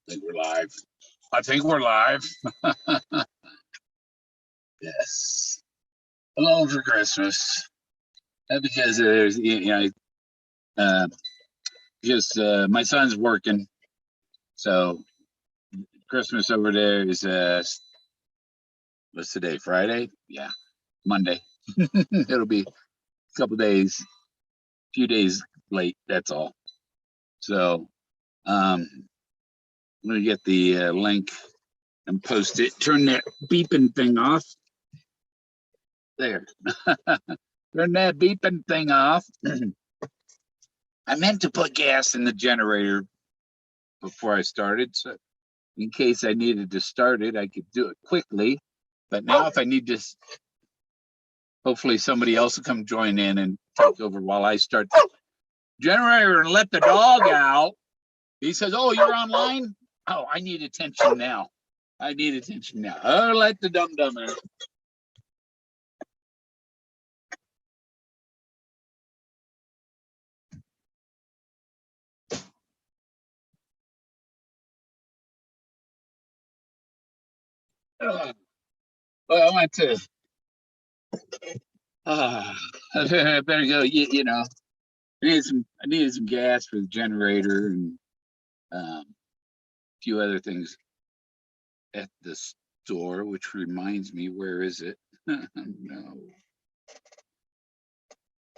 I think we're live. I think we're live. Yes. Alone for Christmas. Because there's, just my son's working. So Christmas over there is, what's today? Friday? Yeah. Monday. It'll be a couple days, few days late. That's all. So, I'm going to get the link and post it. Turn that beeping thing off. There. Turn that beeping thing off. I meant to put gas in the generator before I started, so in case I needed to start it, I could do it quickly. But now if I need to, hopefully somebody else will come join in and take over while I start the generator and let the dog out. He says, "Oh, you're online? Oh, I need attention now. I need attention now. Oh, let the dum-dum in." Well, I went to, I better go, I needed some gas for the generator and a few other things at the store, which reminds me, where is it? No.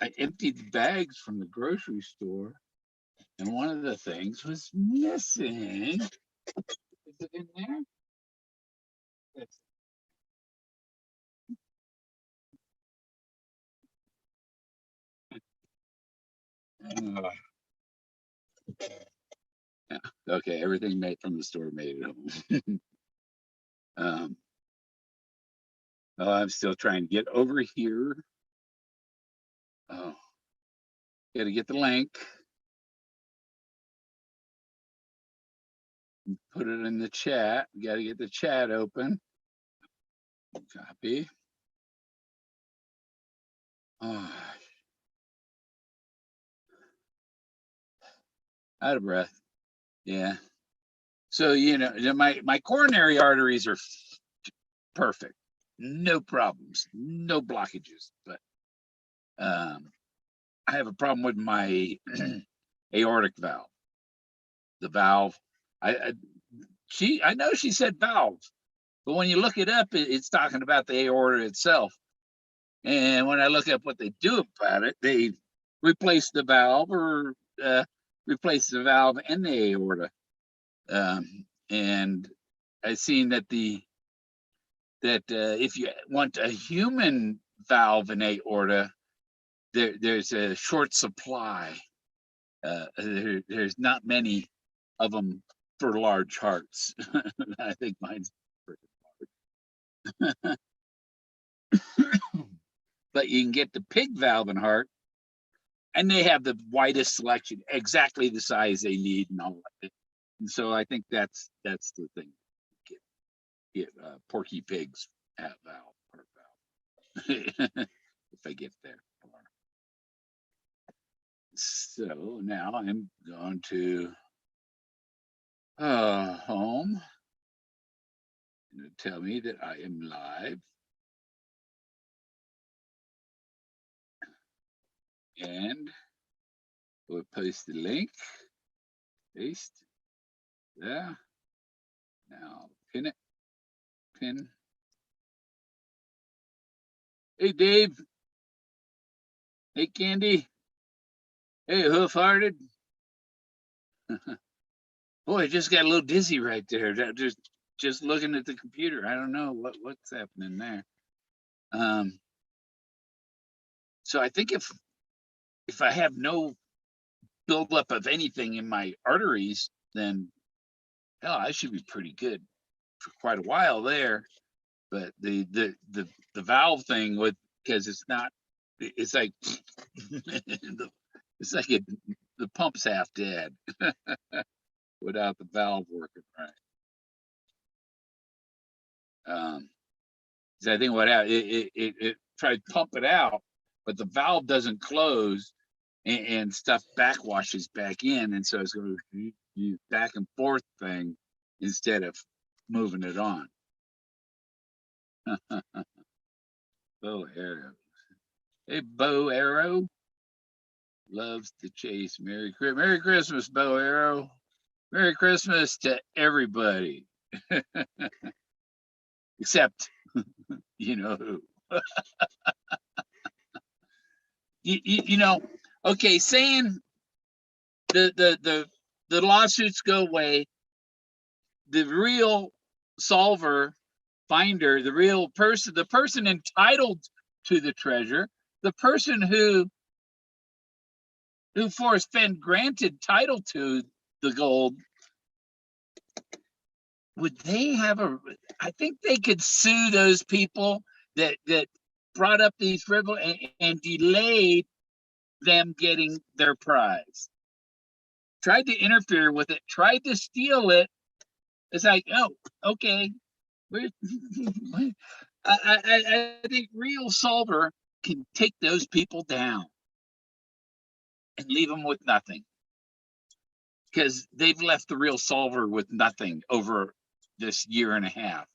I emptied the bags from the grocery store, and one of the things was missing. Is it in there? It's, yeah. Okay, everything made from the store made it home. Well, I'm still trying to get over here. Oh, gotta get the link. Put it in the chat. Gotta get the chat open. Copy. Oh, out of breath. Yeah. So, my coronary arteries are perfect. No problems, no blockages. But I have a problem with my aortic valve. The valve, I know she said valve, but when you look it up, it's talking about the aorta itself. And when I look up what they do about it, they replace the valve or replace the valve and the aorta. And I've seen that if you want a human valve and aorta, there's a short supply. There's not many of them for large hearts. I think mine's pretty large. But you can get the pig valve and heart, and they have the widest selection, exactly the size they need and all of it. And so I think that's the thing. Get Porky Pig's valve, heart valve. If I get there. So now I'm going to home. It'll tell me that I am live. And we'll paste the link. Paste. There. Now pin it. Pin. Hey, Dave. Hey, Candy. Hey, Hoof-Hearted. Boy, I just got a little dizzy right there. Just looking at the computer. I don't know what's happening there. So I think if I have no buildup of anything in my arteries, then hell, I should be pretty good for quite a while there. But the valve thing because it's like it's like the pump's half dead without the valve working right. So I think what happened, it tried to pump it out, but the valve doesn't close, and stuff backwashes back in, and so it's going to be back and forth thing. instead of moving it on. Bow Arrow. Hey, Bow Arrow loves to chase. Merry Christmas, Bow Arrow. Merry Christmas to everybody, except you know who. you know, okay, saying the lawsuits go away, the real solver, finder, the real person, the person entitled to the treasure, the person who Forrest Fenn granted title to the gold, would they have I think they could sue those people that brought up these frivolous and delayed them getting their prize. Tried to interfere with it, tried to steal it. It's like, oh, okay. I think real solver can take those people down and leave them with nothing, because they've left the real solver with nothing over this year and a half,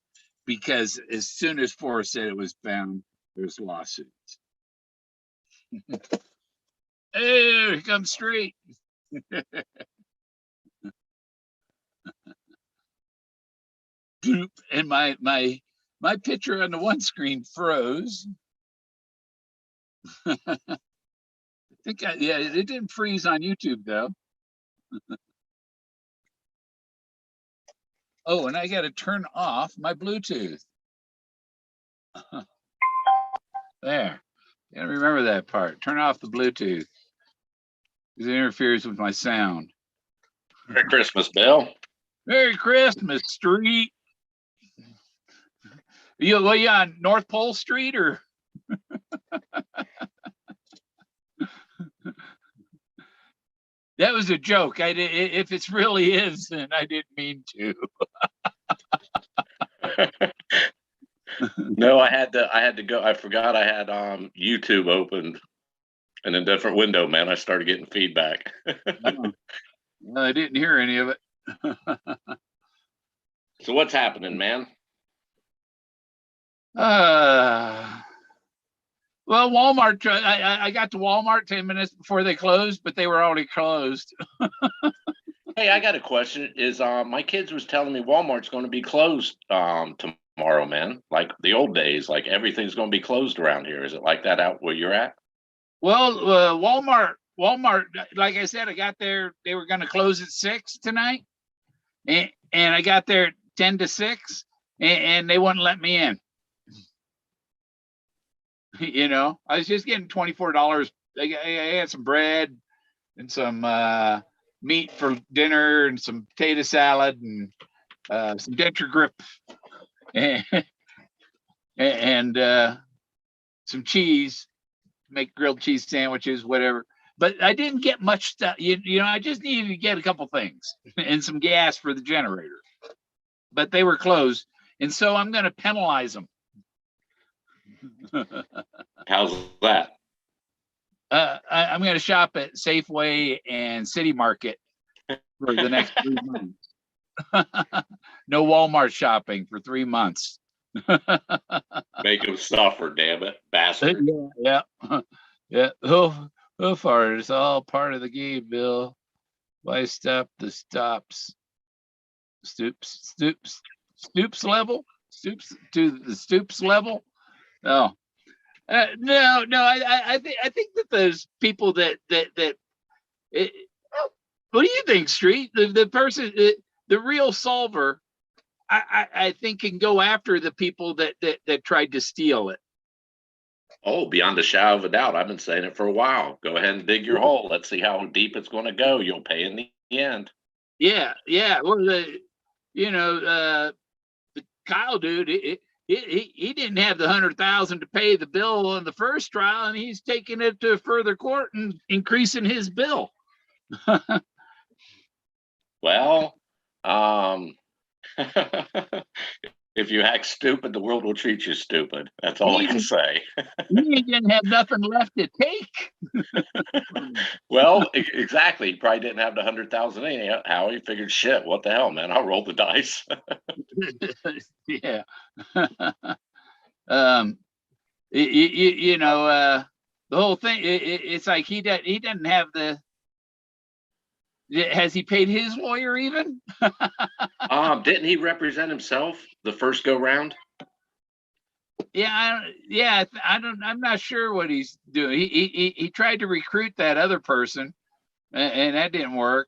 because as soon as Forrest said it was found, there's lawsuits. Hey, here comes Street. And my picture on the one screen froze. I think yeah, it didn't freeze on YouTube though. Oh, and I got to turn off my Bluetooth. There. Gotta remember that part. Turn off the Bluetooth, because it interferes with my sound. Merry Christmas, Bill. Merry Christmas, Street. You on North Pole Street or? That was a joke. If it really is, then I didn't mean to. No, I had to go. I forgot I had YouTube opened in a different window, man. I started getting feedback. Well, I didn't hear any of it. So what's happening, man? Well, Walmart, I got to Walmart 10 minutes before they closed, but they were already closed. Hey, I got a question. Is my kids was telling me Walmart's going to be closed tomorrow, man? Like the old days, like everything's going to be closed around here. Is it like that out where you're at? Well, Walmart, like I said, I got there, they were going to close at 6 tonight. And I got there 10 to 6 and they wouldn't let me in. You know, I was just getting $24. I had some bread and some meat for dinner and some potato salad and some denture grip and some cheese, make grilled cheese sandwiches, whatever. But I didn't get much stuff. You know, I just needed to get a couple things and some gas for the generator. But they were closed, and so I'm going to penalize them. How's that? I'm going to shop at Safeway and City Market for the next 3 months. No Walmart shopping for 3 months. Make them suffer, damn it, bastard. Yeah. Oh, far, it's all part of the game, Bill. Why stop the stops? Stoops level? Stoops to the Stoops level? No. No. I think that those people that what do you think, Street? The person, the real solver, I think can go after the people that tried to steal it. Oh, beyond a shadow of a doubt. I've been saying it for a while. Go ahead and dig your hole. Let's see how deep it's going to go. You'll pay in the end. Yeah. Well, the Kyle dude, he didn't have the 100,000 to pay the bill on the first trial, and he's taking it to further court and increasing his bill. Well, If you act stupid, the world will treat you stupid. That's all I can say. He didn't have nothing left to take. Well, exactly. He probably didn't have the 100,000 anyhow. He figured, shit, what the hell, man? I'll roll the dice. Yeah. um, you know, the whole thing. It's like he doesn't have the. Has he paid his lawyer even? Didn't he represent himself the first go round? Yeah, I'm not sure what he's doing. He tried to recruit that other person, and that didn't work.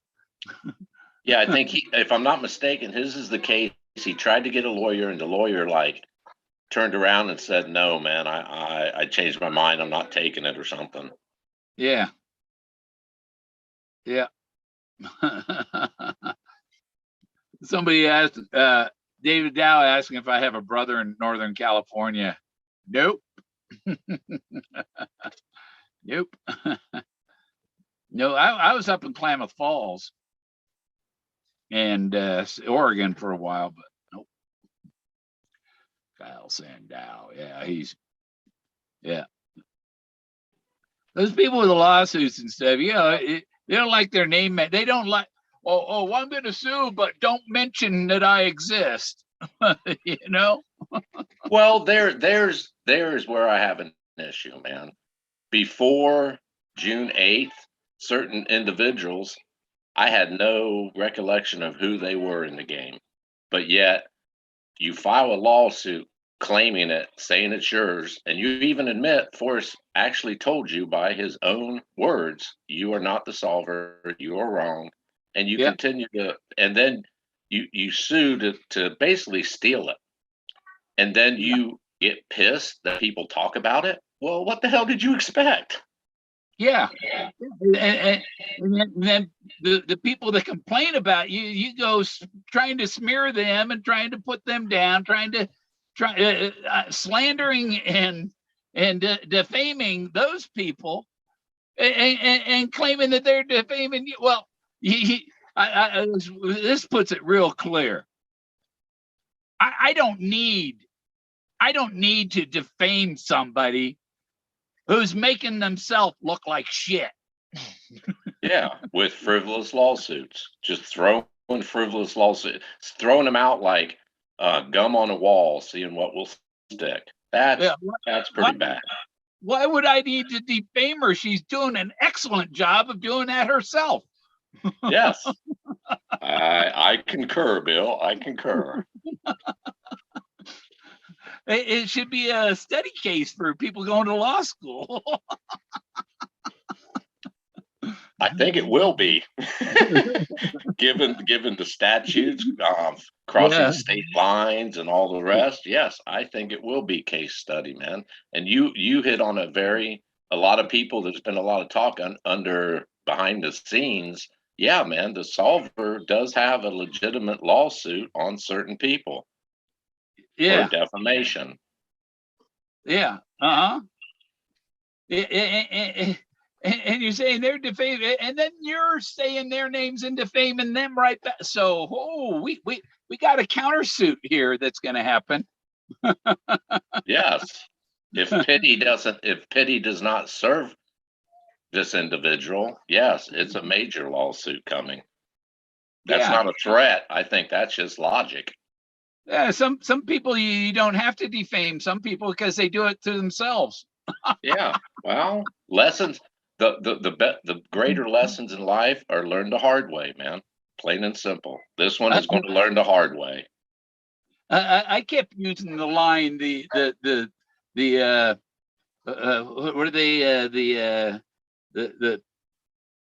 Yeah, I think if I'm not mistaken, his is the case. He tried to get a lawyer, and the lawyer like turned around and said, "No, man, I changed my mind. I'm not taking it," or something. Yeah. Yeah. Somebody asked, David Dow asking if I have a brother in Northern California. Nope. Nope. No, I was up in Klamath Falls and Oregon for a while, but nope. Kyle Sandow. Yeah. Those people with the lawsuits and stuff, they don't like their name. They don't like, well, I'm going to sue, but don't mention that I exist. You know? Well, there's where I have an issue, man. Before June 8th, certain individuals, I had no recollection of who they were in the game, but yet you file a lawsuit claiming it, saying it's yours, and you even admit Forrest actually told you by his own words, you are not the solver, you are wrong, and you continue to, and then you sue to basically steal it, and then you get pissed that people talk about it. Well, what the hell did you expect? Yeah. And then the people that complain about you go trying to smear them and trying to put them down, slandering and defaming those people and claiming that they're defaming you. Well, this puts it real clear. I don't need to defame somebody who's making themselves look like shit. Yeah, with frivolous lawsuits, just throwing frivolous lawsuits, throwing them out like gum on a wall, seeing what will stick. That's pretty bad. Why would I need to defame her? She's doing an excellent job of doing that herself. Yes, I concur, Bill. I concur. It should be a study case for people going to law school. I think it will be, given the statutes, crossing state lines and all the rest. Yes, I think it will be case study, man. And you hit on a lot of people. There's been a lot of talk under behind the scenes. Yeah, man, the solver does have a legitimate lawsuit on certain people for defamation. Yeah. And you're saying they're defaming, and then you're saying their names and defaming them right back. So, we got a countersuit here that's going to happen. Yes, if pity does not serve this individual, yes, it's a major lawsuit coming. That's not a threat. I think that's just logic. Yeah, some people you don't have to defame some people because they do it to themselves. Yeah, well, lessons. The greater lessons in life are learned the hard way, man. Plain and simple. This one is going to learn the hard way. I kept using the line what are they the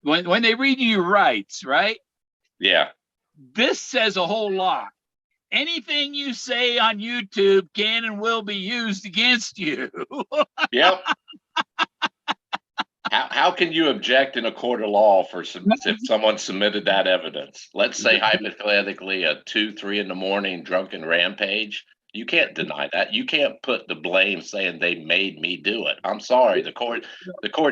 when they read you rights, right? Yeah. This says a whole lot. Anything you say on YouTube can and will be used against you. Yep. How can you object in a court of law if someone submitted that evidence? Let's say hypothetically a 2-3 in the morning drunken rampage. You can't deny that. You can't put the blame saying they made me do it. I'm sorry. The courts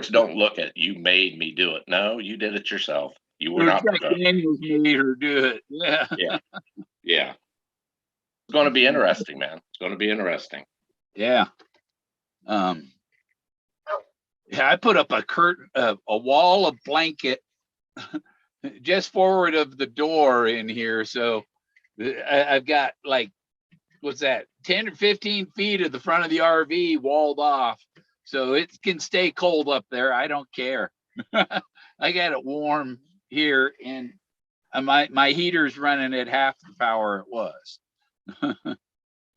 don't look at you made me do it. No, you did it yourself. You were not. Jack Daniels made her do it. Yeah. Yeah. Yeah. going to be interesting, man. It's going to be interesting. Yeah. Yeah, I put up a curtain, a wall of blanket just forward of the door in here. So I've got like, what's that, 10 or 15 feet of the front of the RV walled off. So it can stay cold up there. I don't care. I got it warm here, and my heater's running at half the power it was.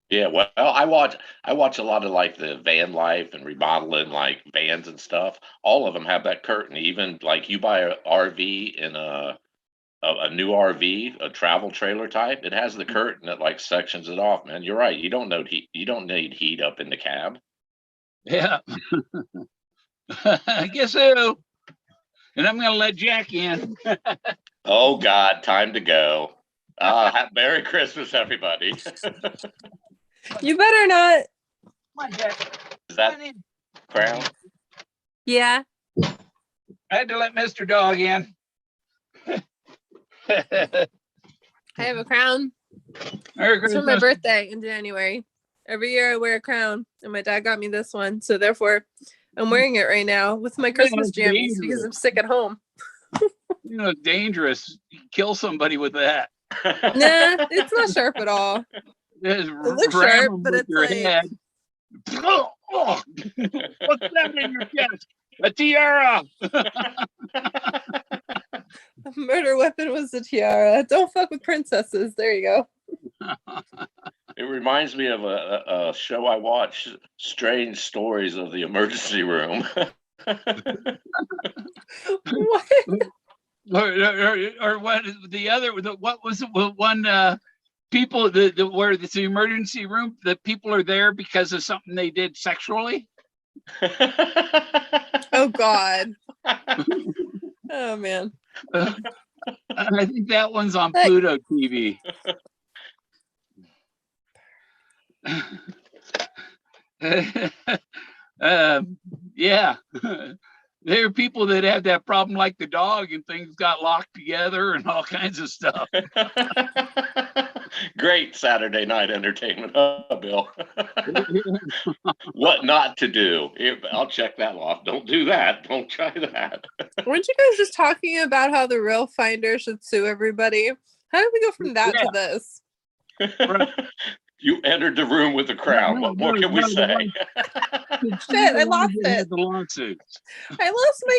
Yeah, well, I watch a lot of like the van life and remodeling like vans and stuff. All of them have that curtain. Even like you buy a RV in a new RV, a travel trailer type, it has the curtain that like sections it off, man. You're right. You don't need heat up in the cab. Yeah. I guess so. And I'm gonna let Jack in. Oh God, time to go. Merry Christmas, everybody. You better not. Come on, Jack. Is that Crown? Yeah. I had to let Mr. Dog in. I have a crown. Merry It's for my Christmas. birthday in January. Every year I wear a crown, and my dad got me this one. So therefore, I'm wearing it right now with my Christmas it's jammies because I'm sick at home. You know, it's dangerous. You can kill somebody with that. Nah, it's not sharp at all. Just It looks ram sharp, 'em but with it's your like head. Oh, what's that in your chest? A tiara. a murder weapon was the tiara. Don't fuck with princesses. There you go. It reminds me of a show I watched, Strange Stories of the Emergency Room. What? Or what the other, what was the one, people, where it's the emergency room, that people are there because of something they did sexually? Oh God. Oh man. I think that one's on Hey. Pluto TV. Yeah. There are people that have that problem like the dog, and things got locked together and all kinds of stuff. Great Saturday night entertainment, huh, Bill? What not to do. I'll check that off. Don't do that. Don't try that. Weren't you guys just talking about how the real finder should sue everybody? How did we go from that to this? Right. You entered the room with a crown. What more can we say? Shit, I lost it. The lawsuits. I lost my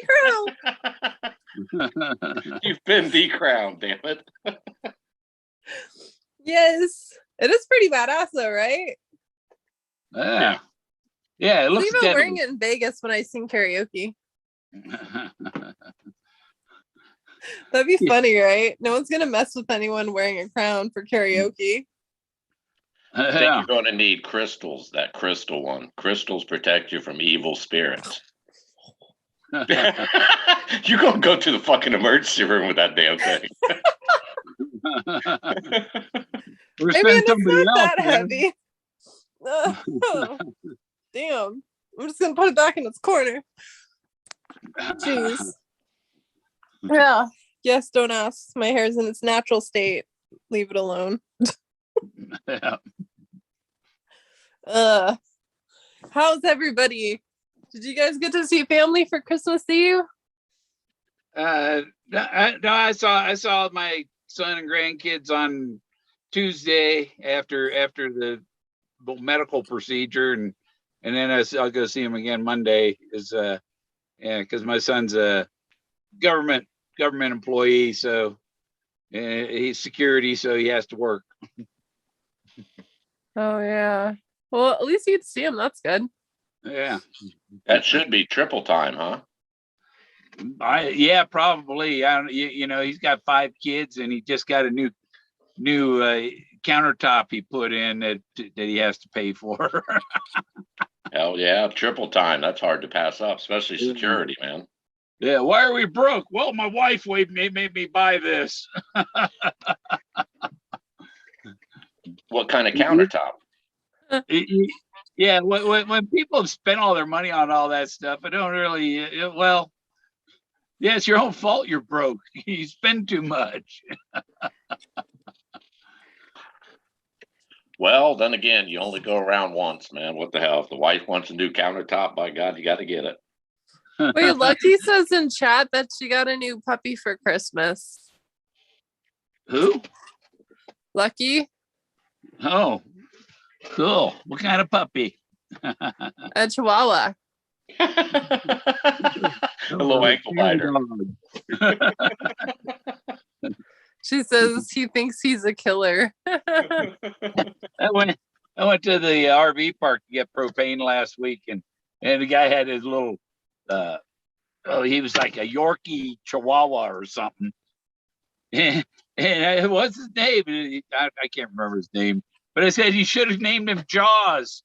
crown. You've been decrowned, damn it. Yes. It is pretty badass though, right? Yeah. Yeah, it I was looks even deadly. wearing it in Vegas when I sing karaoke. That'd be funny, right? No one's gonna mess with anyone wearing a crown for karaoke. I think you're going to need crystals, that crystal one. Crystals protect you from evil spirits. You're going to go to the fucking emergency room with that damn thing. Or I send mean, it's somebody not else that there. heavy. Damn. I'm just gonna put it back in its corner. Jeez. Yeah. Yes, don't ask. My hair's in its natural state. Leave it alone. Yeah. How's everybody? Did you guys get to see family for Christmas Eve? I saw my son and grandkids on Tuesday after the medical procedure, and then I'll go see him again Monday. Because my son's a government employee, so he's security, so he has to work. Oh yeah. Well, at least you get to see him. That's good. Yeah. That should be triple time, huh? Yeah, probably. You know, he's got 5 kids, and he just got a new countertop he put in that he has to pay for. Hell yeah, triple time. That's hard to pass up, especially security, man. Yeah. Why are we broke? Well, my wife made me buy this. What kind of countertop? Yeah. When people have spent all their money on all that stuff, I don't really. Well, yeah, it's your own fault. You're broke. You spend too much. Well, then again, you only go around once, man. What the hell? If the wife wants a new countertop, by God, you got to get it. Wait, Lucky says in chat that she got a new puppy for Christmas. Who? Lucky, Oh, cool. What kind of puppy? a Chihuahua. A little ankle biter. She says he thinks he's a killer. I went to the RV park to get propane last week, and the guy had his little he was like a Yorkie Chihuahua or something. And what's his name? And I can't remember his name, but I said he should have named him Jaws.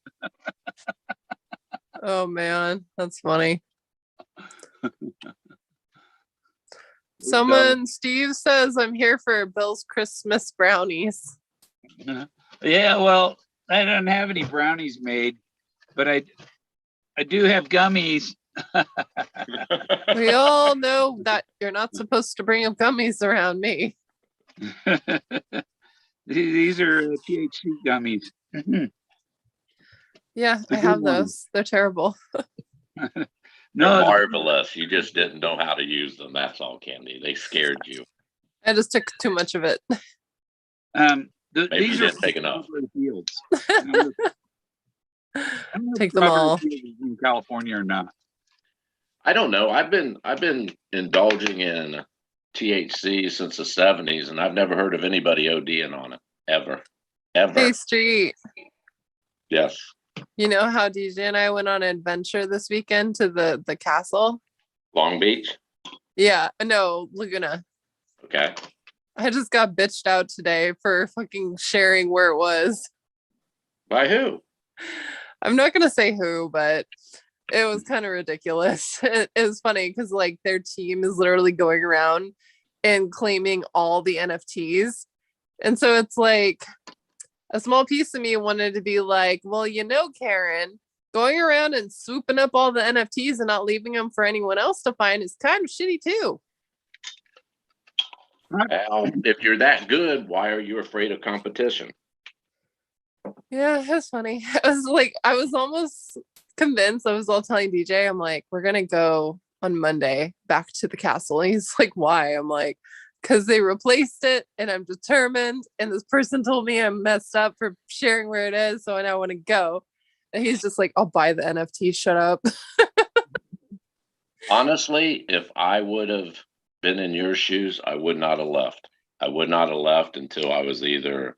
Oh man, that's funny. Steve says, I'm here for Bill's Christmas brownies. Yeah, well, I don't have any brownies made, but I do have gummies. We all know that you're not supposed to bring up gummies around me. These are THC gummies. Yeah, I have those. They're terrible. They're No, marvelous. You just didn't know how to use them. That's all, Candy. They scared you. I just took too much of it. Maybe these you are didn't take enough. fields. Take them all. In California or not? I don't know. I've been indulging in THC since the 70s, and I've never heard of anybody ODing on it ever. Hey, Street. Yes. You know how DJ and I went on an adventure this weekend to the castle? Long Beach. Yeah, no, Laguna. Okay. I just got bitched out today for fucking sharing where it was. By who? I'm not gonna say who, but it was kind of ridiculous. It was funny because like their team is literally going around and claiming all the NFTs. And so it's like a small piece of me wanted to be like, well, you know, Karen, going around and swooping up all the NFTs and not leaving them for anyone else to find is kind of shitty too. Well, if you're that good, why are you afraid of competition? Yeah, it was funny. I was almost convinced. I was all telling DJ, I'm like, we're gonna go on Monday back to the castle. And he's like, why? I'm like, because they replaced it and I'm determined. And this person told me I'm messed up for sharing where it is. So I now want to go. And he's just like, I'll buy the NFT. Shut up. Honestly, if I would have been in your shoes, I would not have left. I would not have left until I was either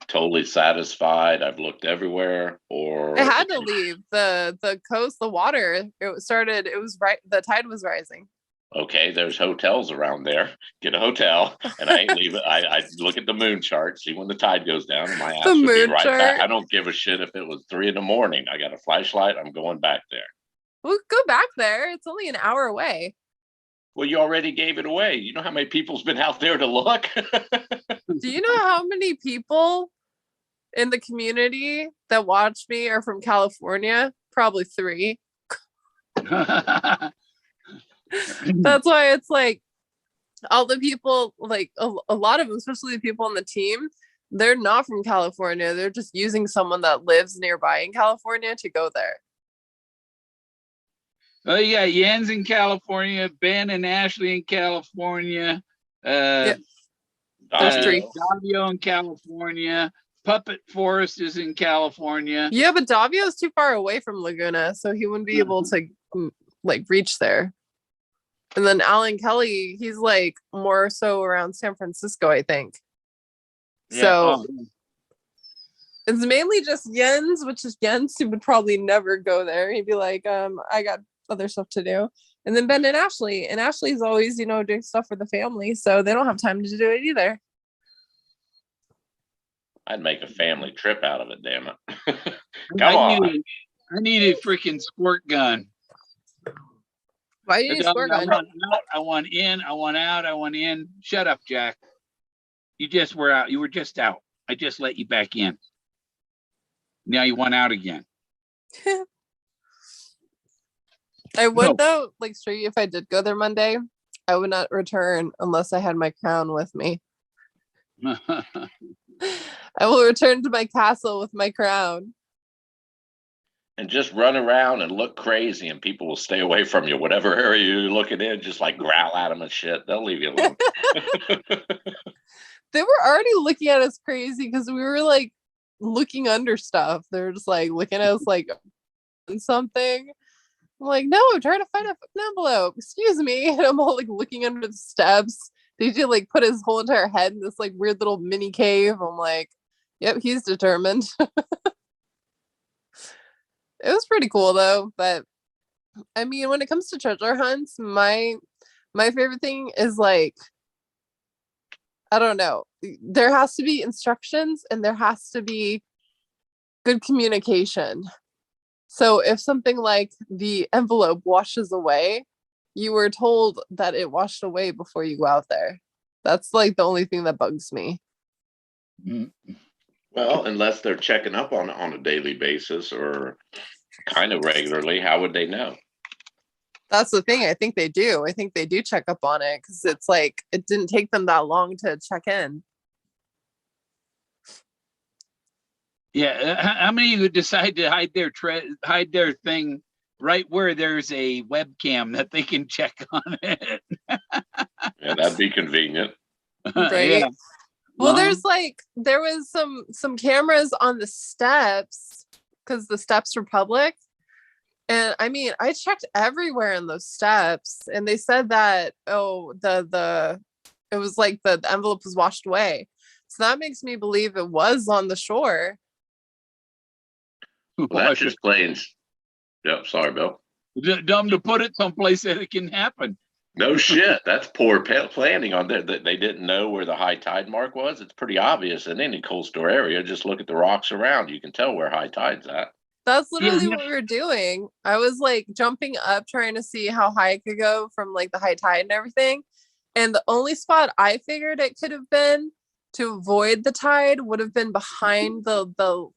totally satisfied, I've looked everywhere, or I had to leave the coast, the water. It was right. The tide was rising. Okay, there's hotels around there. Get a hotel, and I ain't leaving. I look at the moon chart, see when the tide goes down, and my ass would be right back. I don't give a shit if it was 3 a.m. I got a flashlight. I'm going back there. We'll go back there. It's only an hour away. Well, you already gave it away. You know how many people's been out there to look? Do you know how many people in the community that watch me are from California? Probably 3. That's why it's like all the people, like a lot of them, especially the people on the team, they're not from California. They're just using someone that lives nearby in California to go there. Oh, yeah, Yen's in California, Ben and Ashley in California, There's 3. Davio in California, Puppet Forrest is in California. Yeah, but Davio's too far away from Laguna, so he wouldn't be able to like reach there. And then Alan Kelly, he's like more so around San Francisco, I think. Yeah. So it's mainly just Jens, which is Jens who would probably never go there. He'd be like, I got other stuff to do. And then Ben and Ashley. And Ashley's always, doing stuff for the family. So they don't have time to do it either. I'd make a family trip out of it, damn it. Come on. I need a freaking squirt gun. Why do you need a squirt gun? I want in, I want out, I want in. Shut up, Jack. You just were out. You were just out. I just let you back in. Now you want out again. I would though, like straight, if I did go there Monday, I would not return unless I had my crown with me. I will return to my castle with my crown. And just run around and look crazy, and people will stay away from you. Whatever area you're looking in, just like growl at them and shit. They'll leave you alone. They were already looking at us crazy because we were like looking under stuff. They're just like looking at us like something. I'm like, no, I'm trying to find an envelope. Excuse me. And I'm all like looking under the steps. DJ like put his whole entire head in this like weird little mini cave. I'm like, yep, he's determined. It was pretty cool though. But I mean, when it comes to treasure hunts, my favorite thing is like, I don't know. There has to be instructions and there has to be good communication. So if something like the envelope washes away, you were told that it washed away before you go out there. That's like the only thing that bugs me. Well, unless they're checking up on a daily basis or kind of regularly, how would they know? That's the thing. I think they do. I think they do check up on it because it's like it didn't take them that long to check in. Yeah, how many would decide to hide hide their thing right where there's a webcam that they can check on it? Yeah, that'd be convenient. Right. Yeah. Well, there was some cameras on the steps because the steps were public. And I mean, I checked everywhere in those steps and they said that, oh, it was like the envelope was washed away. So that makes me believe it was on the shore. Well, that explains. Yep, sorry, Bill. Dumb to put it someplace that it can happen. No shit. That's poor planning on that. They didn't know where the high tide mark was. It's pretty obvious in any coastal area. Just look at the rocks around. You can tell where high tide's at. That's literally what we were doing. I was like jumping up trying to see how high it could go from like the high tide and everything. And the only spot I figured it could have been to avoid the tide would have been behind the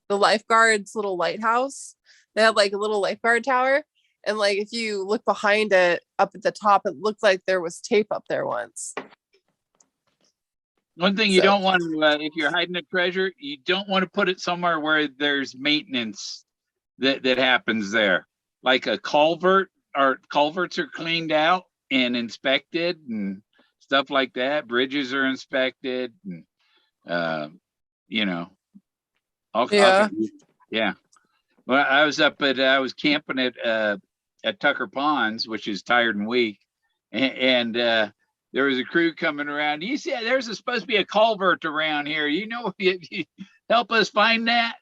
lifeguards' little lighthouse. They had like a little lifeguard tower. And like if you look behind it up at the top, it looked like there was tape up there once. One thing you don't want to, if you're hiding a treasure, you don't want to put it somewhere where there's maintenance that happens there. Like a culvert, or culverts are cleaned out and inspected and stuff like that. Bridges are inspected and, yeah. Well, I was camping at Tucker Ponds, which is Tired and Weak. And there was a crew coming around. You see, there's supposed to be a culvert around here. You know, you help us find that.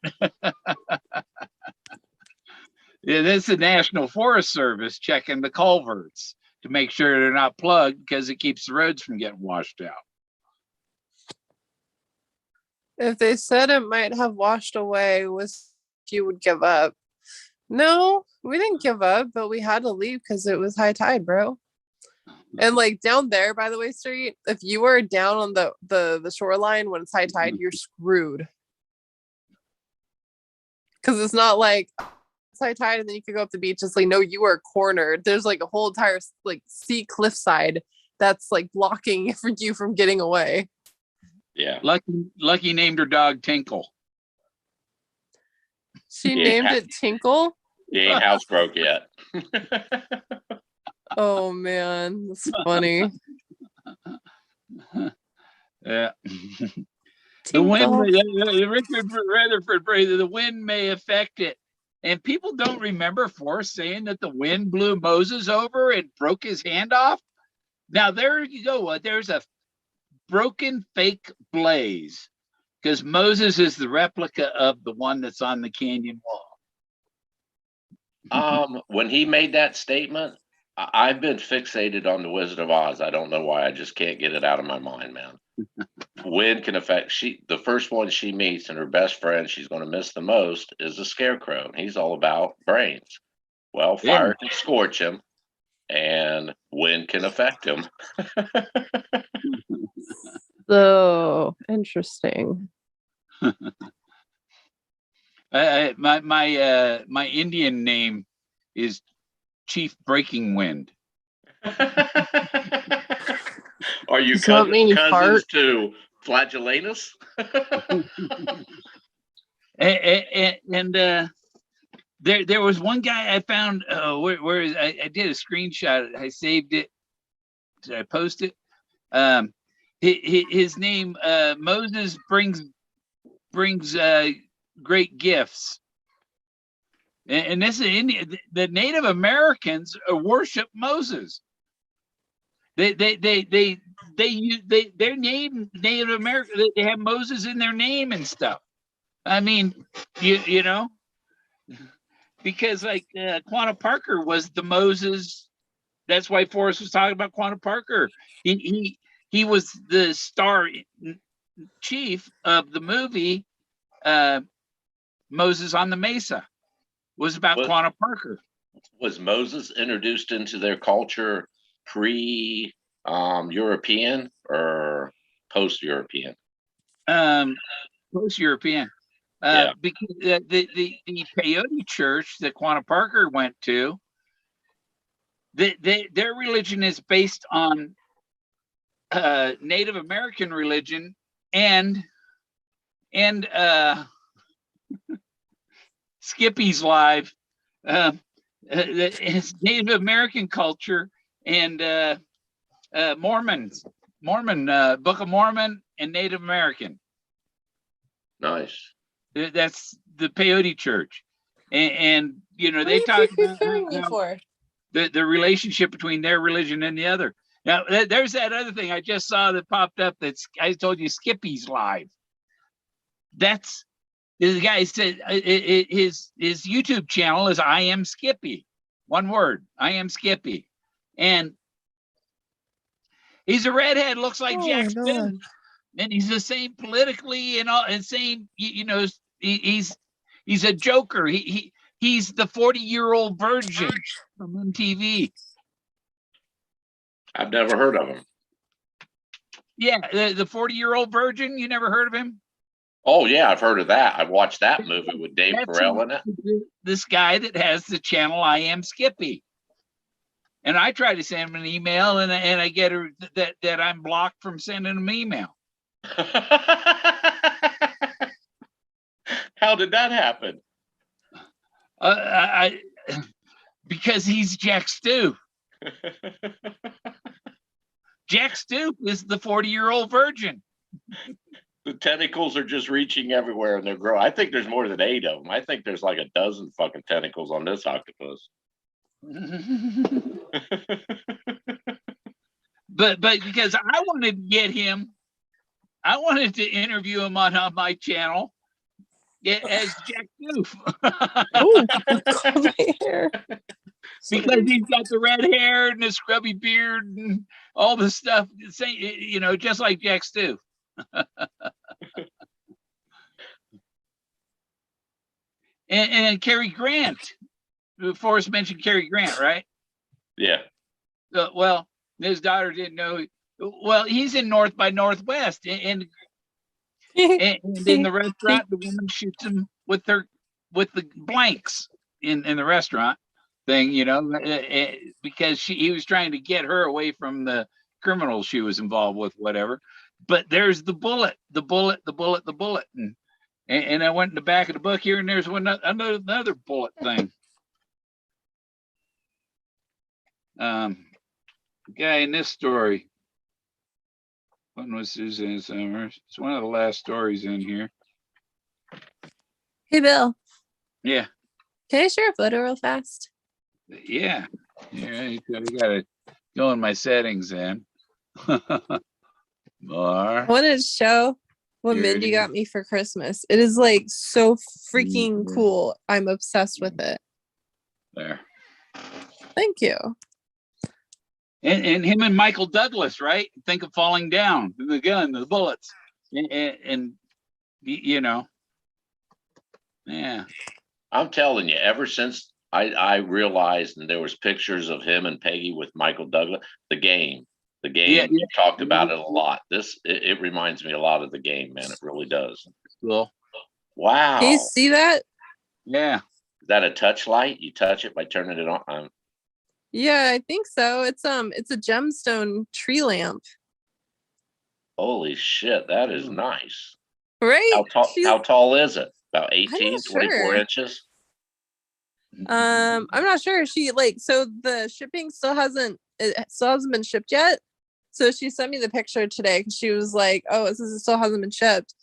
Yeah, that's the National Forest Service checking the culverts to make sure they're not plugged because it keeps the roads from getting washed out. If they said it might have washed away, you would give up. No, we didn't give up, but we had to leave because it was high tide, bro. And like down there, by the way, Street, if you are down on the shoreline when it's high tide, you're screwed. Because it's not like it's high tide and then you can go up the beach. It's like, no, you are cornered. There's like a whole entire like sea cliffside that's like blocking you from getting away. Yeah. Lucky named her dog Tinkle. She named it Tinkle? He ain't housebroke yet. Oh man, that's funny. Yeah. The wind, Richard Rutherford, the wind may affect it. And people don't remember Forrest saying that the wind blew Moses over and broke his hand off. Now there you go. There's a broken fake blaze because Moses is the replica of the one that's on the canyon wall. When he made that statement, I've been fixated on the Wizard of Oz. I don't know why. I just can't get it out of my mind, man. Wind can affect the first one she meets and her best friend she's going to miss the most is a scarecrow. He's all about brains. Well, fire can scorch him and wind can affect him. So interesting. My Indian name is Chief Breaking Wind. Are you cousins to Flagellanus? And there was one guy I found. Where I did a screenshot. I saved it. Did I post it? His name Moses brings great gifts. And this is Indian. The Native Americans worship Moses. Their name Native American. They have Moses in their name and stuff. I mean, you know, because like Quanah Parker was the Moses. That's why Forrest was talking about Quanah Parker. He was the star chief of the movie Moses on the Mesa. Was about Quanah Parker. Was Moses introduced into their culture pre-European or post-European? Post-European. Yeah. Because the peyote church that Quanah Parker went to, their religion is based on Native American religion and Skippy's live, it's Native American culture and Mormon, Book of Mormon and Native American. Nice. That's the peyote church, and you know What they are talk you about preparing me for? the relationship between their religion and the other. Now there's that other thing I just saw that popped up. That's I told you Skippy's live. That's the guy said his YouTube channel is I Am Skippy. One word, I Am Skippy. And he's a redhead, looks like Jack Spin. And he's the same politically and all and same, you know, he's a joker. He's the 40-year-old virgin from MTV. I've never heard of him. Yeah, the 40-year-old virgin, you never heard of him? Oh yeah, I've heard of that. I've watched that movie with Dave Carell in it. This guy that has the channel I Am Skippy. And I try to send him an email and I get her that I'm blocked from sending him email. How did that happen? Because he's Jack Stu. Jack Stu is the 40-year-old virgin. The tentacles are just reaching everywhere and they're growing. I think there's more than 8 of them. I think there's like a dozen fucking tentacles on this octopus. But because I wanted to get him, I wanted to interview him on my channel as Jack Doof. Oh, come here. Because he's got the red hair and the scrubby beard and all the stuff, you know, just like Jack Stu. and Cary Grant. Forrest mentioned Cary Grant, right? Yeah. Well, his daughter didn't know. Well, he's in North by Northwest, and in the restaurant, the woman shoots him with the blanks in the restaurant thing, you know, because he was trying to get her away from the criminals she was involved with, whatever. But there's the bullet, and I went in the back of the book here, and there's another bullet thing. Guy in this story. When was Suzanne Summers? It's one of the last stories in here. Hey, Bill. Yeah. Can I share a photo real fast? Yeah. You gotta go in my settings then. More. I wanted to show what Here it Mindy is. got me for Christmas. It is like so freaking cool. I'm obsessed with it. There. Thank you. And him and Michael Douglas, right? Think of falling down, the gun, the bullets, and you know, yeah. I'm telling you, ever since I realized and there was pictures of him and Peggy with Michael Douglas, the game, Yeah. you talked about it a lot. It reminds me a lot of the game, man. It really does. Cool. Wow. Can you see that? Yeah. Is that a touch light? You touch it by turning it on. Yeah, I think so. It's a gemstone tree lamp. Holy shit, that is nice. Right? How tall is it? About I'm 18, not 24 sure. inches? I'm not sure. She so the shipping still hasn't been shipped yet. So she sent me the picture today because she was like, "Oh, it still hasn't been shipped."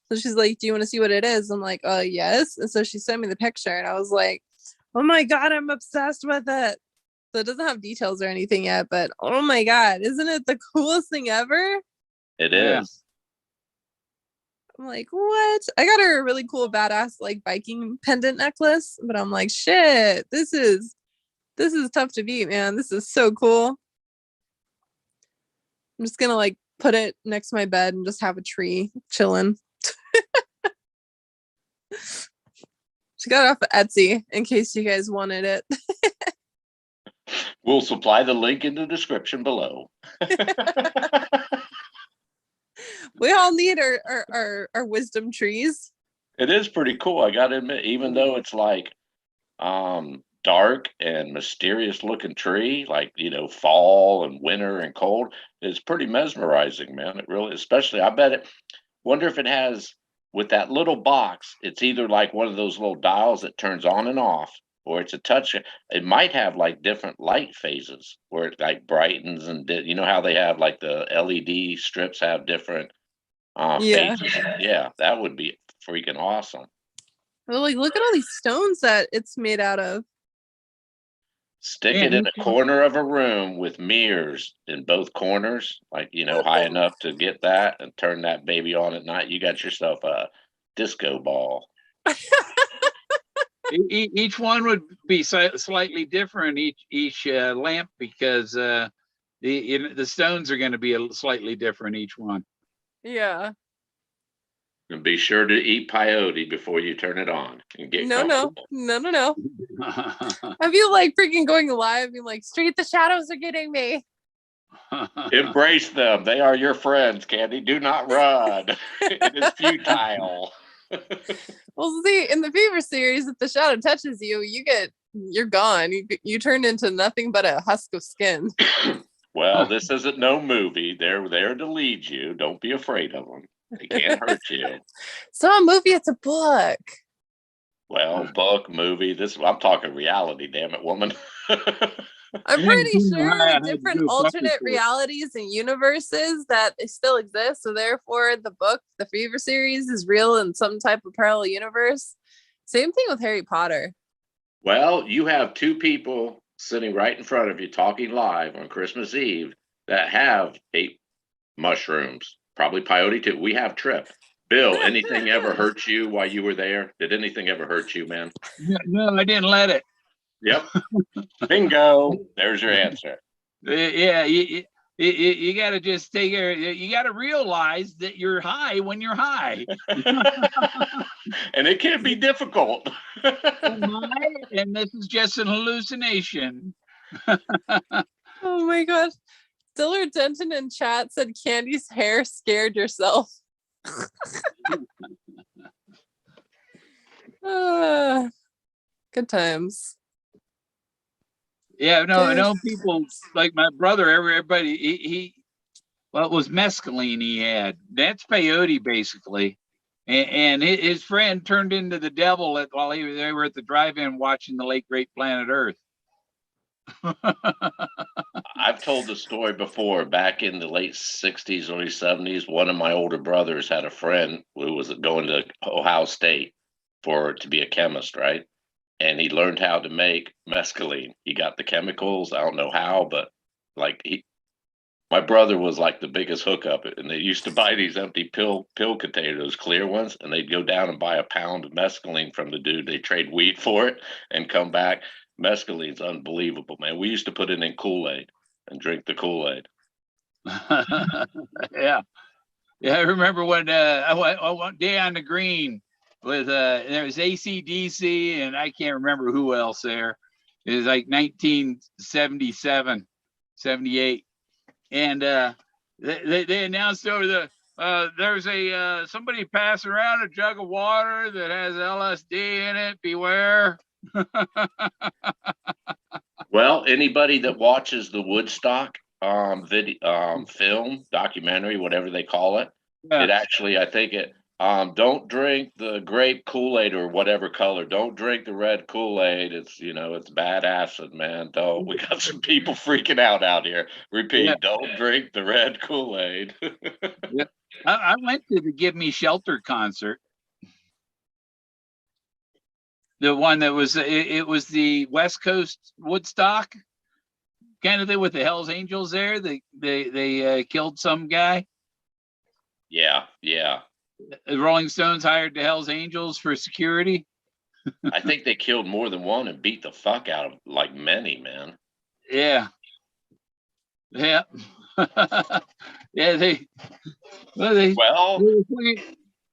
So she's like, "Do you want to see what it is?" I'm like, yes." And so she sent me the picture, and I was like, "Oh my god, I'm obsessed with it." So it doesn't have details or anything yet, but oh my god, isn't it the coolest thing ever? It Yeah. is. I'm like, what? I got her a really cool badass like Viking pendant necklace, but I'm like, shit, this is tough to beat, man. This is so cool. I'm just gonna like put it next to my bed and just have a tree chilling. She got it off of Etsy in case you guys wanted it. We'll supply the link in the description below. We all need our wisdom trees. It is pretty cool. I got to admit, even though it's like dark and mysterious looking tree, like, fall and winter and cold, it's pretty mesmerizing, man. It really, especially, I bet it, wonder if it has, with that little box, it's either like one of those little dials that turns on and off, or it's a touch. It might have like different light phases where it like brightens and you know how they have like the LED strips have different Yeah. phases. Yeah, that would be freaking awesome. Well, like look at all these stones that it's made out of. Stick Man, it in a corner of a room with mirrors in both corners, like, high enough to get that, and turn that baby on at night. You got yourself a disco ball. Each one would be slightly different, each lamp, because the stones are going to be slightly different each one. Yeah. And be sure to eat peyote before you turn it on and get No. comfortable. I feel like freaking going live, being like, "Street, the shadows are getting me." Embrace them. They are your friends, Candy. Do not run. It is futile. Well, see, in the Fever series, if the shadow touches you, you're gone. You turn into nothing but a husk of skin. Well, this isn't no movie. They're there to lead you. Don't be afraid of them. They can't hurt you. It's not a movie, it's a book. Well, book, movie. I'm talking reality. Damn it, woman. I'm pretty sure I had to different do a bucket alternate for it. realities and universes that still exist. So therefore, the book, the Fever series, is real in some type of parallel universe. Same thing with Harry Potter. Well, you have two people sitting right in front of you talking live on Christmas Eve that have ate mushrooms, probably peyote too. We have Trip. Bill, anything ever hurt you while you were there? Did anything ever hurt you, man? No, I didn't let it. Yep. Bingo. There's your answer. Yeah, you got to just take care. You got to realize that you're high when you're high. And it can be difficult. And this is just an hallucination. Oh my gosh. Dillard Denton in chat said Candy's hair scared yourself. Good times. Yeah, no, I know people like my brother, everybody, well, it was mescaline he had. That's peyote, basically. And his friend turned into the devil while they were at the drive-in watching the late great Planet Earth. I've told the story before. Back in the late 60s, early 70s, one of my older brothers had a friend who was going to Ohio State to be a chemist, right? And he learned how to make mescaline. He got the chemicals. I don't know how, but like my brother was like the biggest hookup, and they used to buy these empty pill containers, clear ones, and they'd go down and buy a pound of mescaline from the dude. They trade weed for it and come back. Mescaline's unbelievable, man. We used to put it in Kool-Aid and drink the Kool-Aid. Yeah, I remember when I went Day on the Green with there was AC/DC and I can't remember who else there. It was like 1977, 78. And they announced over there's somebody passing around a jug of water that has LSD in it. Beware. Well, anybody that watches the Woodstock film, documentary, whatever they call it. Yeah. It actually, I think it, don't drink the grape Kool-Aid or whatever color. Don't drink the red Kool-Aid. It's, it's bad acid, man. Don't. We got some people freaking out here. Repeat, Yeah. don't drink the red Kool-Aid. Yeah. I went to the Give Me Shelter concert. The one that was, it was the West Coast Woodstock kind of thing with the Hells Angels there. They killed some guy. Yeah. The Rolling Stones hired the Hells Angels for security. I think they killed more than one and beat the fuck out of like many, man. Yeah. Yeah. Yeah, they Well, were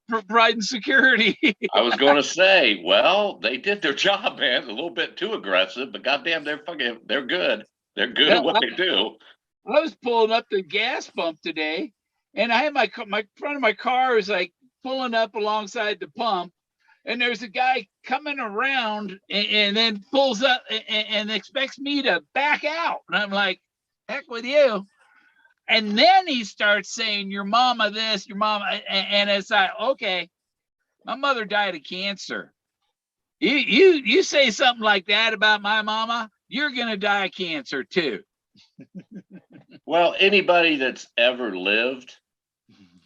providing security. I was going to say, well, they did their job, man. A little bit too aggressive, but goddamn, they're good. They're good Yeah, at what they do. I was pulling up the gas pump today, and I had my front of my car is like pulling up alongside the pump, and there's a guy coming around and then pulls up and expects me to back out, and I'm like, heck with you. And then he starts saying, your mama this, your mama, and it's like, okay, my mother died of cancer. You say something like that about my mama, you're gonna die of cancer too. Well, anybody that's ever lived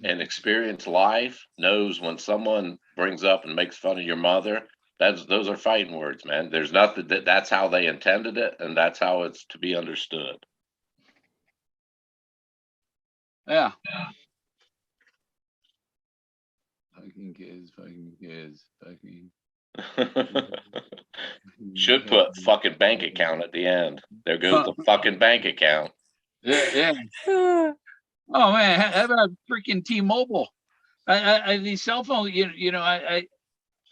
and experienced life knows when someone brings up and makes fun of your mother, those are fighting words, man. There's nothing that's how they intended it, and that's how it's to be understood. Yeah. Fucking kids. Should put fucking bank account at the end. There goes the fucking bank account. Yeah. Oh man, how about freaking T-Mobile? These cell phones, I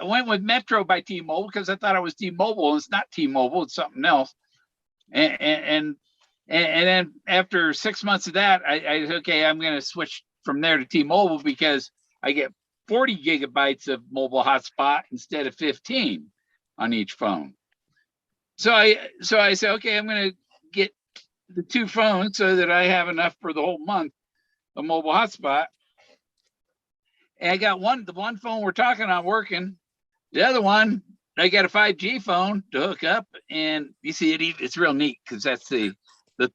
went with Metro by T-Mobile because I thought it was T-Mobile, and it's not T-Mobile, it's something else. And then after 6 months of that, I said, okay, I'm going to switch from there to T-Mobile because I get 40 gigabytes of mobile hotspot instead of 15 on each phone. So I said, okay, I'm going to get the two phones so that I have enough for the whole month of mobile hotspot. And I got the one phone we're talking on working. The other one, I got a 5G phone to hook up, and you see it's real neat because that's the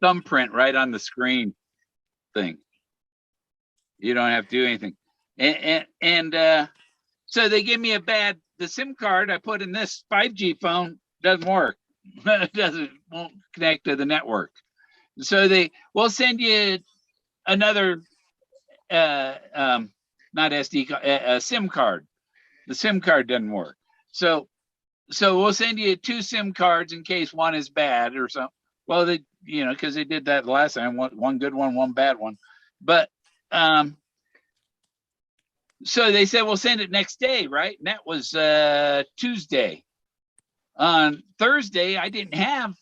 thumbprint right on the screen thing. You don't have to do anything. And so they give me the SIM card I put in this 5G phone doesn't work. It won't connect to the network. So we'll send you another not SD a SIM card. The SIM card doesn't work. So we'll send you 2 SIM cards in case one is bad or something. Well, because they did that last time, one good one bad one. But so they said we'll send it next day, right? And that was Tuesday. On Thursday, I didn't have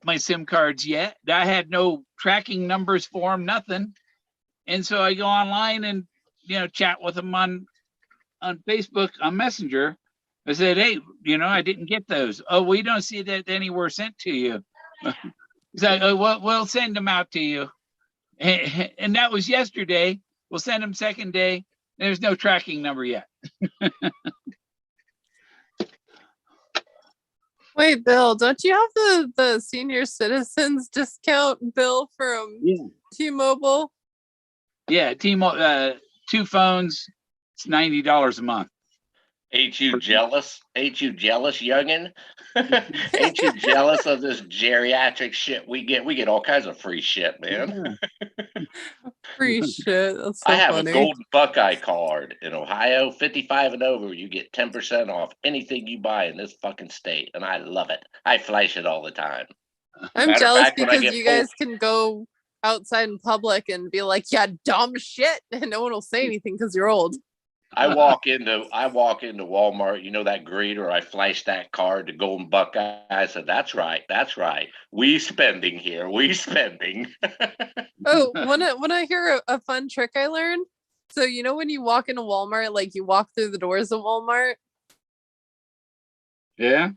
my SIM cards yet. I had no tracking numbers for them, nothing. And so I go online and chat with them on Facebook on Messenger. I said, hey, I didn't get those. Oh, we don't see that anywhere sent to you. He's like, oh, well, we'll send them out to you. And that was yesterday. We'll send them second day. There's no tracking number yet. Wait, Bill, don't you have the senior citizens discount bill from T-Mobile? Yeah, T-Mobile, 2 phones, it's $90 a month. Ain't you jealous? Ain't you jealous, youngin? Ain't you jealous of this geriatric shit we get? We get all kinds of free shit, man. Free shit. That's so I have funny. a golden Buckeye card in Ohio, 55 and over. You get 10% off anything you buy in this fucking state, and I love it. I flash it all the time. I'm jealous because you guys can go outside in public and be like, yeah, dumb shit, and no one will say anything because you're old. I walk into Walmart, that greeter, I flash that card to Golden Buckeye. I said, that's right. We spending here. Oh, when I hear a fun trick I learned. So when you walk into Walmart, like you walk through the doors of Walmart. Yeah.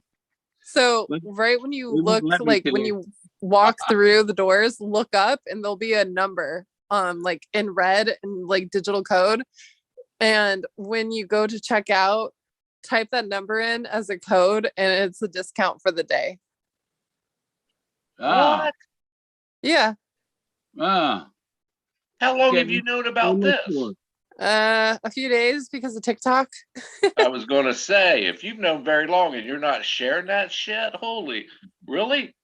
So right when you look, like when you walk through the doors, look up, and there'll be a number like in red and like digital code. And when you go to check out, type that number in as a code and it's a discount for the day. Ah, What? Yeah. ah. How long Okay, have you known about much this? more. A few days because of TikTok. I was going to say, if you've known very long and you're not sharing that shit, holy, really?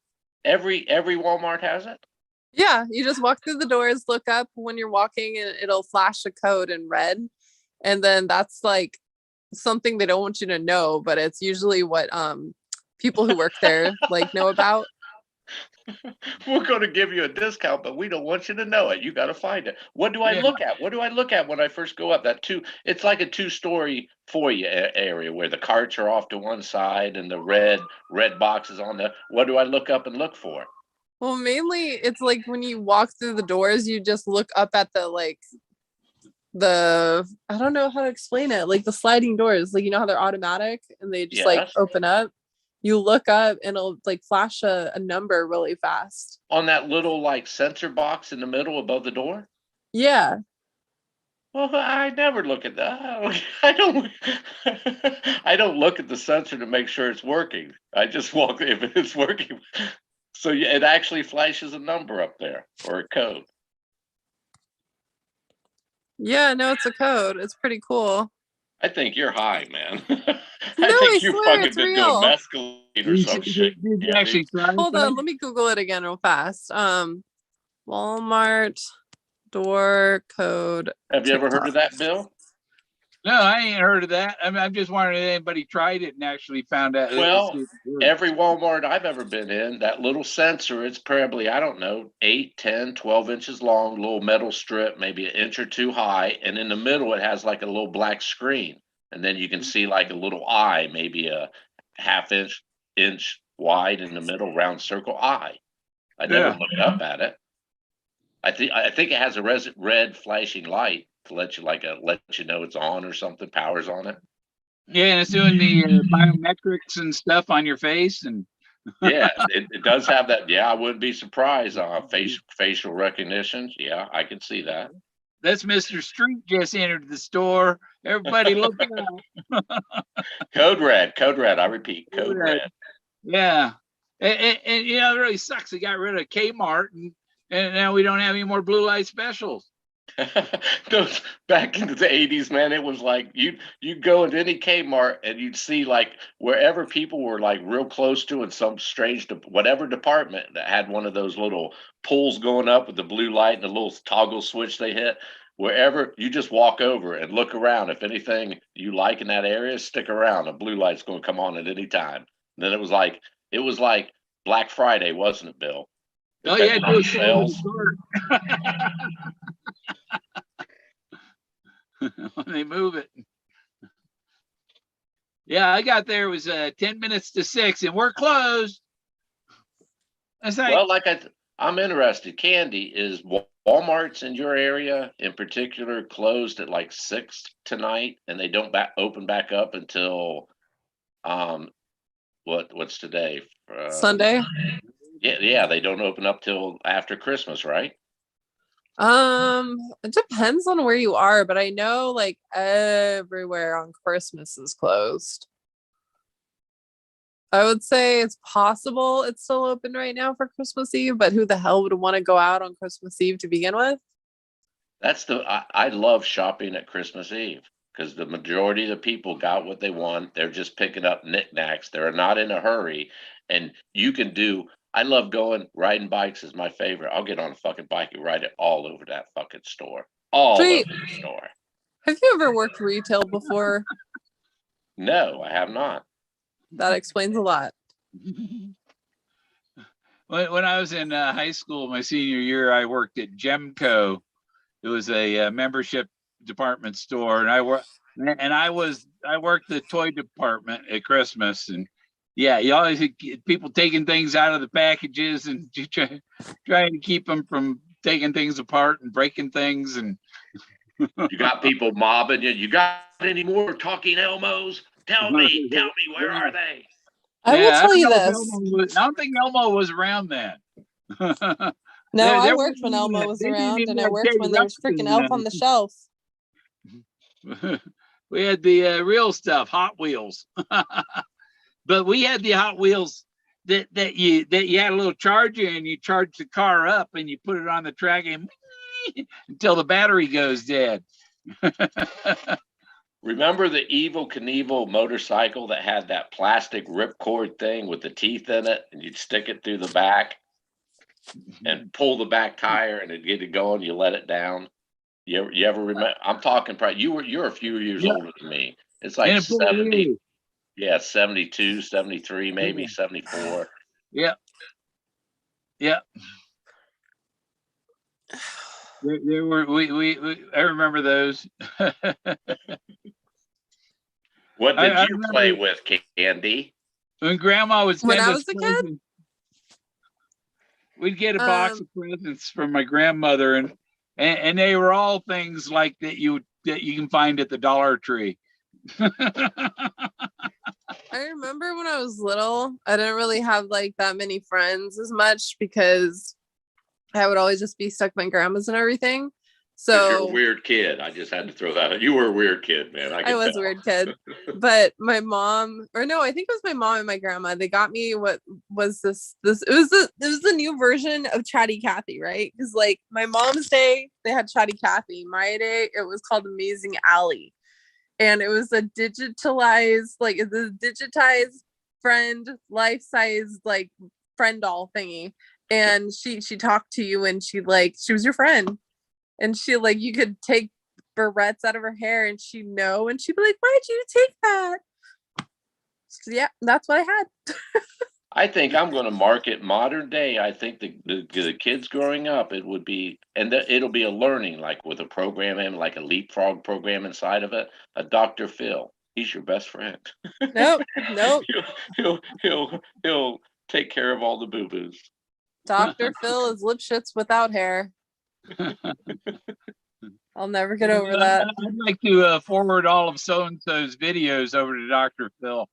Every Walmart has it? Yeah, you just walk through the doors, look up when you're walking, and it'll flash a code in red. And then that's like something they don't want you to know, but it's usually what people who work there like know about. We're going to give you a discount, but we don't want you to know it. You got to find it. What do I Yeah. look at? What do I look at when I first go up? It's like a 2-story foyer area where the carts are off to one side and the red boxes on the. What do I look up and look for? Well, mainly it's like when you walk through the doors, you just look up at the I don't know how to explain it, like the sliding doors, like you know how they're automatic and they just like Yes. open up. You look up and it'll like flash a number really fast. On that little like sensor box in the middle above the door? Yeah. Well, I never look at that. I don't. I don't look at the sensor to make sure it's working. I just walk if it's working. So yeah, it actually flashes a number up there or a code. Yeah, no, it's a code. It's pretty cool. I think you're high, man. No, I I think you swear fucking it's been doing real. mescaline or some shit. Did you Candy. actually try Hold that? on, let me Google it again real fast. Walmart door code. Have you ever heard of TikTok. that, Bill? No, I ain't heard of that. I mean, I'm just wondering if anybody tried it and actually found out. Well, every Walmart I've ever been in, that little sensor, it's probably, I don't know, 8, 10, 12 inches long, little metal strip, maybe an inch or two high. And in the middle, it has like a little black screen. And then you can see like a little eye, maybe a inch wide in the middle, round circle eye. I never Yeah. looked up at it. I think it has a red flashing light to let you know it's on or something, power's on it. Yeah, and it's doing the biometrics and stuff on your face, and Yeah, it does have that. Yeah, I wouldn't be surprised. Facial recognition. Yeah, I can see that. that's Mr. Street just entered the store. Everybody look out. Code red. I repeat, code red. Yeah, and you know, it really sucks. They got rid of Kmart, and now we don't have any more blue light specials. Those back into the 80s, man, it was like you'd go into any Kmart and you'd see like wherever people were like real close to in some strange whatever department that had one of those little pulls going up with the blue light and the little toggle switch they hit. Wherever you just walk over and look around, if anything you like in that area, stick around. A blue light's going to come on at any time. And then it was like Black Friday, wasn't it, Bill? Oh yeah, Depending on sales. When they move it. Yeah, I got there. It was 10 minutes to 6, and we're closed. That's like, Well, I'm interested. Candy, is Walmart's in your area in particular closed at like 6 tonight, and they don't open back up until what's today? Sunday. Yeah, they don't open up till after Christmas, right? It depends on where you are, but I know like everywhere on Christmas is closed. I would say it's possible it's still open right now for Christmas Eve, but who the hell would want to go out on Christmas Eve to begin with? I love shopping at Christmas Eve because the majority of the people got what they want. They're just picking up knickknacks. They're not in a hurry, and I love riding bikes is my favorite. I'll get on a fucking bike and ride it all over that fucking store. All over the store. Have you ever worked retail before? No, I have not. That explains a lot. when I was in high school, my senior year, I worked at Gemco. It was a membership department store, and I worked the toy department at Christmas, and yeah, you always get people taking things out of the packages and trying to keep them from taking things apart and breaking things. And you got people mobbing you. You got any more talking Elmos? Tell me, where are they? I will tell you this. I don't think Elmo was around then. No, I There worked when wasn't Elmo even was they didn't around, even and I have worked Teddy when there was freaking Elf on the Shelf. Ruxpin. We had the real stuff, Hot Wheels. But we had the Hot Wheels that you had a little charger and you charge the car up and you put it on the track and until the battery goes dead. Remember the Evil Knievel motorcycle that had that plastic ripcord thing with the teeth in it, and you'd stick it through the back and pull the back tire, and it'd get it going. You let it down. You ever remember? I'm talking probably you're a few years Yeah. older than me. It's like And it pulled 70, away. yeah, 72, 73, maybe 74. Yeah. Yeah. There were we I remember those. What I did you remember play with, Candy? when Grandma would When send I us was a kid, presents. We'd get a box um, of presents from my grandmother, and they were all things like that you can find at the Dollar Tree. I remember when I was little, I didn't really have like that many friends as much because I would always just be stuck with my grandmas and everything. Because you're a So weird kid. I just had to throw that out. You were a weird kid, man. I I can was a tell. weird kid. But my mom, or no, I think it was my mom and my grandma. They got me what was this it was the new version of Chatty Cathy, right? Because like my mom's day, they had Chatty Cathy. My day, it was called Amazing Alley. And it was a digitized friend, life-size like friend doll thingy. And she talked to you and she was your friend. And she like you could take barrettes out of her hair and she'd know and she'd be like, why'd you take that? So, yeah, that's what I had. I think I'm going to market modern day. I think the kids growing up, it would be, and it'll be a learning, like with a program, and like a leapfrog program inside of it. A Dr. Phil, he's your best friend. Nope. He'll take care of all the boo boos. Dr. Phil is Lipschitz without hair. I'll never get over that. I'd like to forward all of so and so's videos over to Dr. Phil.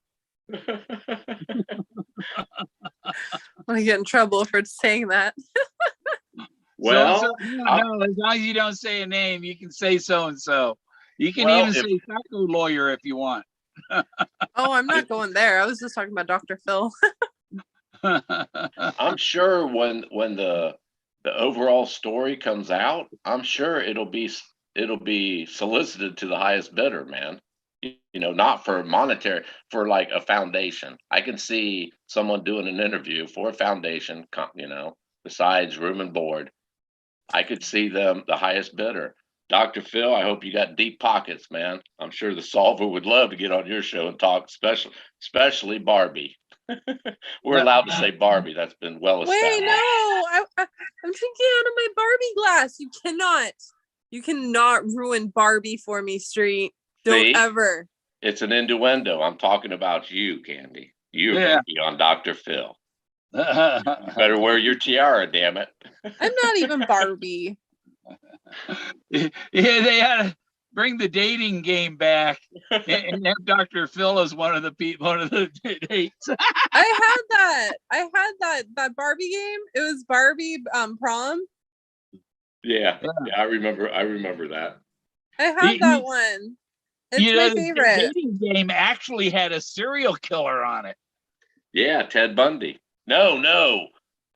I'm gonna get in trouble for saying that. Well, so, no, as long as you don't say a name, you can say so and so. You can Well, even say psycho lawyer if you want. Oh, I'm not going there. I was just talking about Dr. Phil. I'm sure when the overall story comes out, I'm sure it'll be solicited to the highest bidder, man. You know, not for monetary, for like a foundation. I can see someone doing an interview for a foundation, you know, besides room and board. I could see them the highest bidder. Dr. Phil, I hope you got deep pockets, man. I'm sure the solver would love to get on your show and talk, especially Barbie. We're allowed to say Barbie. That's been well Wait, established. no, I'm drinking out of my Barbie glass. You cannot ruin Barbie for me, Street. Don't See? ever. It's an innuendo. I'm talking about you, Candy. You're Yeah. going to be on Dr. Phil. You better wear your tiara, damn it. I'm not even Barbie. Yeah, they had to bring the dating game back and have Dr. Phil as one of the dates. I had that Barbie game. It was Barbie prom. Yeah, I remember that. I had that one. It's my The favorite. dating game actually had a serial killer on it. Yeah, Ted Bundy. No,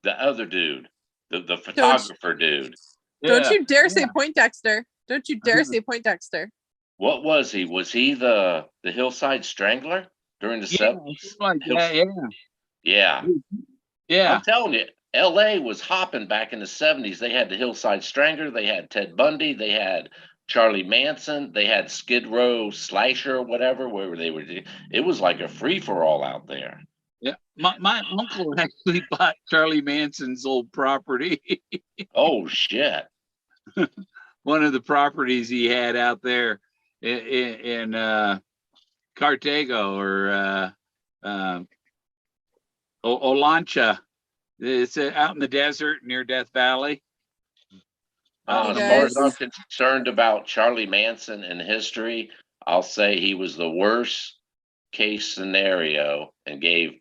the other dude, the photographer dude. Don't you dare say Poindexter. Don't you dare say Poindexter. What was he? Was he the Hillside Strangler during the 70s? Like Yeah. Yeah. I'm telling you, LA was hopping back in the 70s. They had the Hillside Strangler, they had Ted Bundy, they had Charlie Manson, they had Skid Row Slasher or whatever, where they were. It was like a free for all out there. Yeah. My uncle actually bought Charlie Manson's old property. Oh shit. One of the properties he had out there in Cartago or Olancha. It's out in the desert near Death Valley. As far as I'm concerned about Charlie Manson in history, I'll say he was the worst case scenario and gave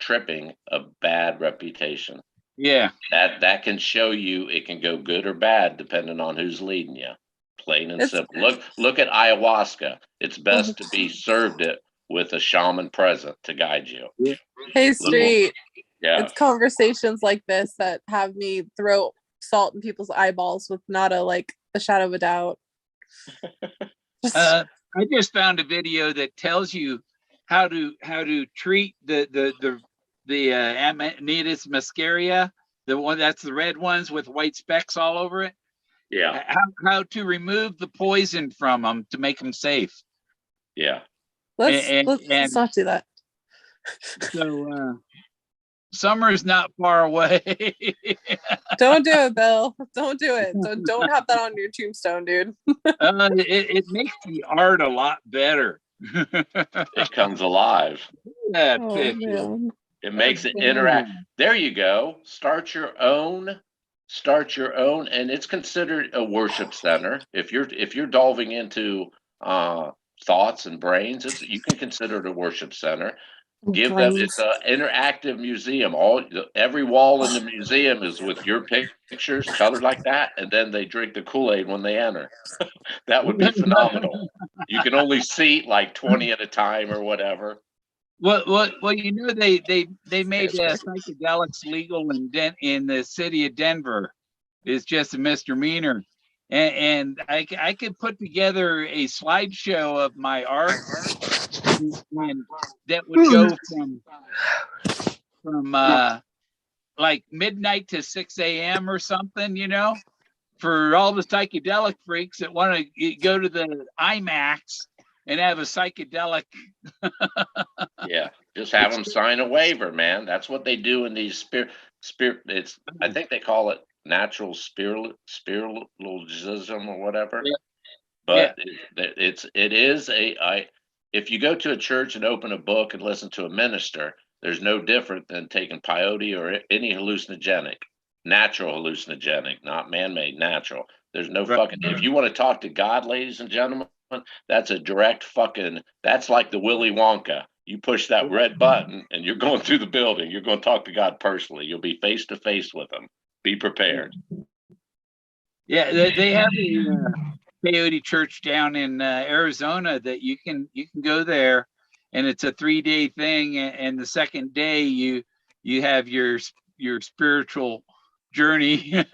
tripping a bad reputation. Yeah. That can show you it can go good or bad depending on who's leading you. Plain and It's simple. Look at ayahuasca. It's best to be served it with a shaman present to guide you. Yeah. Hey Street, Yeah. it's conversations like this that have me throw salt in people's eyeballs with not a shadow of a doubt. I just found a video that tells you how to treat the Amanita muscaria, the one that's the red ones with white specks all over it. Yeah. How to remove the poison from them to make them safe. Yeah. Let's not do that. So summer's not far away. Don't do it, Bill. Don't do it. Don't have that on your tombstone, dude. It makes the art a lot better. It comes alive. That Oh, picture. man. It makes it interact. There you go. Start your own, and it's considered a worship center. If you're delving into thoughts and brains, you can consider it a worship center. Give them, it's an interactive museum. Every wall in the museum is with your pictures colored like that, and then they drink the Kool-Aid when they enter. That would be phenomenal. You can only seat like 20 at a time or whatever. Well, you know, they made psychedelics legal in the city of Denver. It's just a misdemeanor, and I could put together a slideshow of my art, and that would go from like midnight to 6 a.m. or something, you know, for all the psychedelic freaks that want to go to the IMAX and have a psychedelic. Yeah, just have them sign a waiver, man. That's what they do in these spirit. It's, I think they call it natural spiritualism or whatever. Yeah. But it is if you go to a church and open a book and listen to a minister, there's no different than taking peyote or any hallucinogenic, natural hallucinogenic, not man-made, natural. There's no fucking, if you want to talk to God, ladies and gentlemen, that's a direct that's like the Willy Wonka. You push that red button and you're going through the building. You're going to talk to God personally. You'll be face to face with him. Be prepared. Yeah, they have a peyote church down in Arizona that you can go there, and it's a 3-day thing. And the second day you have your spiritual journey.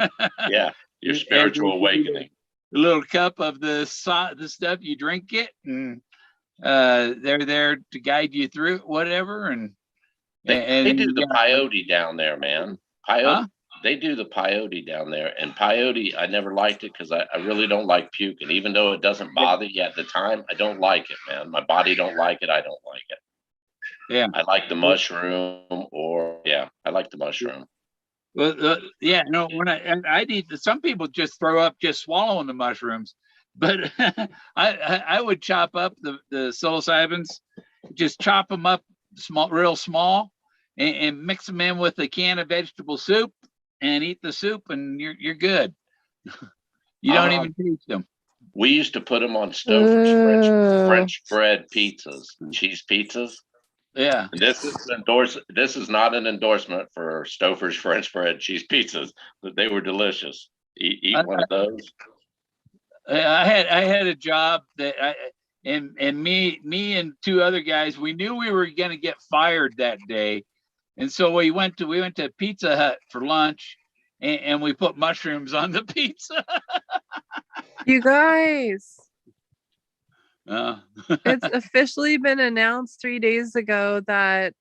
Yeah, your spiritual awakening. A little cup of the stuff, you drink it, and they're there to guide you through it, whatever. And they do the peyote down there, man. Peyote. Huh? They do the peyote down there, and peyote, I never liked it because I really don't like puke, and even though it doesn't bother you at the time, I don't like it, man. My body don't like it. I don't like it. Yeah, I like the mushroom, I like the mushroom. Well, yeah, no. When I eat, some people just throw up just swallowing the mushrooms, but I would chop up the psilocybins, just chop them up real small, and mix them in with a can of vegetable soup, and eat the soup, and you're good. You don't even taste them. We used to put them on Stouffer's French bread pizzas, cheese pizzas. Yeah. And this is not an endorsement for Stouffer's French bread cheese pizzas, but they were delicious. Eat one of those. I had a job that and me and 2 other guys, we knew we were going to get fired that day. And so we went to Pizza Hut for lunch, and we put mushrooms on the pizza. You guys, it's officially been announced 3 days ago that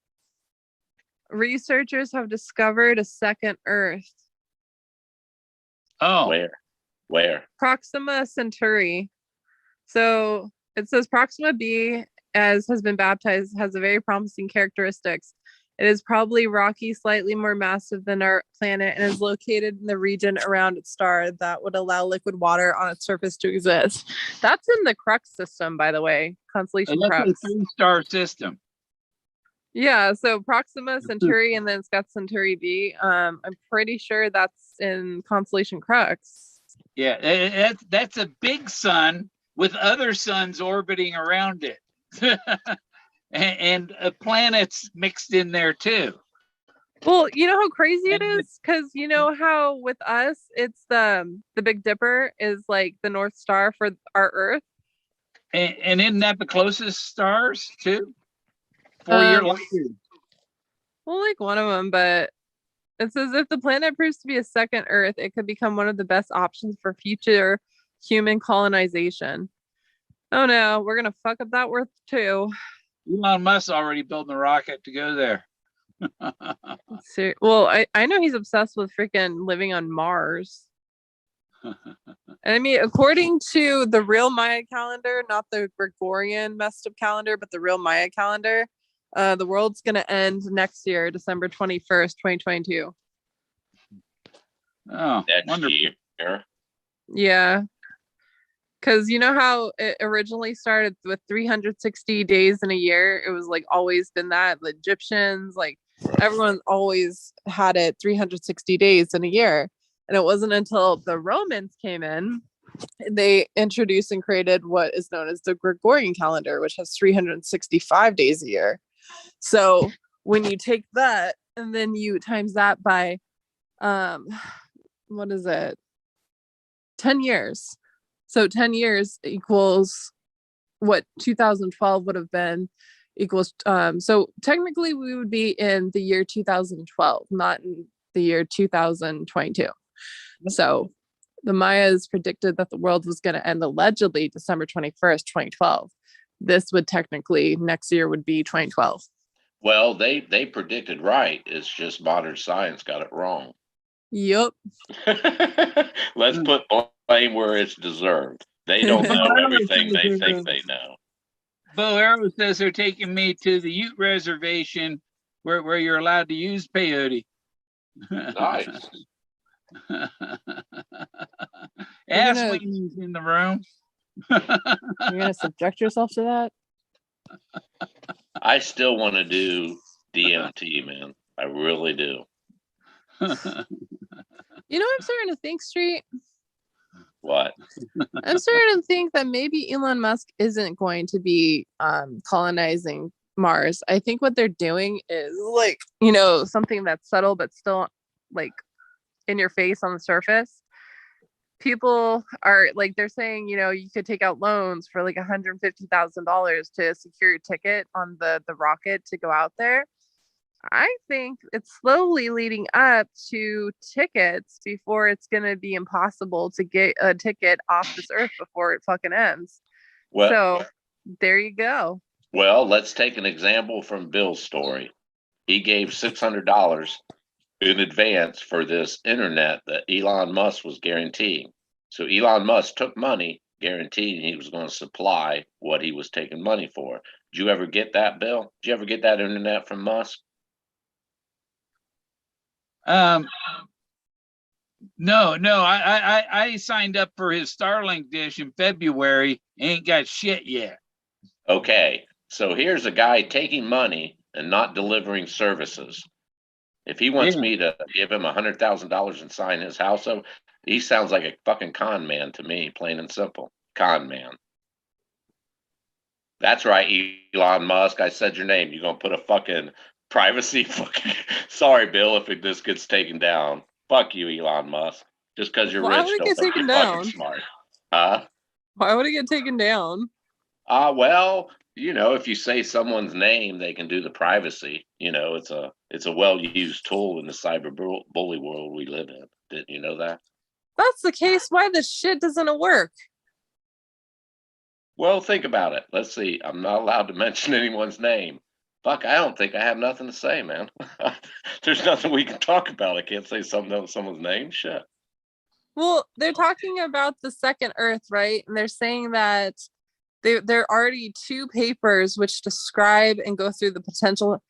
researchers have discovered a second Earth. Oh, where? Proxima Centauri. So it says Proxima b, as has been baptized, has a very promising characteristics. It is probably rocky, slightly more massive than our planet, and is located in the region around its star that would allow liquid water on its surface to exist. That's in the Crux system, by the way, constellation Crux. That's a 3-star system. Yeah, so Proxima Centauri, and then it's got Centauri B. I'm pretty sure that's in constellation Crux. Yeah, that's a big sun with other suns orbiting around it. and planets mixed in there too. Well, you know how crazy it And is? Because you know how with us, it's the Big Dipper is like the North Star for our Earth. and isn't that the closest stars too? 4 year light years. Well, like one of them, but it says if the planet proves to be a second Earth, it could become one of the best options for future human colonization. Oh no, we're gonna fuck up that Earth too. Elon Musk already building a rocket to go there. Well, I know he's obsessed with freaking living on Mars. And I mean, according to the real Maya calendar, not the Gregorian messed up calendar, but the real Maya calendar, the world's gonna end next year, December 21st, 2022. Oh, Next wonderful. year. Yeah. Because you know how it originally started with 360 days in a year? It was like always been that. The Egyptians, like everyone always had it 360 days in a year. And it wasn't until the Romans came in, they introduced and created what is known as the Gregorian calendar, which has 365 days a year. So when you take that and then you times that by, what is it? 10 years. So 10 years equals what 2012 would have been equals so technically we would be in the year 2012, not in the year 2022. So the Mayas predicted that the world was going to end allegedly December 21st, 2012. This would technically next year would be 2012. Well, they predicted right. It's just modern science got it wrong. Yep. Let's put blame where it's deserved. They don't know everything they think they know. Bo Arrow says they're taking me to the Ute Reservation where you're allowed to use peyote. Nice. Ass Wings in the room. You're gonna subject yourself to that? I still want to do DMT, man. I really do. You know what I'm starting to think, Street? What? I'm starting to think that maybe Elon Musk isn't going to be colonizing Mars. I think what they're doing is like, you know, something that's subtle but still like in your face on the surface. People are like, they're saying, you know, you could take out loans for like $150,000 to secure a ticket on the rocket to go out there. I think it's slowly leading up to tickets before it's going to be impossible to get a ticket off this earth before it fucking ends. Well, so there you go. Well, let's take an example from Bill's story. He gave $600 in advance for this internet that Elon Musk was guaranteeing. So Elon Musk took money, guaranteed he was going to supply what he was taking money for. Did you ever get that, Bill? Did you ever get that internet from Musk? No. I signed up for his Starlink dish in February. Ain't got shit yet. Okay, so here's a guy taking money and not delivering services. If he wants me to give him $100,000 and sign his house up, he sounds like a fucking con man to me, plain and simple. Con man. That's right, Elon Musk. I said your name. You're gonna put a fucking privacy fucking. Sorry, Bill, if this gets taken down. Fuck you, Elon Musk. Just because you're Why rich, would it don't get think taken you're down? fucking smart. Huh? Why would it get taken down? Well, you know, if you say someone's name, they can do the privacy. You know, it's a well-used tool in the cyber bully world we live in. Didn't you know that? That's the case. Why this shit doesn't work? Well, think about it. Let's see. I'm not allowed to mention anyone's name. Fuck, I don't think I have nothing to say, man. There's nothing we can talk about. I can't say someone's name. Shit. Well, they're talking about the second Earth, right? And they're saying that there are already 2 papers which describe and go through the potential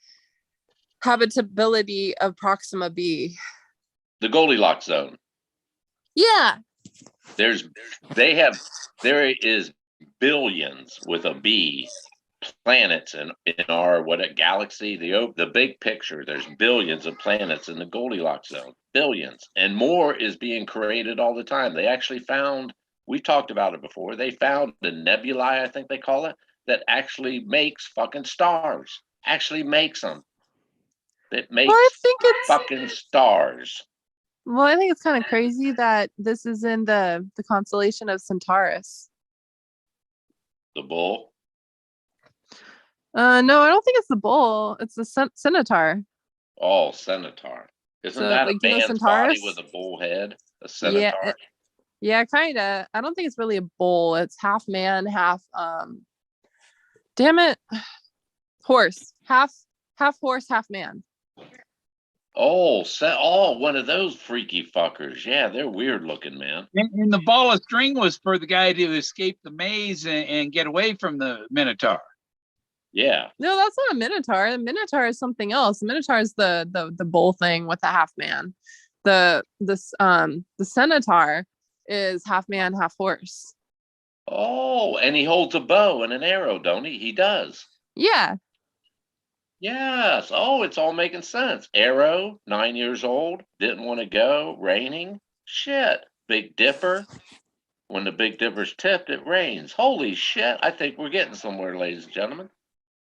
habitability of Proxima B. The Goldilocks zone. Yeah. There is billions with a B planets in our galaxy, the big picture. There's billions of planets in the Goldilocks zone. Billions. And more is being created all the time. They actually found, we talked about it before, they found the nebulae, I think they call it. that actually makes fucking stars. Actually makes them. That makes Well, I think it's fucking stars. well, I think it's kind of crazy that this is in the constellation of Centaurus. The bull. No, I don't think it's the bull. It's the centaur. Oh, centaur. Isn't So, that like, a you know, man's body Centaurus? with a bull head? A Yeah, centaur. yeah, kind of. I don't think it's really a bull. It's half man, half damn it, horse. Half horse, half man. Oh, one of those freaky fuckers. Yeah, they're weird looking, man. And the ball of string was for the guy to escape the maze and get away from the Minotaur. Yeah. No, that's not a minotaur. The minotaur is something else. The minotaur is the bull thing with the half man. The centaur is half man, half horse. Oh, and he holds a bow and an arrow, don't he? He does. Yeah. Yes. Oh, it's all making sense. Arrow, 9 years old, didn't want to go, raining. Shit. Big Dipper. When the Big Dipper's tipped, it rains. Holy shit. I think we're getting somewhere, ladies and gentlemen.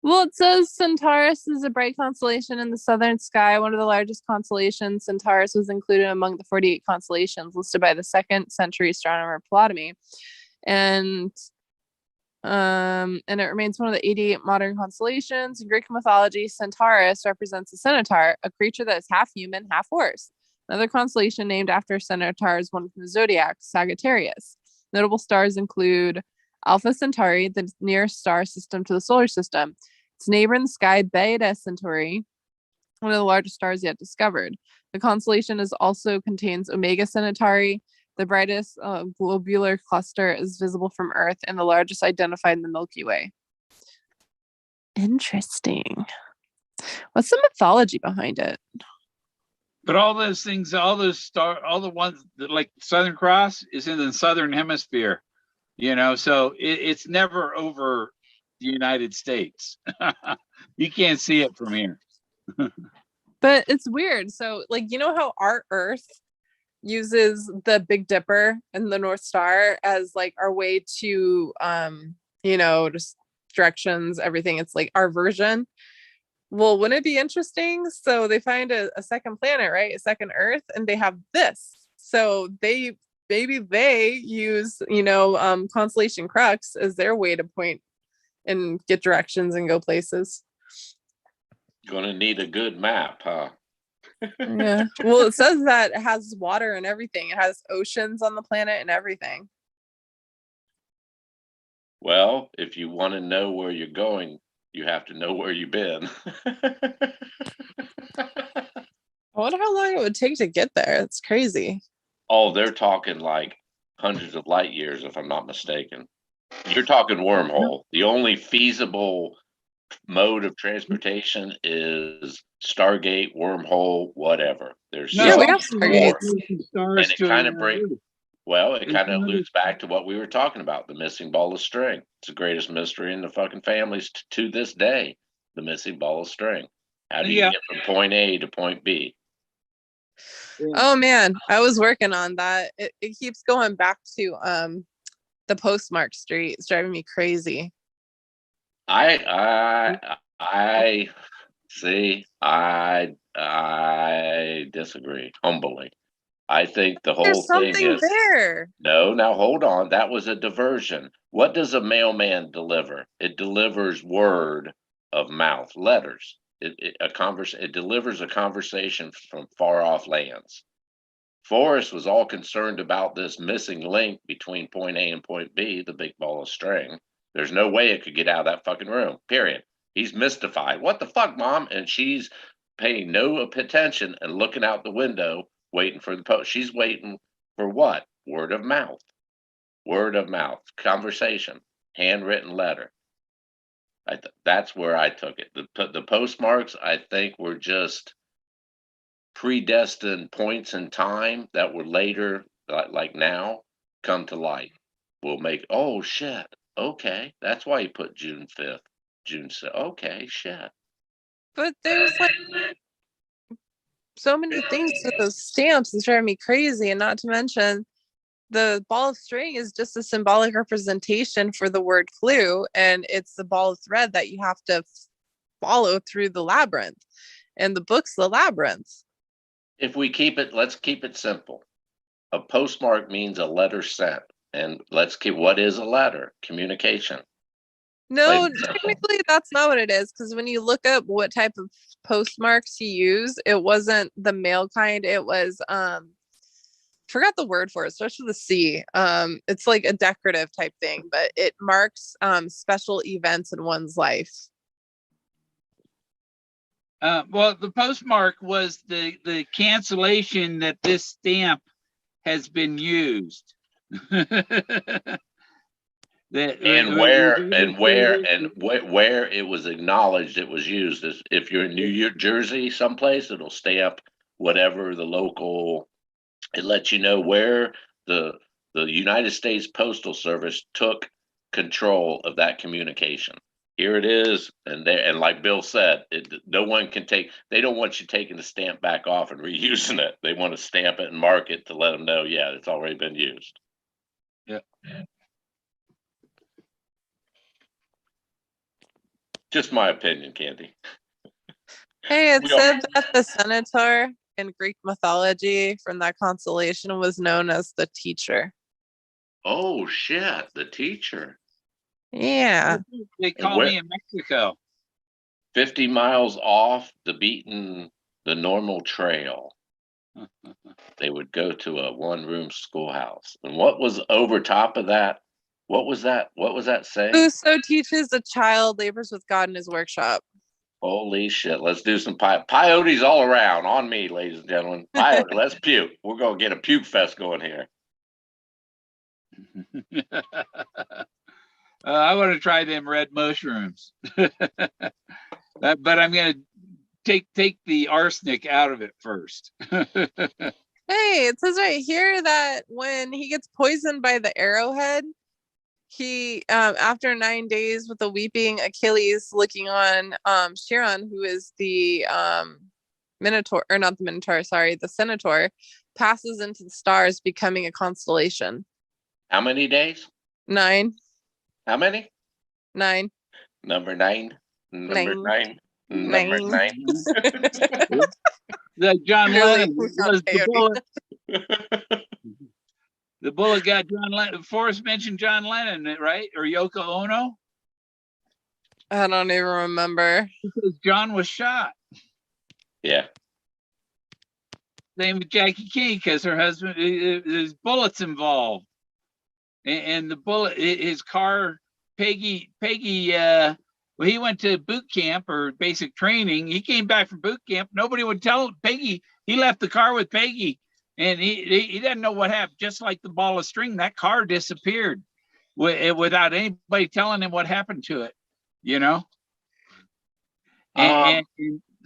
Well, it says Centaurus is a bright constellation in the southern sky, one of the largest constellations. Centaurus was included among the 48 constellations listed by the 2nd century astronomer Ptolemy. And it remains one of the 88 modern constellations. In Greek mythology, Centaurus represents a centaur, a creature that is half human, half horse. Another constellation named after centaur is one from the zodiac, Sagittarius. Notable stars include Alpha Centauri, the nearest star system to the solar system. Its neighbor in the sky, Beta Centauri, one of the largest stars yet discovered. The constellation also contains Omega Centauri. The brightest globular cluster is visible from Earth and the largest identified in the Milky Way. Interesting. What's the mythology behind it? But all those things, all the ones that like Southern Cross is in the Southern Hemisphere, so it's never over the United States. You can't see it from here. But it's weird. So, like, you know how our Earth uses the Big Dipper and the North Star as like our way to just directions, everything. It's like our version. Well, wouldn't it be interesting? So they find a second planet, right? A second Earth, and they have this. So they use, Constellation Crux as their way to point and get directions and go places. Gonna need a good map, huh? Yeah. Well, it says that it has water and everything. It has oceans on the planet and everything. Well, if you want to know where you're going, you have to know where you've been. I wonder how long it would take to get there. It's crazy. Oh, they're talking like hundreds of light years, if I'm not mistaken. You're talking wormhole. The only feasible mode of transportation is Stargate, wormhole, whatever. There's Yeah, we so have Stargates. and it kind of alludes back to what we were talking about, the missing ball of string. It's the greatest mystery in the fucking families to this day, the missing ball of string. How do you get from point A to point B? Oh man, I was working on that. It keeps going back to the postmark street. It's driving me crazy. I see. I disagree humbly. I think the whole There's thing something is there. no. Now hold on. That was a diversion. What does a mailman deliver? It delivers word of mouth, letters. It delivers a conversation from far off lands. Forrest was all concerned about this missing link between point A and point B, the big ball of string. There's no way it could get out of that fucking room, period. He's mystified. What the fuck, Mom? And she's paying no attention and looking out the window, waiting for the post. She's waiting for what? Word of mouth. Word of mouth. Conversation. Handwritten letter. That's where I took it. The postmarks, I think, were just predestined points in time that were later, like now, come to light. We'll make, oh shit, okay, that's why he put June 5th, June 6th. Okay, shit. But there's like so many things with those stamps. It's driving me crazy, and not to mention the ball of string is just a symbolic representation for the word clue, and it's the ball of thread that you have to follow through the labyrinth, and the book's the labyrinth. If we keep it, let's keep it simple. A postmark means a letter sent. And let's keep, what is a letter? Communication. No, Like- technically that's not what it is, because when you look up what type of postmarks he used, it wasn't the mail kind. It was forgot the word for it. Starts with a C. It's like a decorative type thing, but it marks special events in one's life. Well, the postmark was the cancellation that this stamp has been used. And where it was acknowledged it was used. Is if you're in New York, Jersey, someplace, it'll stamp whatever the local. It lets you know where the United States Postal Service took control of that communication. Here it is, and there, and like Bill said, no one can take. They don't want you taking the stamp back off and reusing it. They want to stamp it and mark it to let them know, yeah, it's already been used. Yeah. Just my opinion, Candy. Hey, it We all- said that the Centaur in Greek mythology from that constellation was known as the teacher. Oh shit, the teacher. Yeah. They call where- me in Mexico. 50 miles off the normal trail. They would go to a one-room schoolhouse. And what was over top of that? What was that? What was that saying? Whoso teaches a child labors with God in his workshop. Holy shit. Let's do some peyotes all around. On me, ladies and gentlemen. Peyote, let's puke. We're going to get a puke fest going here. I want to try them red mushrooms, but I'm going to take the arsenic out of it first. Hey, it says right here that when he gets poisoned by the arrowhead, he after 9 days with the weeping Achilles looking on Chiron, who is the Minotaur, or not the Minotaur, sorry, the Centaur, passes into the stars, becoming a constellation. How many days? 9. How many? 9. Number 9. Number 9. Number 9. The John Clearly, Lennon we found was the peyote. bullet. The bullet got John Lennon. Forrest mentioned John Lennon, right? Or Yoko Ono? I don't even remember. Because John was shot. Yeah. Same with Jackie Key, because her husband, there's bullets involved. And the bullet, his car, Peggy, well, he went to boot camp or basic training. He came back from boot camp. Nobody would tell Peggy. He left the car with Peggy, and he didn't know what happened. Just like the ball of string, that car disappeared without anybody telling him what happened to it, you know? And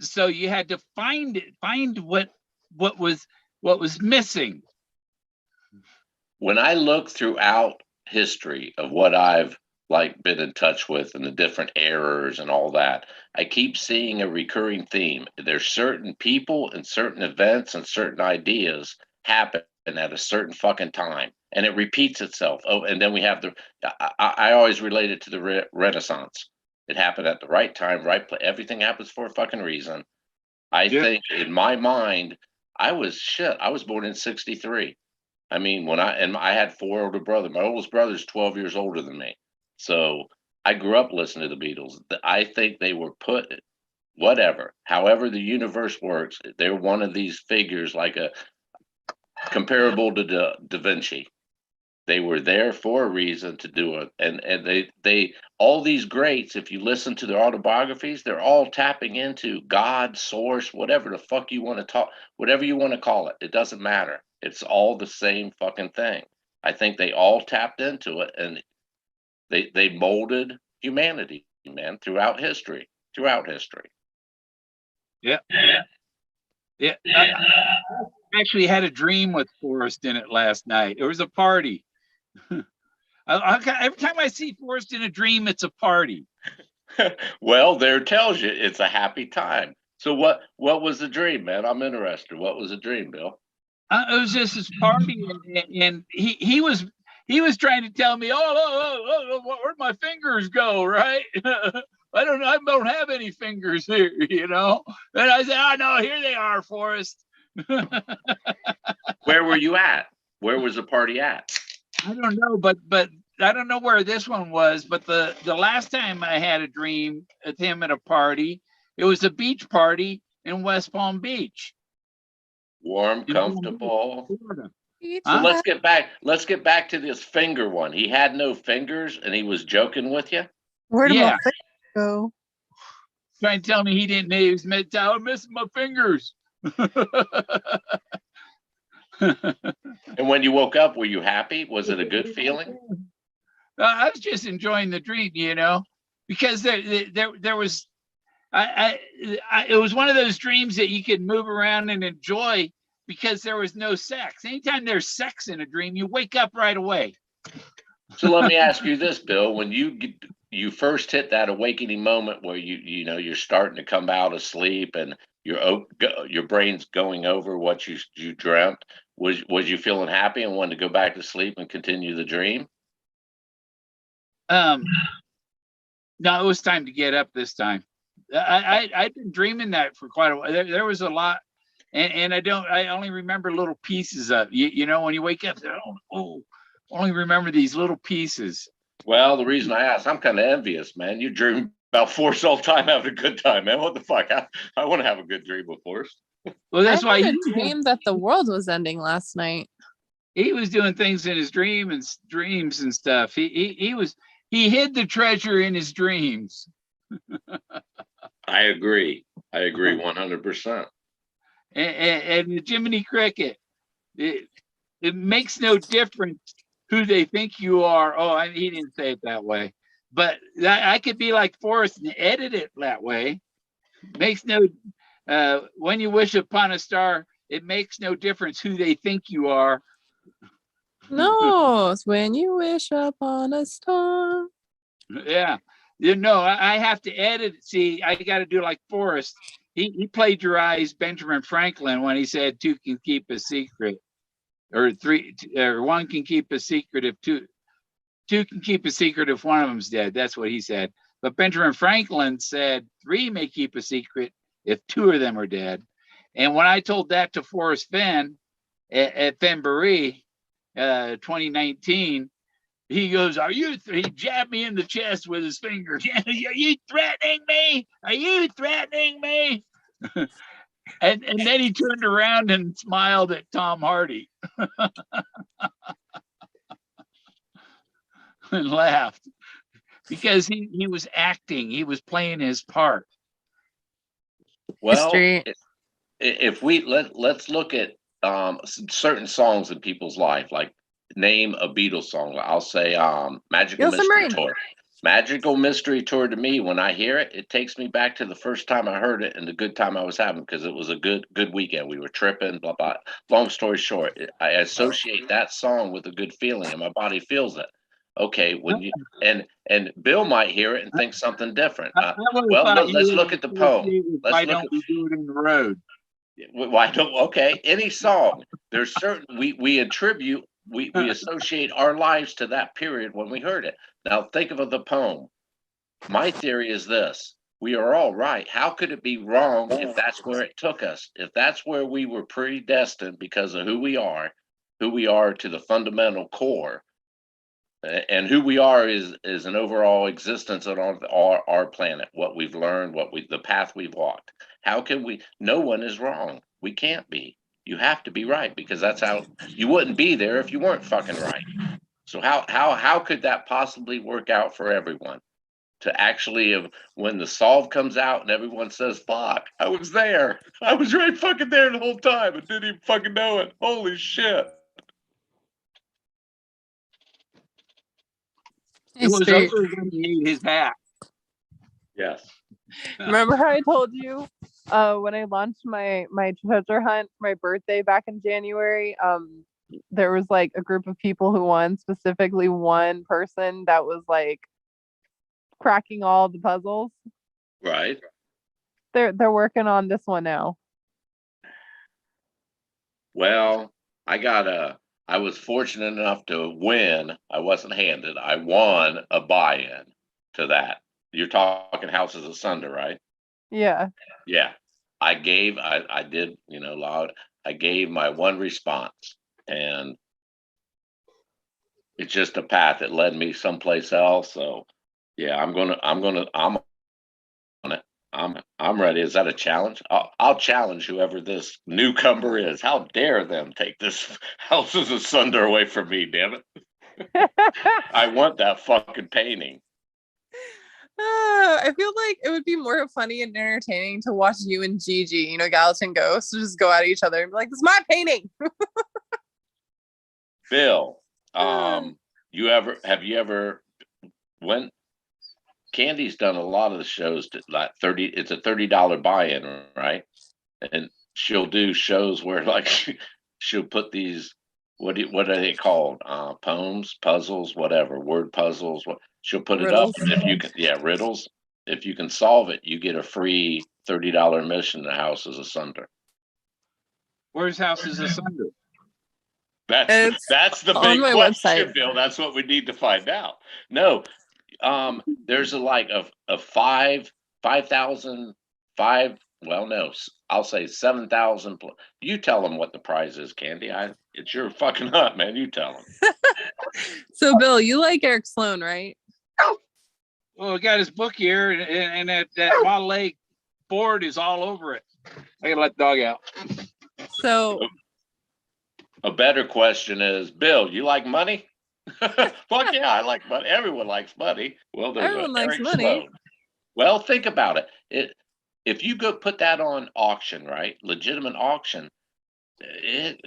so you had to find what was missing. When I look throughout history of what I've like been in touch with and the different errors and all that, I keep seeing a recurring theme. There's certain people and certain events and certain ideas happen at a certain fucking time, and it repeats itself. Oh, and then we have I always relate it to the Renaissance. It happened at the right time, right place. Everything happens for a fucking reason. I think in my mind, I was born in 1963. I mean, I had 4 older brothers. My oldest brother's 12 years older than me. So I grew up listening to the Beatles. I think they were put, whatever, however the universe works, they're one of these figures like a comparable to Da Vinci. They were there for a reason to do it. And they all these greats, if you listen to their autobiographies, they're all tapping into God, source, whatever the fuck you want to talk, whatever you want to call it. It doesn't matter. It's all the same fucking thing. I think they all tapped into it, and they molded humanity, man, throughout history. Yeah. I actually had a dream with Forrest in it last night. It was a party. Every time I see Forrest in a dream, it's a party. Well, there tells you it's a happy time. So what was the dream, man? I'm interested. What was the dream, Bill? It was just this party, and he was trying to tell me, where'd my fingers go, right? I don't have any fingers here, you know. And I said, oh no, here they are, Forrest. Where were you at? Where was the party at? I don't know, but I don't know where this one was. But the last time I had a dream with him at a party, it was a beach party in West Palm Beach. Warm, In Palm Beach, comfortable. Florida. So let's get back to this finger one. He had no fingers and he was joking with you. Where did Yeah. my fingers go? Trying to tell me he didn't. He was I'm missing my fingers. And when you woke up, were you happy? Was it a good feeling? I was just enjoying the dream, you know, because there was, it was one of those dreams that you could move around and enjoy because there was no sex. Anytime there's sex in a dream, you wake up right away. So let me ask you this, Bill. When you first hit that awakening moment where you're starting to come out of sleep and your brain's going over what you dreamt, was you feeling happy and wanted to go back to sleep and continue the dream? No, it was time to get up this time. I'd been dreaming that for quite a while. There was a lot, and I only remember little pieces of you know, when you wake up, only remember these little pieces. Well, the reason I asked, I'm kind of envious, man. You dream about Forrest all the time, having a good time, man. What the fuck? I want to have a good dream with Forrest. Well, that's why I had a dream that the world was ending last night. he was doing things in his dreams and stuff. He hid the treasure in his dreams. I agree 100%. And the Jiminy Cricket, it makes no difference who they think you are. Oh, he didn't say it that way, but I could be like Forrest and edit it that way. Makes no. When you wish upon a star, it makes no difference who they think you are. No, it's when you wish upon a star. Yeah, I have to edit. See, I got to do like Forrest. He plagiarized Benjamin Franklin when he said two can keep a secret, or one can keep a secret if two can keep a secret if one of them's dead. That's what he said. But Benjamin Franklin said three may keep a secret if two of them are dead. And when I told that to Forrest Fenn at Fenbury, 2019, he goes, he jabbed me in the chest with his fingers. Are you threatening me? Are you threatening me? and then he turned around and smiled at Tom Hardy and laughed because he was acting. He was playing his part. Well, History. if we let's look at certain songs in people's life, like name a Beatles song. I'll say Magical Gilson Mystery Marine. Tour. Magical Mystery Tour, to me, when I hear it, it takes me back to the first time I heard it and the good time I was having, because it was a good weekend. We were tripping, blah blah. Long story short, I associate that song with a good feeling and my body feels it. Okay, when you and Bill might hear it and think something different. Well, let's look at the poem. Why don't we do it in the road? Why don't? Okay, any song. There's certain we attribute, we associate our lives to that period when we heard it. Now think of the poem. My theory is this: we are all right. How could it be wrong if that's where it took us? If that's where we were predestined because of who we are to the fundamental core, and who we are is an overall existence on our planet. What we've learned, the path we've walked. How can we? No one is wrong. We can't be. You have to be right, because that's how you wouldn't be there if you weren't fucking right. So how could that possibly work out for everyone? To actually when the solve comes out and everyone says, fuck, I was there. I was right fucking there the whole time and didn't even fucking know it. Holy shit. It was History. over when he ate his hat. Yes. Remember how I told you when I launched my treasure hunt for my birthday back in January? There was like a group of people who won, specifically one person that was like cracking all the puzzles. Right. They're working on this one now. Well, I was fortunate enough to win. I wasn't handed. I won a buy-in to that. You're talking houses asunder, right? Yeah. Yeah. I did, loud. I gave my one response, and it's just a path that led me someplace else. So yeah, I'm on it. I'm ready. Is that a challenge? I'll challenge whoever this newcomer is. How dare them take this houses asunder away from me, damn it. I want that fucking painting. I feel like it would be more funny and entertaining to watch you and Gigi, Gallatin Ghost, just go at each other and be like, "This is my painting." Bill, have you ever went Candy's done a lot of the shows to like 30, it's a $30 buy-in, right? And she'll do shows where like she'll put these what are they called? Poems, puzzles, whatever, word puzzles. What she'll put it up, Riddles. and if you can, yeah, riddles. If you can solve it, you get a free $30 admission to Houses Asunder. Where's Houses Asunder? That's the on big my question, website. Bill. That's what we need to find out. No, there's a 5,000, well, no, I'll say 7,000. You tell them what the prize is, Candy. It's your fucking hunt, man. You tell them. So, Bill, you like Eric Sloan, right? Well, I got his book here, and that Model A board is all over it. I gotta let the dog out. So, a better question is, Bill, you like money? Fuck yeah, I like money. Everyone likes money. Well, there's everyone likes Eric money. Sloan. Well, think about it. If you go put that on auction, right? Legitimate auction,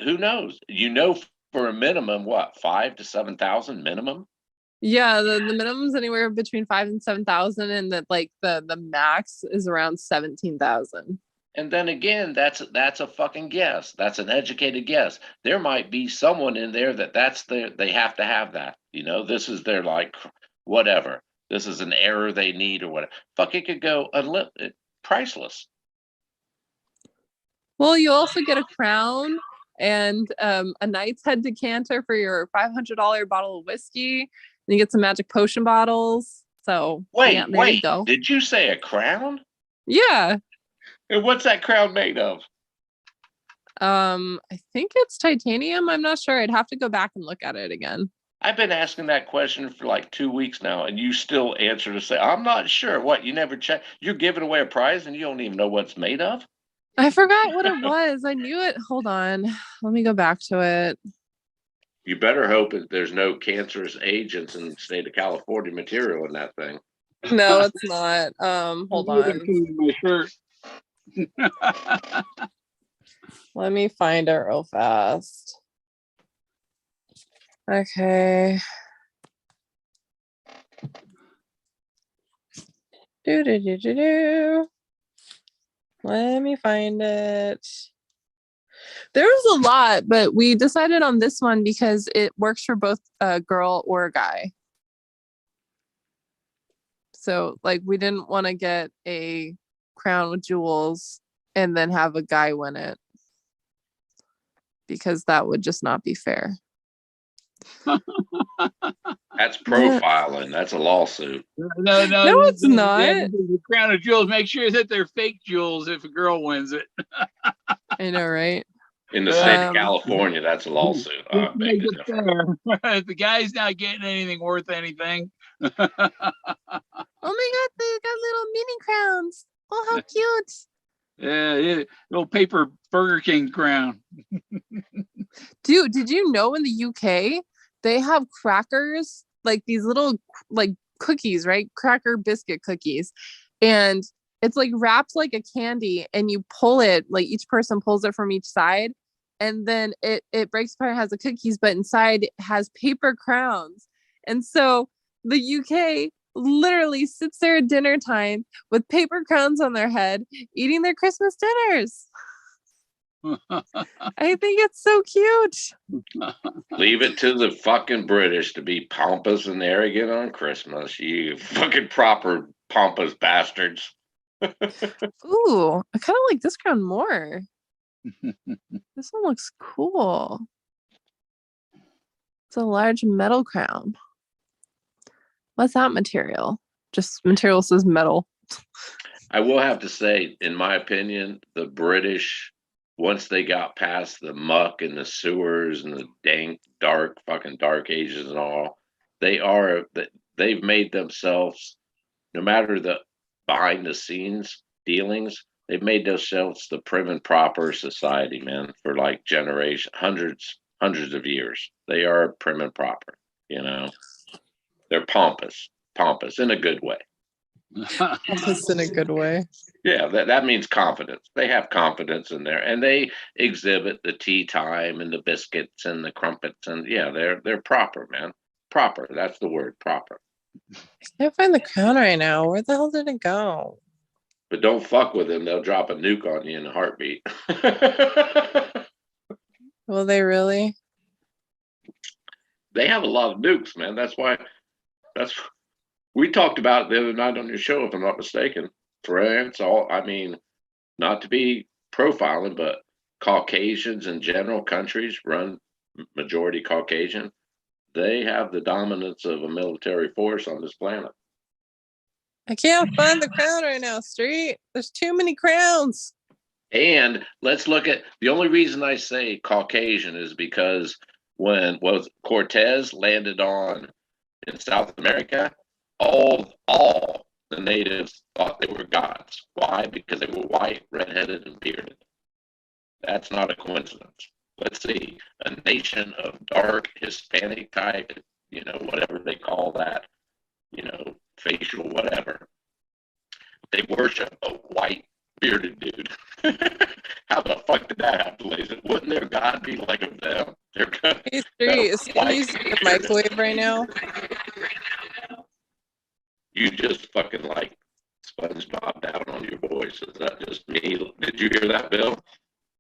who knows? For a minimum, what, 5 to 7,000 minimum? Yeah, the minimum's anywhere between 5,000 and 7,000, and the max is around 17,000. And then again, that's a fucking guess. That's an educated guess. There might be someone in there they have to have that. This is their like whatever. This is an error they need or whatever. Fuck, it could go unlimited, priceless. Well, you also get a crown and a Knight's Head decanter for your $500 bottle of whiskey. And you get some magic potion bottles. So yeah, there you go. Did you say a crown? Yeah. And what's that crown made of? I think it's titanium. I'm not sure. I'd have to go back and look at it again. I've been asking that question for like 2 weeks now, and you still answer to say, I'm not sure. What, you never check? You're giving away a prize and you don't even know what it's made of? I forgot what it was. I knew it. Hold on. Let me go back to it. You better hope that there's no cancerous agents in the state of California material in that thing. No, it's not. Hold on. My shirt. Let me find it real fast. Okay. Let me find it. There was a lot, but we decided on this one because it works for both a girl or a guy. So, we didn't want to get a crown with jewels and then have a guy win it, because that would just not be fair. That's profiling. That's a lawsuit. No, it's not. The crown of jewels. Make sure that they're fake jewels if a girl wins it. I know, right? In the state of California, that's a lawsuit. Make it fair. The guy's not getting anything worth anything. Oh my God, they got little mini crowns. Oh, how cute. Yeah, little paper Burger King crown. Dude, did you know in the UK they have crackers, like these little cookies, right? Cracker biscuit cookies. And it's wrapped like a candy, and you pull it, each person pulls it from each side, and then it breaks apart, has the cookies, but inside it has paper crowns. And so the UK literally sits there at dinner time with paper crowns on their head, eating their Christmas dinners. I think it's so cute. Leave it to the fucking British to be pompous and arrogant on Christmas. You fucking proper pompous bastards. Ooh, I kind of like this crown more. This one looks cool. It's a large metal crown. What's that material? Just material says metal. I will have to say, in my opinion, the British, once they got past the muck and the sewers and the dank, fucking dark ages and all, they've made themselves, no matter the behind the scenes dealings, they've made themselves the prim and proper society, man, for like generations, hundreds of years. They are prim and proper, you know. They're pompous in a good way. Just in a good way. Yeah, that means confidence. They have confidence in there, and they exhibit the tea time and the biscuits and the crumpets, and yeah, they're proper, man. Proper. That's the word, proper. I can't find the crown right now. Where the hell did it go? But don't fuck with them; they'll drop a nuke on you in a heartbeat. Will they really? They have a lot of nukes, man. That's we talked about it the other night on your show, if I'm not mistaken. France, I mean, not to be profiling, but Caucasians in general, countries run majority Caucasian. They have the dominance of a military force on this planet. I can't find the crown right now, Street. There's too many crowns. And let's look at the only reason I say Caucasian is because when Cortez landed in South America, all the natives thought they were gods. Why? Because they were white, redheaded, and bearded. That's not a coincidence. Let's see, a nation of dark Hispanic type, whatever they call that, facial, whatever. They worship a white bearded dude. How the fuck did that happen, ladies? Wouldn't their God be like of them? Hey, Street, can you use the microwave right now? You just fucking like SpongeBob down on your voice. Is that just me? Did you hear that, Bill?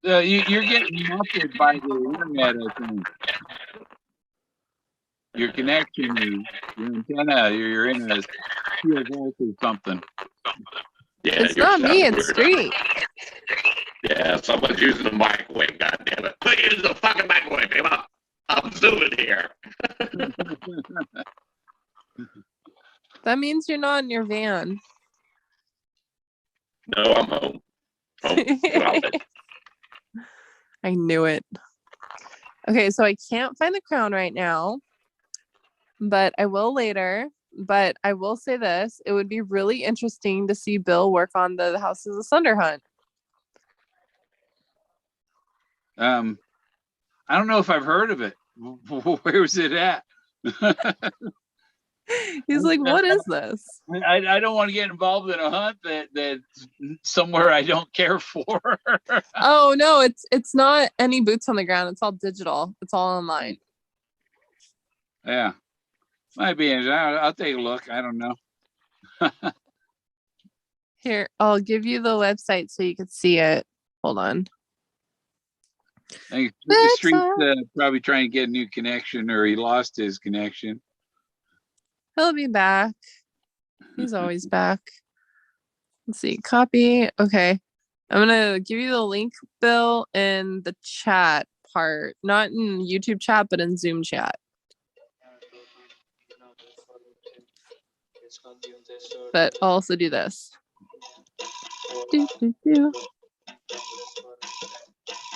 You're getting muffled by the internet, I think. Your connection, your antenna, you're in a CFS or something. Yeah, It's not me, it's Street. Yeah, someone's using the microwave, goddammit. Quit using the fucking microwave, come on. I'm zooming here. That means you're not in your van. No, I'm home. I knew it. Okay, so I can't find the crown right now, but I will later. But I will say this, it would be really interesting to see Bill work on the Houses of Thunder hunt. I don't know if I've heard of it. Where's it at? He's like, what is this? I don't want to get involved in a hunt that's somewhere I don't care for. Oh no, it's not any boots on the ground. It's all digital. It's all online. Yeah, might be. I'll take a look. I don't know. Here, I'll give you the website so you can see it. Hold on. I think the Street's probably trying to get a new connection, or he lost his connection. He'll be back. He's always back. Let's see. Copy. Okay. I'm gonna give you the link, Bill, in the chat part. Not in YouTube chat, but in Zoom chat. But I'll also do this.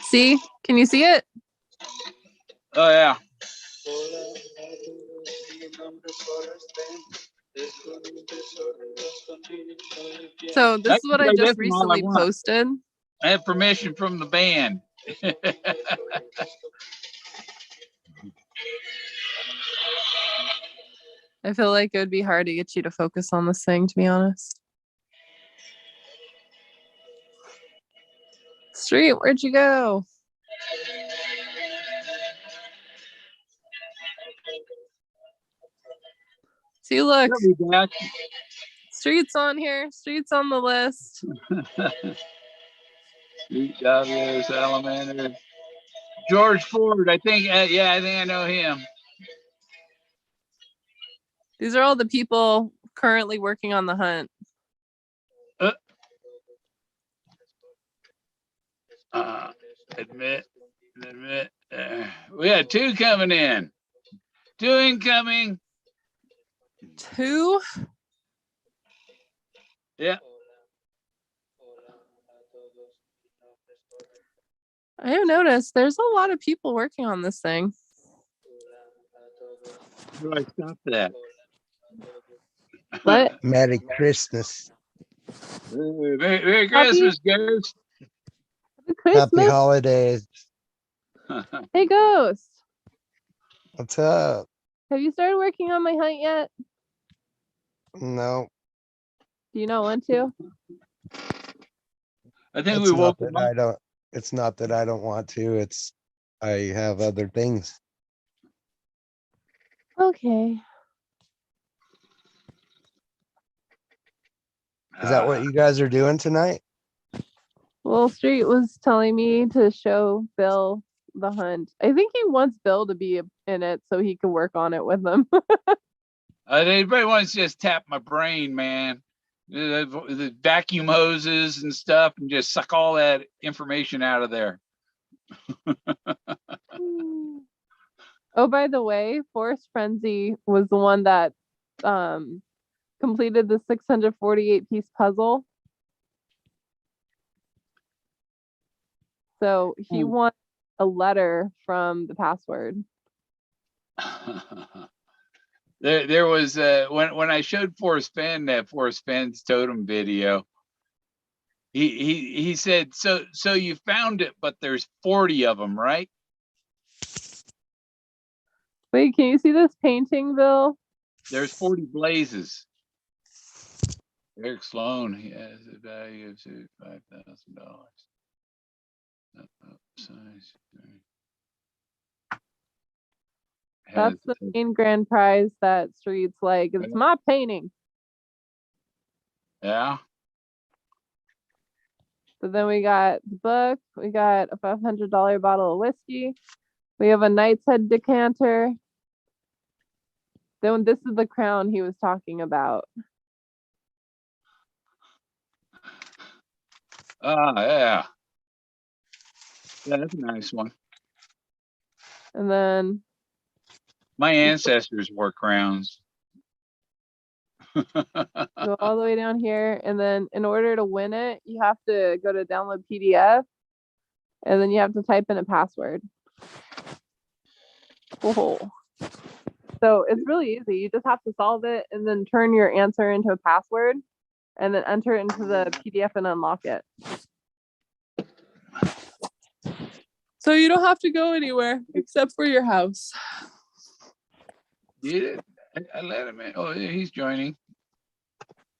See? Can you see it? Oh yeah. So this is what I just recently posted. I have permission from the band. I feel like it would be hard to get you to focus on this thing, to be honest. Street, where'd you go? See, look. Street's on here. Street's on the list. Street Dodger, Salamander. George Ford, I think. Yeah, I think I know him. These are all the people currently working on the hunt. Admit. We had two coming in. Two incoming. 2. Yeah. I have noticed there's a lot of people working on this thing. How do I stop that? What? Merry Christmas. Merry Christmas, Ghost. Happy Christmas. holidays. Hey, Ghost. What's up? Have you started working on my hunt yet? No, Do you not want to? I think it's we not woke that him up. I don't. It's not that I don't want to. It's I have other things. Okay. Is that what you guys are doing tonight? Well, Street was telling me to show Bill the hunt. I think he wants Bill to be in it so he can work on it with him. Everybody wants to just tap my brain, man. The vacuum hoses and stuff, and just suck all that information out of there. Oh, by the way, Forrest Frenzy was the one that completed the 648 piece puzzle. So he Ooh. won a letter from the password. There was when I showed Forrest Fenn that Forrest Fenn's totem video, he said, so you found it, but there's 40 of them, right? Wait, can you see this painting, Bill? There's 40 blazes. Eric Sloan, he has a value of $5,000. That's the main grand prize that Street's like, it's my painting. Yeah. So then we got the book, we got a $500 bottle of whiskey, we have a Knight's Head decanter. Then this is the crown he was talking about. Yeah. Yeah, that's a nice one. And then My ancestors wore crowns. go all the way down here. And then in order to win it, you have to go to download PDF. And then you have to type in a password. Whoa. So it's really easy. You just have to solve it and then turn your answer into a password and then enter it into the PDF and unlock it. So you don't have to go anywhere except for your house. Did it? I let him in. Oh, yeah, he's joining.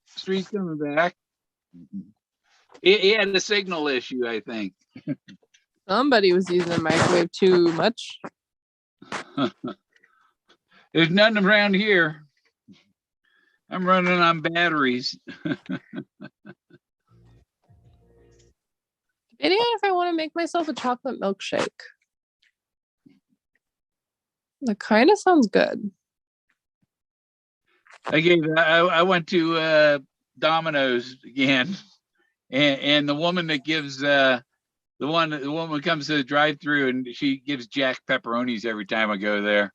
Street's coming back. He had a signal issue, I think. Somebody was using the microwave too much. There's nothing around here. I'm running on batteries. Debating on if I want to make myself a chocolate milkshake. That kind of sounds good. I went to Domino's again, and the woman that gives the woman comes to the drive-through and she gives Jack pepperonis every time I go there,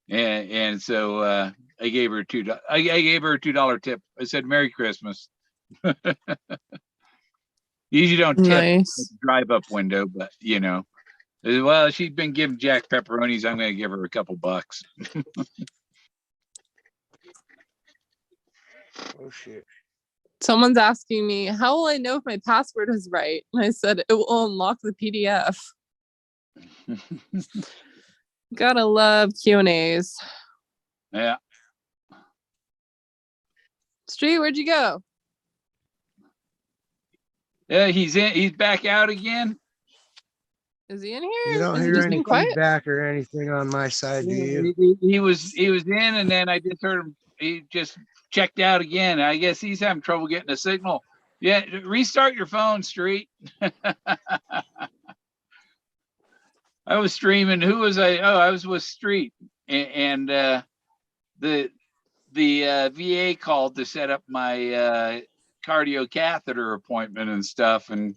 and so I gave her I gave her a $2 tip. I said Merry Christmas. Usually don't tip Nice. at the drive-up window, but you know, well, she's been giving Jack pepperonis. I'm going to give her a couple bucks. Oh shit. Someone's asking me, how will I know if my password is right? And I said, it will unlock the PDF. Gotta love Q&As. Yeah. Street, where'd you go? Yeah, he's back out again. Is he in here? You don't Is he hear just any being quiet? feedback or anything on my side, do you? He was in, and then I just heard him. He just checked out again. I guess he's having trouble getting a signal. Yeah, restart your phone, Street. I was streaming. Who was I? Oh, I was with Street, and the VA called to set up my cardio catheter appointment and stuff, and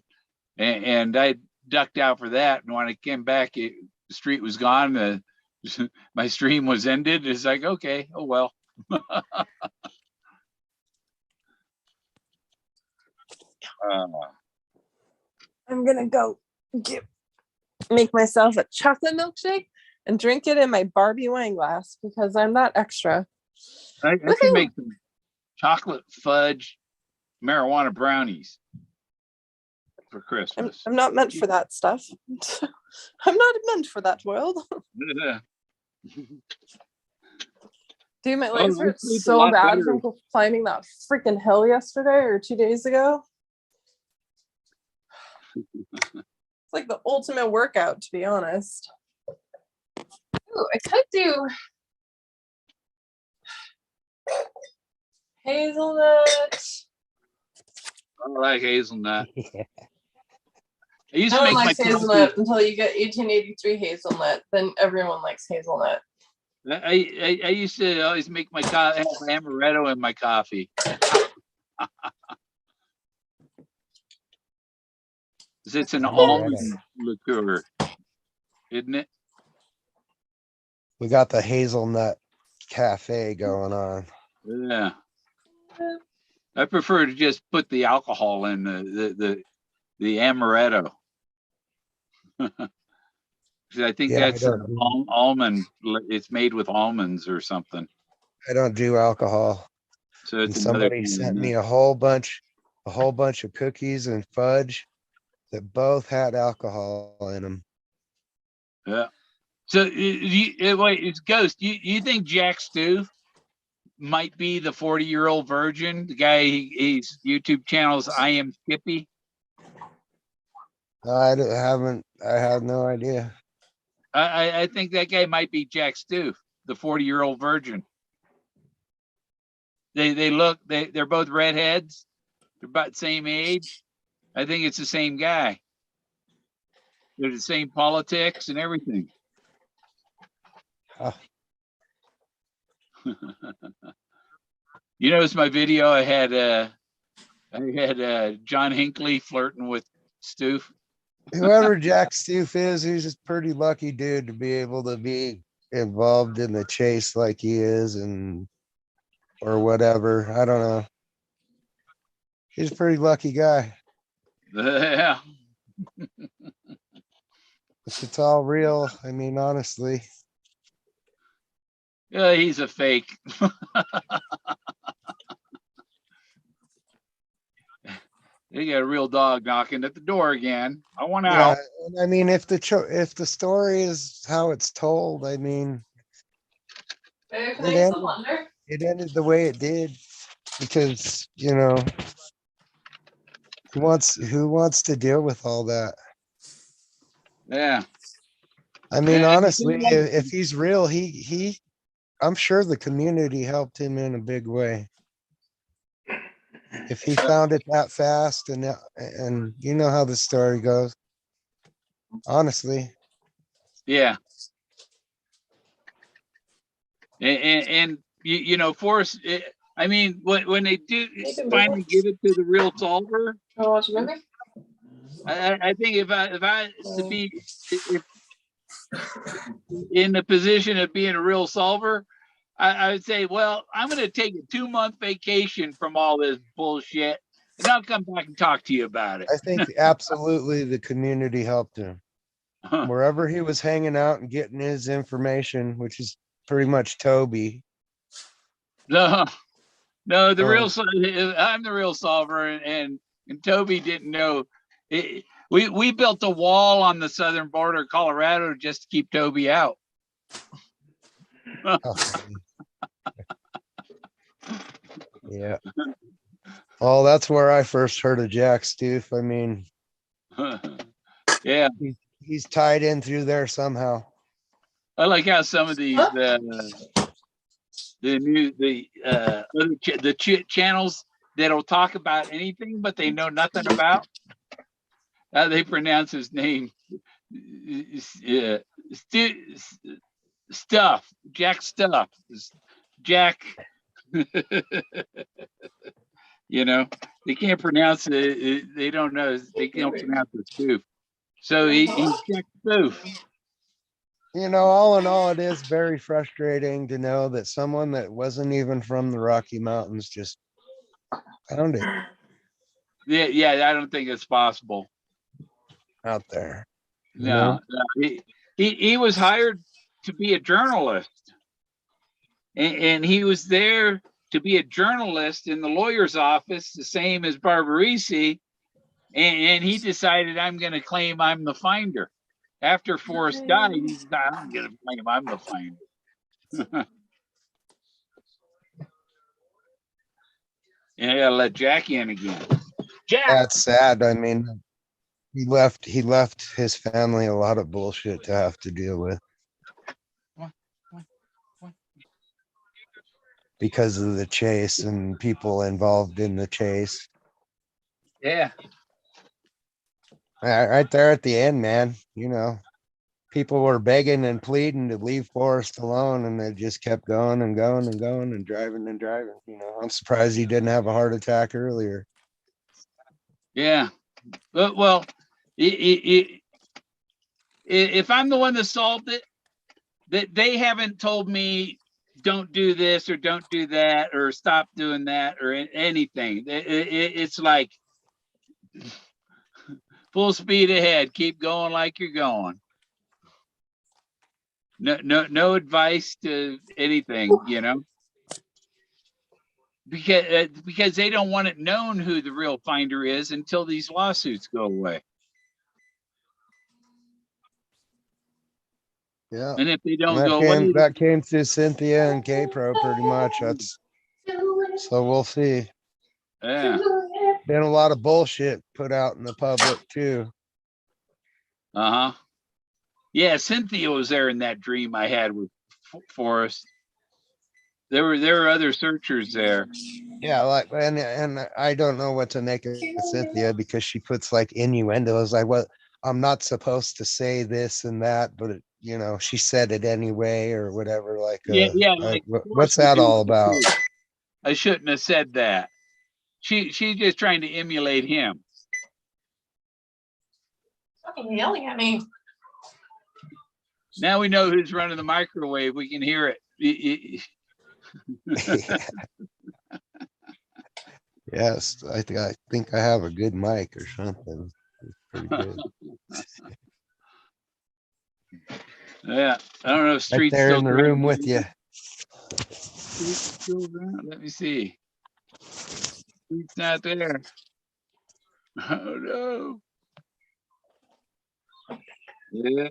I ducked out for that. And when I came back, the Street was gone. my stream was ended. It's like, okay, oh well. I'm gonna go make myself a chocolate milkshake and drink it in my Barbie wine glass because I'm not extra. I can make some chocolate fudge marijuana brownies for Christmas. I'm not meant for that stuff. I'm not meant for that world. Dude, my legs hurt sleep a so lot bad better. from climbing that freaking hill yesterday or 2 days ago. It's like the ultimate workout, to be honest. Ooh, I could do hazelnut. I like hazelnut. Yeah. I used No to one make my likes hazelnut until you get 1883 hazelnut. Then everyone likes hazelnut. I used to always make my have amaretto in my coffee. It's an almond liqueur, isn't it? We got the hazelnut cafe going on. Yeah. I prefer to just put the alcohol in the amaretto. I think Yeah, that's almond. It's made with almonds or something. I don't do alcohol. So it's And another. somebody sent me a whole bunch of cookies and fudge that both had alcohol in them. Yeah. So wait, it's Ghost. You think Jack Stu might be the 40-year-old virgin? The guy, he's YouTube channels I Am Skippy. I have no idea. I think that guy might be Jack Stu, the 40-year-old virgin. They're both redheads. They're about the same age. I think it's the same guy. They're the same politics and everything. Huh. You notice my video? I had John Hinckley flirting with Stu. Whoever Jack Stoof is, he's a pretty lucky dude to be able to be involved in the chase like he is, or whatever. I don't know. He's a pretty lucky guy. Yeah. If it's all real, I mean, honestly. Yeah, he's a fake. They got a real dog knocking at the door again. I want out. I mean, if the story is how it's told, I mean, it ended the way it did because, who wants to deal with all that? Yeah. I mean, And honestly, if he's real, I'm sure the community helped him in a big way. If he found it that fast, and you know how the story goes, honestly. Yeah. And Forrest, I mean, when they do finally give it to the real solver, I think if I to be in the position of being a real solver, I would say, well, I'm going to take a 2-month vacation from all this bullshit, and I'll come back and talk to you about it. I think absolutely the community helped him. Wherever he was hanging out and getting his information, which is pretty much Toby. No, I'm the real solver, and Toby didn't know. We built a wall on the southern border of Colorado just to keep Toby out. Yeah. Well, that's where I first heard of Jack Stoof. I mean, yeah, he's tied in through there somehow. I like how some of these channels that'll talk about anything, but they know nothing about. They pronounce his name. Stuff. Jack Stuff. Jack. They can't pronounce it. They don't know. They can't pronounce the spoof. So he's Jack Spoof. You know, all in all, it is very frustrating to know that someone that wasn't even from the Rocky Mountains just found it Yeah, I don't think it's possible. out there. You No, know? no. He was hired to be a journalist, and he was there to be a journalist in the lawyer's office, the same as Barbarisi, and he decided, I'm going to claim I'm the finder. After Forrest died, he said, I'm going to claim I'm the finder. And I got to let Jackie in again. Jack. That's sad. I mean, he left his family a lot of bullshit to have to deal with What? because of the chase and people involved in the chase. Yeah. Right there at the end, man, you know, people were begging and pleading to leave Forrest alone, and they just kept going and going and going and driving and driving. You know, I'm surprised he didn't have a heart attack earlier. Yeah. Well, if I'm the one that solved it, that they haven't told me don't do this or don't do that or stop doing that or anything. It's like full speed ahead. Keep going like you're going. No advice to anything, you know, because they don't want it known who the real finder is until these lawsuits go away. Yeah. And if they don't That go came away, that came through Cynthia and K Pro pretty much. That's so we'll see. yeah. Been a lot of bullshit put out in the public too. Uh-huh. Yeah, Cynthia was there in that dream I had with Forrest. There were other searchers there. Yeah, like and I don't know what to make of Cynthia because she puts like innuendos like, well, I'm not supposed to say this and that, but it, you know, she said it anyway or whatever. Like, Yeah, like what's Forrest would that do all that about? too. I shouldn't have said that. She's just trying to emulate him. Fucking yelling at me. Now we know who's running the microwave. We can hear it. Yes, I think I have a good mic or something. It's pretty good. Yeah, I don't know if Right Street's there still in the room with you. Street's still around. Let me see. Street's not there. Oh no. Yeah.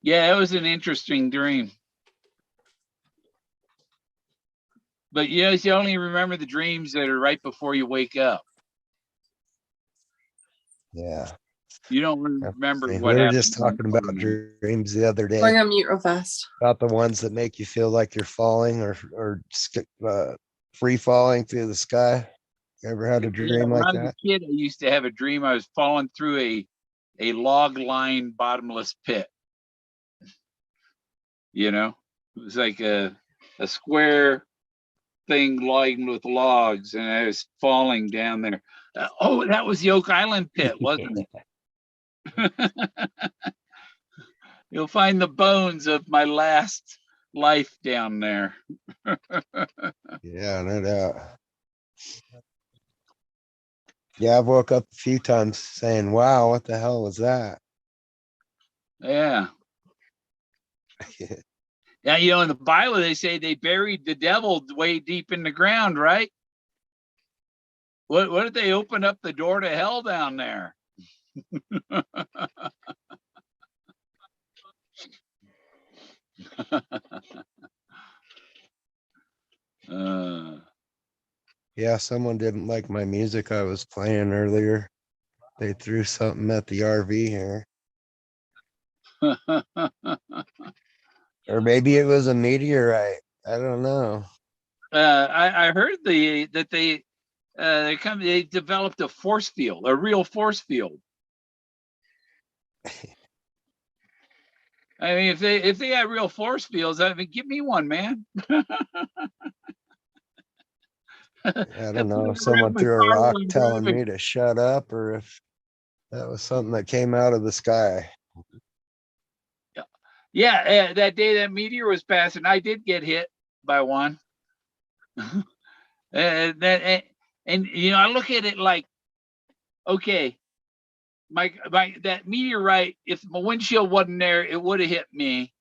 Yeah, it was an interesting dream. But yes, you only remember the dreams that are right before you wake up. Yeah. You don't remember We what were happened. just talking about dreams the other day, Going on mute real fast. about the ones that make you feel like you're falling or free falling through the sky. You ever had a Yeah, dream when like I was that? a kid, I used to have a dream I was falling through a log lined bottomless pit. You know, it was like a square thing lined with logs, and I was falling down there. Oh, that was the Oak Island pit, wasn't it? You'll find the bones of my last life down there. Yeah, no doubt. Yeah, I've woke up a few times saying, wow, what the hell was that? Yeah. Yeah, you know, in the Bible, they say they buried the devil way deep in the ground, right? What if they opened up the door to hell down there? uh, Yeah, someone didn't like my music I was playing earlier. They threw something at the RV here. Or maybe it was a meteorite. I don't know. I heard that they developed a force field, a real force field. I mean, if they had real force fields, I mean, give me one, man. I don't know Put if it around someone my threw a car rock while I'm telling driving. me to shut up or if that was something that came out of the sky. Yeah, that day that meteor was passing, I did get hit by one. And you know, I look at it like, okay, my that meteorite, if my windshield wasn't there, it would have hit me.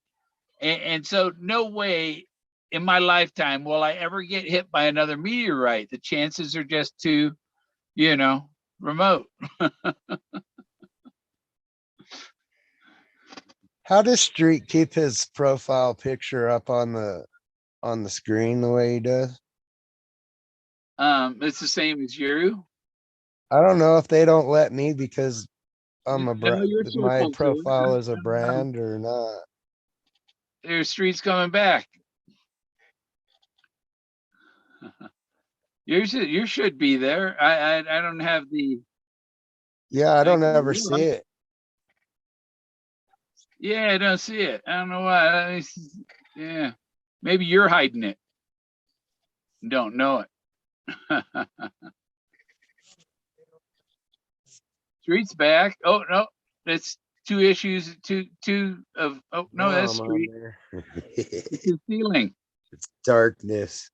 And so no way in my lifetime will I ever get hit by another meteorite. The chances are just too, you know, remote. How does Street keep his profile picture up on the screen the way he does? It's the same as you. I don't know if they don't let me because I'm a No, you're my supposed to. profile is a brand or not. There's Street's coming back. You should be there. I don't have the. Yeah, I don't can ever look. see it. Yeah, I don't see it. I don't know why. Yeah, maybe you're hiding it. Don't know it. Street's back. Oh no, that's two issues. Two of. Oh no, that's I'm on Street. there. It's his ceiling. It's darkness.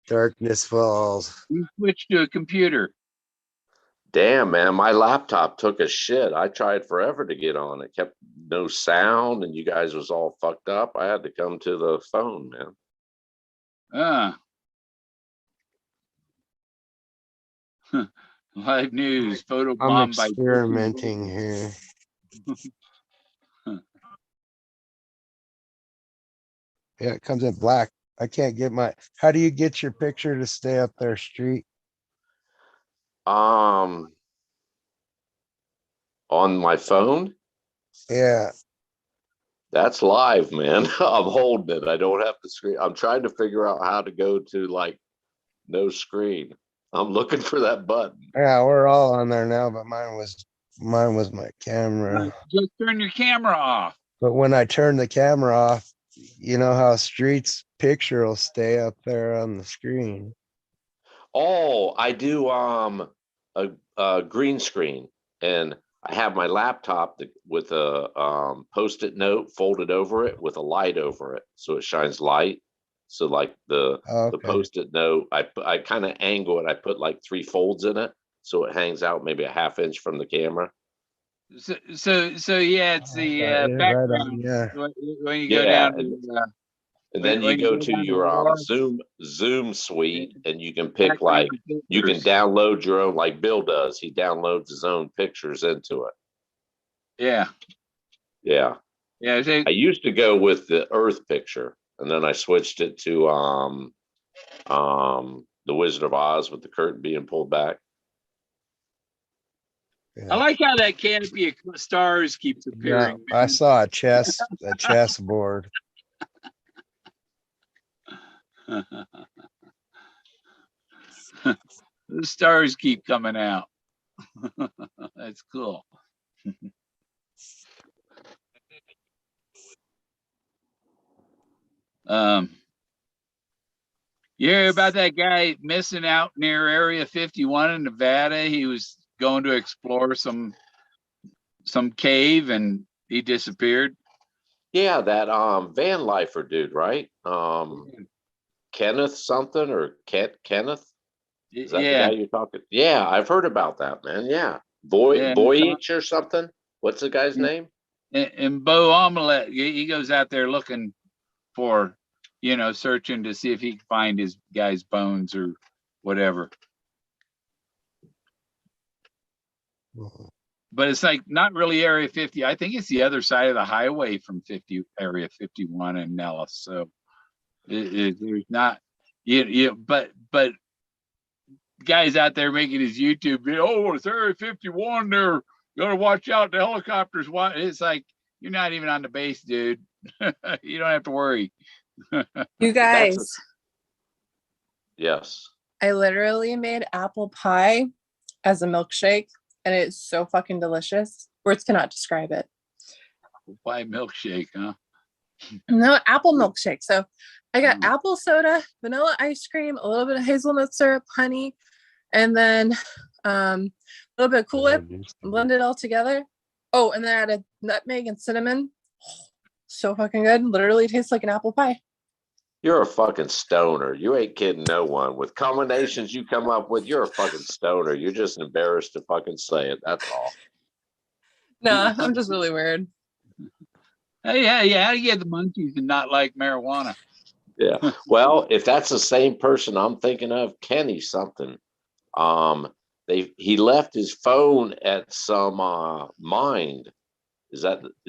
Darkness falls. You switched to a computer. Damn, man, my laptop took a shit. I tried forever to get on. It kept no sound, and you guys was all fucked up. I had to come to the phone, man. Live news. Photo I'm bomb by. experimenting here. Yeah, it comes in black. I can't get my. How do you get your picture to stay up there, Street? On my phone, Yeah. that's live, man. I'm holding it. I don't have the screen. I'm trying to figure out how to go to like no screen. I'm looking for that button. Yeah, we're all on there now, but mine was my camera. Just turn your camera off. But when I turn the camera off, you know how Street's picture will stay up there on the screen. Oh, I do a green screen, and I have my laptop with a post-it note folded over it with a light over it, so it shines light. So like the Okay. post-it note, I kind of angle it. I put like 3 folds in it, so it hangs out maybe a half inch from the camera. So yeah, it's the Yeah, right background on, yeah. when you go Yeah, down. and then you when go go to down your more, Zoom suite, and you can pick background like you can filters. download your own, like Bill does. He downloads his own pictures into it. Yeah, Yeah. yeah. I used to go with the Earth picture, and then I switched it to the Wizard of Oz with the curtain being pulled back. I like how that canopy of stars keeps appearing. Yeah, I saw a chess board. The stars keep coming out. That's cool. You hear about that guy missing out near Area 51 in Nevada? He was going to explore some cave and he disappeared. Yeah, that van lifer dude, right? Kenneth something or Kenneth? Is that the Yeah, guy you're talking? Yeah, I've heard about that, man. Yeah. yeah. Voyage or something? What's the guy's name? And Bo Omelette, he goes out there looking for, searching to see if he can find his guy's bones or whatever. But it's like not really Area 50. I think it's the other side of the highway from Area 51 in Nellis. So there's not, but guys out there making his YouTube video, oh, it's Area 51 there. You gotta watch out, the helicopters. It's like, you're not even on the base, dude. You don't have to worry. You guys, Yes. I literally made apple pie as a milkshake, and it's so fucking delicious. Words cannot describe it. Why milkshake, huh? No, apple milkshake. So I got apple soda, vanilla ice cream, a little bit of hazelnut syrup, honey, and then a little bit of Cool Whip, blend it all together. Oh, and then I added nutmeg and cinnamon. So fucking good. Literally tastes like an apple pie. You're a fucking stoner. You ain't kidding no one. With combinations you come up with, you're a fucking stoner. You're just embarrassed to fucking say it. That's all. Nah, I'm just really weird. Hey, yeah, how do you get the munchies and not like marijuana? Yeah. Well, if that's the same person I'm thinking of, Kenny something. He left his phone at some mine.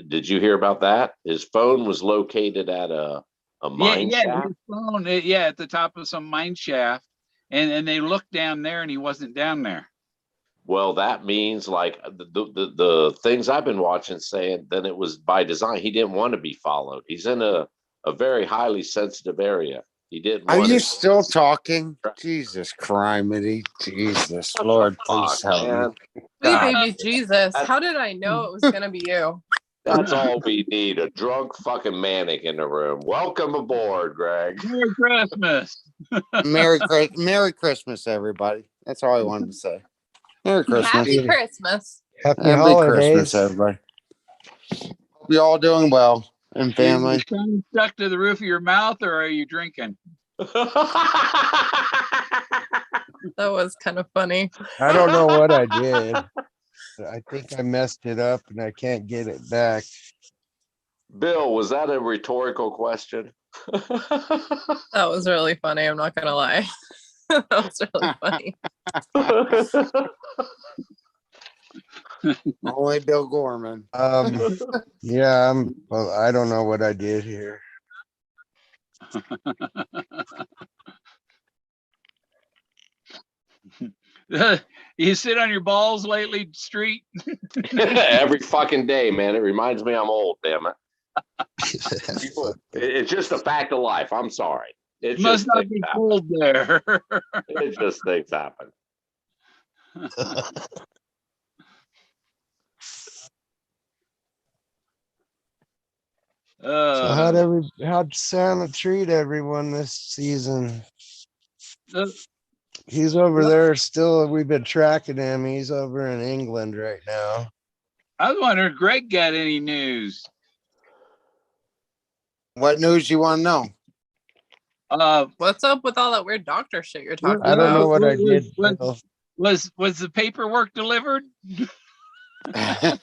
Did you hear about that? His phone was located at a mine shaft. His phone, at the top of some mine shaft, and they looked down there, and he wasn't down there. Well, that means like the things I've been watching saying then it was by design. He didn't want to be followed. He's in a very highly sensitive area. He didn't Are want you to. still talking? Jesus criminy. Jesus, Lord, please Fuck, help man. me. Sweet God, baby Jesus. How did I know it was gonna be you? that's all we need. A drunk fucking manic in the room. Welcome aboard, Greg. Merry Christmas. Merry Christmas, everybody. That's all I wanted to say. Merry Christmas. Happy Christmas. Happy Happy holidays. Christmas, everybody. Hope you're all doing well and Is family. the tongue stuck to the roof of your mouth, or are you drinking? That was kind of funny. I don't know what I did. I think I messed it up and I can't get it back. Bill, was that a rhetorical question? That was really funny. I'm not gonna lie. That was really funny. Only Bill Gorman. Yeah, well, I don't know what I did here. You sit on your balls lately, Street? Every fucking day, man. It reminds me I'm old, damn it. It's just a fact of life. I'm sorry. It Must just not things be happen. cold there. It just things happen. So how'd Santa treat everyone this season? He's over there still. We've been tracking him. He's over in England right now. I was wondering if Greg got any news. What news you want to know? What's up with all that weird doctor shit you're talking I don't know about? what I did. Was the paperwork delivered? I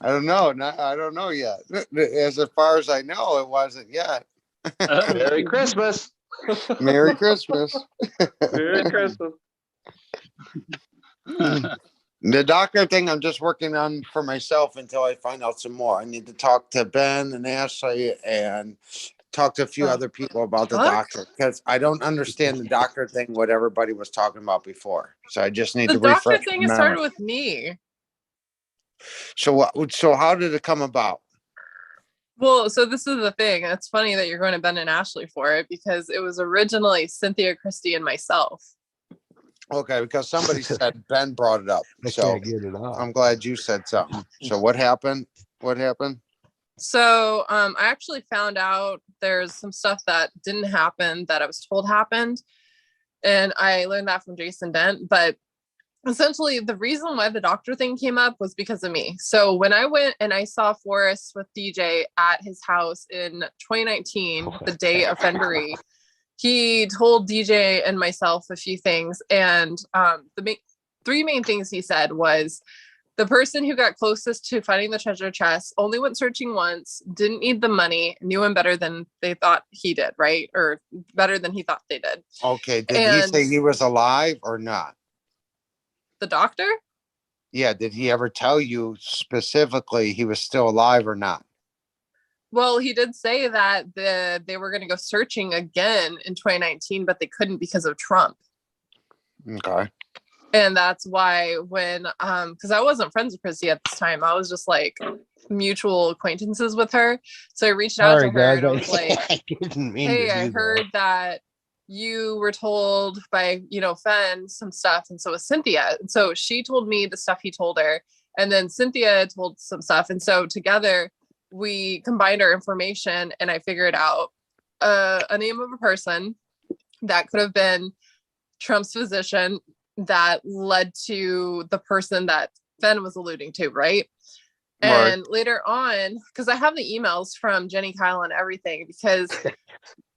don't know. I don't know yet. As far as I know, it wasn't yet. Merry Christmas. Merry Christmas. Merry Christmas. The doctor thing I'm just working on for myself until I find out some more. I need to talk to Ben and Ashley and talk to a few other people about the doctor because I don't understand the doctor thing, what everybody was talking about before. So I just need The to doctor refresh thing my started memory. with me. So how did it come about? Well, so this is the thing. It's funny that you're going to Ben and Ashley for it because it was originally Cynthia, Christy, and myself. Okay, because somebody said Ben brought it up. I So can't get it off. I'm glad you said something. So what happened? What happened? So I actually found out there's some stuff that didn't happen that I was told happened. And I learned that from Jason Dent. But essentially, the reason why the doctor thing came up was because of me. So when I went and I saw Forrest with DJ at his house in 2019, the day of Fenbury, he told DJ and myself a few things. And the three main things he said was the person who got closest to finding the treasure chest only went searching once, didn't need the money, knew him better than they thought he did, right? Or better than he thought they did. Okay, did he say he was alive or not? The doctor? Yeah, did he ever tell you specifically he was still alive or not? Well, he did say that they were going to go searching again in 2019, but they couldn't because of Trump. Okay. And that's why when, because I wasn't friends with Chrissy at this time, I was just like mutual acquaintances with her. So I reached out to her and I was like, I didn't mean hey, to I do heard that you were told by, Fenn some stuff. And so was Cynthia. And so she told me the stuff he told her. And then Cynthia told some stuff. And so together we combined our information and I figured out a name of a person that could have been Trump's physician that led to the person that Fenn was alluding to, right? Right. And later on, because I have the emails from Jenny Kyle and everything, because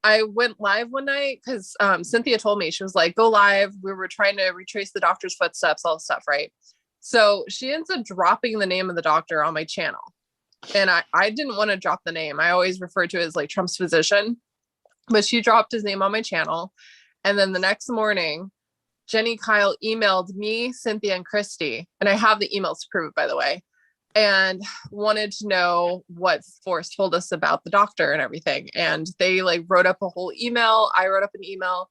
I went live one night because Cynthia told me, she was like, go live. We were trying to retrace the doctor's footsteps, all this stuff, right? So she ends up dropping the name of the doctor on my channel. And I didn't want to drop the name. I always refer to it as like Trump's physician, but she dropped his name on my channel. And then the next morning, Jenny Kyle emailed me, Cynthia, and Christy, and I have the emails to prove it, by the way, and wanted to know what Forrest told us about the doctor and everything. And they like wrote up a whole email. I wrote up an email,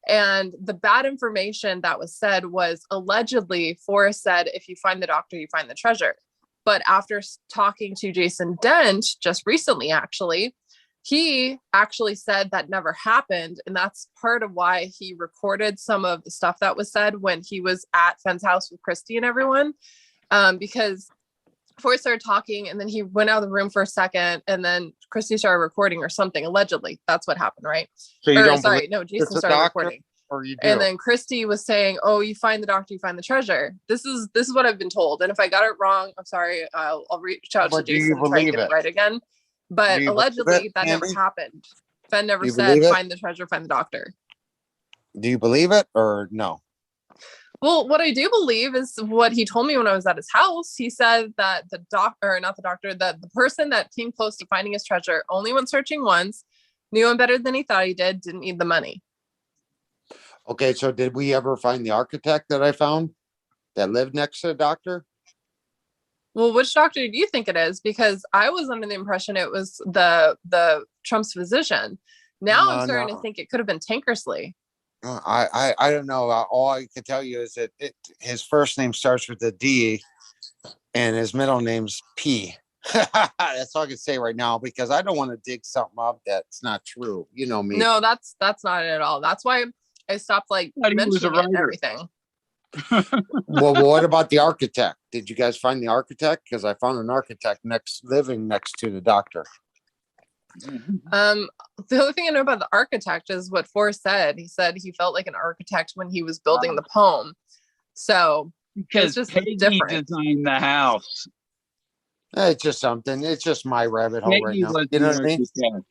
and the bad information that was said was allegedly Forrest said, if you find the doctor, you find the treasure. But after talking to Jason Dent just recently, actually, he actually said that never happened. And that's part of why he recorded some of the stuff that was said when he was at Fenn's house with Christy and everyone. Because Forrest started talking and then he went out of the room for a second and then Christy started recording or something. Allegedly, that's what happened, right? So you Or, don't sorry, believe no, it's Jason a started doctor, recording. or you do? And then Christy was saying, oh, you find the doctor, you find the treasure. This is what I've been told. And if I got it wrong, I'm sorry. I'll reach out to But do you Jason and try to believe get it it? right again. But Do you believe allegedly it, that never Andy? happened. Fenn never You said believe it? find the treasure, find the doctor. Do you believe it or no? Well, what I do believe is what he told me when I was at his house. He said that the doctor, or not the doctor, that the person that came close to finding his treasure only went searching once, knew him better than he thought he did, didn't need the money. Okay, so did we ever find the architect that I found that lived next to the doctor? Well, which doctor do you think it is? Because I was under the impression it was the Trump's physician. Now I'm starting to think it could have been Tankersley. I don't know. All I can tell you is that his first name starts with a D and his middle name's P. That's all I can say right now because I don't want to dig something up that's not true. You know me. No, that's not it at all. That's why I stopped like Thought he was a mentioning it and writer. everything. Well, what about the architect? Did you guys find the architect? Because I found an architect living next to the doctor. The other thing I know about the architect is what Forrest said. He said he felt like an architect when he was building the poem. So Because just Peggy different. designed the house. It's just something. It's just my rabbit hole right Peggy now. was You know the what I mean? architect.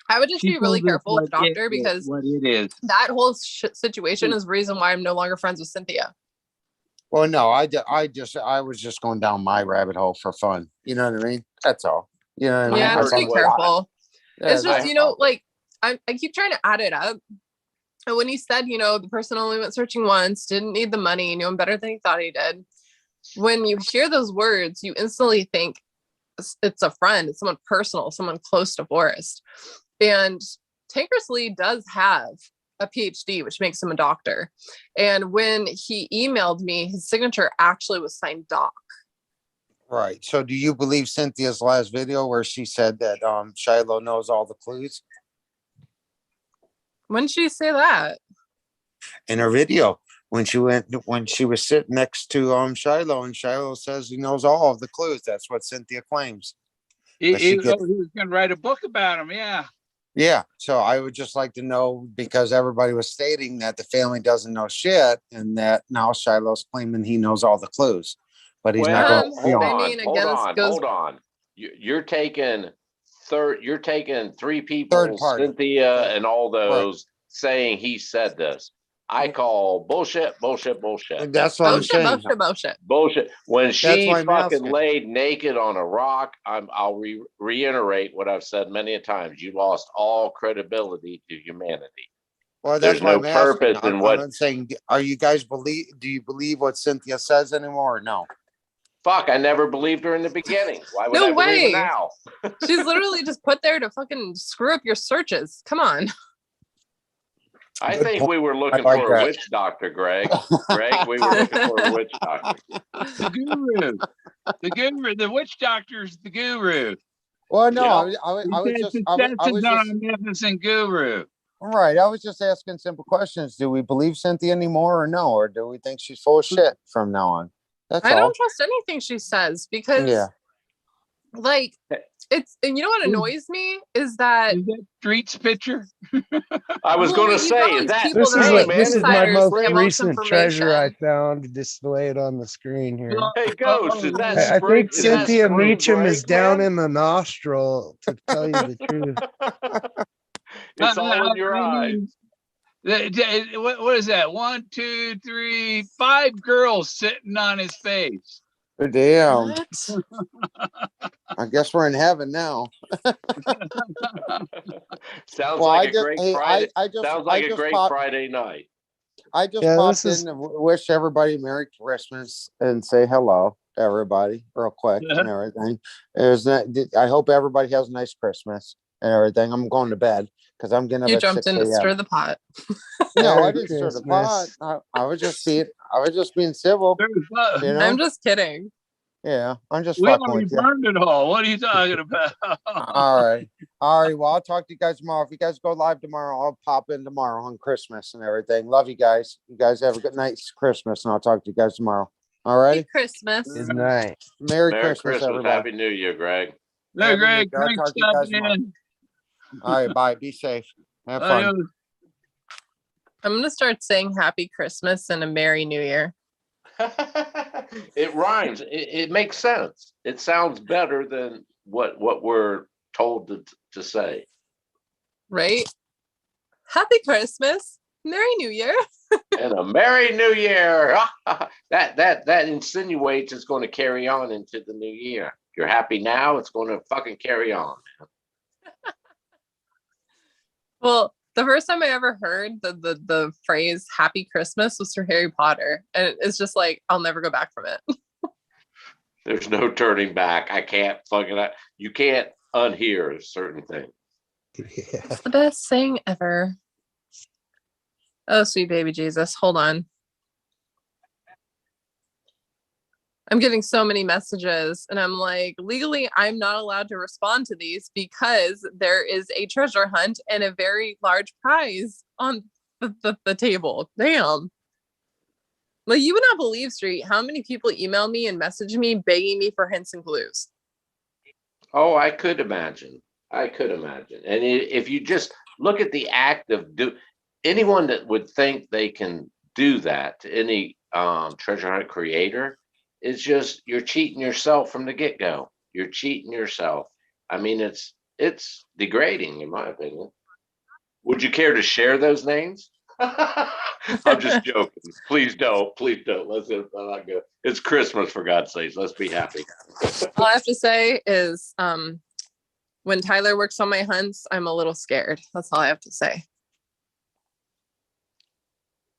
I would just She be really told us careful with the what doctor because what it is. that whole situation is the reason why I'm no longer friends with Cynthia. Well, no, I was just going down my rabbit hole for fun. You know what I mean? That's all. You know what I mean? Yeah, I just be heard- careful. Yeah, It's just, that's you know, all. like I keep trying to add it up. And when he said, you know, the person only went searching once, didn't need the money, knew him better than he thought he did. When you hear those words, you instantly think it's a friend, it's someone personal, someone close to Forrest. And Tankersley does have a PhD, which makes him a doctor. And when he emailed me, his signature actually was signed Doc. Right. So do you believe Cynthia's last video where she said that Shiloh knows all the clues? When did she say that? In her video, when she was sitting next to Shiloh, and Shiloh says he knows all of the clues. That's what Cynthia claims. He she was going to write a book about him. Yeah. Yeah. So I would just like to know because everybody was stating that the family doesn't know shit and that now Shiloh's claiming he knows all the clues, but he's not going to hold I on, mean, hold again, this on, goes- hold on. You're taking three people, Third party. Cynthia and all those saying he said this. I call bullshit. That's what I'm saying. Bullshit. When she why I'm fucking asking. laid naked on a rock, I'll reiterate what I've said many a times. You lost all credibility to humanity. Well, There's that's why no I'm asking. purpose in what. I'm saying, do you believe what Cynthia says anymore or no? Fuck, I never believed her in the beginning. Why would No I believe her way. now? She's literally just put there to fucking screw up your searches. Come on. I Good think point. we were looking like for a that. witch doctor, Greg. Greg, we were looking for a witch doctor. The guru. The witch doctor's the guru. Well, no, Yeah. I was He said just, successes are a magnificent guru. right. I was just asking simple questions. Do we believe Cynthia anymore or no? Or do we think she's full of shit from now on? That's I all. don't trust anything she says because Yeah. Like, it's, and you know what annoys me is that Is that Street's picture? I was well, going like, to you say, got all is these that people This that is are hey, like man, this is my insiders. most They have all this recent treasure I information. found. Display it on the screen here. Hey, Ghost, is that I spring? think Is that Cynthia spring Meacham is break, down man? in the nostril, to tell you the truth. It's all in your eyes. What is that? 1, 2, 3, 5 girls sitting on his face. Damn. What? I guess we're in heaven now. Sounds Well, like a great hey, Friday. I just, Sounds like I a just great popped, Friday night. I just Yeah, popped this is in to wish everybody Merry Christmas and say hello to everybody real quick and everything. There's not, I hope everybody has a nice Christmas and everything. I'm going to bed because I'm getting up You at jumped 6 in to stir a.m. the pot. No, I Merry didn't stir the pot. Christmas. I was just being civil, you know? I'm just kidding. Yeah, I'm just We fucking already with you. burned it all. What are you talking about? All right. All right. Well, I'll talk to you guys tomorrow. If you guys go live tomorrow, I'll pop in tomorrow on Christmas and everything. Love you guys. You guys have a good night's Christmas, and I'll talk to you guys tomorrow. All Happy righty. Christmas. Good night. Merry Merry Christmas, Christmas. everybody. Happy New Year, Greg. No, Happy New Greg, Year. I'll thanks talk for to you guys stopping tomorrow. in. All right. Bye. Be safe. Have fun. Adios. I'm gonna start saying Happy Christmas and a Merry New Year. It rhymes. It makes sense. It sounds better than what we're told to say. Right? Happy Christmas. Merry New Year. And a Merry New Year. that insinuates it's going to carry on into the new year. If you're happy now, it's going to fucking carry on. Well, the first time I ever heard the phrase Happy Christmas was for Harry Potter. And it's just like, I'll never go back from it. There's no turning back. I can't fucking. You can't unhear certain things. Yeah. It's the best thing ever. Oh, sweet baby Jesus. Hold on. I'm getting so many messages, and I'm like, legally, I'm not allowed to respond to these because there is a treasure hunt and a very large prize on the table. Damn. Like, you would not believe, Street, how many people email me and message me begging me for hints and clues. Oh, I could imagine. I could imagine. And if you just look at the act of anyone that would think they can do that to any treasure hunt creator, it's just you're cheating yourself from the get-go. You're cheating yourself. I mean, it's degrading, in my opinion. Would you care to share those names? I'm just joking. Please don't. Please don't. Let's not go. It's Christmas, for God's sakes. Let's be happy. All I have to say is when Tyler works on my hunts, I'm a little scared. That's all I have to say.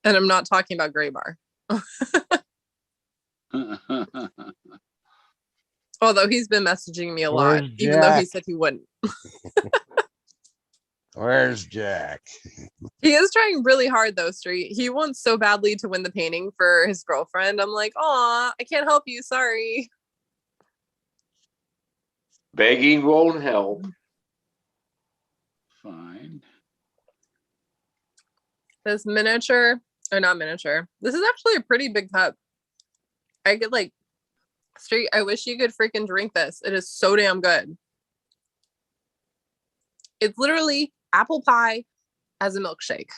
And I'm not talking about Gray Bar. Although he's been messaging me a lot, Where's even though he Jack? said he wouldn't. Where's Jack? He is trying really hard though, Street. He wants so badly to win the painting for his girlfriend. I'm like, aw, I can't help you. Sorry. Begging won't help. Fine. This miniature, or not miniature. This is actually a pretty big cup. I could like, Street, I wish you could freaking drink this. It is so damn good. It's literally apple pie as a milkshake.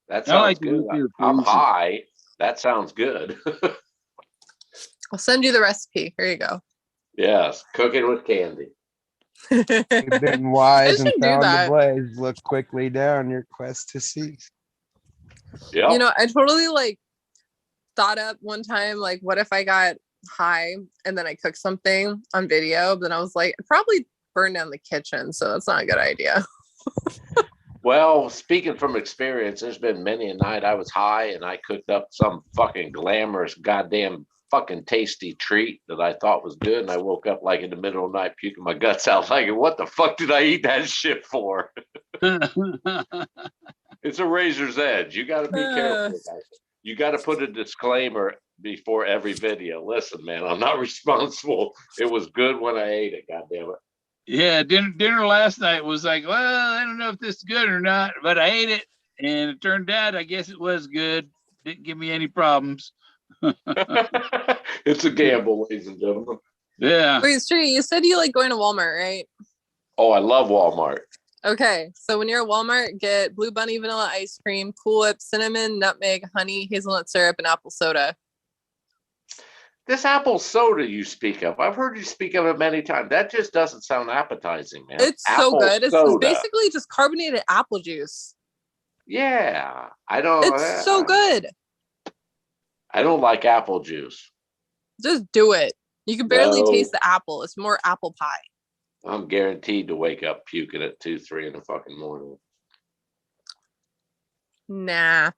That I like sounds the good. look of your I'm faces. high. That sounds good. I'll send you the recipe. Here you go. Yes, cooking with candy. You've been wise I and should do found the that. blaze. Look quickly down your quest to cease. Yep. You know, I totally like thought up one time, like, what if I got high and then I cooked something on video? But then I was like, I'd probably burn down the kitchen. So that's not a good idea. Well, speaking from experience, there's been many a night I was high and I cooked up some fucking glamorous, goddamn fucking tasty treat that I thought was good. And I woke up like in the middle of the night puking my guts out like, what the fuck did I eat that shit for? It's a razor's edge. You got to be careful. You got to put a disclaimer before every video. Listen, man, I'm not responsible. It was good when I ate it. God damn it. Yeah, dinner last night was like, well, I don't know if this is good or not, but I ate it, and it turned out I guess it was good. Didn't give me any problems. It's a gamble, ladies and gentlemen. Yeah. Wait, Street, you said you like going to Walmart, right? Oh, I love Walmart. Okay, so when you're at Walmart, get Blue Bunny vanilla ice cream, Cool Whip, cinnamon, nutmeg, honey, hazelnut syrup, and apple soda. This apple soda you speak of, I've heard you speak of it many times. That just doesn't sound appetizing, man. It's so Apple good. It's soda. basically just carbonated apple juice. Yeah, I don't. It's so good. I don't like apple juice. Just do it. You can barely No. taste the apple. It's more apple pie. I'm guaranteed to wake up puking at 2, 3 in the fucking morning. Nah.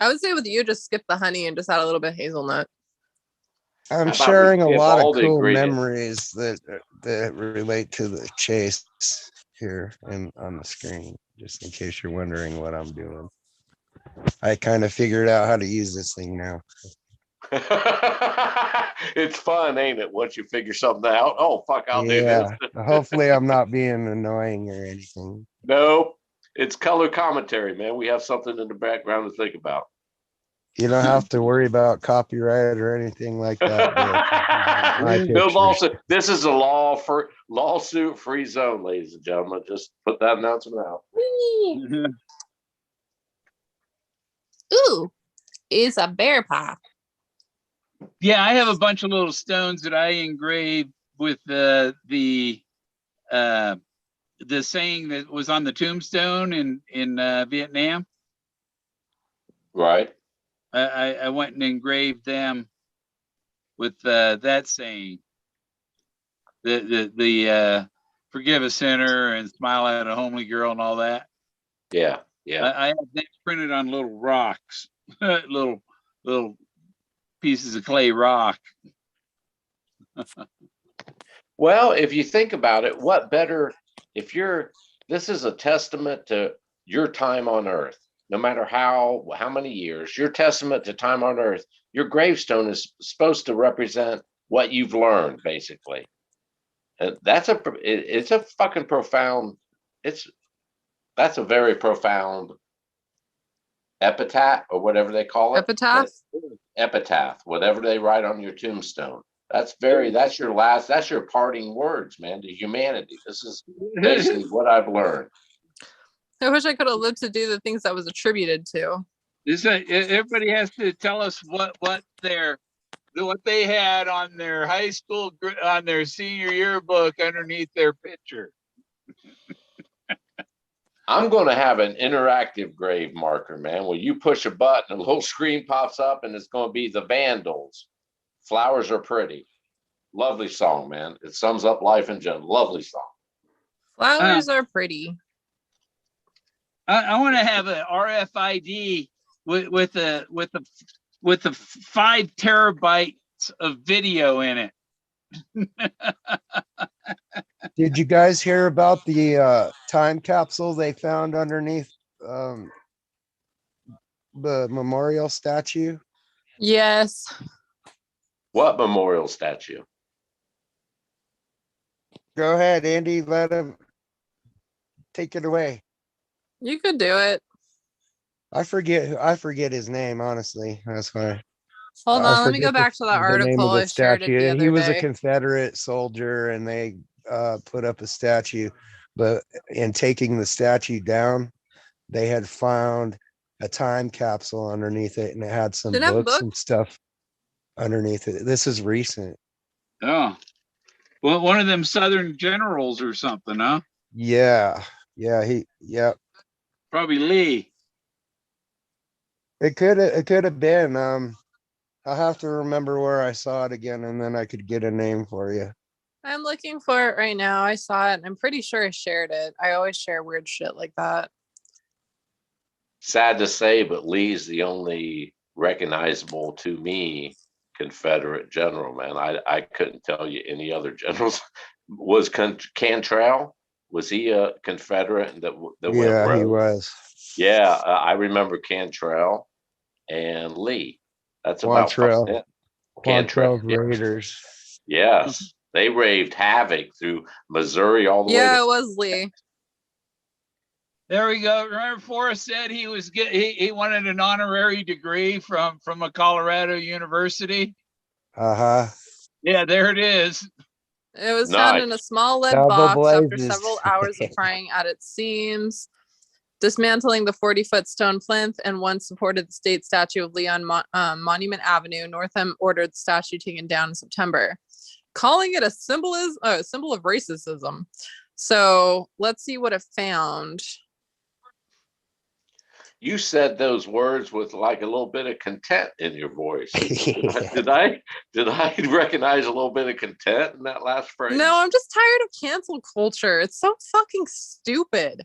I would say with you, just skip the honey and just add a little bit of hazelnut. How I'm about sharing a we skip lot all of the cool ingredients? memories that relate to the chase here and on the screen, just in case you're wondering what I'm doing. I kind of figured out how to use this thing now. It's fun, ain't it? Once you figure something out. Oh, fuck, I'll do Yeah, this. hopefully I'm not being annoying or anything. No, it's color commentary, man. We have something in the background to think about. You don't have to worry about copyright or anything like that. My No pictures. lawsuit. This is a lawsuit-free zone, ladies and gentlemen. Just put that announcement out. Ooh, it's a bear pie. Yeah, I have a bunch of little stones that I engraved with the saying that was on the tombstone in Vietnam. Right. I went and engraved them with that saying. The forgive a sinner and smile at a homely girl and all that. Yeah. Yeah. I have them printed on little rocks, little pieces of clay rock. Well, if you think about it, what better this is a testament to your time on earth, no matter how many years, your testament to time on earth, your gravestone is supposed to represent what you've learned, basically. And it's a fucking profound, that's a very profound epitaph or whatever they call it. Epitaph, whatever they write on your tombstone. That's your parting words, man, to humanity. This is basically what I've learned. I wish I could have lived to do the things that was attributed to. Everybody has to tell us what they had on their high school, on their senior yearbook underneath their picture. I'm going to have an interactive grave marker, man, where you push a button, a little screen pops up, and it's going to be the Vandals. Flowers Are Pretty. Lovely song, man. It sums up life in general. Lovely song. Flowers are pretty. I want to have an RFID with the 5 terabytes of video in it. Did you guys hear about the time capsule they found underneath the memorial statue? Yes. What memorial statue? Go ahead, Andy. Let him take it away. You could do it. I forget his name, honestly. That's why. Hold on, let me go back to the name article of the I shared it the statue. other He was a day. Confederate soldier, and they put up a statue. But in taking the statue down, they had found a time capsule underneath it, and it had some Did it have a books book? and stuff underneath it. This is recent. Oh, well, one of them Southern generals or something, huh? Yeah. Probably Lee. It could have been. I'll have to remember where I saw it again, and then I could get a name for you. I'm looking for it right now. I saw it. I'm pretty sure I shared it. I always share weird shit like that. Sad to say, but Lee's the only recognizable to me Confederate general, man. I couldn't tell you any other generals. Was Cantrell? Was he a Confederate that went Yeah, he rogue? was. Yeah, I remember Cantrell and Lee. That's about Quantrell. it. Quantrell's Yeah. Raiders. Yes, they raved havoc through Missouri all the way Yeah, to it was Lee. There we go. Remember, Forrest said he wanted an honorary degree from a Colorado university. Uh-huh. Yeah, there it is. It was found in a Nice. small lead Double box after blazes. several hours of prying at its seams. Dismantling the 40-foot stone plinth and once supported the state statue of Leon Monument Avenue. Northam ordered the statue taken down in September, calling it a symbol of racism. So let's see what it found. You said those words with like a little bit of content in your voice. Did I recognize a little bit of content in that last phrase? No, I'm just tired of cancel culture. It's so fucking stupid.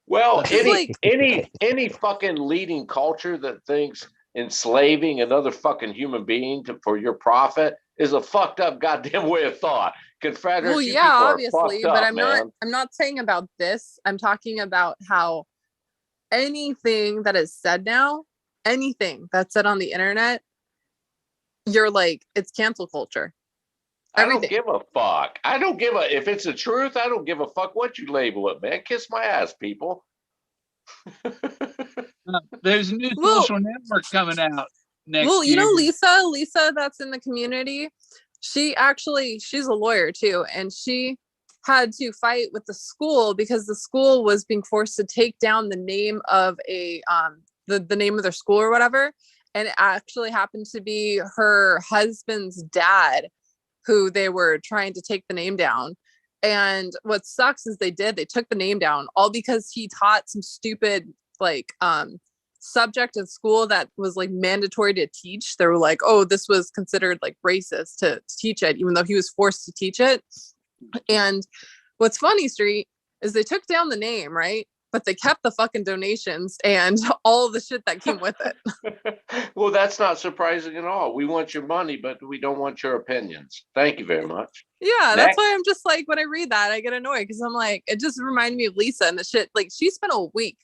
Well, It's any fucking leading culture that thinks enslaving another fucking human being for your profit is a fucked up goddamn way of thought. Confederates, well, you yeah, people are obviously, fucked but up, man. I'm not saying about this. I'm talking about how anything that is said now, anything that's said on the internet, you're like, it's cancel culture. Everything. I don't give a fuck. I don't give a, if it's the truth, I don't give a fuck what you label it, man. Kiss my ass, people. There's a new Well- social network coming out next Well, you year. know, Lisa that's in the community, she's a lawyer too, and she had to fight with the school because the school was being forced to take down the name of the name of their school or whatever, and it actually happened to be her husband's dad who they were trying to take the name down. And what sucks is they took the name down all because he taught some stupid like subject in school that was like mandatory to teach. They were like, oh, this was considered like racist to teach it, even though he was forced to teach it. And what's funny, Street, is they took down the name, right? But they kept the fucking donations and all the shit that came with it. Well, that's not surprising at all. We want your money, but we don't want your opinions. Thank you very much. Yeah, Next. that's why I'm just like, when I read that, I get annoyed because I'm like, it just reminded me of Lisa and the shit. Like, she spent a week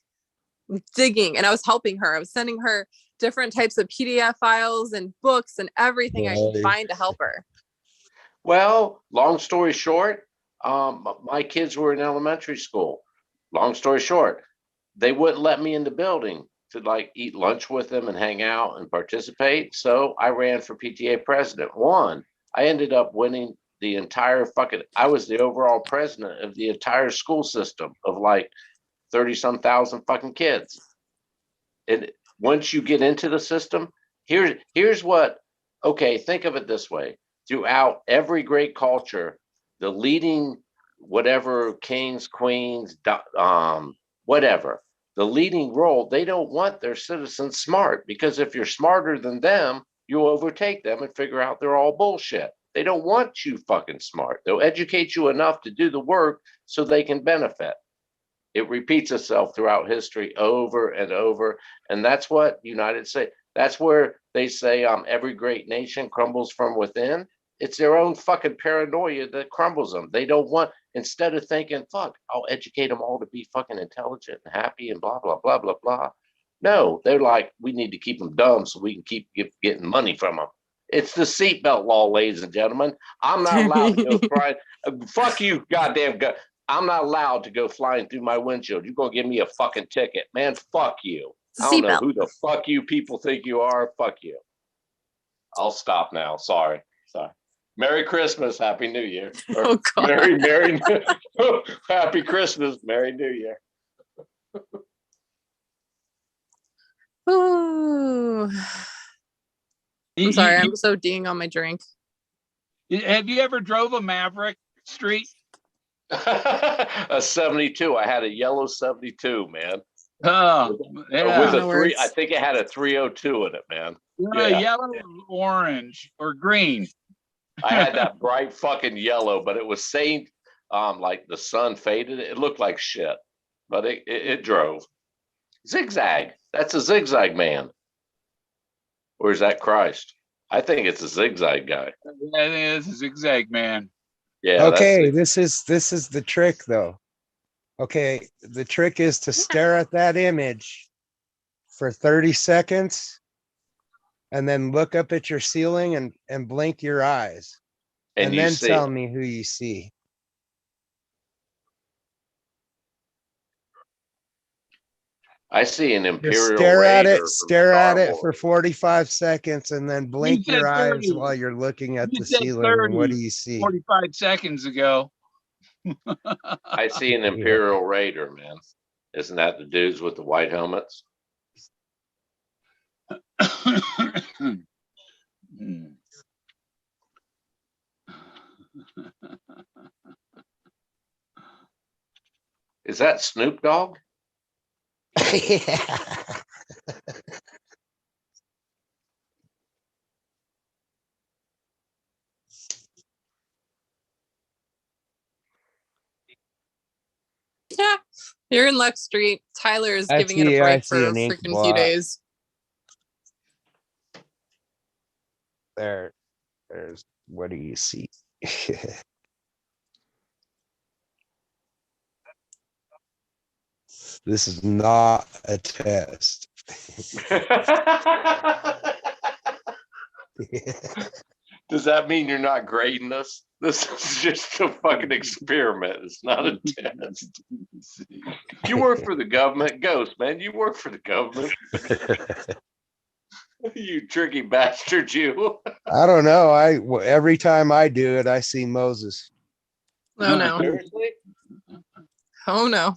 digging and I was helping her. I was sending her different types of PDF files and books and everything I could Nice. find to help her. Well, long story short, my kids were in elementary school. Long story short, they wouldn't let me in the building to like eat lunch with them and hang out and participate. So I ran for PTA president. I ended up winning the entire I was the overall president of the entire school system of like 30-some thousand fucking kids. And once you get into the system, here's what, okay, think of it this way. Throughout every great culture, the leading whatever kings, queens, whatever, the leading role, they don't want their citizens smart, because if you're smarter than them, you'll overtake them and figure out they're all bullshit. They don't want you fucking smart. They'll educate you enough to do the work so they can benefit. It repeats itself throughout history over and over. And that's what United States, that's where they say every great nation crumbles from within. It's their own fucking paranoia that crumbles them. They don't want, instead of thinking, fuck, I'll educate them all to be fucking intelligent and happy and blah, blah, blah, blah, blah. No, they're like, we need to keep them dumb so we can keep getting money from them. It's the seatbelt law, ladies and gentlemen. I'm not allowed to go flying. Fuck you, goddamn. I'm not allowed to go flying through my windshield. You're going to give me a fucking ticket. Man, fuck you. I don't know who the fuck you people think you are. Fuck you. I'll stop now. Sorry. Merry Christmas. Happy New Year. Oh, God. Merry Happy Christmas. Merry New Year. Ooh. I'm sorry, I'm so ding on my drink. Have you ever drove a Maverick, Street? A 72. I had a yellow 72, man. Oh, yeah. With a No 3, words. I think it had a 302 in it, man. Yeah. Yellow, orange, or green. I had that bright fucking yellow, but it was saying like the sun faded. It looked like shit, but it drove. Zigzag. That's a zigzag man. Or is that Christ? I think it's a zigzag guy. I think it's a zigzag man. Yeah. Okay, this is the trick though. Okay, the trick is to stare at that image for 30 seconds and then look up at your ceiling and blink your eyes. And And you then see tell it. me who you see. I see an Just Imperial stare at Raider it, from stare Star at it for Wars. 45 seconds and then blink said your eyes 30. while you're looking at You the said ceiling. And what 30, do you see? 45 seconds ago. I see an Imperial Raider, man. Isn't that the dudes with the white helmets? Is that Snoop Dogg? Yeah. Yeah. You're in Lex Street. Tyler is I giving it a see break for a an ink freaking few blot. days. There's what do you see? This is not a test. Does that mean you're not grading us? This is just a fucking experiment. It's not a test. You work for the government, Ghost, man. You work for the government. You tricky bastard, you. I don't know. Every time I do it, I see Moses. Oh no. Seriously? Oh no.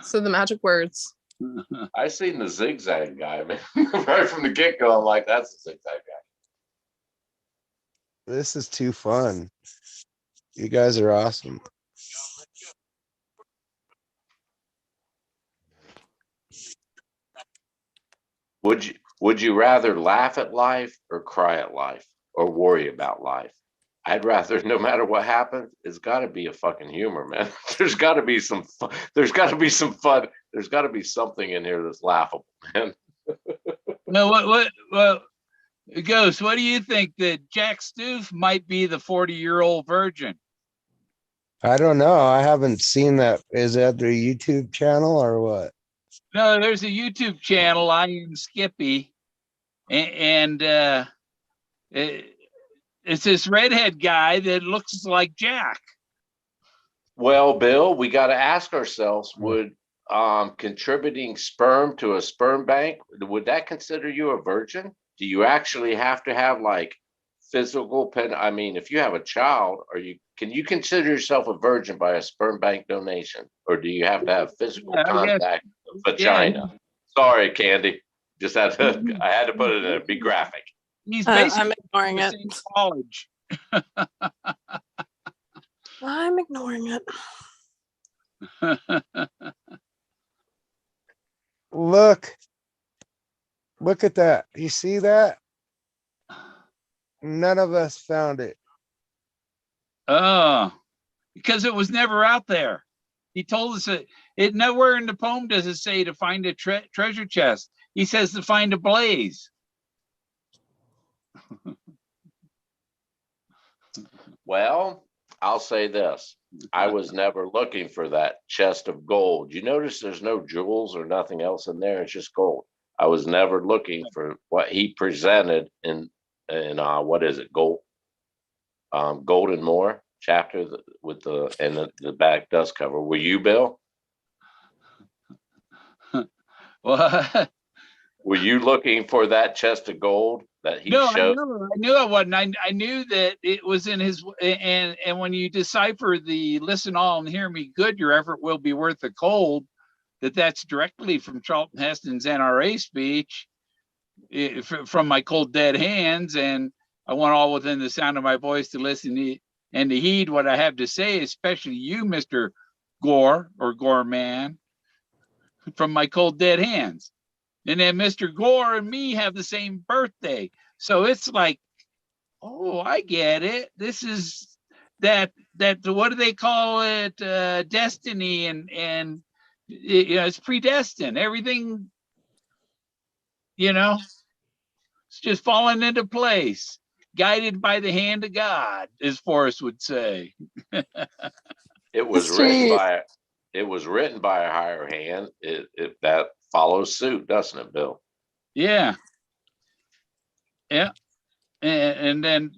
So the magic words. I seen the zigzag guy, man. Right from the get-go, I'm like, that's the zigzag guy. This is too fun. You guys are awesome. Would you rather laugh at life or cry at life or worry about life? I'd rather, no matter what happens, it's got to be a fucking humor, man. There's got to be some fun. There's got to be some fun. There's got to be something in here that's laughable, man. No, what, Ghost, what do you think that Jack Stoof might be the 40-year-old virgin? I don't know. I haven't seen that. Is that their YouTube channel or what? No, there's a YouTube channel, I Am Skippy, and it's this redhead guy that looks like Jack. Well, Bill, we got to ask ourselves: would contributing sperm to a sperm bank, would that consider you a virgin? Do you actually have to have like physical pen? I mean, if you have a child, can you consider yourself a virgin by a sperm bank donation, or do you have to have physical contact with vagina? Yeah. Sorry, Candy. Just had to. I had to put it in a be graphic. He's basically I'm ignoring it. in college. I'm ignoring it. Look at that. You see that? None of us found it. Oh, because it was never out there. He told us that it nowhere in the poem does it say to find a treasure chest. He says to find a blaze. Well, I'll say this. I was never looking for that chest of gold. You notice there's no jewels or nothing else in there. It's just gold. I was never looking for what he presented in what is it? Gold and More chapter with the back dust cover. Were you, Bill? Well, Were you looking for that chest of gold that he no, showed? I knew it wasn't. I knew that it was in his, and when you decipher the listen all and hear me good, your effort will be worth the cold, that's directly from Charlton Heston's NRA speech, from my cold dead hands. And I want all within the sound of my voice to listen and to heed what I have to say, especially you, Mr. Gore or Gore Man, from my cold dead hands. And then Mr. Gore and me have the same birthday. So it's like, oh, I get it. This is that what do they call it? Destiny and it's predestined. Everything, it's just falling into place, guided by the hand of God, as Forrest would say. It was written by a higher hand. It that follows suit, doesn't it, Bill? Yeah. And then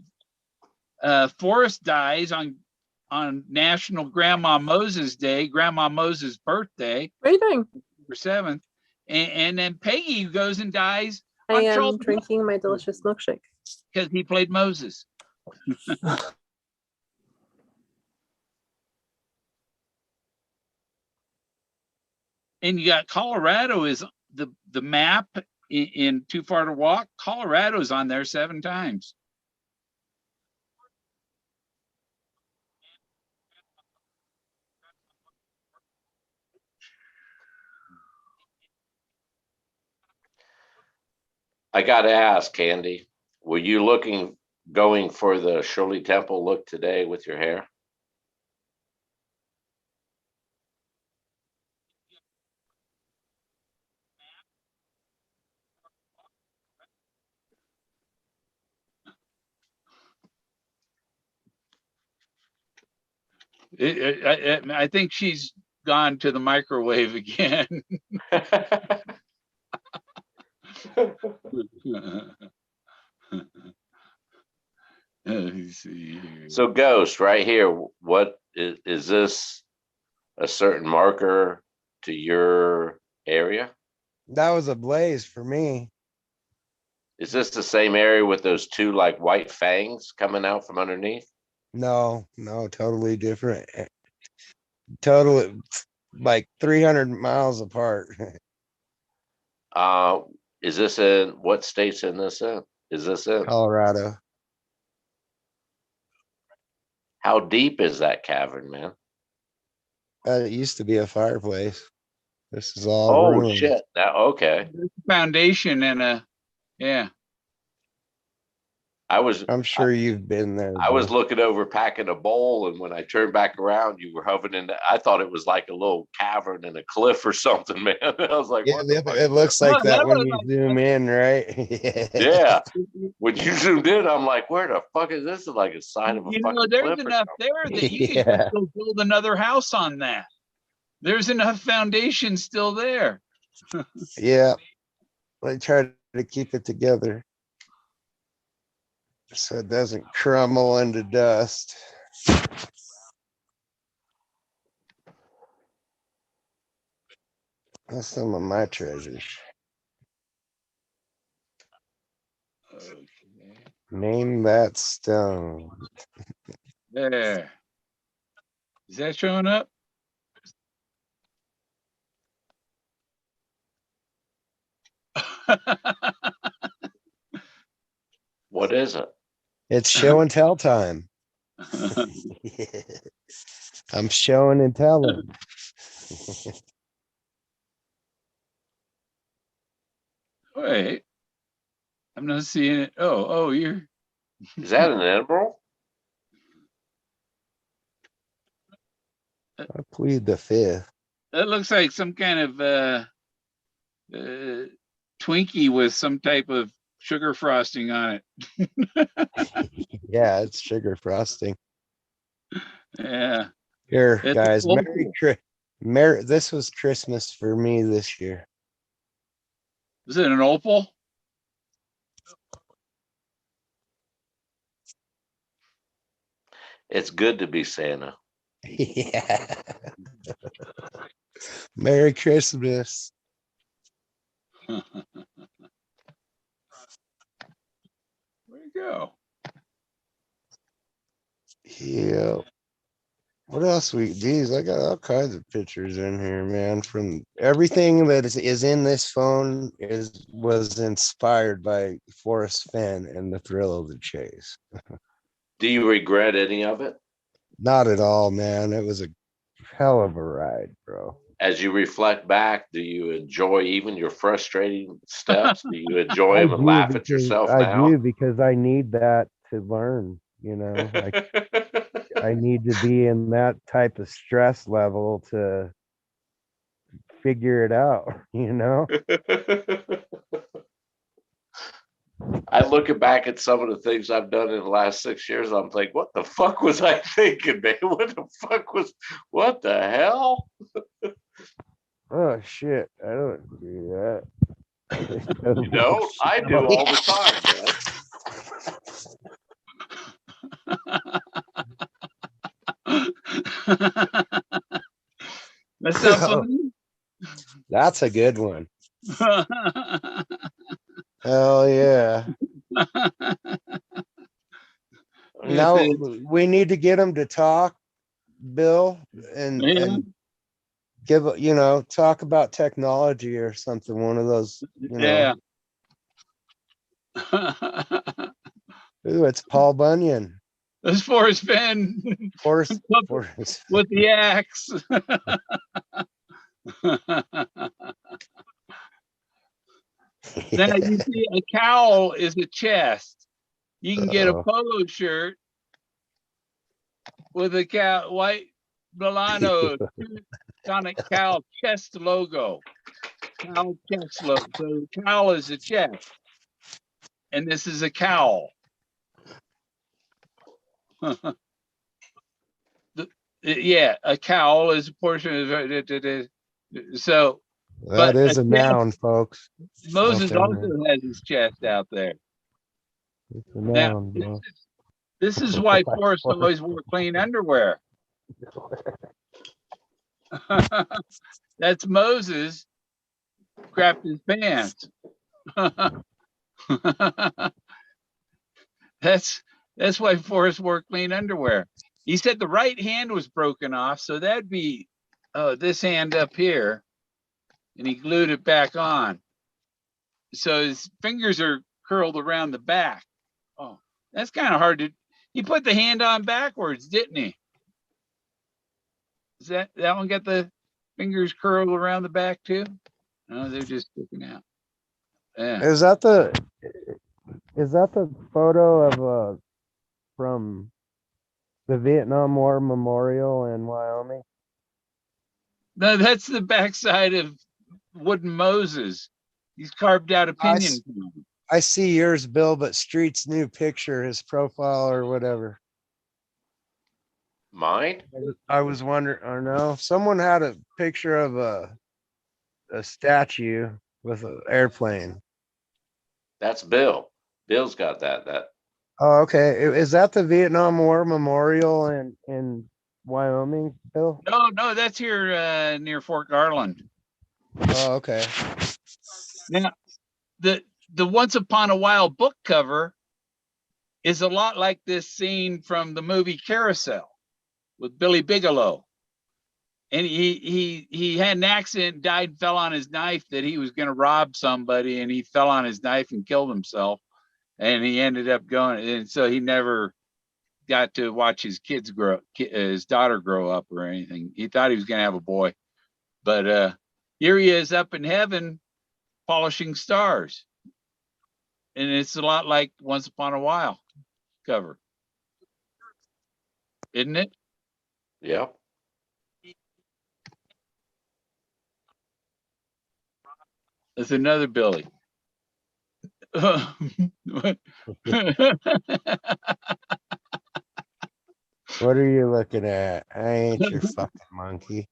Forrest dies on on National Grandma Moses Day, Grandma Moses' birthday, What are you doing? December 7th. And then Peggy goes and dies I on am Charles drinking my delicious milkshake. because he played Moses. And you got Colorado is the map in Too Far to Walk. Colorado's on there 7 times. I gotta ask, Candy, were you going for the Shirley Temple look today with your hair? I think she's gone to the microwave again. Let's see here. So Ghost, right here, what is this a certain marker to your area? That was a blaze for me. Is this the same area with those 2 like white fangs coming out from underneath? No, totally different. Totally like 300 miles apart. Is this in what state's in this in? Is this in? Colorado. How deep is that cavern, man? It used to be a fireplace. This is all Oh ruined. shit. Now okay. Foundation and yeah. I'm sure you've been there. I was bro. looking over packing a bowl, and when I turned back around, you were hovering in. I thought it was like a little cavern in a cliff or something, man. I was like, Yeah, what the fuck it is looks No, like that that when was you like- zoom in, right? that? Yeah. When you zoomed in, I'm like, where the fuck is this? Like a side of a You know, fucking there's cliff or enough something. there that you could Yeah. just go build another house on that. There's enough foundation still there. Yeah. I try to keep it together so it doesn't crumble into dust. That's some of my treasures. Okay. Name that stone. There. Is that showing up? What is it? It's show and tell time. I'm showing and telling. Wait. I'm not seeing it. Oh, you're Is that an emerald? I plead the fifth. that looks like some kind of Twinkie with some type of sugar frosting on it. Yeah, it's sugar frosting. Yeah. Here, It's guys. cool. This was Christmas for me this year. Is it an opal? It's good to be Santa. Yeah. Merry Christmas. Where'd it go? Yeah. What else geez, I got all kinds of pictures in here, man. From everything that is in this phone was inspired by Forrest Fenn and the thrill of the chase. Do you regret any of it? Not at all, man. It was a hell of a ride, bro. As you reflect back, do you enjoy even your frustrating steps? Do you enjoy them and laugh at yourself I now? do because I need that to learn, you know. I need to be in that type of stress level to figure it out, you know. I look back at some of the things I've done in the last 6 years. I'm like, what the fuck was I thinking, man? What the hell? Oh shit, I don't do that. You don't? I do all the time, man. That's not funny. That's a good one. Hell yeah. Now we need to get them to talk, Bill, and give talk about technology or something. One of those, Yeah. Ooh, it's Paul Bunyan. That's Forrest Fenn Forrest. with the axe. Now you see a cowl is a chest. You can get a polo shirt with a white Milano tonic cowl chest logo. Cowl chest logo. So the cowl is a chest. And this is a cowl. Yeah, a cowl is a portion of so that is a noun, folks. Moses also has his chest out there. It's a noun, now, this is why Forrest always wore clean underwear. That's Moses crapped his pants. That's why Forrest wore clean underwear. He said the right hand was broken off, so that'd be this hand up here, and he glued it back on. So his fingers are curled around the back. Oh, that's kind of hard to. He put the hand on backwards, didn't he? Is that one got the fingers curled around the back too? No, they're just sticking out. Yeah. Is that the photo of from the Vietnam War Memorial in Wyoming? No, that's the backside of wooden Moses. He's carved out a pinion. I see yours, Bill, but Street's new picture, his profile or whatever. Mine? I was wondering, or no, someone had a picture of a statue with an airplane. That's Bill. Bill's got that. Oh, okay. Is that the Vietnam War Memorial in Wyoming, Bill? No, that's here near Fort Garland. Oh, okay. Now, the Once Upon a While book cover is a lot like this scene from the movie Carousel with Billy Bigelow. And he had an accident, died, fell on his knife that he was going to rob somebody, and he fell on his knife and killed himself. And he ended up going, and so he never got to watch his his daughter grow up or anything. He thought he was going to have a boy, but here he is up in heaven polishing stars. And it's a lot like Once Upon a While cover, isn't it? Yeah. There's another Billy. What are you looking at? I ain't your fucking monkey.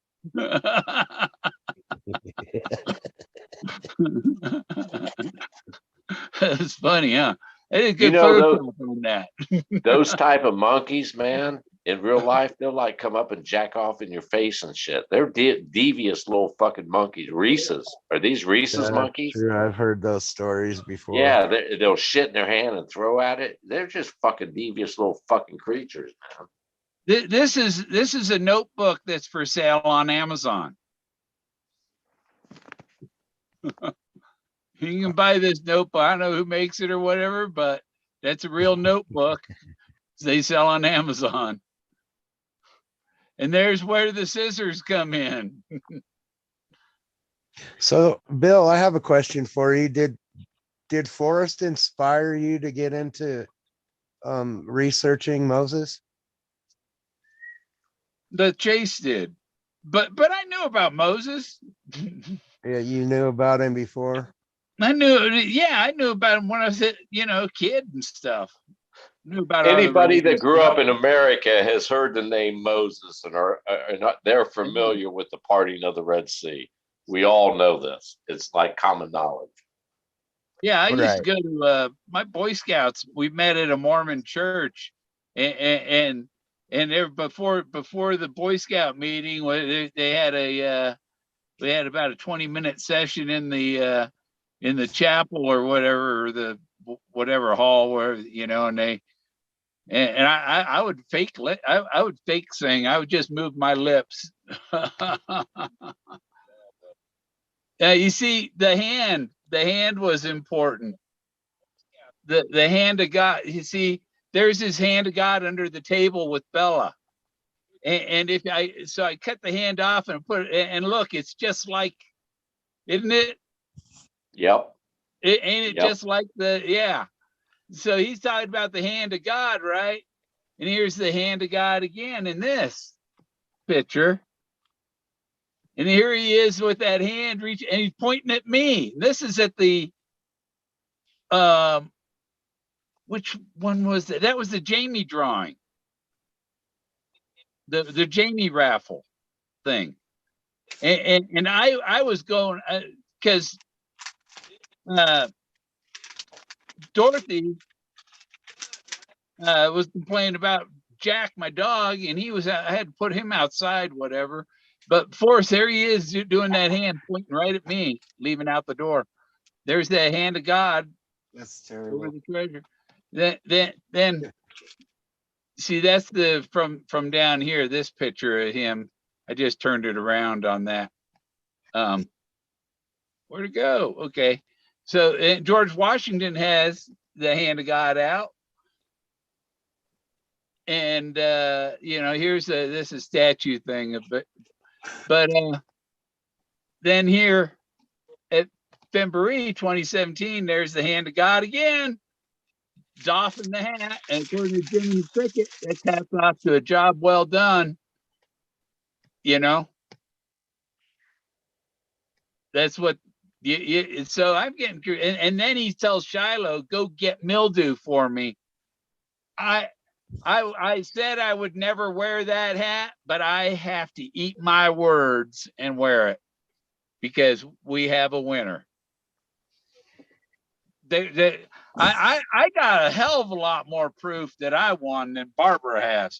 It's funny, huh? I did good Photoshop on that. Those type of monkeys, man, in real life, they'll like come up and jack off in your face and shit. They're devious little fucking monkeys. Rhesus. Are these rhesus monkeys? True. I've heard those stories before. Yeah, they'll shit in their hand and throw at it. They're just fucking devious little fucking creatures, man. This is a notebook that's for sale on Amazon. You can buy this notebook. I don't know who makes it or whatever, but that's a real notebook. They sell on Amazon. And there's where the scissors come in. So, Bill, I have a question for you. Did Forrest inspire you to get into researching Moses? The chase did, but I knew about Moses. Yeah, you knew about him before. I knew about him when I was a kid and stuff. Knew about anybody that grew up in America has heard the name Moses and they're familiar with the parting of the Red Sea. We all know this. It's like common knowledge. Yeah, I used to go to my Boy Scouts. We met at a Mormon church, and And there before the Boy Scout meeting, they had we had about a 20-minute session in the chapel or whatever, or the whatever hall where, and I would I would fake sing. I would just move my lips. You see, the hand was important. The hand of God. You see, there's his hand of God under the table with Bella. And if I cut the hand off and put it, and look, it's just like, isn't it? Yep. Ain't it Yep. just like yeah. So he's talking about the hand of God, right? And here's the hand of God again in this picture. And here he is with that hand reach, and he's pointing at me. This is at the which one was that? That was the Jamie drawing. The Jamie raffle thing. And I was going because Dorothy was complaining about Jack, my dog, and I had to put him outside, whatever. But Forrest, there he is doing that hand, pointing right at me, leaving out the door. There's the hand of God. That's Over terrible. the treasure. Then see, that's from down here, this picture of him. I just turned it around on that. Where'd it go? Okay. So George Washington has the hand of God out. And here's this is statue thing, but then here at February 2017, there's the hand of God again, doffing the hat, and according to Jimmy Cricket, that's hats off to a job well done. That's what so I'm getting curious. And then he tells Shiloh, go get mildew for me. I said I would never wear that hat, but I have to eat my words and wear it because we have a winner. I got a hell of a lot more proof that I won than Barbara has.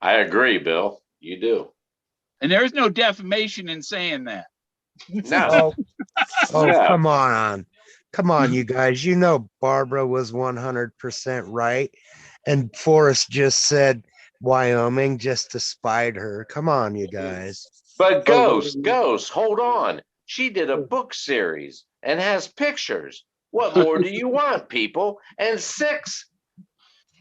I agree, Bill. You do. And there's no defamation in saying that. No. Oh, Yeah. come on. Come on, you guys. You know Barbara was 100% right. And Forrest just said Wyoming just to spite her. Come on, you guys. But Ghost, hold on. She did a book series and has pictures. What more do you want, people? And 6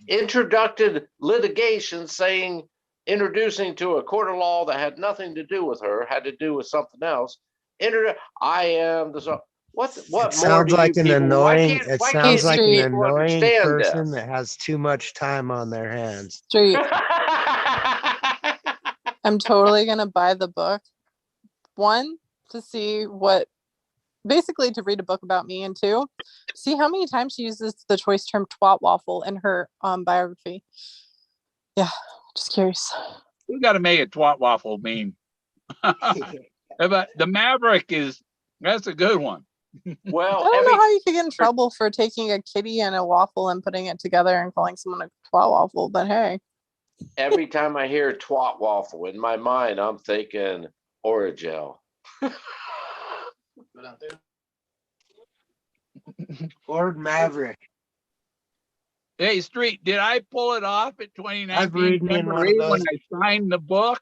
introduced litigation saying, introducing to a court of law that had nothing to do with her, had to do with something else. I am the what It more sounds do like you an people? annoying. Why It can't sounds you like an people annoying understand person this? that has too much time on their hands. Street. I'm totally gonna buy the book. 1, to see what, basically to read a book about me, and 2, see how many times she uses the choice term twat waffle in her biography. Yeah, just curious. We got to make a twat waffle meme. But the Maverick that's a good one. Well, I don't know how you could get in trouble for taking a kitty and a waffle and putting it together and calling someone a twat waffle, but hey. every time I hear twat waffle in my mind, I'm thinking Oragel. Ford Maverick. Hey, Street, did I pull it off at 2019 I've ridden in one of February when those. I signed the book?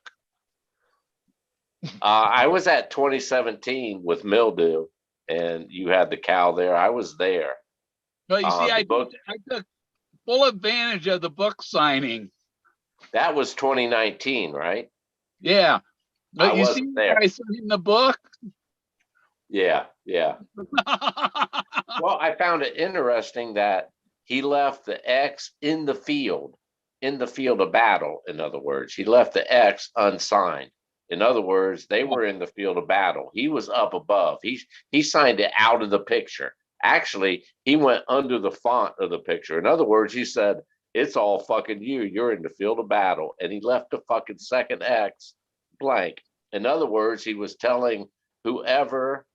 I was at 2017 with Mildew, and you had the cow there. I was there. Well, you see, I book took full advantage of the book signing. that was 2019, right? Yeah. But I you see wasn't there. I signed the book? Yeah. Well, I found it interesting that he left the X in the field of battle. In other words, he left the X unsigned. In other words, they were in the field of battle. He was up above. He signed it out of the picture. Actually, he went under the font of the picture. In other words, he said, it's all fucking you. You're in the field of battle. And he left the fucking second X blank. In other words, he was telling whoever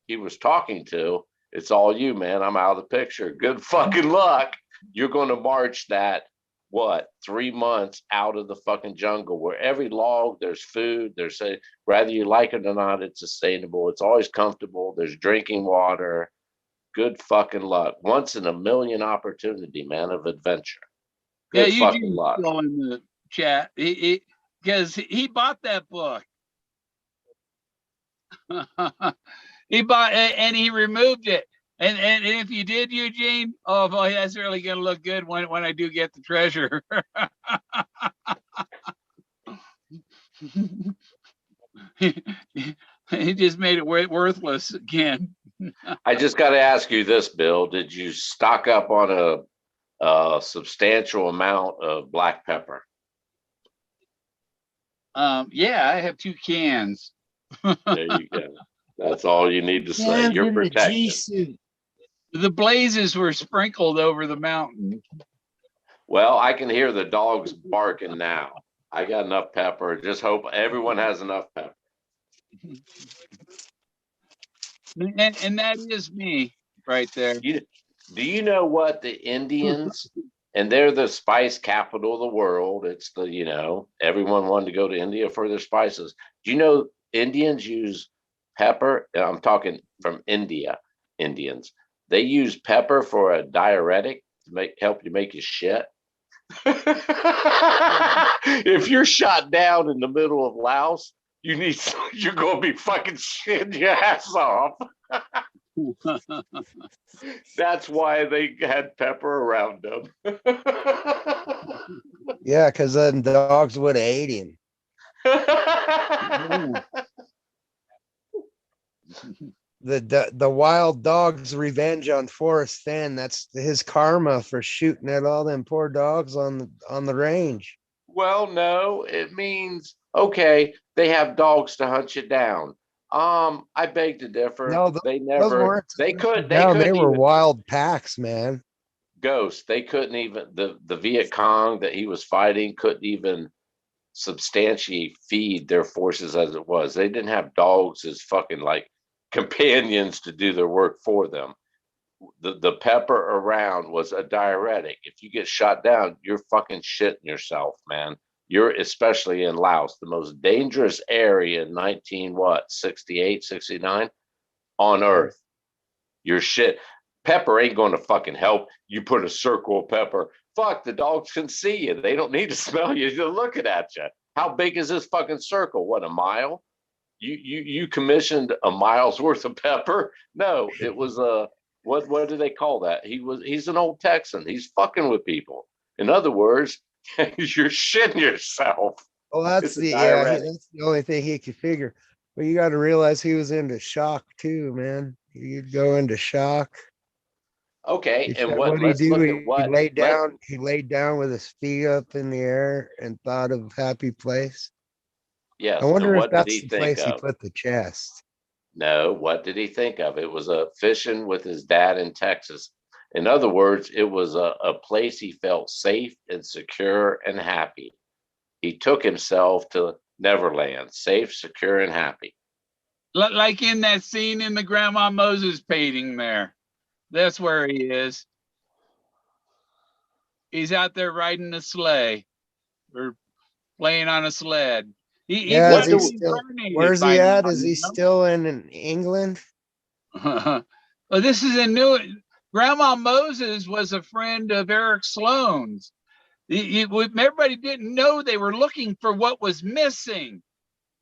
he was talking to, it's all you, man. I'm out of the picture. Good fucking luck. You're going to march that what, 3 months out of the fucking jungle where every log, there's food, there's whether you like it or not, it's sustainable. It's always comfortable. There's drinking water. Good fucking luck. Once in a million opportunity, man, of adventure. Yeah, Good fucking Eugene's luck. still in the chat. Because he bought that book. He bought and he removed it. And if you did, Eugene, oh boy, that's really gonna look good when I do get the treasure. He just made it worthless again. I just got to ask you this, Bill. Did you stock up on a substantial amount of black pepper? Yeah, I have 2 cans. There you go. That's all you need to say. You're protected. The blazes were sprinkled over the mountain. Well, I can hear the dogs barking now. I got enough pepper. Just hope everyone has enough pepper. And that is me right there. Do you know what the Indians, and they're the spice capital of the world. It's the, everyone wanted to go to India for their spices. Do you know Indians use pepper? I'm talking from India, Indians. They use pepper for a diuretic to help you make you shit. If you're shot down in the middle of Laos, you're going to be fucking shitting your ass off. That's why they had pepper around them. Yeah, because then dogs would have ate him. The wild dog's revenge on Forrest Fenn. That's his karma for shooting at all them poor dogs on the range. Well, no, it means okay, they have dogs to hunt you down. I beg to differ. No, They those never. weren't. They couldn't. They No, couldn't they were even, wild packs, man. Ghost. They couldn't even. The Viet Cong that he was fighting couldn't even substantiate feed their forces as it was. They didn't have dogs as fucking like companions to do their work for them. The pepper around was a diuretic. If you get shot down, you're fucking shitting yourself, man. You're especially in Laos, the most dangerous area in 68, 69 on earth. Your shit. Pepper ain't going to fucking help. You put a circle of pepper. Fuck, the dogs can see you. They don't need to smell you. They're looking at you. How big is this fucking circle? What, a mile? You commissioned a mile's worth of pepper? No, it was a what do they call that? He's an old Texan. He's fucking with people. In other words, you're shitting yourself. Well, that's that's the only thing he could figure. But you got to realize he was into shock too, man. You'd go into shock. Okay, and what let's he do? look at what He laid down. He laid down with his feet up in the air and thought of happy place. Yes. I wonder if what that's did he the think place he of? put the chest. No, what did he think of? It was a fishing with his dad in Texas. In other words, it was a place he felt safe and secure and happy. He took himself to Neverland, safe, secure, and happy. Like in that scene in the Grandma Moses painting there. That's where he is. He's out there riding a sleigh or playing on a sled. Where's he at? Is he still in England? Well, this is a new. Grandma Moses was a friend of Eric Sloane's. Everybody didn't know they were looking for what was missing.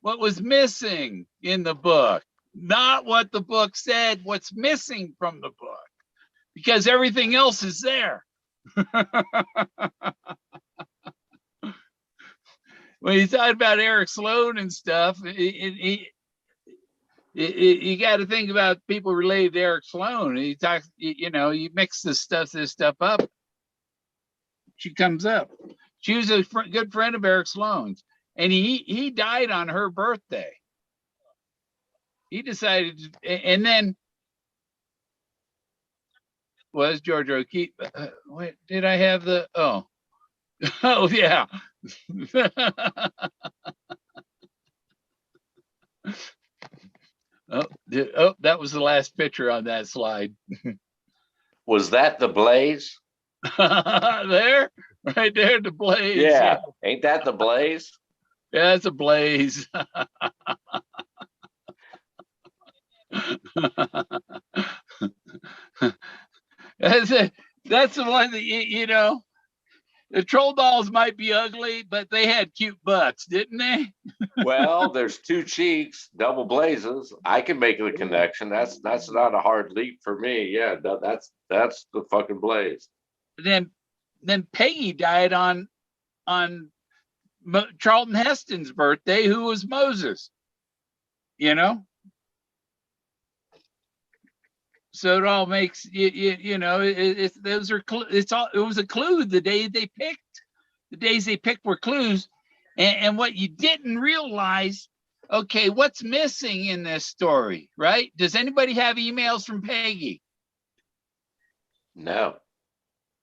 What was missing in the book, not what the book said. What's missing from the book, because everything else is there. When you talk about Eric Sloane and stuff, you got to think about people related to Eric Sloane. He talks, you mix this stuff up. She comes up. She was a good friend of Eric Sloane's, and he died on her birthday. He decided, and then was George O'Keefe. Wait, did I have the? Oh, oh yeah. That was the last picture on that slide. Was that the blaze? There? Right there, the blaze. Yeah, ain't that the blaze? Yeah, it's a blaze. That's it. That's the one that you know. The troll dolls might be ugly, but they had cute butts, didn't they? Well, there's two cheeks, double blazes. I can make the connection. That's not a hard leap for me. Yeah, that's the fucking blaze. Then Peggy died on Charlton Heston's birthday, who was Moses. You know, so it all makes you know it's those are it's all it was a clue the day they picked. The days they picked were clues, and what you didn't realize. Okay, what's missing in this story, right? Does anybody have emails from Peggy? No.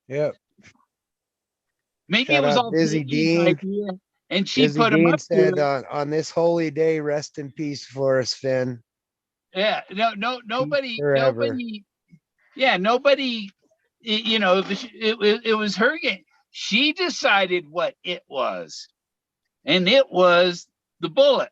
Yep. Maybe Shout it was out all Busy Peggy's Dean. idea, and she Busy put them Dean up to said it. on this holy day, rest in peace, Forrest Fenn. Yeah, nobody, Forever. yeah, nobody, you know, it was her game. She decided what it was, and it was the bullet.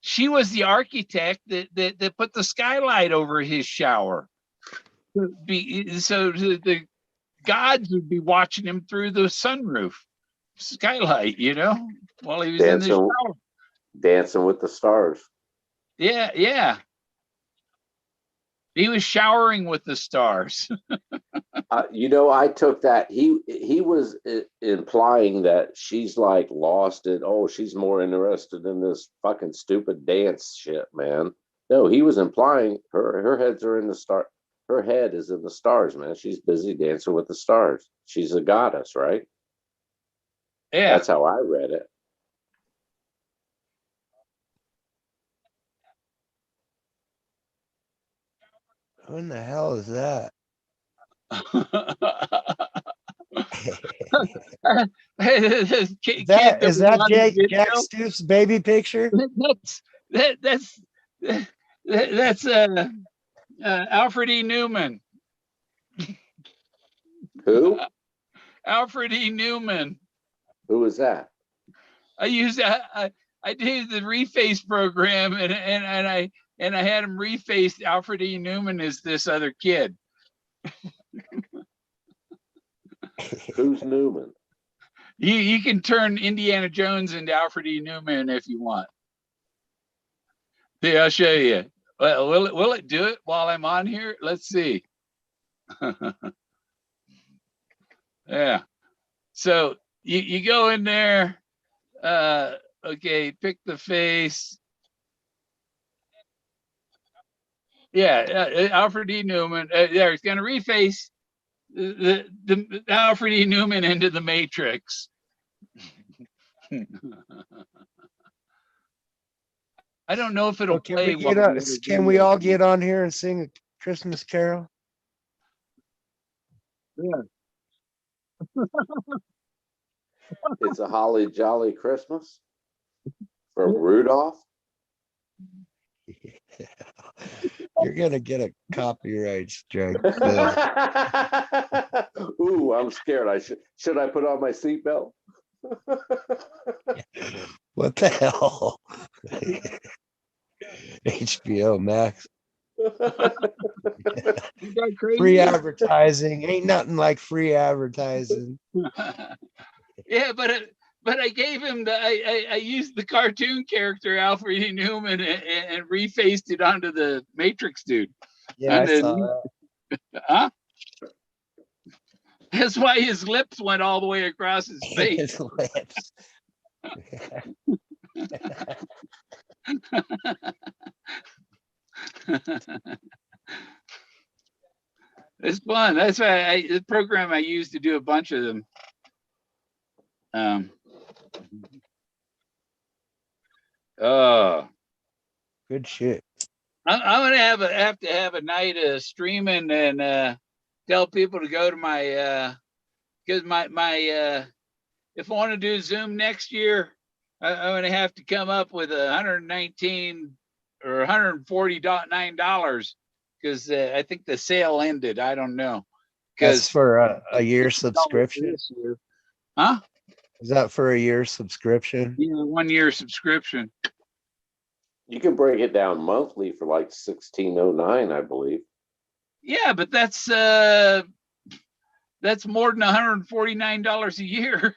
She was the architect that put the skylight over his shower. So the gods would be watching him through the sunroof skylight, you know, while he was in the shower. Dancing with the stars. Yeah, yeah. He was showering with the stars. You know, I took that he was implying that she's like lost it. Oh, she's more interested in this fucking stupid dance shit, man. No, he was implying her heads are in the star. Her head is in the stars, man. She's busy dancing with the stars. She's a goddess, right? Yeah. That's how I read it. Who in the hell is that? Is that Jack Stoops' baby picture? That's Alfred E. Newman. Who? Alfred E. Newman. Who is that? I used I did the reface program and I had him reface Alfred E. Newman as this other kid. Who's Newman? You can turn Indiana Jones into Alfred E. Newman if you want. Yeah, I'll show you. Well, will it do it while I'm on here? Let's see. Yeah. So you go in there. Okay, pick the face. Yeah, Alfred E. Newman. There, it's going to reface the Alfred E. Newman into the Matrix. I don't know if it'll play. Can we all get on here and sing a Christmas carol? Yeah. It's a holly jolly Christmas from Rudolph. You're gonna get a copyright strike. Ooh, I'm scared. Should I put on my seatbelt? What the hell? HBO Max. Free advertising. Ain't nothing like free advertising. Yeah, but I gave him I used the cartoon character Alfred E. Newman and refaced it onto the Matrix dude. Yeah, I saw that. Huh? That's why his lips went all the way across his face. His lips. It's fun. That's why the program I used to do a bunch of them. Good shit. I'm gonna have to have a night of streaming and tell people to go to my because my if I want to do Zoom next year, I'm gonna have to come up with $119 or $149 because I think the sale ended. I don't know. That's Because for a year subscription. huh? Is that for a year subscription? Yeah, 1 year subscription. You can break it down monthly for like $16.09, I believe. Yeah, but that's more than $149 a year.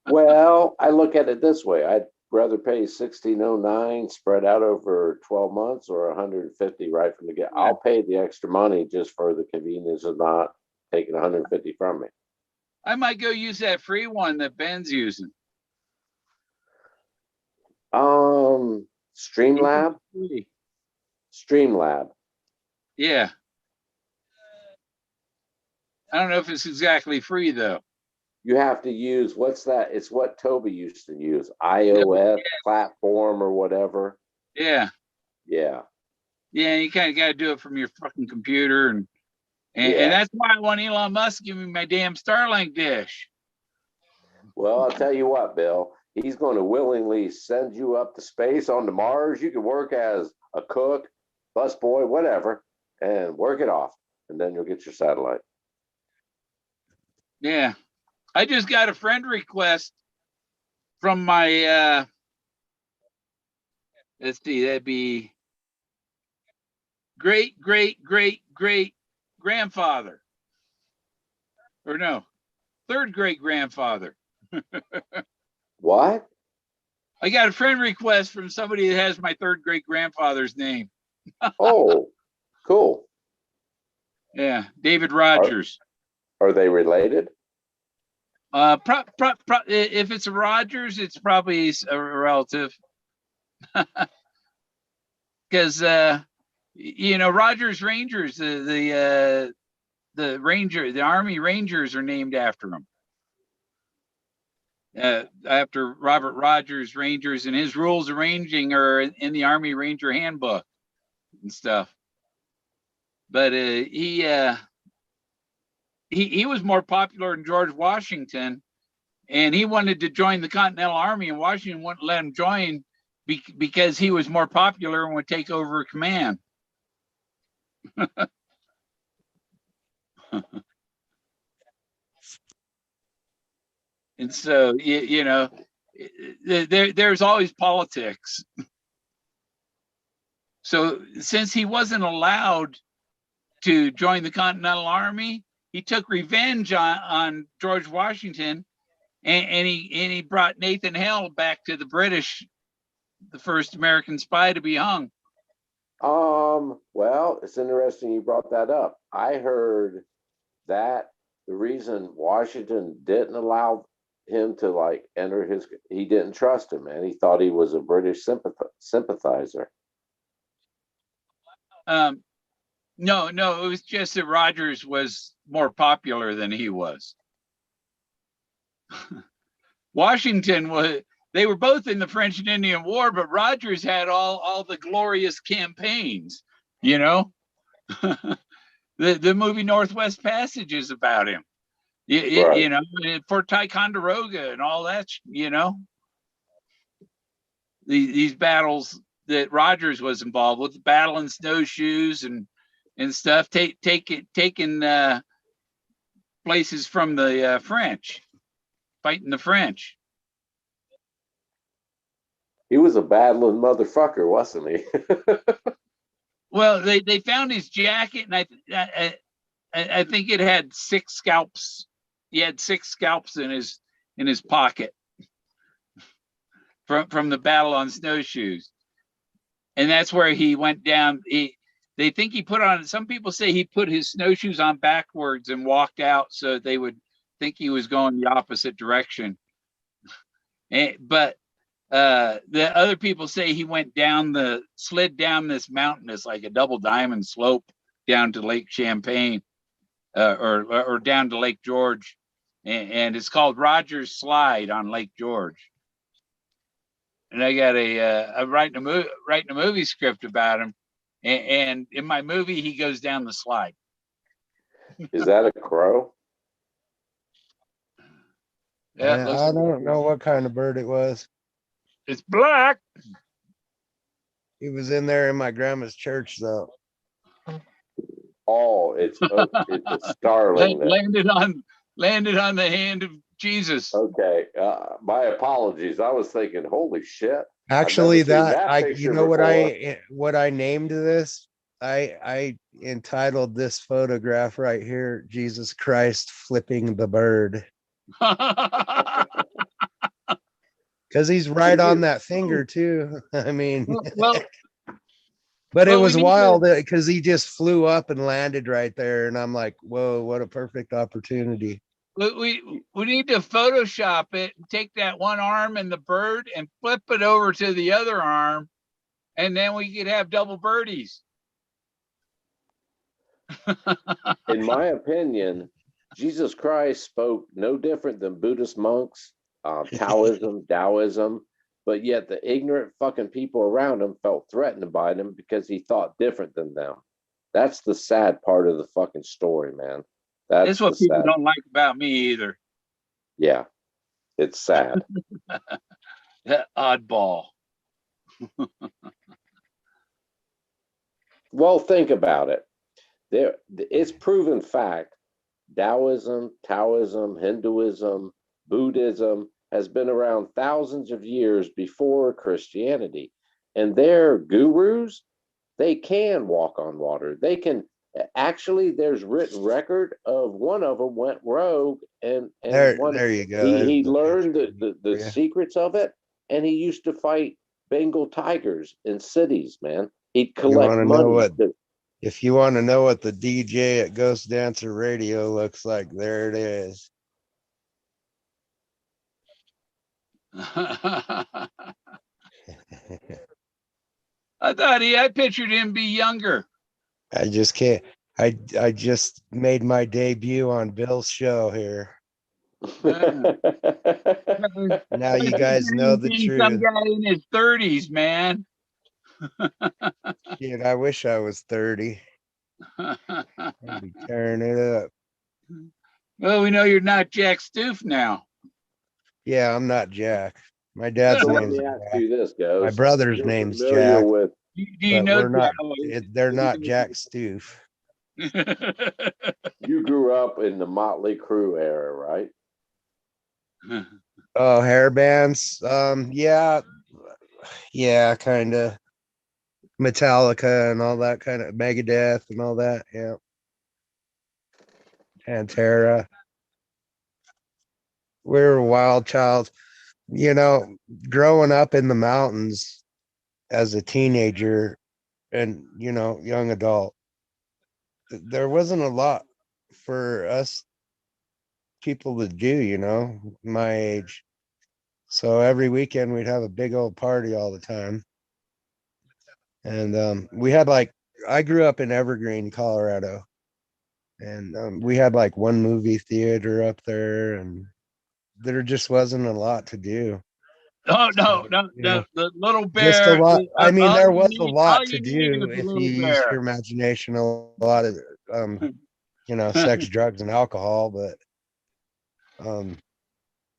Well, I look at it this way. I'd rather pay $16.09 spread out over 12 months or $150 right from the get. I'll pay the extra money just for the convenience of not taking $150 from me. I might go use that free one that Ben's using. Streamlab? Streamlab. Yeah. I don't know if it's exactly free though. You have to use, what's that? It's what Toby used to use, iOS platform or whatever. Yeah. Yeah. Yeah, you kind of got to do it from your fucking computer, and Yeah. that's why I want Elon Musk to give me my damn Starlink dish. Well, I'll tell you what, Bill, he's going to willingly send you up to space onto Mars. You can work as a cook, busboy, whatever, and work it off. And then you'll get your satellite. Yeah. I just got a friend request from my let's see, that'd be great grandfather. Or no, third great grandfather. What? I got a friend request from somebody that has my third great grandfather's name. Oh, cool. Yeah, David Rogers. Are they related? If it's a Rogers, it's probably a relative. Because Rogers Rangers, the Army Rangers are named after him. After Robert Rogers Rangers, and his rules of ranging are in the Army Ranger Handbook and stuff. But he was more popular than George Washington, and he wanted to join the Continental Army, and Washington wouldn't let him join because he was more popular and would take over command. And so, there's always politics. So since he wasn't allowed to join the Continental Army, he took revenge on George Washington, and he brought Nathan Hale back to the British, the first American spy to be hung. Well, it's interesting you brought that up. I heard that the reason Washington didn't allow him to enter he didn't trust him, and he thought he was a British sympathizer. No, it was just that Rogers was more popular than he was. Washington they were both in the French and Indian War, but Rogers had all the glorious campaigns, the movie Northwest Passage is about him. Right. Fort Ticonderoga and all that, these battles that Rogers was involved with, the battle in snowshoes and stuff, taking places from the French, fighting the French. He was a battling motherfucker, wasn't he? Well, they found his jacket, and I think it had 6 scalps. He had 6 scalps in his pocket from the battle on snowshoes, and that's where he went down. They think he put on. Some people say he put his snowshoes on backwards and walked out so they would think he was going the opposite direction. But the other people say he went slid down this mountain. It's like a double diamond slope down to Lake Champlain, or down to Lake George, and it's called Rogers Slide on Lake George. And I got I'm writing a movie script about him, and in my movie he goes down the slide. Is that a crow? Yeah, I don't know what kind of bird it was. It's black. He was in there in my grandma's church, though. Oh, it's startling. Landed on the hand of Jesus. Okay, my apologies. I was thinking, holy shit. Actually, I've never seen that I, you picture know before. what I named this? I entitled this photograph right here, Jesus Christ flipping the bird. Because he's right on that finger too. I mean, well, but it we was need wild because he just flew up and landed right there, and I'm like, whoa, what a perfect opportunity. we need to Photoshop it and take that one arm and the bird and flip it over to the other arm, and then we could have double birdies. In my opinion, Jesus Christ spoke no different than Buddhist monks, Taoism, but yet the ignorant fucking people around him felt threatened by him because he thought different than them. That's the sad part of the fucking story, man. That's That's the what people sad. don't like about me either. Yeah, it's sad. That oddball. Well, think about it. It's proven fact. Taoism, Hinduism, Buddhism has been around thousands of years before Christianity, and their gurus, they can walk on water. They can actually. There's written record of one of them went rogue, and one There you go. he There's the learned picture the for you. secrets of it, and he used to fight Bengal tigers in cities. Man, he'd You want collect to know money. what? If you want to know what the DJ at Ghost Dancer Radio looks like, there it is. I pictured him be younger. I just can't. I just made my debut on Bill's show here. Now you guys know the Some truth. guy in his 30s, man. Dude, I wish I was 30. I'd be tearing it up. Well, we know you're not Jack Stoof now. Yeah, I'm not Jack. My dad's So let name's me ask Jack. you this, My Ghost. brother's You're name's familiar Jack, with Do you but know we're not. Jack? They're not Jack Stoof. you grew up in the Motley Crue era, right? Oh, hair bands. Yeah, kind of. Metallica and all that kind of Megadeth and all that. Yeah. Pantera. We were a wild child. You know, growing up in the mountains as a teenager and, young adult, there wasn't a lot for us people to do, my age. So every weekend we'd have a big old party all the time. And we had I grew up in Evergreen, Colorado. And we had one movie theater up there, and there just wasn't a lot to do. Oh So, no! The little just a bear. lot. I mean, there was a All lot to you need do is a if you little used your bear. imagination. A lot of, sex, drugs, and alcohol. But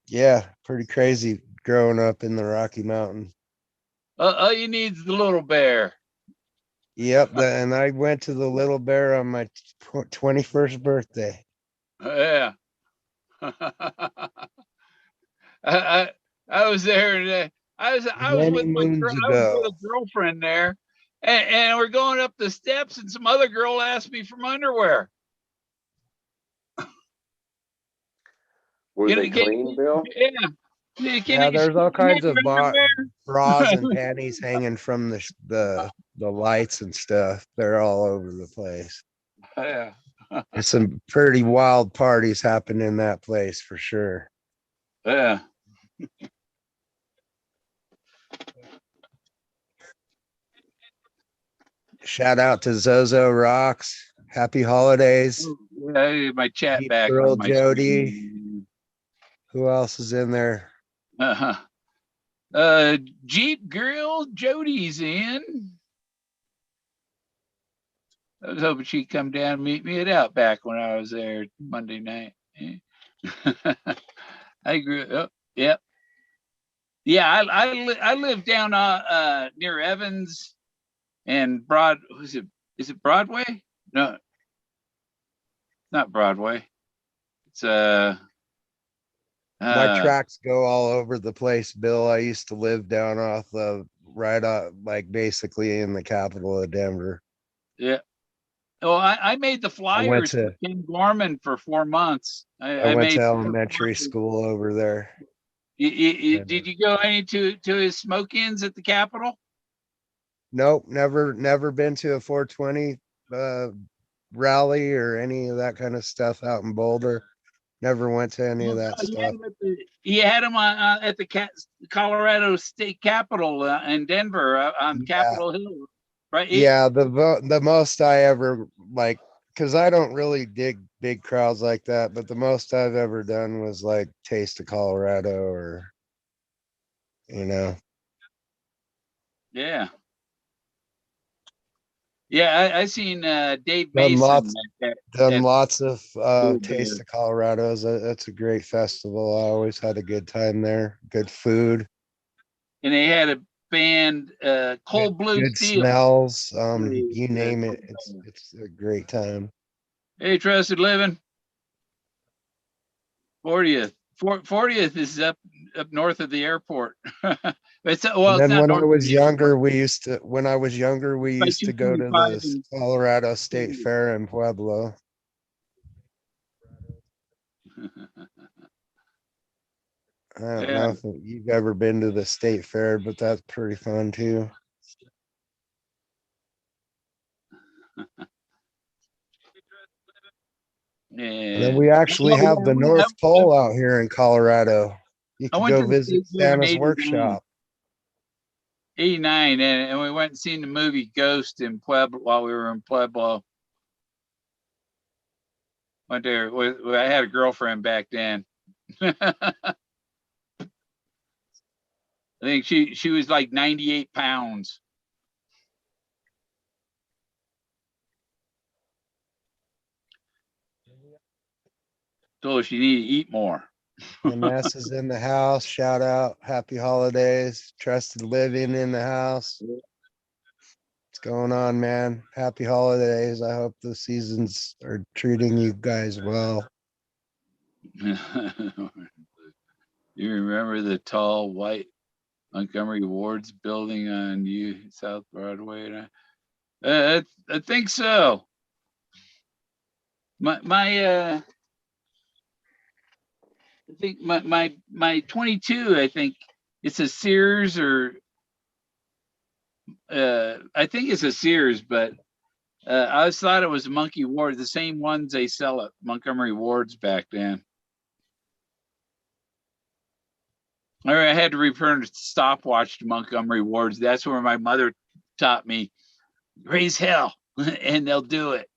yeah, pretty crazy growing up in the Rocky Mountains. All you need is the little bear. Yep, and I went to the Little Bear on my 21st birthday. Yeah. I, I was there. And, I was Many with moons I was with ago. a girlfriend there, and we're going up the steps, and some other girl asked me for my underwear. Were they clean, Bill? Yeah. Yeah, there's all kinds of underwear? bras and panties hanging from the lights and stuff. They're all over the place. Yeah. There's some pretty wild parties happen in that place for sure. Yeah. Shout out to Zozo Rocks. Happy holidays. Yeah, my chat Jeep back Girl on my Jody. screen. Who else is in there? Jeep Girl Jody's in. I was hoping she'd come down and meet me at Outback when I was there Monday night. I grew up. Yep. Yeah, I live down near Evans and Is it Broadway? No. not Broadway. It's My uh, tracks go all over the place, Bill. I used to live down off of right up, like basically in the capital of Denver. yeah. Well, I made the I went flyers for to Ken Gorman for 4 months. I I went to made. elementary school over there. Did you go any to his smoke-ins at the Capitol? Nope, never been to a 420 uh rally or any of that kind of stuff out in Boulder. Never went to any of Well, that no, stuff. he had him at the Colorado State Capitol in Denver on Yeah, Capitol Hill, right? yeah. The most I ever like, because I don't really dig big crowds like that, but the most I've ever done was like Taste of Colorado or you know. Yeah, yeah. I seen Dave Done Mason lots done at lots of Bull Taste Bear, of Colorado's. That's a great festival. I always had a good time there. Good food, and they had a band, Cold Blue good Steel. smells. Played, You name it. Bull It's Bear. it's a great time. Hey, Trusted Living, 40th. 40th is up north of the airport. It's And it's then not when I north of was the airport. younger, we By used to go to the 225 and Colorado State Fair in Pueblo. I don't yeah. know if you've ever been to the state fair, but that's pretty fun too. And then Yeah. we actually Oh, have yeah, the North Pole out here in Colorado. You I could went go to the visit state fair in Santa's 89, workshop. 89, and we went and seen the movie Ghost in Pueblo while we were in Pueblo. Went there. I had a girlfriend back then. I think she was like 98 pounds. Told her she needed to eat more. MS is in the house. Shout out. Happy holidays. Trusted Living in the house. What's going on, man? Happy holidays. I hope the seasons are treating you guys well. You remember the tall white Montgomery Ward's building on South Broadway? I think so. I think my 22, I think it's a Sears or I think it's a Sears, but I always thought it was Monkey Ward, the same ones they sell at Montgomery Ward's back then. I had to return a stopwatch to Montgomery Ward's. That's where my mother taught me, raise hell, and they'll do it.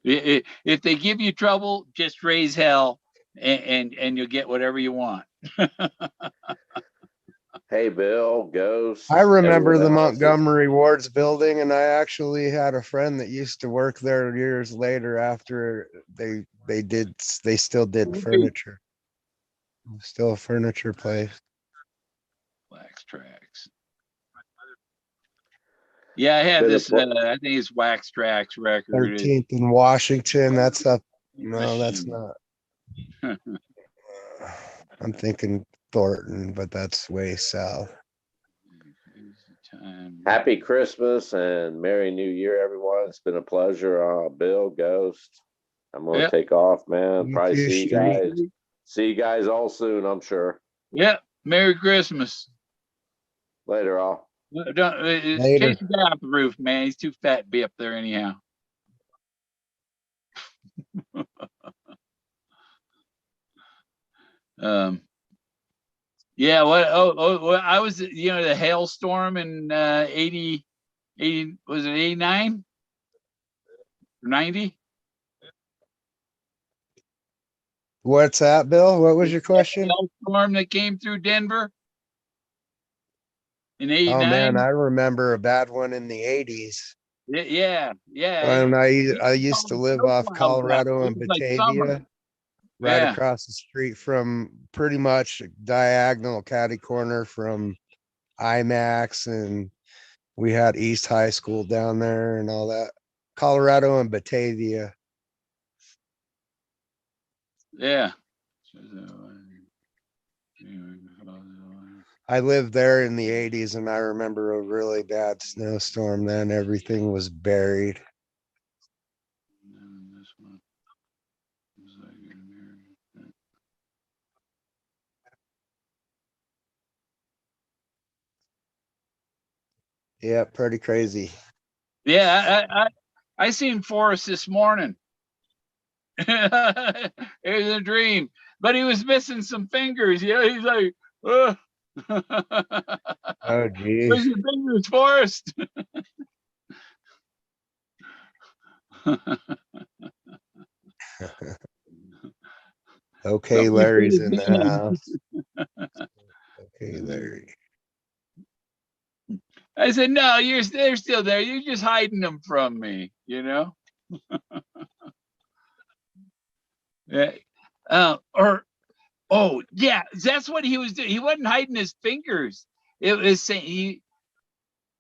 If they give you trouble, just raise hell, and you'll get whatever you want. Hey, Bill, Ghost, I remember everyone the else. Montgomery Ward's building, and I actually had a friend that used to work there years later after they still did furniture. Still a furniture place. Wax Tracks. Yeah, I had Been a this. I think it's Wax Tracks record. 13th in Washington. That's up. No, that's not. I'm thinking Thornton, but that's way south. Happy Christmas and Merry New Year, everyone. It's been a pleasure. Bill, Ghost. I'm gonna Yep. take off, man. You Probably too, see you Street. guys. See you guys all soon, I'm sure. Yep. Merry Christmas. Later, all. Don't Later. chase the guy off the roof, man. He's too fat to be up there anyhow. Um. Yeah. Well, I was, the hailstorm in 80, was it 89 or 90? What's that, Bill? What was your question? Hailstorm that came through Denver in Oh man, 89. I remember a bad one in the 80s. Yeah. When I used to Called live snow off plows out. Colorado It and was like summer. Batavia, right Yeah. across the street from pretty much diagonal catty corner from IMAX, and we had East High School down there and all that. Colorado and Batavia. Yeah. I lived there in the 80s and I remember a really bad snowstorm then. Everything was buried. Yeah, pretty crazy. Yeah, I seen Forrest this morning. It was a dream, but he was missing some fingers. Yeah, he's like, oh. Oh, geez. Where's your fingers, Forrest? Okay, Larry's in the house. Okay, Larry. I said, no, they're still there. You're just hiding them from me, you know? Yeah. Oh, yeah, that's what he was doing. He wasn't hiding his fingers. It was saying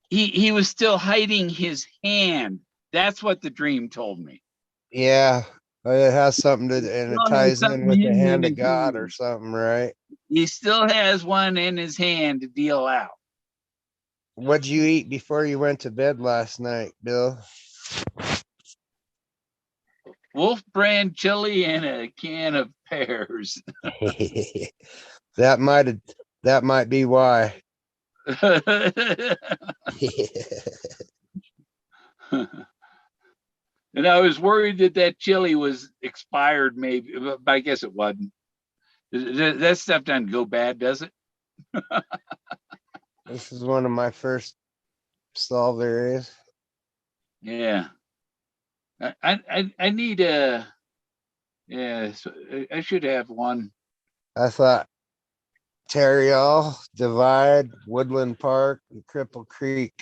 he was still hiding his hand. That's what the dream told me. Yeah, it has something to, and it Still has ties in something with the hidden in hand of his God or hand. something, right? He still has one in his hand to deal out. What'd you eat before you went to bed last night, Bill? Wolf brand chili and a can of pears. that might be why. And I was worried that chili was expired, maybe, but I guess it wasn't. That stuff doesn't go bad, does it? This is one of my first solved areas. Yeah. I need a, yeah, so I should have one. I thought Terriall, Divide, Woodland Park, and Cripple Creek.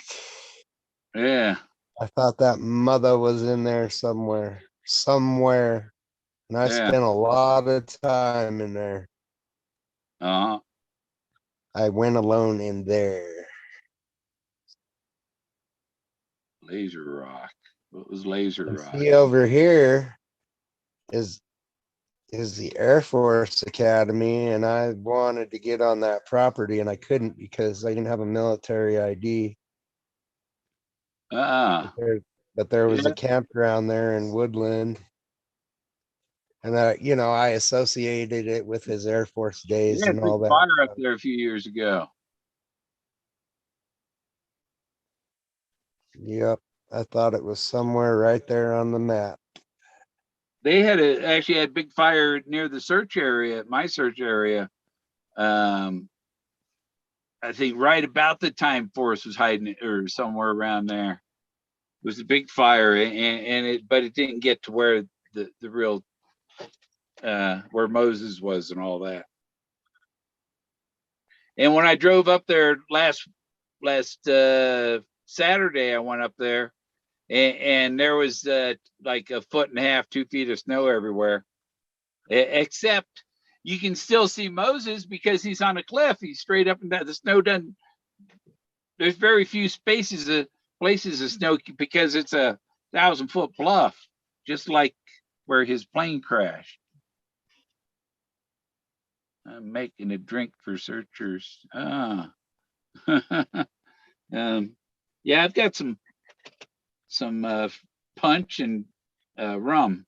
Yeah. I thought that mother was in there somewhere. And I Yeah. spent a lot of time in there. Uh-huh. I went alone in there. Laser Rock. What was Laser And Rock? see over here is the Air Force Academy, and I wanted to get on that property and I couldn't because I didn't have a military ID. Uh-uh. But there was Yeah, a campground there in Woodland. And I associated it with his Air Force days yeah, and big all that. fire up there a few years ago. Yep. I thought it was somewhere right there on the map. They actually had big fire near the search area, my search area. I think right about the time Forrest was hiding or somewhere around there. It was a big fire, but it didn't get to where the real where Moses was and all that. And when I drove up there last Saturday, I went up there, and there was like a foot and a half, 2 feet of snow everywhere, except you can still see Moses because he's on a cliff. He's straight up and down. The snow doesn't. There's very few places of snow because it's a 1,000-foot bluff, just like where his plane crashed. I'm making a drink for searchers. Yeah, I've got some punch and rum.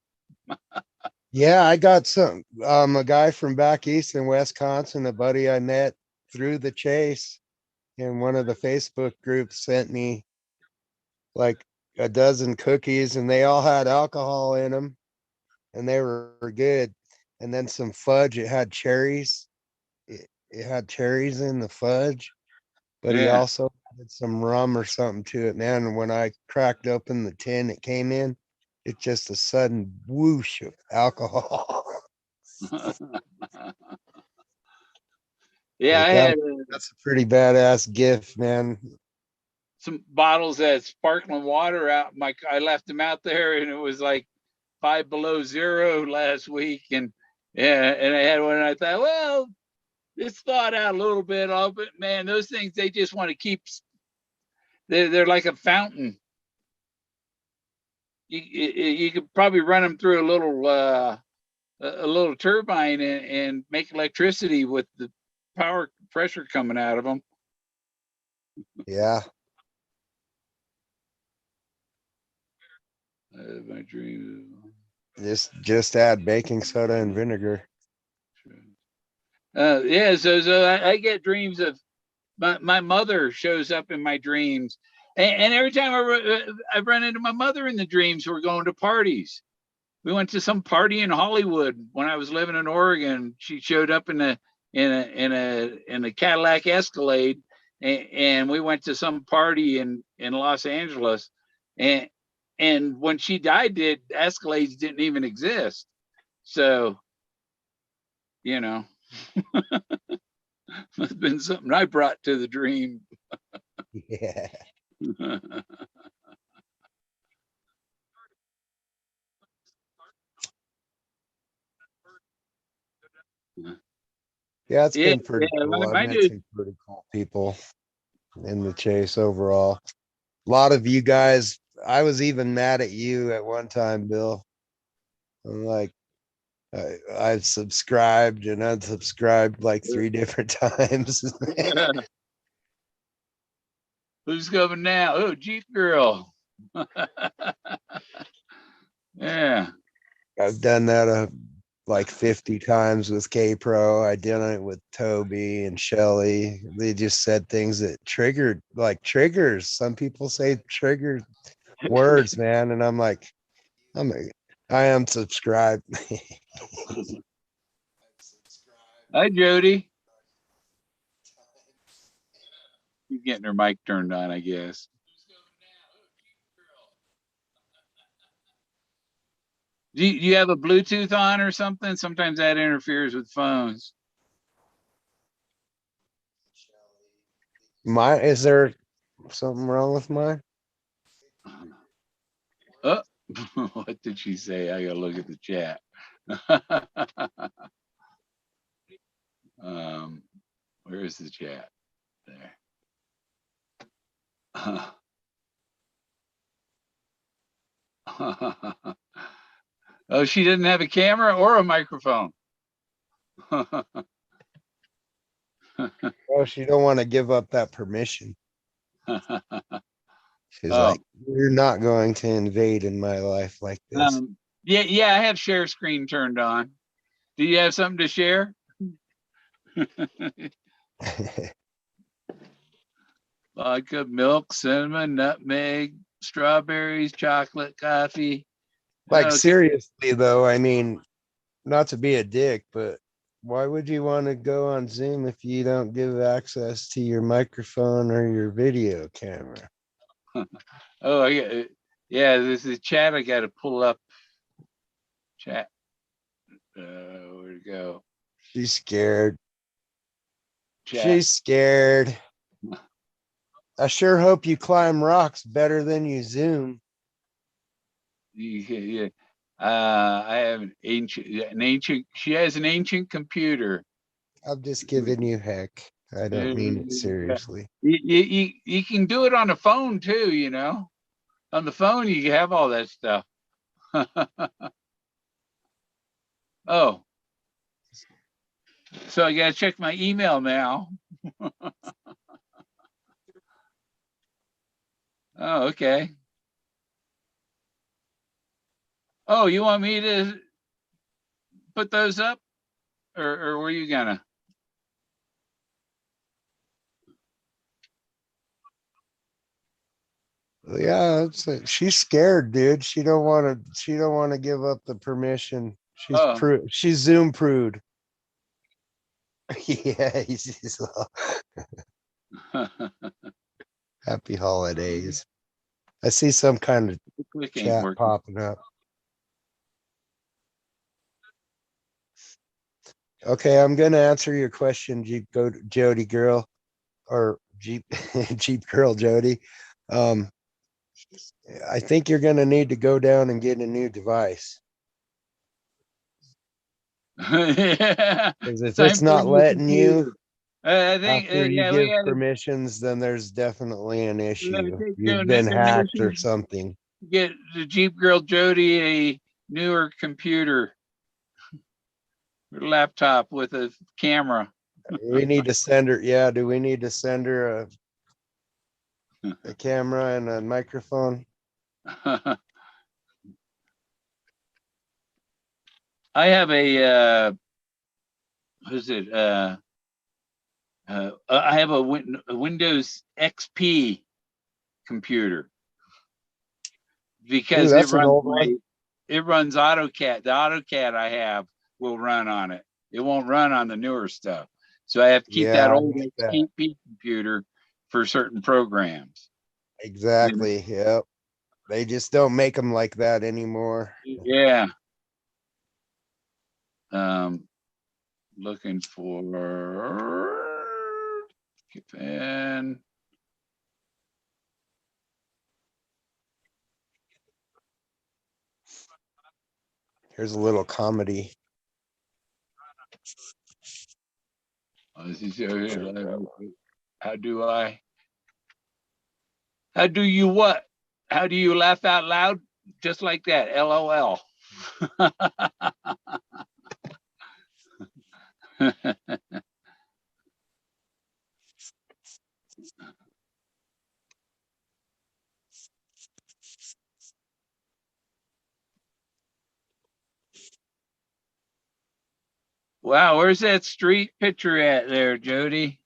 Yeah, I got some a guy from back east in Wisconsin, a buddy I met through the chase in one of the Facebook groups, sent me like a dozen cookies and they all had alcohol in them and they were good. And then some fudge, it had cherries. It had cherries in the fudge, but he Yeah. also added some rum or something to it, man. And when I cracked open the tin it came in, it's just a sudden whoosh of alcohol. Yeah, Like I had that's a pretty badass gift, man. some bottles of sparkling water out. I left them out there, and it was like 5 below zero last week, and yeah, and I had one. And I thought, well, it's thawed out a little bit. But man, those things they just want to keep. They're like a fountain. You could probably run them through a a little turbine and make electricity with the power pressure coming out of them. Yeah. My dream. Just add baking soda and vinegar. Yeah, so I get dreams of my mother shows up in my dreams, and every time I run into my mother in the dreams, we're going to parties. We went to some party in Hollywood when I was living in Oregon. She showed up in a Cadillac Escalade, and we went to some party in Los Angeles, and when she died, the Escalades didn't even exist. So, you know, it's been something I brought to the dream. Yeah. Yeah, it's been pretty cool. I've My met dude. some pretty cool people in the chase overall. A lot of you guys, I was even mad at you at one time, Bill. I'm like, I've subscribed and unsubscribed like 3 different times. Who's coming now? Oh, Jeep Girl. Yeah. I've done that like 50 times with K Pro. I did it with Toby and Shelly. They just said things that triggered, like triggers. Some people say trigger words, man. And I'm like, I am subscribed. Hi, Jody. She's getting her mic turned on, I guess. Do you have a Bluetooth on or something? Sometimes that interferes with phones. Is there something wrong with mine? Oh, what did she say? I gotta look at the chat. Where is the chat? There. Oh, she didn't have a camera or a microphone. Oh, she don't want to give up that permission. She's Oh. like, you're not going to invade in my life like this. Yeah, I have share screen turned on. Do you have something to share? Vodka, milk, cinnamon, nutmeg, strawberries, chocolate, coffee. Like, Okay. seriously though, I mean, not to be a dick, but why would you want to go on Zoom if you don't give access to your microphone or your video camera? Oh, yeah, there's a chat I got to pull up. Chat. Where'd it go? She's scared. Chat. She's scared. I sure hope you climb rocks better than you Zoom. Yeah. I have an ancient. She has an ancient computer. I'm just giving you heck. I don't mean it seriously. You can do it on the phone too, you know. On the phone, you can have all that stuff. Oh, so I gotta check my email now. Oh, okay. Oh, you want me to put those up, or were you gonna? Yeah, she's scared, dude. She don't want to. She don't want to give up the permission. She's Zoom prude. Yeah, he's happy holidays. I see some kind of chat popping up. Okay, I'm gonna answer your question, Jody girl, or Jeep Jeep girl Jody. I think you're gonna need to go down and get a new device. Yeah. Because if it's not letting you, I think after you yeah, give permissions, then there's definitely an issue. You've been hacked or something. Get the Jeep girl Jody a newer computer. laptop with a camera. We need to send her, yeah, do we need to send her a camera and a microphone? I have a who's it? I have a Windows XP computer Ooh, because that's an old one. it runs AutoCAD. The AutoCAD I have will run on it. It won't run on the newer stuff. So I have to keep that Yeah, I old get that. XP computer for certain programs. Exactly, yep. They just don't make them like that anymore. Yeah. Looking for Fenn. Here's a little comedy. How do I? How do you what? How do you laugh out loud? Just like that. LOL. Wow, where's that street picture at there, Jody?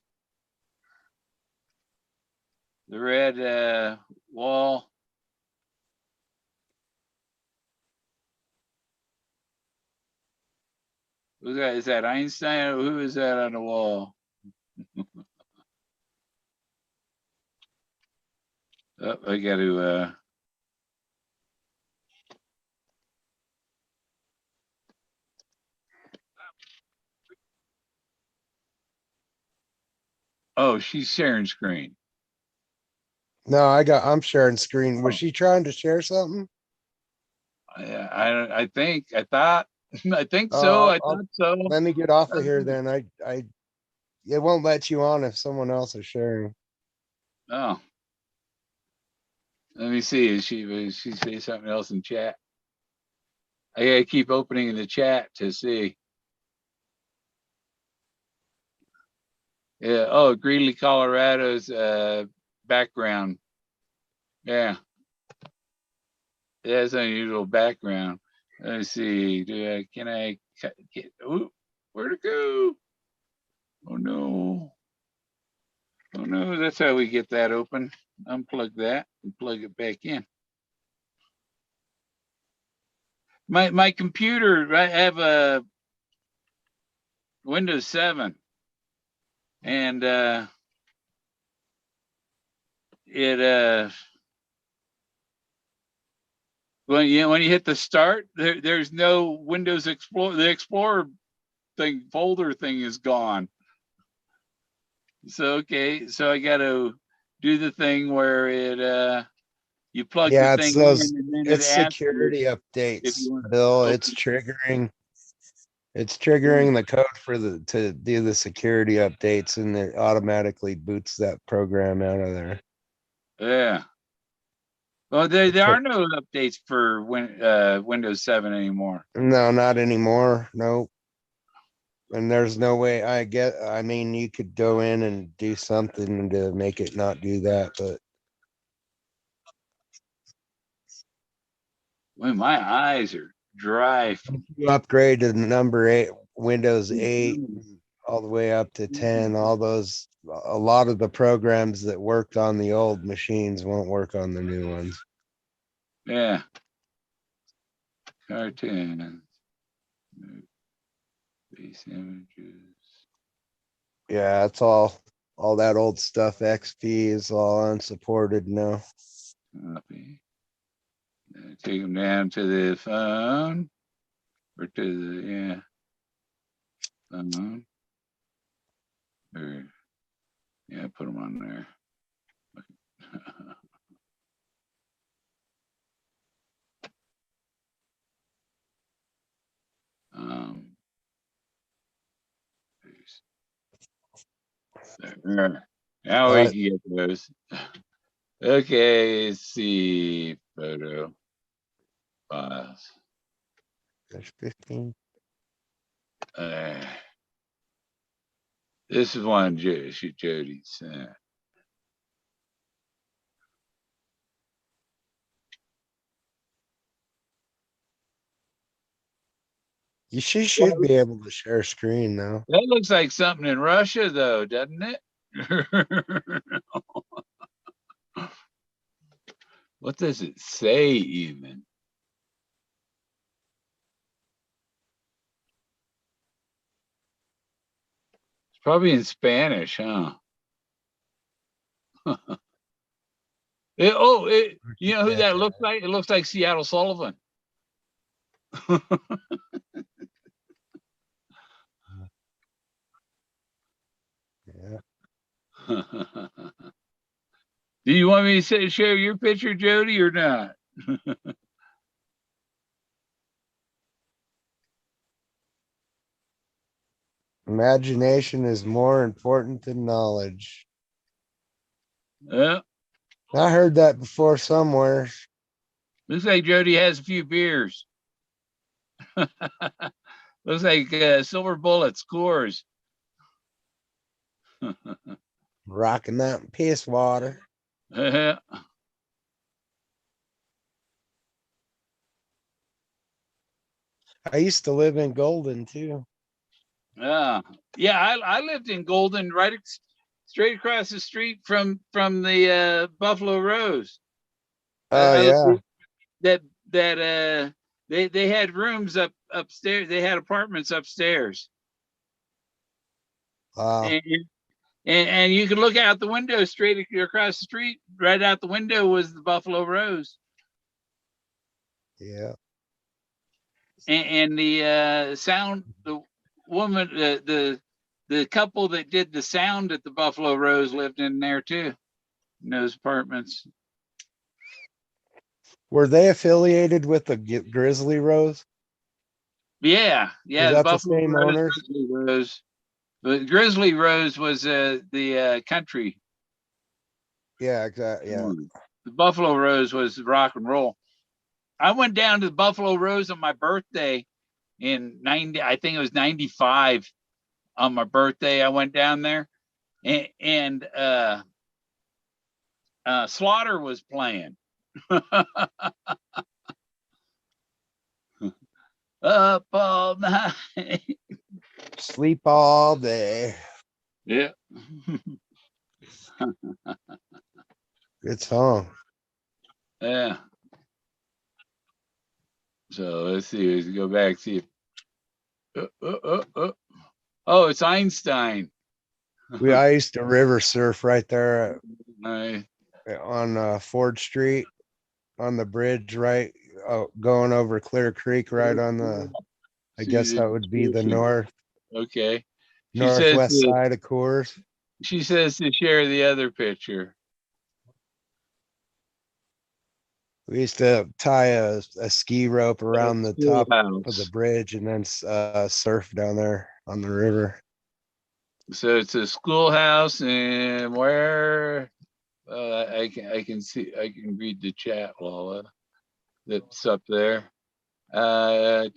The red wall. Who's that? Is that Einstein? Or who is that on the wall? Oh, I got to. Oh, she's sharing screen. No, I'm sharing screen. Was she trying to share something? I think. I thought. I think Oh, so. I thought so. Let me get off of here then. It won't let you on if someone else is sharing. Oh. Let me see. Is she say something else in chat? I gotta keep opening the chat to see. Yeah. Oh, Greeley, Colorado's background. Yeah. It has unusual background. Let me see. Can I get? Ooh, where'd it go? Oh no. Oh no. That's how we get that open. Unplug that and plug it back in. My computer. I have a Windows 7, and it when you hit the start, there's no Windows Explorer. The Explorer folder thing is gone. So okay, so I got to do the thing where you plug the Yeah, thing in, and then it it's asks you security if updates, you want Bill. to It's triggering the code to do the security updates, and it automatically boots that program out of there. Yeah. Well, there are no updates for Windows 7 anymore. No, not anymore. Nope. And there's no way I mean, you could go in and do something to make it not do that, but When my eyes are dry from you upgrade to number 8, Windows 8, all the way up to 10, a lot of the programs that worked on the old machines won't work on the new ones. yeah. Cartoons. Base images. Yeah, it's all that old stuff. XP is all unsupported now. Copy. Take them down to the phone or to the phone. Or yeah, put them on there. um, there. Now we can get those. Okay, let's see. Photo files. There's 15. Uh, this is one of Jody's. She should be able to share screen now. That looks like something in Russia, though, doesn't it? What does it say, even? It's probably in Spanish, huh? You know who that looks like? It looks like Seattle Sullivan. Yeah. Do you want me to share your picture, Jody, or not? Imagination is more important than knowledge. Yeah. I heard that before somewhere. Looks like Jody has a few beers. Looks like Silver Bullet scores. Rocking that piss water. Yeah, I used to live in Golden too. yeah. I lived in Golden, straight across the street from the Buffalo Rose. Oh yeah. They had rooms upstairs. They had apartments upstairs, Wow. and you could look out the window straight across the street. Right out the window was the Buffalo Rose. Yeah. And the sound, the woman, the couple that did the sound at the Buffalo Rose lived in there too, in those apartments. Were they affiliated with the Grizzly Rose? Yeah, Is the that the Buffalo same Rose, owners? Grizzly Rose. The Grizzly Rose was the country. Yeah, exactly. Yeah. The Buffalo Rose was rock and roll. I went down to the Buffalo Rose on my birthday in 90, I think it was 95 on my birthday. I went down there and Slaughter was playing. Up all night. Sleep all day. Yeah. Good song. Yeah. So let's see. Let's go back. See if. Oh, it's Einstein. I used to river surf right there I, on Ford Street on the bridge, right? Going over Clear Creek, right on the, I guess that would be the Okay. northwest side of Coors. She says to share the other picture. We used to tie a ski rope around the top of the Schoolhouse. bridge and then surf down there on the river. So it's a schoolhouse, and where I can see, I can read the chat, Lola, that's up there. High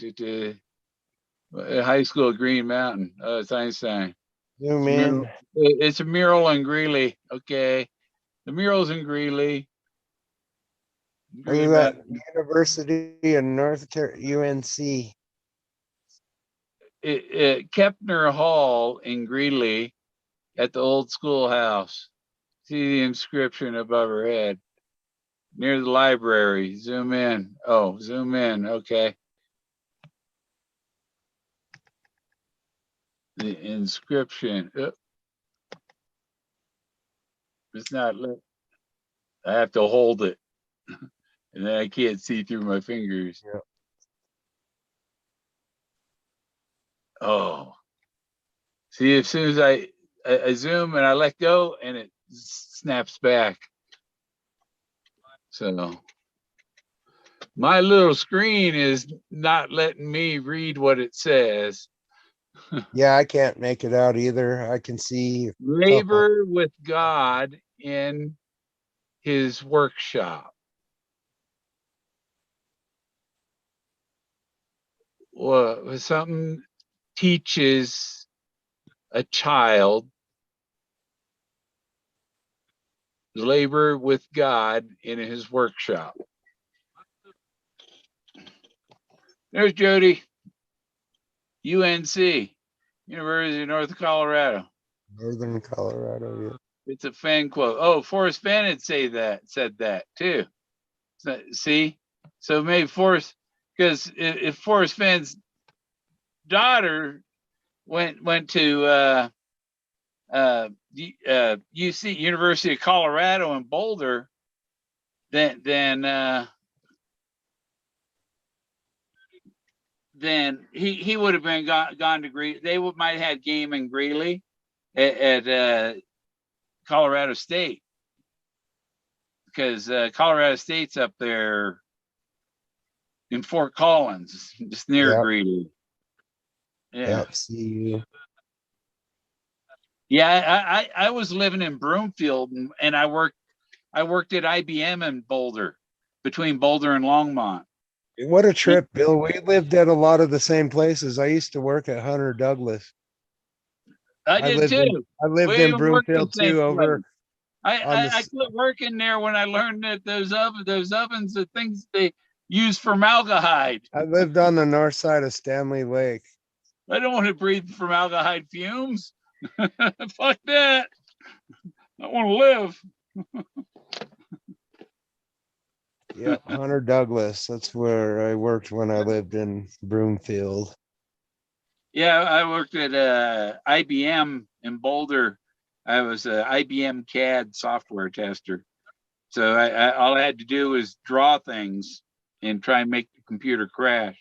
school, Green Mountain. Oh, it's Einstein. Zoom It's a in. mural, it's a mural in Greeley. Okay, the mural's in Greeley. Green That Mountain. University of North Carolina, UNC. Kepner Hall in Greeley at the old schoolhouse. See the inscription above her head near the library. Zoom in. Oh, zoom in. Okay. The inscription. It's not lit. I have to hold it, and then I can't see through my fingers. Yep. Oh, see, as soon as I zoom and I let go, and it snaps back. So my little screen is not letting me read what it says. Yeah, I can't make it out either. I can see Labor with God in his workshop. What was something teaches a child labor with God in his workshop. There's Jody. UNC, University of North Colorado. Northern Colorado. Yeah. It's a Fenn quote. Oh, Forrest Fenn had said that too. So, see, so maybe Forrest, because if Forrest Fenn's daughter went to UC, University of Colorado in Boulder, then he would have been gone to Greeley. They might have had game in Greeley at Colorado State, because Colorado State's up there in Fort Collins, just near Yep. Greeley. Yeah. Yep. See you. Yeah, I was living in Broomfield, and I worked at IBM in Boulder, between Boulder and Longmont. What a trip, Bill. We lived at a lot of the same places. I used to work at Hunter Douglas. I did too. I lived We in even worked Broomfield the same too. Over place. on I quit working there when I learned that those ovens, the things they use formaldehyde. I lived on the north side of Stanley Lake. I don't want to breathe formaldehyde fumes. Fuck that. I want to live. Yep, Hunter Douglas. That's where I worked when I lived in Broomfield. Yeah, I worked at IBM in Boulder. I was an IBM CAD software tester. So all I had to do was draw things and try and make the computer crash.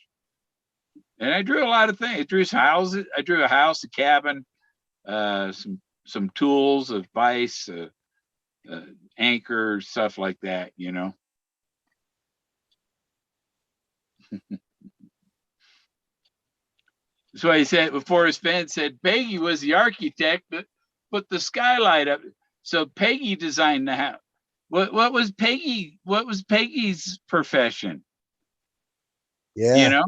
And I drew a lot of things. I drew houses. I drew a house, a cabin, some tools, a vise, anchor, stuff like that. You know. So I said before his fan said Peggy was the architect, but put the skylight up. So Peggy designed the house. What was Peggy's profession? Yeah, You know,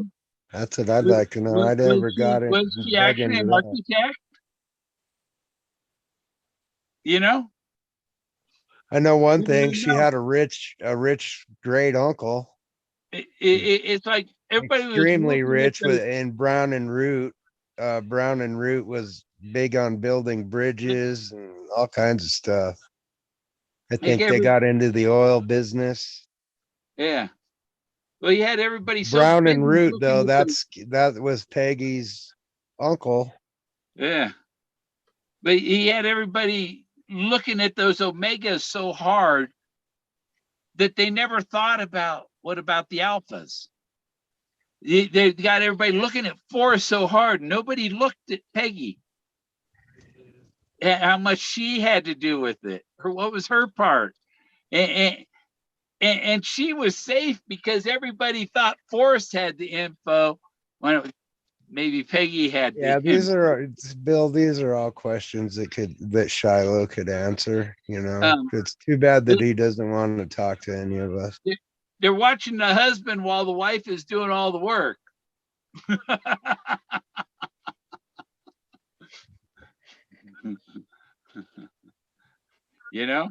that's what I'd like to know. I never got it. Was she actually an architect? You know, I know one we thing. don't She know. had a rich great uncle, It's like everybody was extremely looking at rich those. in Brown and Root. Brown and Root was big on building bridges and all kinds of stuff. I think they got into the oil business. Yeah. Well, you had everybody so Brown busy and Root, looking though, at those. that was Peggy's uncle. Yeah. But he had everybody looking at those omegas so hard that they never thought about what about the alphas. They got everybody looking at Forrest so hard. Nobody looked at Peggy, how much she had to do with it. What was her part? And she was safe because everybody thought Forrest had the info when maybe Peggy had. Yeah, Bill. These are all questions that Shiloh could answer. You know, it's too bad that he doesn't want to talk to any of us. They're watching the husband while the wife is doing all the work. You know?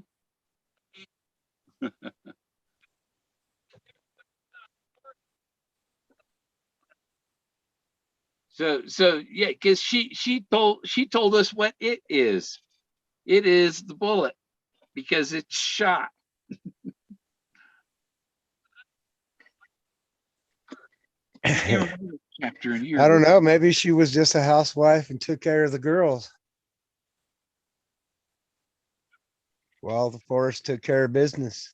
So yeah, because she told us what it is. It is the bullet because it's shot. Chapter in here. I don't know. Maybe she was just a housewife and took care of the girls while the Forrest took care of business.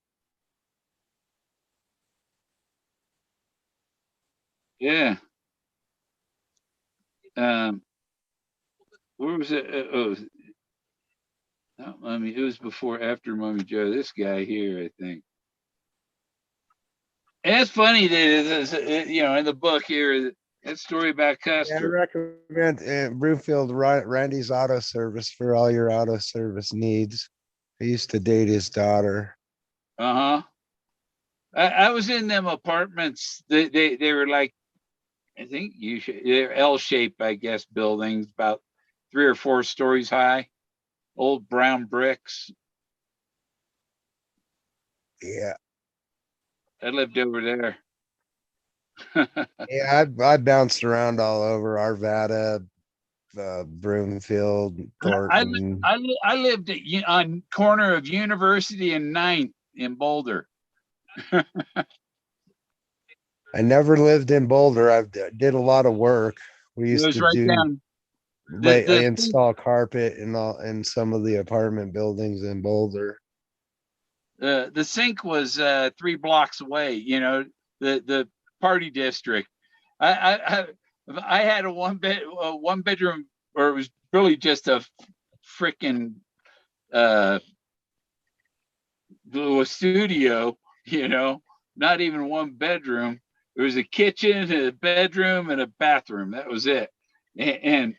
Yeah. Where was it? Not Mummy. It was before, after Mummy Joe. This guy here, I think. And it's funny that you know, in the book here, that story about Custer. Yeah, I recommend Broomfield Randy's Auto Service for all your auto service needs. I used to date his daughter. I was in them apartments. They were like I think you should. They're L-shaped, I guess, buildings about 3 or 4 stories high. Old brown bricks. Yeah. I lived over there. Yeah, I bounced around all over Arvada, Broomfield, Thornton. I lived on corner of University and 9th in Boulder. I never lived in Boulder. I did a lot of work. We It used was to right do down the install carpet and all in some of the apartment buildings in Boulder. the sink was 3 blocks away. You know, the party district. I had a one bedroom, or it was really just a freaking studio. You know, not even 1 bedroom. There was a kitchen, a bedroom, and a bathroom. That was it. And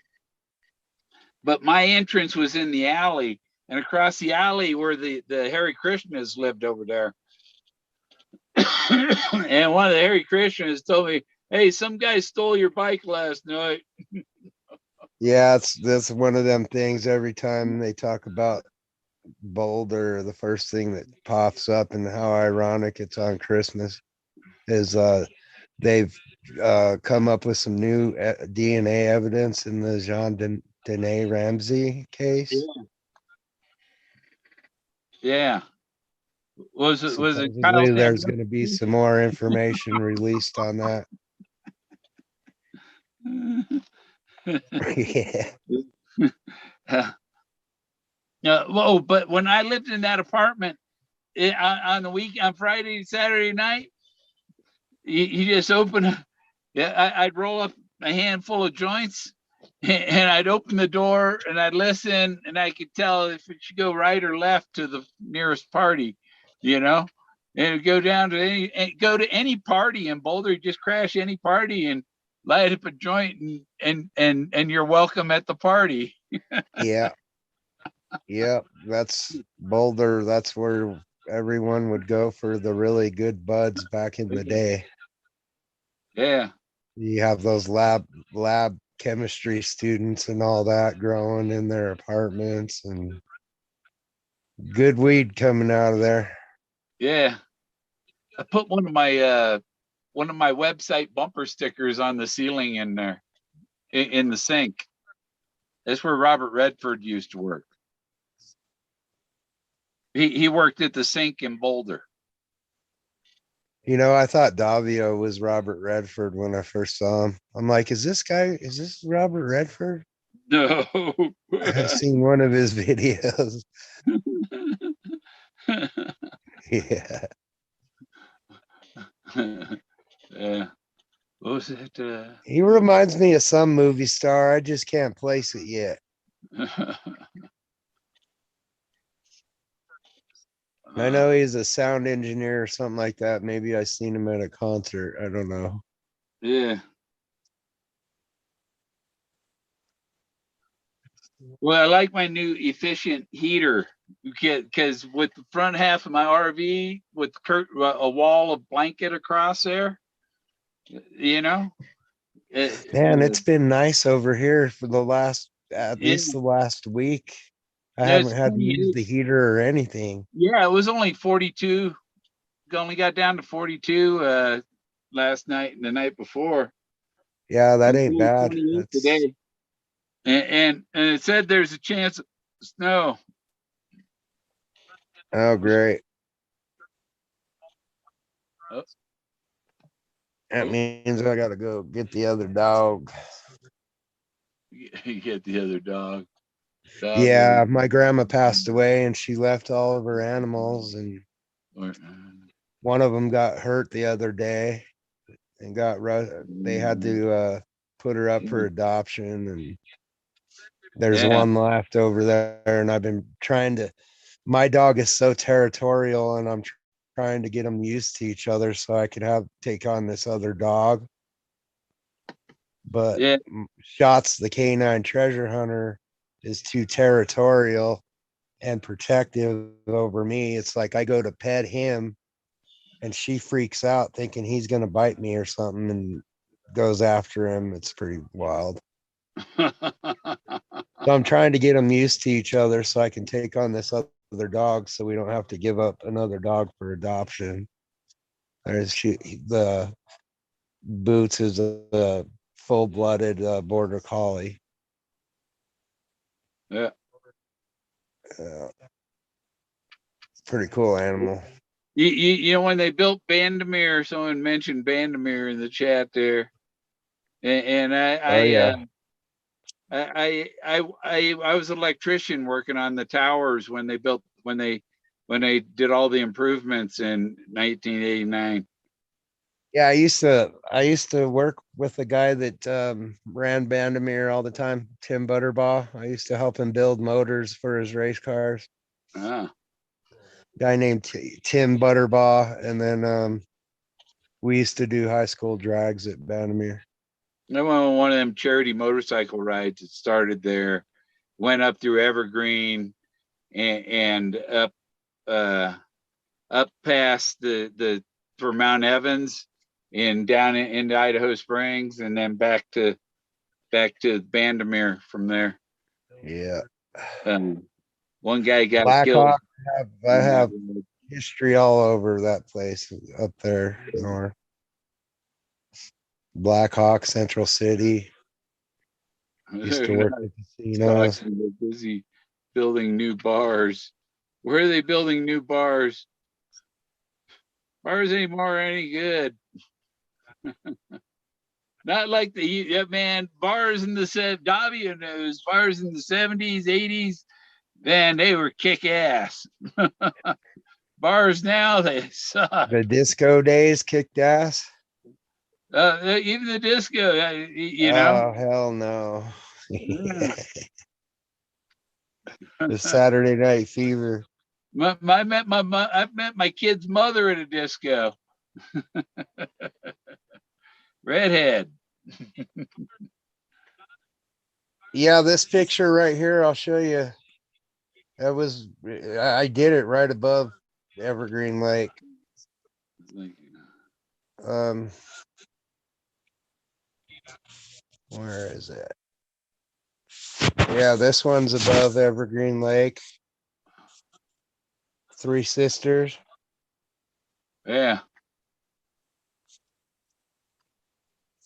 but my entrance was in the alley, and across the alley where the Hare Krishnas lived over there. And one of the Hare Krishnas told me, "Hey, some guy stole your bike last night." Yeah, that's one of them things. Every time they talk about Boulder, the first thing that pops up, and how ironic it's on Christmas, is they've come up with some new DNA evidence in the Dene Ramsey case. Yeah. Was it Kyle Supposedly there's going to be some more information released on that. Yeah. Whoa, but when I lived in that apartment on the week, on Friday, Saturday night, you just open. Yeah, I'd roll up a handful of joints, and I'd open the door and I'd listen, and I could tell if it should go right or left to the nearest party, you know. And it'd go down to any party in Boulder. Just crash any party and light up a joint, and you're welcome at the party. Yeah. Yeah, that's Boulder. That's where everyone would go for the really good buds back in the day. Yeah. You have those lab chemistry students and all that growing in their apartments, and good weed coming out of there. Yeah. I put one of my website bumper stickers on the ceiling in there, in the sink. That's where Robert Redford used to work. He worked at the sink in Boulder. You know, I thought Davio was Robert Redford when I first saw him. I'm like, is this Robert Redford? No. I've seen one of his videos. Yeah. Yeah. What was it? He reminds me of some movie star. I just can't place it yet. I know he's a sound engineer or something like that. Maybe I seen him at a concert. I don't know. Yeah. Well, I like my new efficient heater because with the front half of my RV with a wall of blanket across there, you know. Man, it's been nice over here for at least the last week. I haven't had to use the heater or anything. Yeah, it was only 42. Only got down to 42 last night and the night before. Yeah, that ain't bad. That's today. And it said there's a chance of snow. Oh, great. Oh. That means I gotta go get the other dog. Get the other dog. Yeah, my grandma passed away and she left all of her animals, and one of them got hurt the other day and they had to put her up for adoption, and there's one left over there, and I've been my dog is so territorial, and I'm trying to get them used to each other so I could take on this other dog. But Shots, the canine treasure hunter, is too territorial and protective over me. It's like I go to pet him and she freaks out thinking he's going to bite me or something. And goes after him. It's pretty wild. So I'm trying to get them used to each other so I can take on this other dog so we don't have to give up another dog for adoption. The Boots is a full-blooded border collie. Yeah. Pretty cool animal. You know, when they built Bandemere, someone mentioned Bandemere in the chat there, and I was an electrician working on the towers when they did all the improvements in 1989. Yeah, I used to work with a guy that ran Bandemere all the time, Tim Butterbaugh. I used to help him build motors for his race cars. Ah. Guy named Tim Butterbaugh, and then we used to do high school drags at Bandemere. I went on one of them charity motorcycle rides. It started there, went up through Evergreen, and up past the for Mount Evans, and down into Idaho Springs, and then back to Bandemere from there. Yeah. One guy got Black killed. Hawk, I have history all over that place up there north. Black Hawk, Central City. Used to work at casinos. They're busy building new bars. Where are they building new bars? Bars anymore any good? Not like man, bars in the Davia knows, bars in the 70s, 80s, man, they were kick ass. Bars now, they suck. The disco days kicked ass. Even the disco, you know. Oh, hell no. Yeah. The Saturday Night Fever. I've met my kid's mother at a disco. Redhead. Yeah, this picture right here, I'll show you. I did it right above Evergreen Lake. Where is it? Yeah, this one's above Evergreen Lake. Three Sisters. Yeah.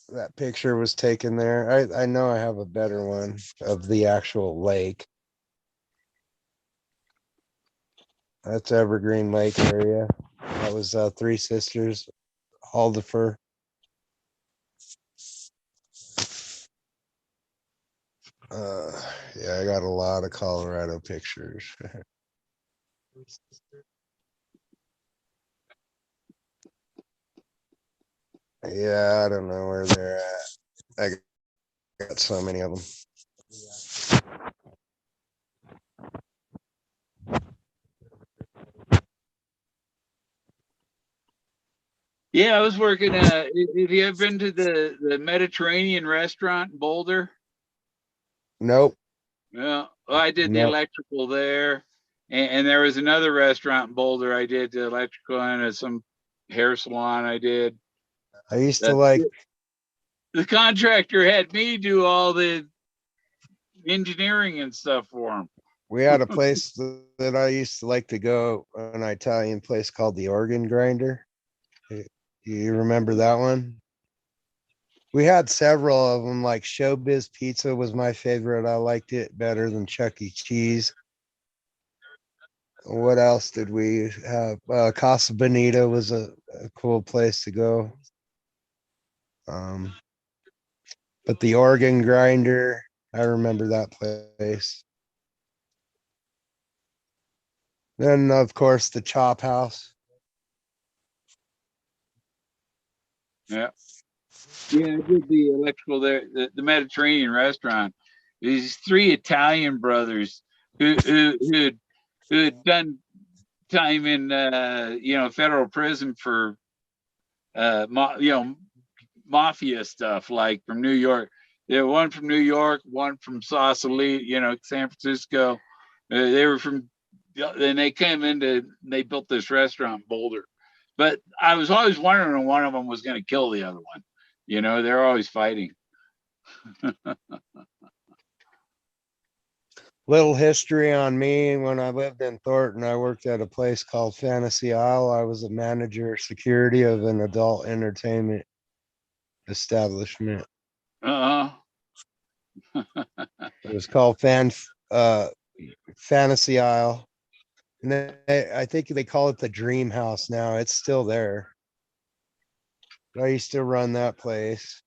That picture was taken there. I know I have a better one of the actual lake. That's Evergreen Lake area. That was Three Sisters, Aldifer. Yeah, I got a lot of Colorado pictures. Yeah, I don't know where they're at. I got so many of them. Yeah, I was working. Have you ever been to the Mediterranean restaurant in Boulder? Nope. Yeah, well, I did the electrical there, and there was another restaurant in Boulder. I did the electrical and some hair salon. I did. I used to like. The contractor had me do all the engineering and stuff for him. We had a place that I used to like to go, an Italian place called the Organ Grinder. You remember that one? We had several of them, like Showbiz Pizza was my favorite. I liked it better than Chuck E. Cheese. What else did we have? Casa Bonita was a cool place to go. But the Organ Grinder, I remember that place. Then, of course, the Chop House. Yeah. Yeah, I did the electrical there, the Mediterranean restaurant. These three Italian brothers who had done time in federal prison for mafia stuff, like from New York. There one from New York, one from Sausalito, San Francisco. They were from, and they came they built this restaurant in Boulder. But I was always wondering when one of them was going to kill the other one. You know, they're always fighting. Little history on me. When I lived in Thornton, I worked at a place called Fantasy Isle. I was a manager of security of an adult entertainment establishment. Uh-huh. It was called Fantasy Isle. And then I think they call it the Dream House now. It's still there. But I used to run that place.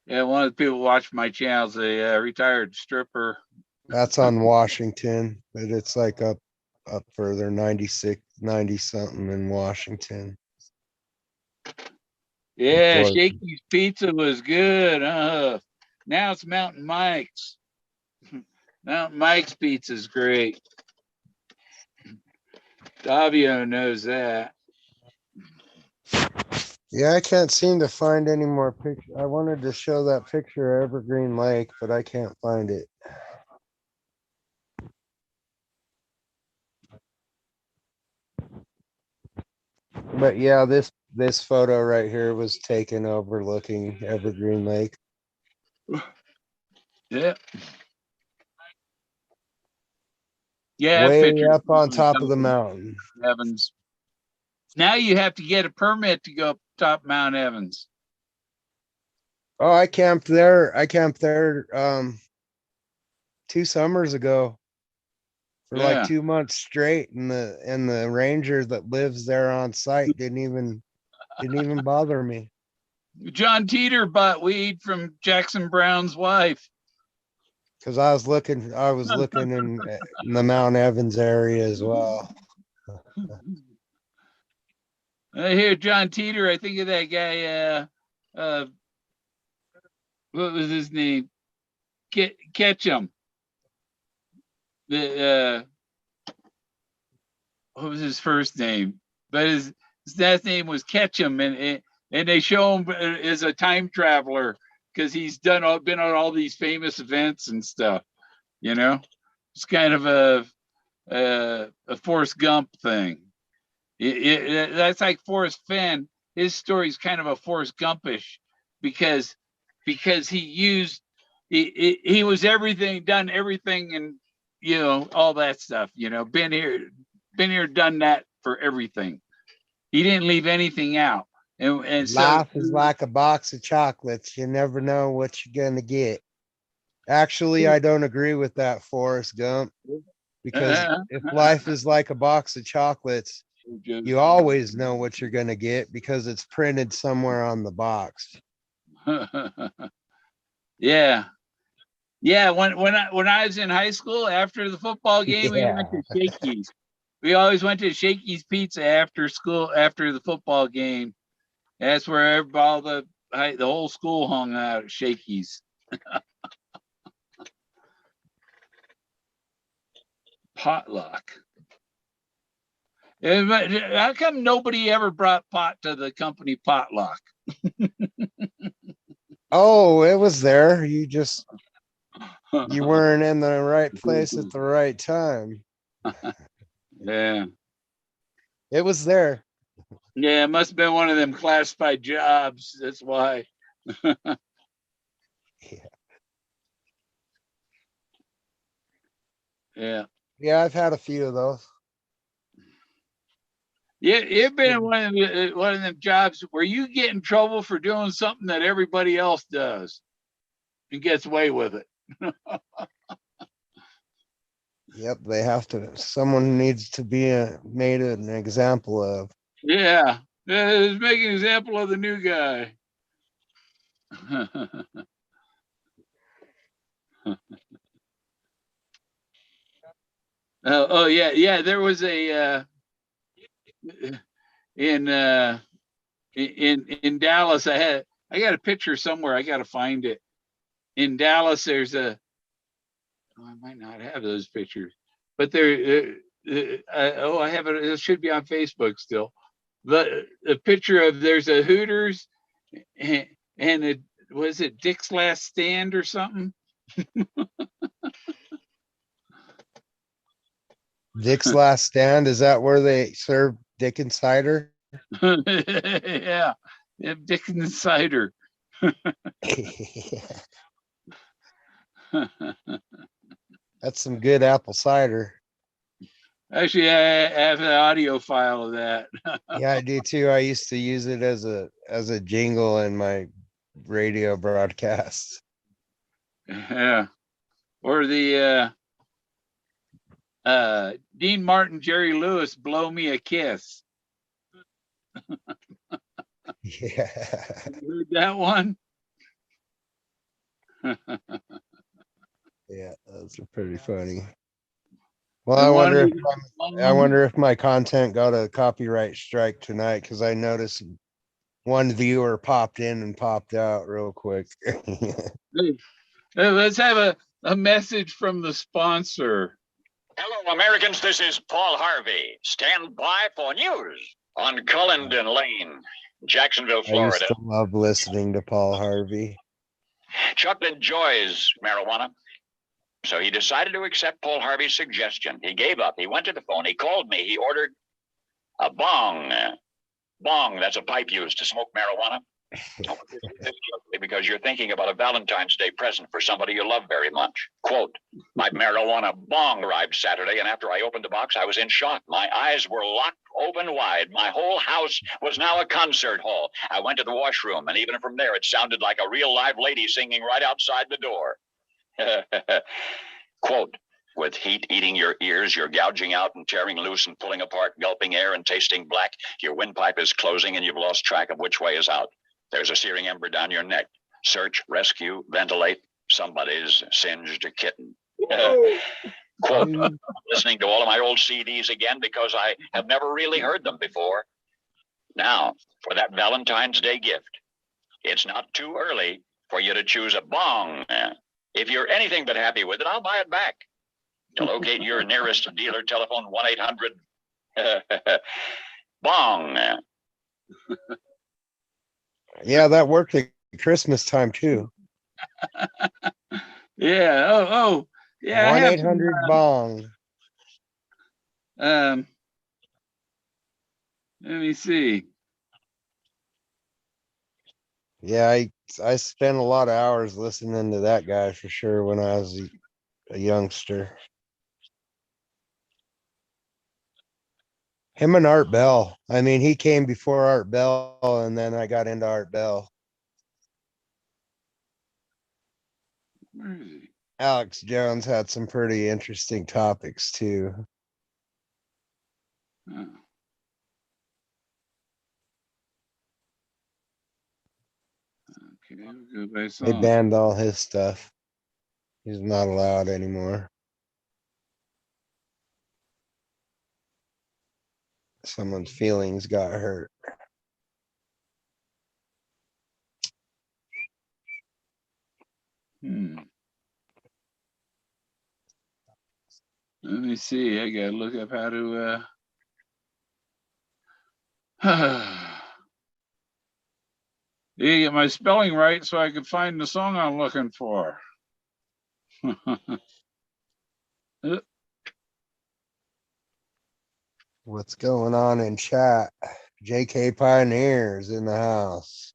Yeah, one of the people watch my channels, a retired stripper. That's on Washington, but it's like up further, 96, 90 something in Washington. Yeah, Thornton. Shakey's Pizza was good. Now it's Mountain Mike's. Mountain Mike's Pizza is great. Davio knows that. Yeah, I can't seem to find any more pictures. I wanted to show that picture of Evergreen Lake, but I can't find it. But yeah, this photo right here was taken overlooking Evergreen Lake. Yeah. Yeah, that Way picture up on top of the mountain. Evans. Now you have to get a permit to go up top Mount Evans. Oh, I camped there. 2 summers ago for like Yeah. 2 months straight, and the ranger that lives there on site didn't even bother me. John Teeter bought weed from Jackson Brown's wife. Because I was looking in the Mount Evans area as well. I hear John Teeter. I think of that guy. What was his name? Ketchum. What was his first name? But his last name was Ketchum, and they show him as a time traveler because he's been on all these famous events and stuff. You know, it's kind of a Forrest Gump thing. That's like Forrest Fenn. His story's kind of a Forrest Gumpish because he was done everything, and all that stuff. Been here, done that for everything. He didn't leave anything out, and so Life is like a box of chocolates. You never know what you're gonna get. Actually, I don't agree with that, Forrest Gump, because if life is like a box of chocolates, you always know what you're gonna get because it's printed somewhere on the box. Yeah. When I was in high school, after the football game, we went to Shakey's. We always went to Shakey's Pizza after school, after the football game. That's where all the whole school hung out at Shakey's. Potluck. How come nobody ever brought pot to the company potluck? Oh, it was there. You weren't in the right place at the right time. Yeah. It was there. Yeah, it must have been one of them classified jobs. That's why. Yeah. Yeah, I've had a few of those. Yeah, you've been in one of them jobs where you get in trouble for doing something that everybody else does and gets away with it. Yep, they have to. Someone needs to be made an example of. Yeah, let's make an example of the new guy. Oh yeah. There was a in Dallas. I got a picture somewhere. I got to find it. In Dallas, there's I might not have those pictures, but I have it. It should be on Facebook still. The picture of there's a Hooters and it was it Dick's Last Stand or something. Dick's Last Stand, is that where they serve Dick and cider? Yeah, Dickens cider. That's some good apple cider. Actually, I have an audio file of that. Yeah, I do too. I used to use it as a jingle in my radio broadcasts. Yeah, or the Dean Martin, Jerry Lewis, "Blow Me a Kiss." Yeah. You heard that one? Yeah, those are pretty funny. Well, And I one wonder of if the- I wonder if my content got a copyright strike tonight because I noticed one viewer popped in and popped out real quick. Hey, let's have a message from the sponsor. Hello, Americans. This is Paul Harvey. Stand by for news on Cullendon Lane, Jacksonville, I used Florida. to love listening to Paul Harvey. Chuck enjoys marijuana, so he decided to accept Paul Harvey's suggestion. He gave up. He went to the phone. He called me. He ordered a bong. Bong, that's a pipe used to smoke marijuana. Because you're thinking about a Valentine's Day present for somebody you love very much. Quote, my marijuana bong arrived Saturday, and after I opened the box, I was in shock. My eyes were locked open wide. My whole house was now a concert hall. I went to the washroom, and even from there, it sounded like a real live lady singing right outside the door. Quote, with heat eating your ears, you're gouging out and tearing loose and pulling apart, gulping air and tasting black. Your windpipe is closing, and you've lost track of which way is out. There's a searing ember down your neck. Search, rescue, ventilate. Somebody's singed a kitten. Quote, listening to all of my old CDs again because I have never really heard them before. Now, for that Valentine's Day gift, it's not too early for you to choose a bong. If you're anything but happy with it, I'll buy it back. To locate your nearest dealer, telephone 1-800 bong. Yeah, that worked at Christmas time too. Yeah. Oh, yeah. I have some, 1-800-BONG. let me see. Yeah, I spent a lot of hours listening to that guy for sure when I was a youngster. Him and Art Bell. I mean, he came before Art Bell, and then I got into Art Bell. Where is he? Alex Jones had some pretty interesting topics too. Oh. Okay, we'll go by They song. banned all his stuff. He's not allowed anymore. Someone's feelings got hurt. Let me see. I gotta look up how to you get my spelling right so I can find the song I'm looking for. What's going on in chat? JK Pioneers in the house.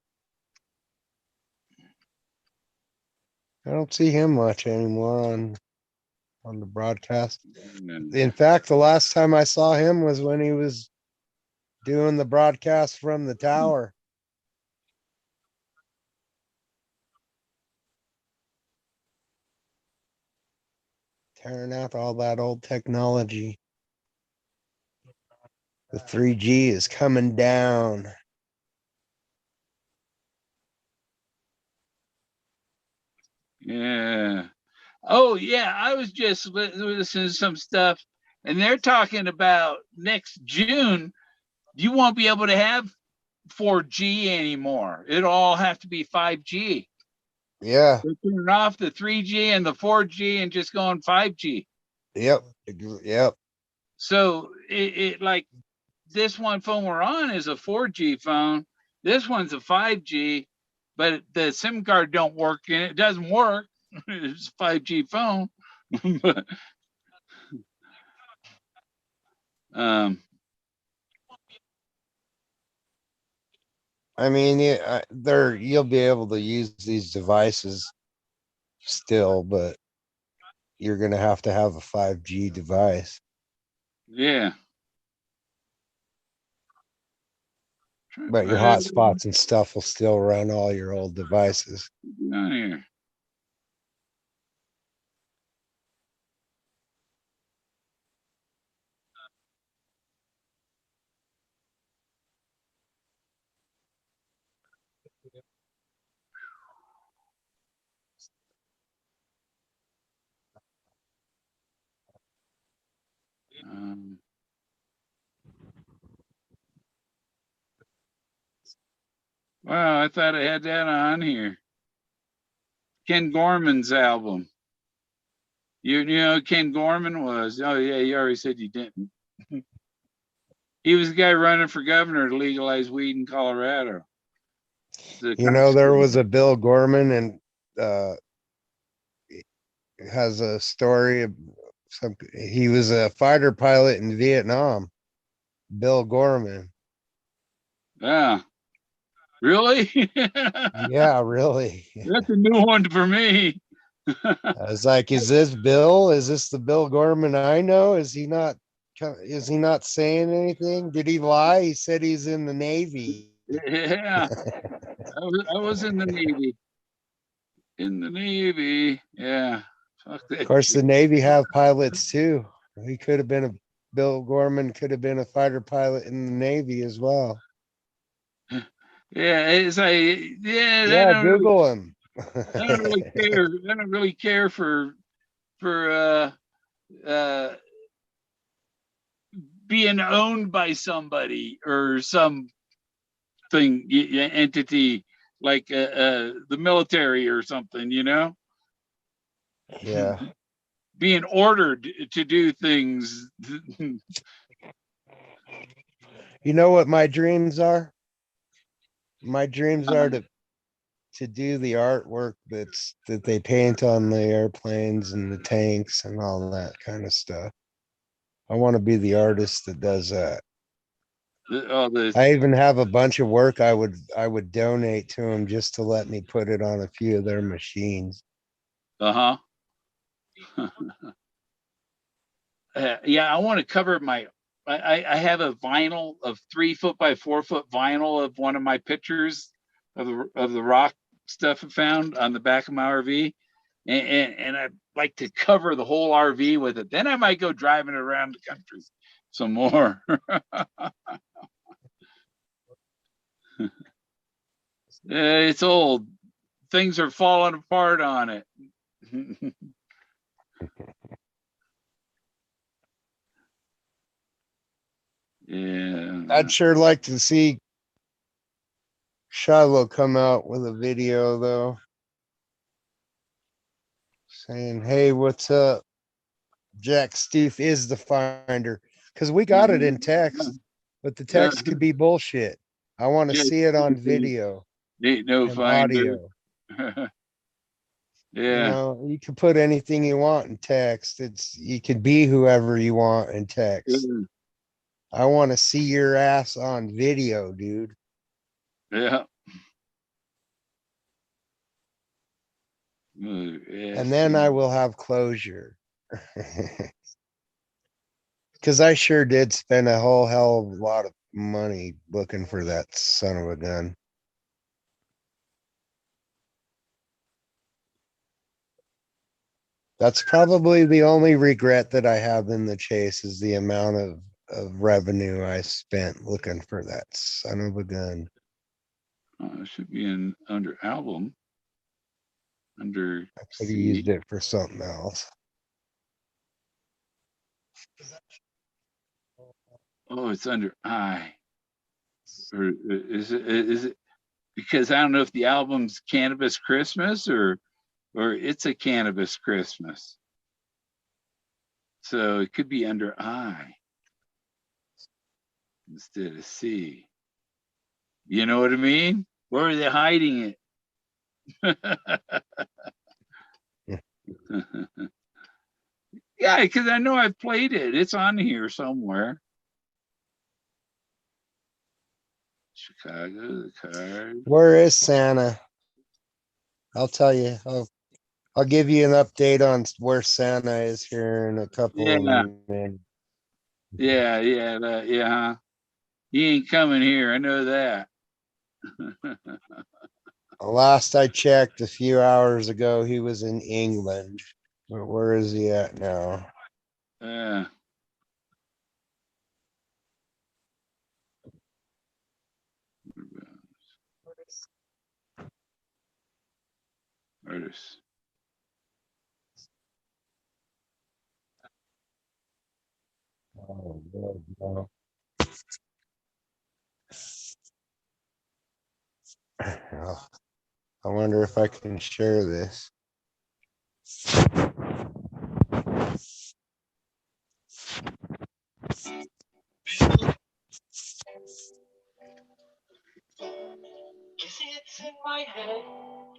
I don't see him much anymore on the broadcast. In fact, the last time I saw him was when he was doing the broadcast from the tower. Tearing out all that old technology. The 3G is coming down. Yeah. Oh, yeah. I was just listening to some stuff, and they're talking about next June, you won't be able to have 4G anymore. It'll all have to be 5G. Yeah. They're turning off the 3G and the 4G and just going 5G. Yep. Yep. So it like this one phone we're on is a 4G phone. This one's a 5G, but the SIM card don't work and it doesn't work. It's a 5G phone. But, I mean, you'll be able to use these devices still, but you're gonna have to have a 5G device. Yeah. But your hotspots and stuff will still run all your old devices. Down here. Wow, I thought I had that on here. Ken Gorman's album. You know who Ken Gorman was? Oh yeah, you already said you didn't. He was the guy running for governor to legalize weed in Colorado. You know, there was a Bill Gorman, and has a story of he was a fighter pilot in Vietnam. Bill Gorman. Yeah. Really? Yeah, really. That's a new one for me. I was like, is this Bill? Is this the Bill Gorman I know? Is he not saying anything? Did he lie? He said he's in the Navy. Yeah. I was in the Navy. In the Navy. Yeah. Fuck that Of course, shit. the Navy have pilots too. He could have been Bill Gorman could have been a fighter pilot in the Navy as well. Yeah, it's like, yeah, Yeah, Google him. I don't really care. I don't really care for being owned by somebody or something entity like the military or something, you know. Yeah. Being ordered to do things. You know what my dreams are? My dreams are to do the artwork that they paint on the airplanes and the tanks and all that kind of stuff. I want to be the artist that does that. I even have a bunch of work I would donate to them just to let me put it on a few of their machines. Uh-huh. Yeah, I want to cover I have a vinyl of 3 foot by 4 foot vinyl of one of my pictures of the rock stuff I found on the back of my RV. And I'd like to cover the whole RV with it. Then I might go driving around the country some more. It's old. Things are falling apart on it. Yeah. I'd sure like to see Shiloh come out with a video though, saying, "Hey, what's up? Jack Stoof is the finder," because we got it in text, but the text could be bullshit. I want to see it on video Ain't no and finder. audio. Yeah. You know, you can put anything you want in text. You can be whoever you want in text. Yeah. I want to see your ass on video, dude. Yeah. Yes. And then I will have closure. Because I sure did spend a whole hell of a lot of money looking for that son of a gun. That's probably the only regret that I have in the chase is the amount of revenue I spent looking for that son of a gun. It should be in under album. Under I could have used it for something else. Oh, it's under I. Or is it because I don't know if the album's Cannabis Christmas or it's a Cannabis Christmas. So it could be under I instead of C. You know what I mean? Where are they hiding it? Yeah, because I know I've played it. It's on here somewhere. Chicago, the card. Where is Santa? I'll tell you. I'll give you an update on where Santa is here in a couple Yeah. of minutes. Yeah, huh? He ain't coming here. I know that. Last I checked a few hours ago, he was in England. Where is he at now? Yeah. Artists. Oh, God, no. Oh, I wonder if I can share this.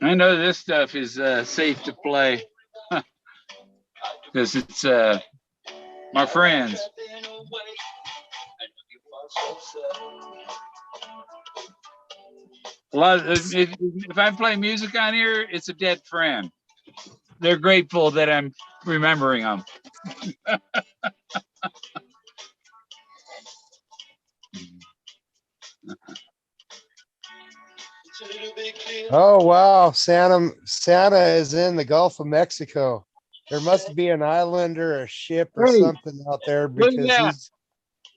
I know this stuff is safe to play because it's my friends. A lot of, if I play music on here, it's a dead friend. They're grateful that I'm remembering them. Oh wow, Santa is in the Gulf of Mexico. There must be an island or a ship or Hey, something out there look because at that.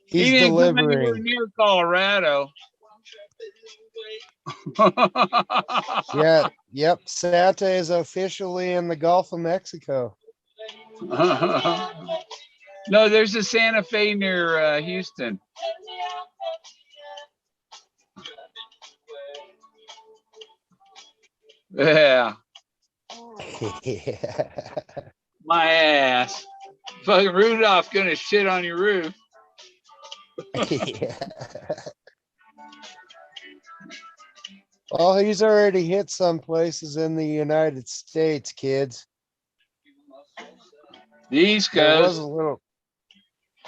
he's He didn't come anywhere delivering. near Colorado. Yeah, yep. Santa is officially in the Gulf of Mexico. No, there's a Santa Fe near Houston. Yeah, Yeah. my ass. Fucking Rudolph gonna shit on your roof. Yeah. Well, he's already hit some places in the United States, kids. The East There was Coast. a little.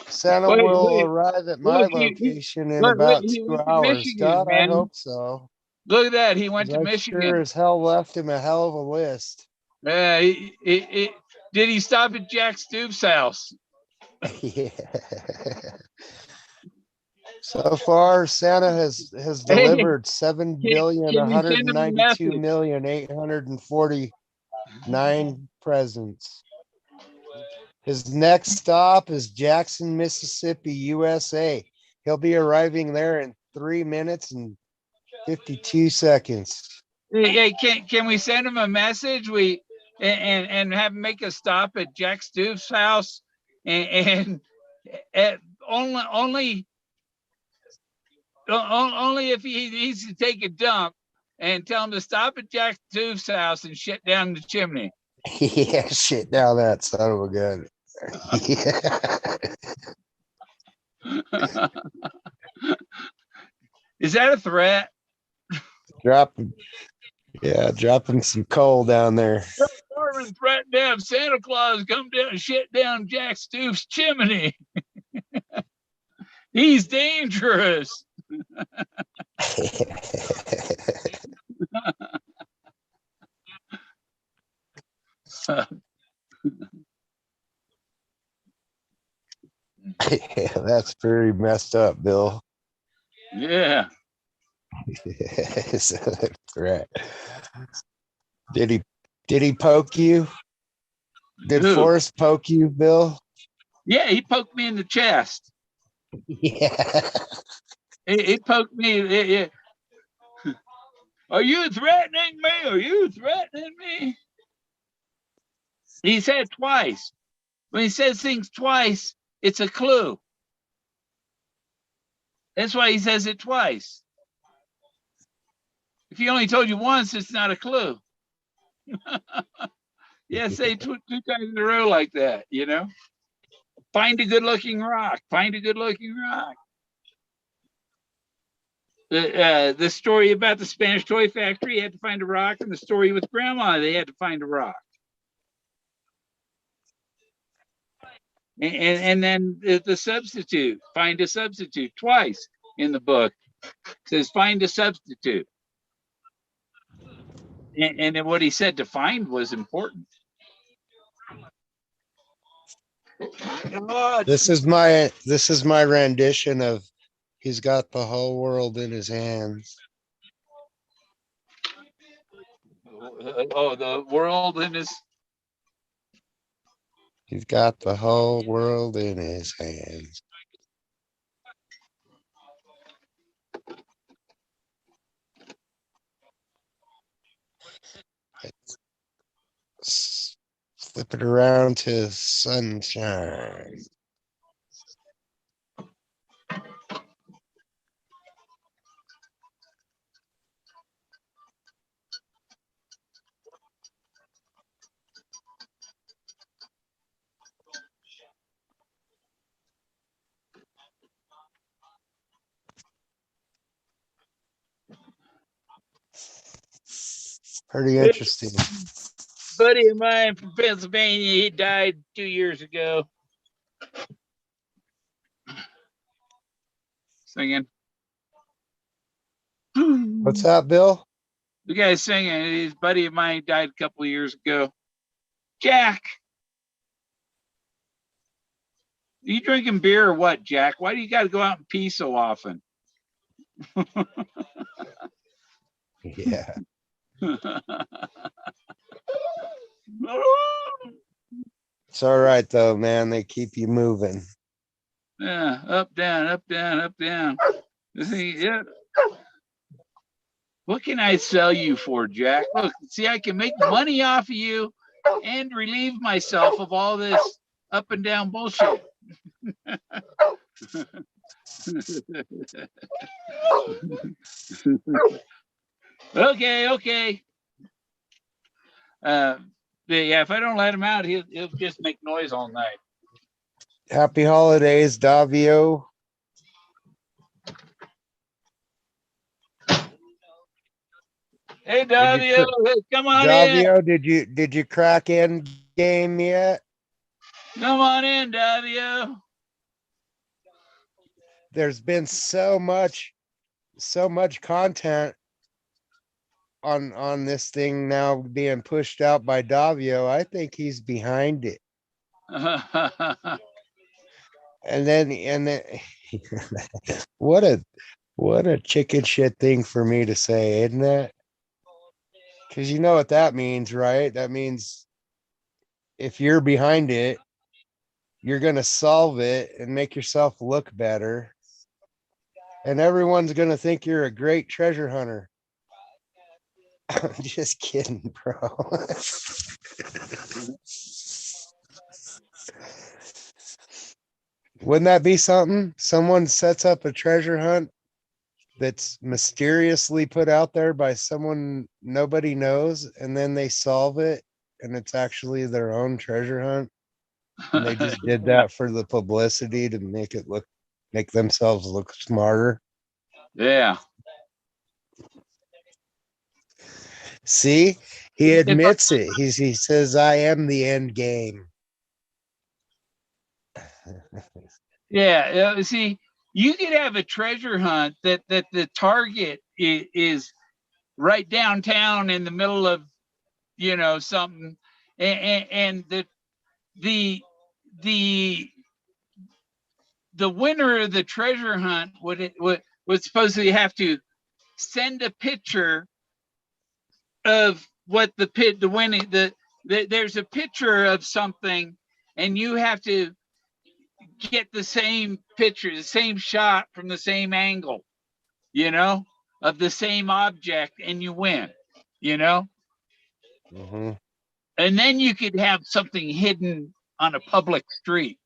Santa Wait, will wait. arrive at my Look, location in look, about he 2 went to hours. Michigan, God, I man. hope so. Look at that. He went 'Cause to I sure Michigan. as hell left him a hell of a list. Yeah, did he stop at Jack Stoops' house? Yeah. So far, Santa has Hey, delivered 7,192,849 presents. His next stop is Jackson, Mississippi, USA. He'll be arriving there in 3 minutes and 52 seconds. Hey, can we send him a message? And have him make a stop at Jack Stoops' house and only if he needs to take a dump, and tell him to stop at Jack Stoops' house and shit down the chimney. Yeah, shit down that son of a gun. Yeah. Is that a threat? Dropping some coal down there. Norman threatened to have Santa Claus come down and shit down Jack Stoops' chimney. He's dangerous. Yeah, that's pretty messed up, Bill. Yeah. Right. Did he poke you? Did Who? Forrest poke you, Bill? Yeah, he poked me in the chest. Yeah. He poked me. Are you threatening me? Are you threatening me? He said twice. When he says things twice, it's a clue. That's why he says it twice. If he only told you once, it's not a clue. Yeah, say two times in a row like that, you know? Find a good looking rock. Find a good looking rock. The story about the Spanish toy factory, you had to find a rock, and the story with grandma, they had to find a rock. And then the substitute, find a substitute twice in the book. Says find a substitute. And then what he said to find was important. This is my rendition of he's got the whole world in his hands. Oh, the world in his. He's got the whole world in his hands. Flip it around to sunshine. Pretty interesting. Buddy of mine from Pennsylvania, he died 2 years ago. Singing. What's that, Bill? The guy's singing. His buddy of mine died a couple of years ago. Jack, you drinking beer or what, Jack? Why do you got to go out and pee so often? Yeah. It's all right though, man. They keep you moving. Yeah, up, down, up, down, up, down. See, yeah. What can I sell you for, Jack? Look, see, I can make money off of you and relieve myself of all this up and down bullshit. Okay. Yeah, if I don't let him out, he'll just make noise all night. Happy holidays, Davio. Hey, Davio, come on in. Davio, did you crack in game yet? Come on in, Davio. There's been so much content on this thing now being pushed out by Davio. I think he's behind it. And then what a chicken shit thing for me to say, isn't it? Because you know what that means, right? That means if you're behind it, you're gonna solve it and make yourself look better. And everyone's gonna think you're a great treasure hunter. I'm just kidding, bro. Wouldn't that be something? Someone sets up a treasure hunt that's mysteriously put out there by someone nobody knows, and then they solve it, and it's actually their own treasure hunt. And they just did that for the publicity to make themselves look smarter. Yeah. See, he admits it. He says, "I am the end game." Yeah. See, you could have a treasure hunt that the target is right downtown in the middle of, something, and the winner of the treasure hunt would supposedly have to send a picture of what the winning there's a picture of something, and you have to get the same picture, the same shot from the same angle, of the same object, and you win, Mm-hmm. and then you could have something hidden on a public street.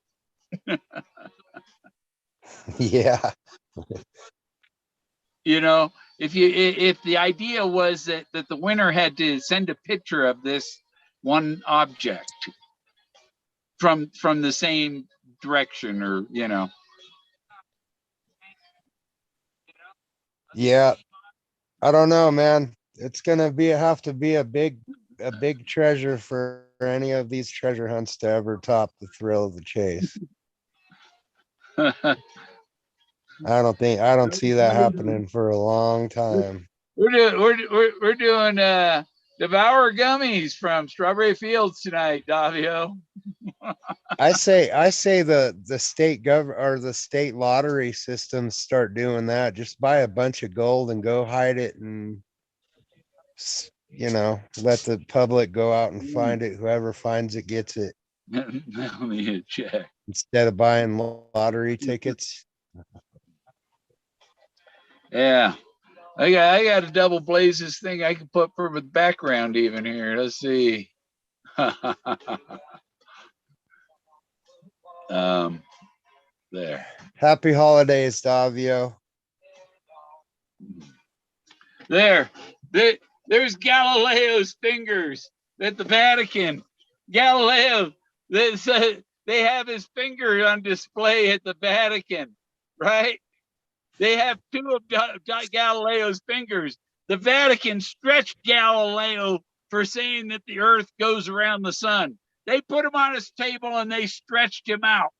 Yeah. If the idea was that the winner had to send a picture of this one object from the same direction, or Yeah. I don't know, man. It's gonna have to be a big treasure for any of these treasure hunts to ever top the thrill of the chase. I don't see that happening for a long time. We're doing Devour gummies from Strawberry Fields tonight, Davio. I say the state or the state lottery systems start doing that. Just buy a bunch of gold and go hide it, and let the public go out and find it. Whoever finds it gets it, Let me check. instead of buying lottery tickets. Yeah. I got a double blazes thing I can put for the background even here. Let's see. There. Happy holidays, Davio. There's Galileo's fingers at the Vatican. Galileo, they have his finger on display at the Vatican, right? They have two of Galileo's fingers. The Vatican stretched Galileo for saying that the earth goes around the sun. They put him on his table and they stretched him out.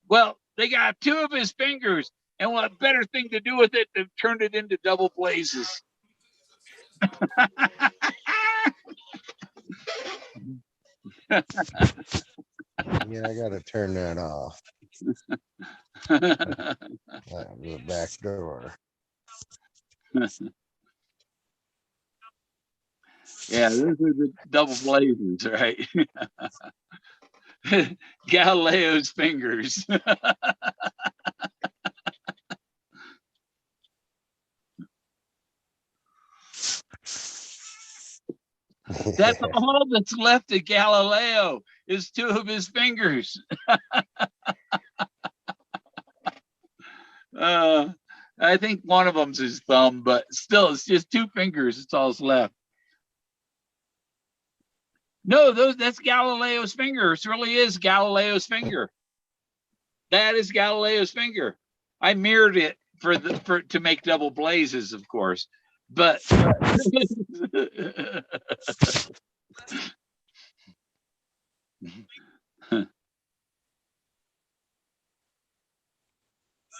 Well, they got two of his fingers, and what better thing to do with it than turn it into double blazes? Yeah, I gotta turn that off. The back door. Yeah, those are the double blazes, right? Galileo's fingers. That's all that's left of Galileo is two of his fingers. I think one of them's his thumb, but still, it's just two fingers. It's all that's left. No, that's Galileo's finger. It really is Galileo's finger. That is Galileo's finger. I mirrored it to make double blazes, of course, but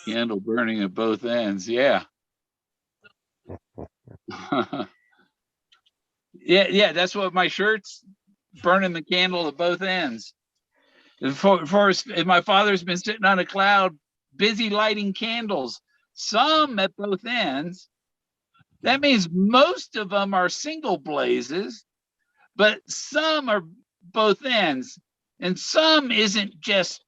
candle burning at both ends. Yeah. Yeah, that's what my shirt's burning, the candle at both ends. Forrest, my father's been sitting on a cloud, busy lighting candles, some at both ends. That means most of them are single blazes, but some are both ends, and some isn't just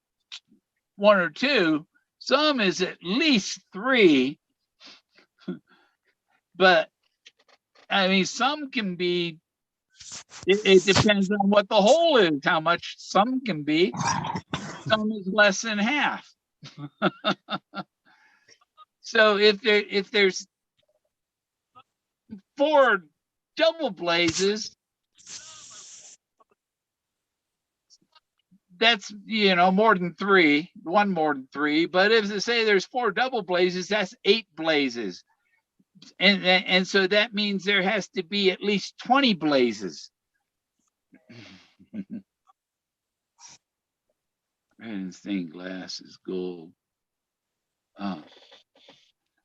one or two. Some is at least three, but I mean, some can be. It depends on what the hole is, how much some can be. Some is less than half. So if there's 4 double blazes, that's more than 3, one more than 3. But if they say there's 4 double blazes, that's 8 blazes, and so that means there has to be at least 20 blazes. And stained glass is gold.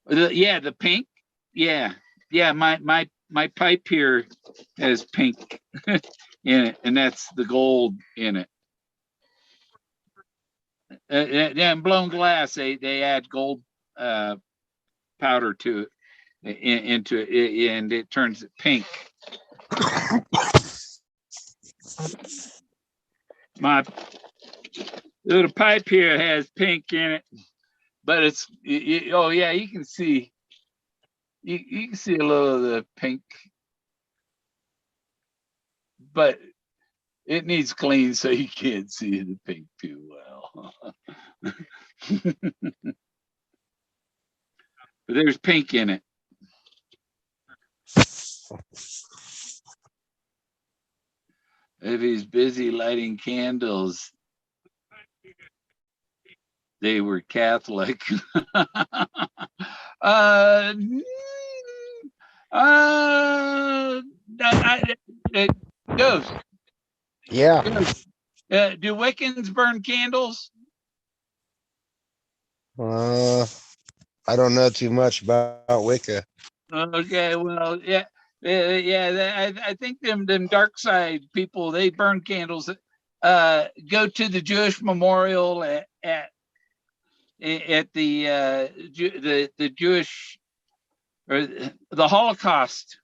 The pink. Yeah. My pipe here has pink in it, and that's the gold in it. And blown glass, they add gold powder to it, into it, and it turns it pink. My little pipe here has pink in it, but it's oh yeah, you can see you can see a little of the pink, but it needs clean so you can't see the pink too well. But there's pink in it. If he's busy lighting candles, they were Catholic. Ghost. Yeah. Do Wiccans burn candles? I don't know too much about Wicca. Okay, well, I think them dark side people, they burn candles. Go to the Jewish memorial at the Jewish or the Holocaust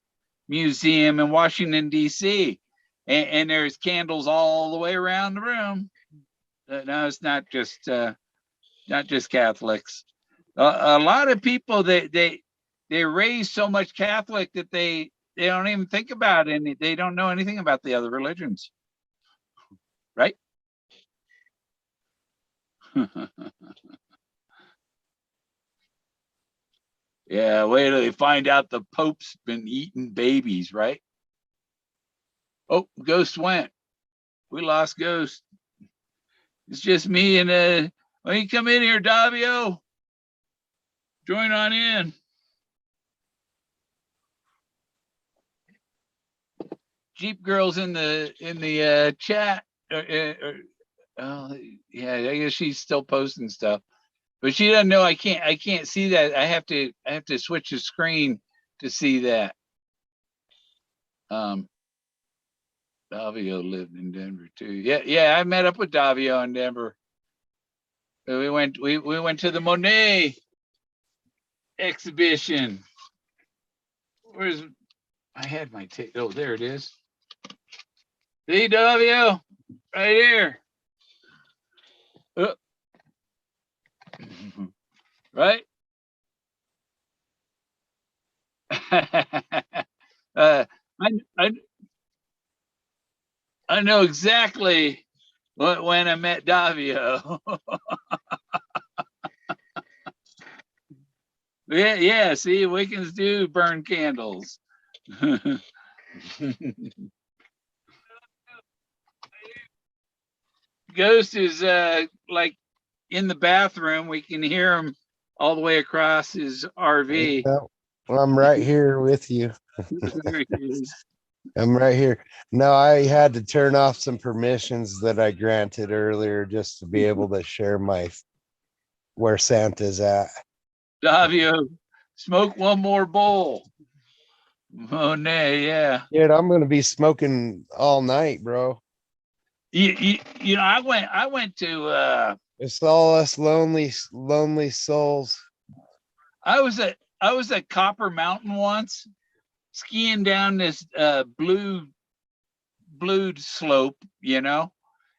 Museum in Washington D.C. And there's candles all the way around the room. No, it's not just Catholics. A lot of people they raise so much Catholic that they don't even think about it. They don't know anything about the other religions, right? Yeah, wait till they find out the Pope's been eating babies, right? Oh, Ghost went. We lost Ghost. It's just me and when you come in here, Davio, join on in. Jeep Girl's in the chat. Oh, yeah, I guess she's still posting stuff, but she doesn't know I can't see that. I have to switch the screen to see that. Davio lived in Denver too. Yeah, I met up with Davio in Denver. We went to the Monet exhibition. Where's I had my tape? Oh, there it is. See, Davio, right here. Right? I, I know exactly when I met Davio. Yeah. See, Wiccans do burn candles. Ghost is like in the bathroom. We can hear him all the way across his RV. Yeah, well, I'm right here with you. There he is. I'm right here. No, I had to turn off some permissions that I granted earlier just to be able to share my where Santa's at. Davio, smoke one more bowl. Monet, yeah. Dude, I'm gonna be smoking all night, bro. You know, I went to It's all us lonely souls. I was at Copper Mountain once, skiing down this blue slope, you know,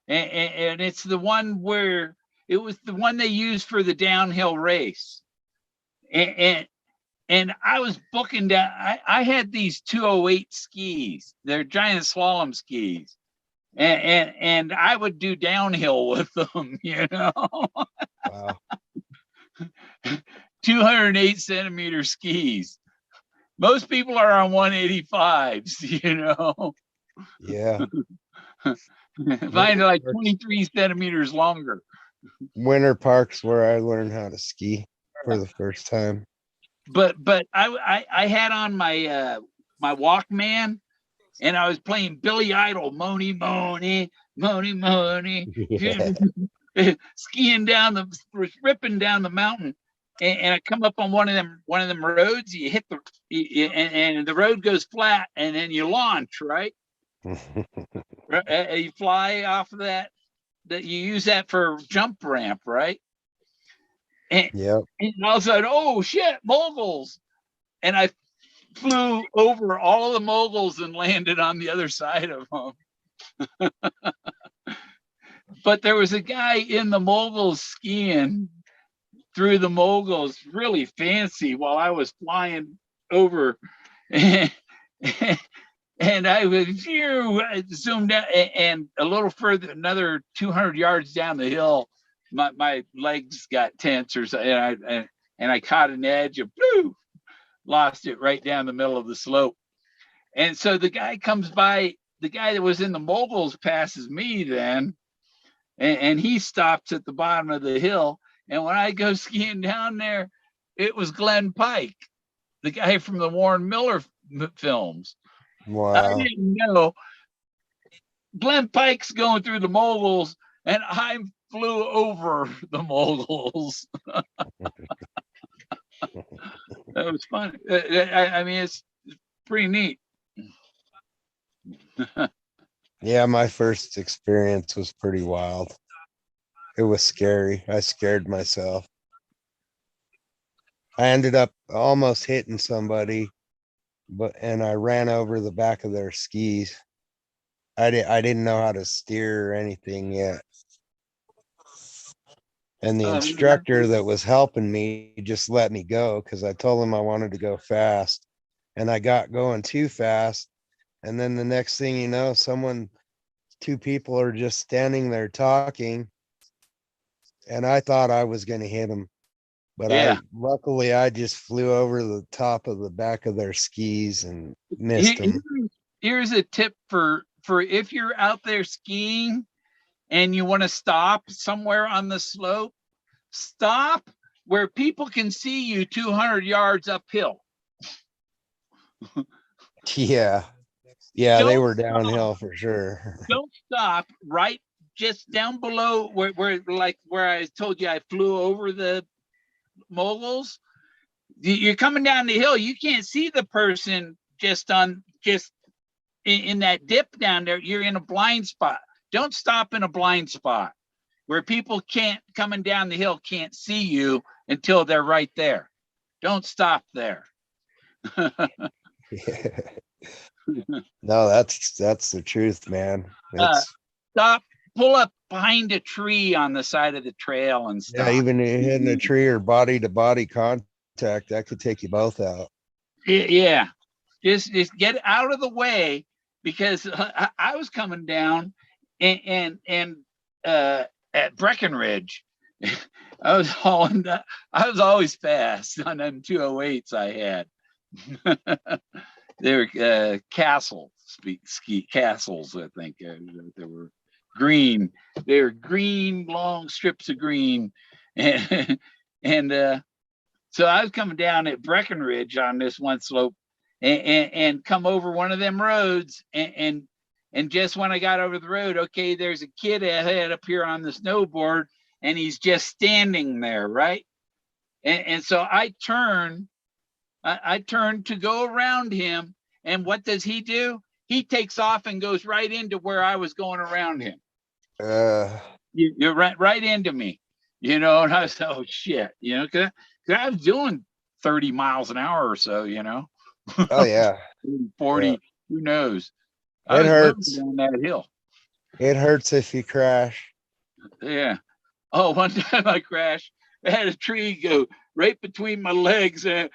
and it's the one where it was the one they used for the downhill race, and I was booking down. I had these 208 skis. They're giant slalom skis, and I would do downhill with them, you know. Wow. 208 centimeter skis. Most people are on 185s, you know. Yeah. Mine are like 23 centimeters longer. Winter Park's where I learned how to ski for the first time. But I had on my my Walkman, and I was playing Billy Idol, Moni Moni, Moni Moni, Yeah. skiing ripping down the mountain. And I come up on one of them roads. You hit and the road goes flat, and then you launch, right? You fly off of that you use that for jump ramp, right? And, Yep. and all of a sudden, oh shit, moguls! And I flew over all of the moguls and landed on the other side of them. But there was a guy in the moguls skiing through the moguls, really fancy, while I was flying over. And I was zoomed out, and a little further, another 200 yards down the hill, my legs got tense, and I caught an edge of lost it right down the middle of the slope. And so the guy comes by, the guy that was in the moguls passes me then, and he stops at the bottom of the hill. And when I go skiing down there, it was Glenn Pike, the guy from the Warren Miller films. Wow. I didn't know. Glenn Pike's going through the moguls, and I flew over the moguls. That was fun. I mean, it's pretty neat. Yeah, my first experience was pretty wild. It was scary. I scared myself. I ended up almost hitting somebody, and I ran over the back of their skis. I didn't know how to steer or anything yet. And the instructor that was helping me just let me go because I told him I wanted to go fast. And I got going too fast. And then the next thing you know, two people are just standing there talking. And I thought I was going to hit them. But Yeah. luckily I just flew over the top of the back of their skis and missed them. Here's a tip for if you're out there skiing and you want to stop somewhere on the slope, stop where people can see you 200 yards uphill. Yeah. Yeah, they were downhill for sure. Don't stop right just down below where I told you I flew over the moguls. You're coming down the hill, you can't see the person just in that dip down there. You're in a blind spot. Don't stop in a blind spot where people coming down the hill can't see you until they're right there. Don't stop there. No, that's the truth, man. Stop, pull up behind a tree on the side of the trail and stop. Yeah, even hitting a tree or body to body contact, that could take you both out. Yeah, just get out of the way, because I was coming down and at Breckenridge, I was always fast on them 208s I had. They were ski castles, I think. They were green. They were green, long strips of green, and so I was coming down at Breckenridge on this one slope, and come over one of them roads, and just when I got over the road, okay, there's a kid ahead up here on the snowboard, and he's just standing there, right? And so I turn to go around him, and what does he do? He takes off and goes right into where I was going around him. You're right into me, and I was, oh shit, because I was doing 30 miles an hour or so, Oh yeah. 40, yeah. Who knows? It hurts. Down that hill. It hurts if you crash. Yeah. Oh, one time I crashed. I had a tree go right between my legs, and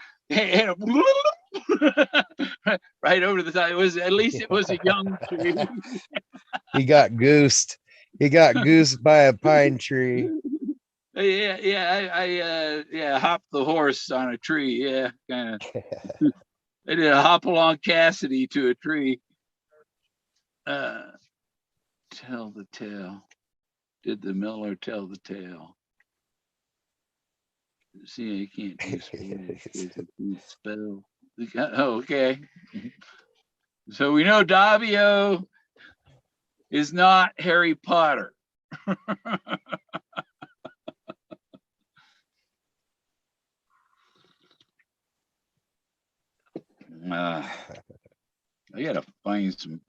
right over the side. It was a young tree. He got goosed. He got goosed by a pine tree. I hopped the horse on a tree. Yeah, kind of. I did a hop along Cassidy to a tree. Tell the tale. Did the miller tell the tale? See, I can't do spell. Oh, okay. So we know Davio is not Harry Potter. I gotta buy some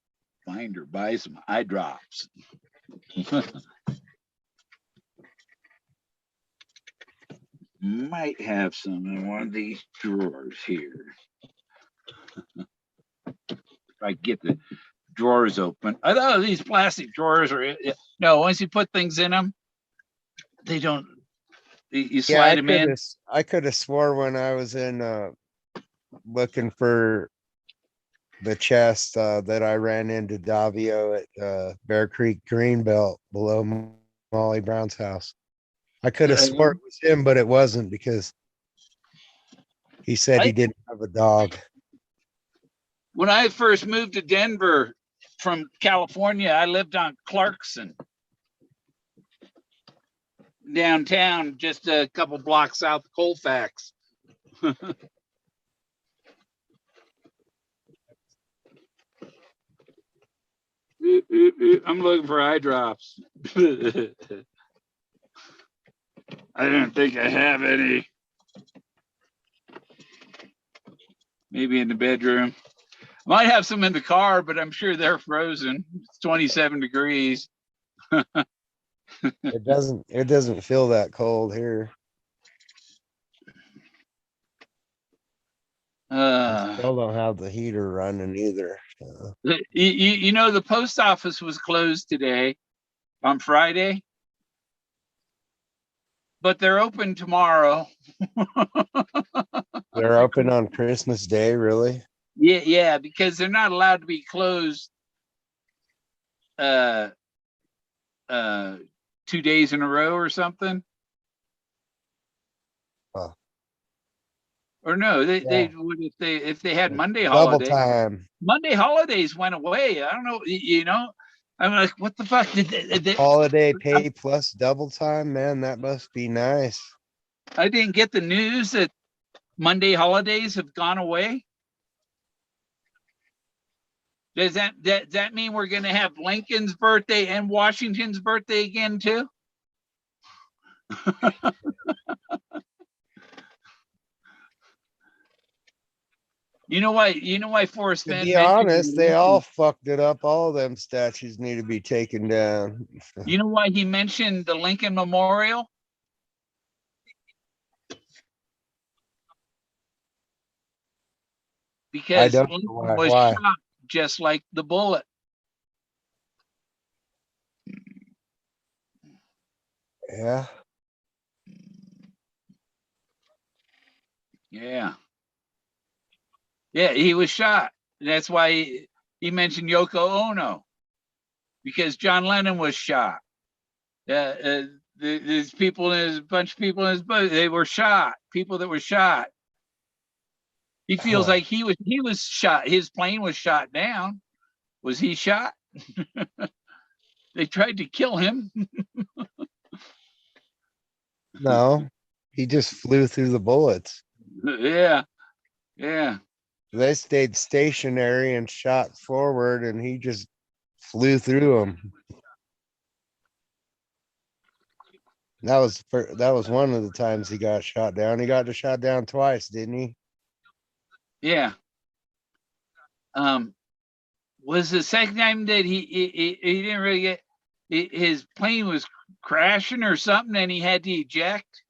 eye drops. Might have some in one of these drawers here. If I get the drawers open. I thought these plastic drawers are, no, once you put things in them, they don't, you slide them in. I could have swore when I was in looking for the chest that I ran into Davio at Bear Creek Greenbelt below Molly Brown's house. I could have swore it was him, but it wasn't, because he said he didn't have a dog. When I first moved to Denver from California, I lived on Clarkson downtown, just a couple blocks south of Colfax. I'm looking for eye drops. I don't think I have any. Maybe in the bedroom. Might have some in the car, but I'm sure they're frozen. It's 27 degrees. It doesn't feel that cold here. Still don't have the heater running either. So. You know, the post office was closed today on Friday, but they're open tomorrow. They're open on Christmas Day, really? Yeah, because they're not allowed to be closed 2 days in a row or something. Huh. Or no, they Yeah. would if they had Monday Double holiday. time. Monday holidays went away. I don't know, you know. I'm like, what the fuck did they Holiday pay plus double time, man. That must be nice. I didn't get the news that Monday holidays have gone away. Does that mean we're going to have Lincoln's birthday and Washington's birthday again too? You know why Forrest To Fenn be mentioned honest, they Lincoln? all fucked it up. All them statues need to be taken down. You know why he mentioned the Lincoln Memorial? Because don't Lincoln know why. was Why? shot just like the bullet. Yeah. Yeah, he was shot. That's why he mentioned Yoko Ono, because John Lennon was shot. There's people in his bunch of people in his boat. They were shot. People that were shot. He feels like he was shot. His plane was shot down. Was he shot? They tried to kill him. No, he just flew through the bullets. Yeah. They stayed stationary and shot forward, and he just flew through them. That was one of the times he got shot down. He got shot down twice, didn't he? Yeah. Was the second time that he didn't really get his plane was crashing or something, and he had to eject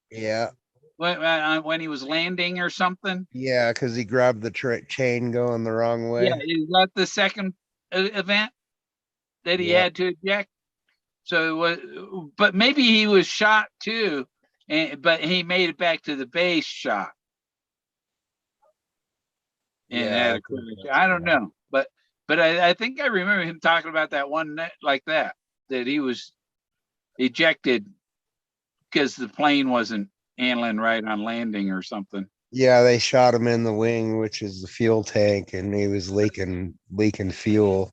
Yeah. when he was landing or something. Yeah, because he grabbed the chain going the wrong way. Yeah, is that the second event that he Yeah. had to eject? So it was, but maybe he was shot too, but he made it back to the base shot. And Yeah, I don't know, but I think I remember him talking about that one like that he was ejected because the plane wasn't handling right on landing or something. Yeah, they shot him in the wing, which is the fuel tank, and he was leaking fuel.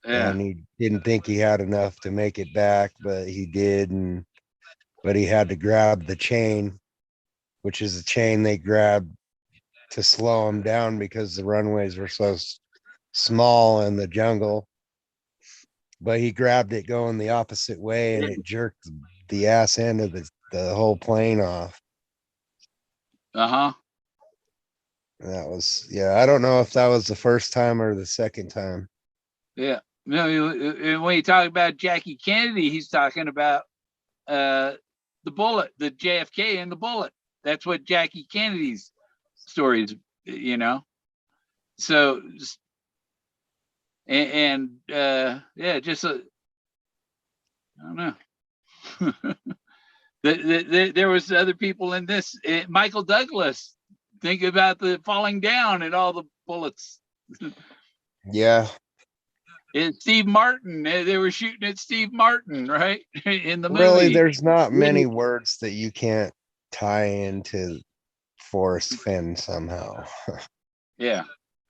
Yeah. And he didn't think he had enough to make it back, but he did, but he had to grab the chain, which is the chain they grabbed to slow him down because the runways were so small in the jungle. But he grabbed it going the opposite way, and it jerked the ass end of the whole plane off. Uh-huh. That was, yeah, I don't know if that was the first time or the second time. Yeah. No, when you talk about Jackie Kennedy, he's talking about the bullet, the JFK and the bullet. That's what Jackie Kennedy's story is, you know. So, yeah, just I don't know. There was other people in this. Michael Douglas. Think about the falling down and all the bullets. Yeah. And Steve Martin. They were shooting at Steve Martin, right? In the movie. Really, there's not many words that you can't tie into Forrest Fenn somehow. Yeah.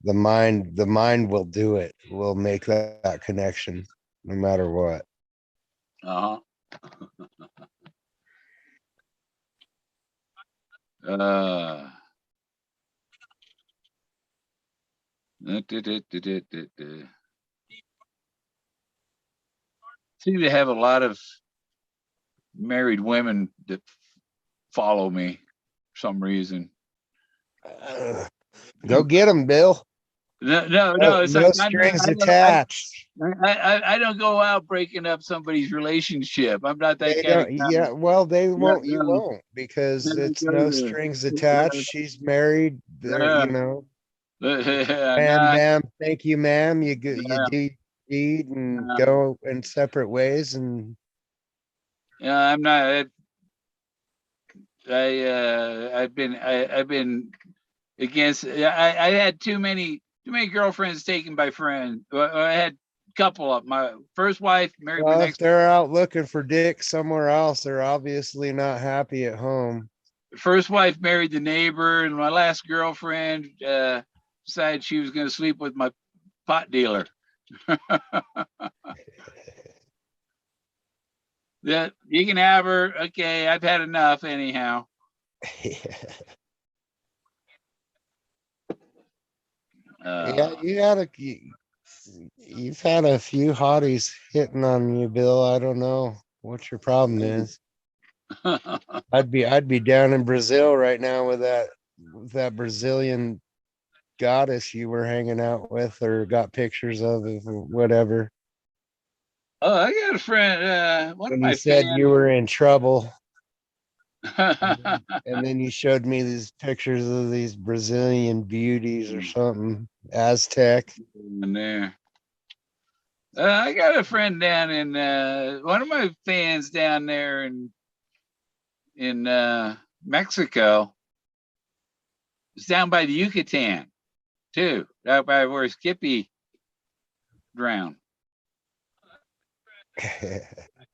The mind will do it. Will make that connection no matter what. Uh-huh. Seem to have a lot of married women that follow me for some reason. Go get him, Bill. No, No, it's no like strings attached. I don't go out breaking up somebody's relationship. I'm not that They kind of don't. guy. Yeah, well, they No, won't. You no, won't because no, it's no strings attached. She's married. no, You know. Bam, no, bam. Thank you, ma'am. You go. You no, do deed and no. go in separate ways. And I'm not. I've been against. I had too many girlfriends taken by friends. I had a couple of my first wife married my well, if next they're out looking for dick somewhere else, they're obviously not happy at home. first wife married the neighbor, and my last girlfriend decided she was going to sleep with my pot dealer. That you can have her. Okay, I've had enough anyhow. Yeah, you've had a few hotties hitting on you, Bill. I don't know what your problem is. I'd be down in Brazil right now with that Brazilian goddess you were hanging out with or got pictures of or whatever. Oh, I got a friend. One of When you my said fans. you were in trouble, and then you showed me these pictures of these Brazilian beauties or something, Aztec. in there. I got a friend down in one of my fans down there in Mexico. It's down by the Yucatan too, out by where Skippy drowned.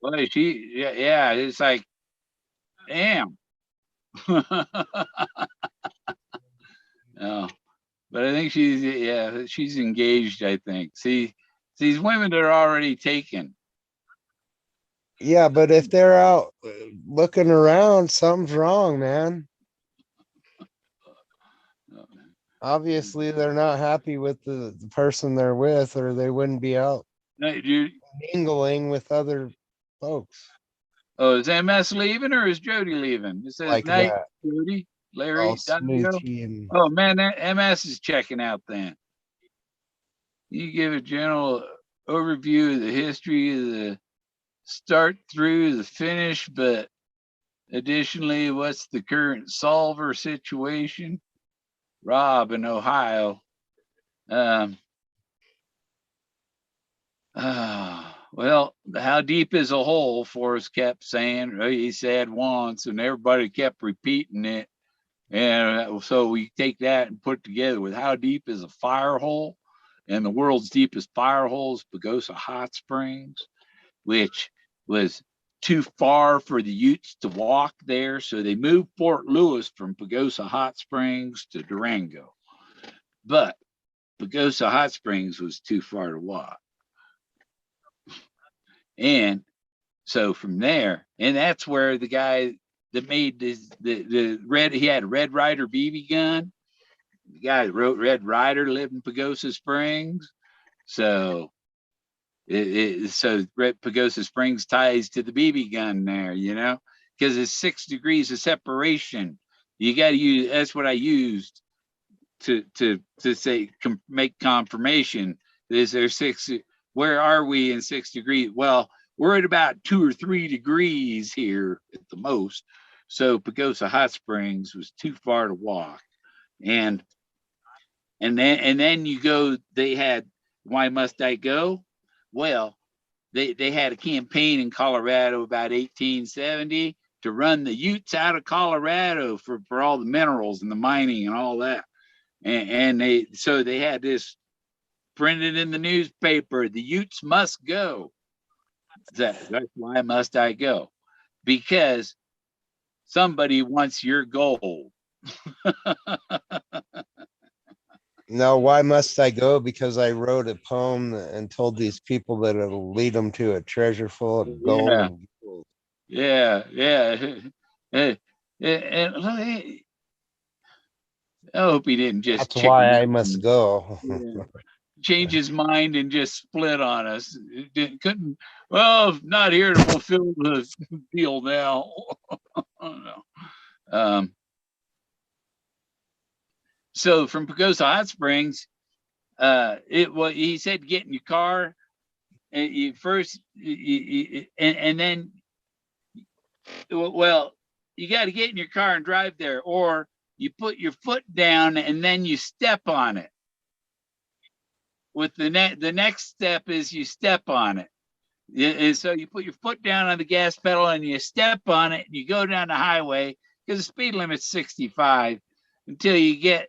Boy, yeah, it's like, damn. No, but I think she's engaged. I think. See, these women that are already taken. Yeah, but if they're out looking around, something's wrong, man. Obviously, they're not happy with the person they're with, or they wouldn't be out No, dude. mingling with other folks Oh, is MS leaving or is Jody leaving? It says like night, that. Jody, All Larry, Dunzo. smoochy and Oh man, that MS is checking out then. You give a general overview of the history of the start through the finish, but additionally, what's the current solver situation? Rob in Ohio. Well, how deep is a hole? Forrest kept saying. He said once, and everybody kept repeating it. And so we take that and put it together with how deep is a fire hole? And the world's deepest fire hole is Pagosa Hot Springs, which was too far for the Utes to walk there. So they moved Fort Lewis from Pagosa Hot Springs to Durango. But Pagosa Hot Springs was too far to walk. And so from there, and that's where the guy that made the red, he had a Red Ryder BB gun. The guy that wrote Red Ryder lived in Pagosa Springs. So Pagosa Springs ties to the BB gun there, because it's 6 degrees of separation. You got to use, that's what I used to say, make confirmation. Is there 6? Where are we in 6 degrees? Well, we're at about 2 or 3 degrees here at the most. So Pagosa Hot Springs was too far to walk. And then you go, they had, why must I go? Well, they had a campaign in Colorado about 1870 to run the Utes out of Colorado for all the minerals and the mining and all that. And they had this printed in the newspaper, the Utes must go. That's why must I go? Because somebody wants your gold. no, why must I go? Because I wrote a poem and told these people that it'll lead them to a treasure full of gold. Yeah. And gold. Yeah. And I hope he didn't just That's why I out must and, go. change his mind and just split on us. Couldn't. Well, not here to fulfill the deal now. No. So from Pagosa Hot Springs, he said get in your car and you first and then well, you got to get in your car and drive there, or you put your foot down and then you step on it. With the next step is you step on it. And so you put your foot down on the gas pedal and you step on it and you go down the highway because the speed limit's 65 until you get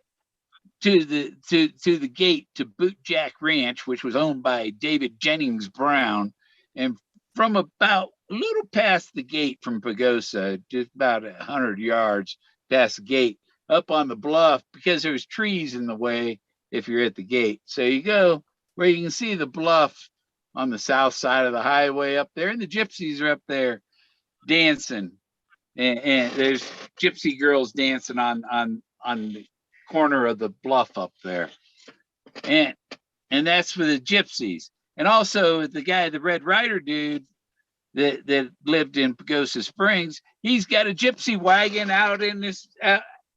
to the gate to Bootjack Ranch, which was owned by David Jennings Brown. And from about a little past the gate from Pagosa, just about 100 yards past the gate, up on the bluff, because there's trees in the way if you're at the gate. So you go where you can see the bluff on the south side of the highway up there, and the gypsies are up there dancing. And there's gypsy girls dancing on the corner of the bluff up there. And that's for the gypsies. And also the guy, the Red Rider dude that lived in Pagosa Springs, he's got a gypsy wagon out in this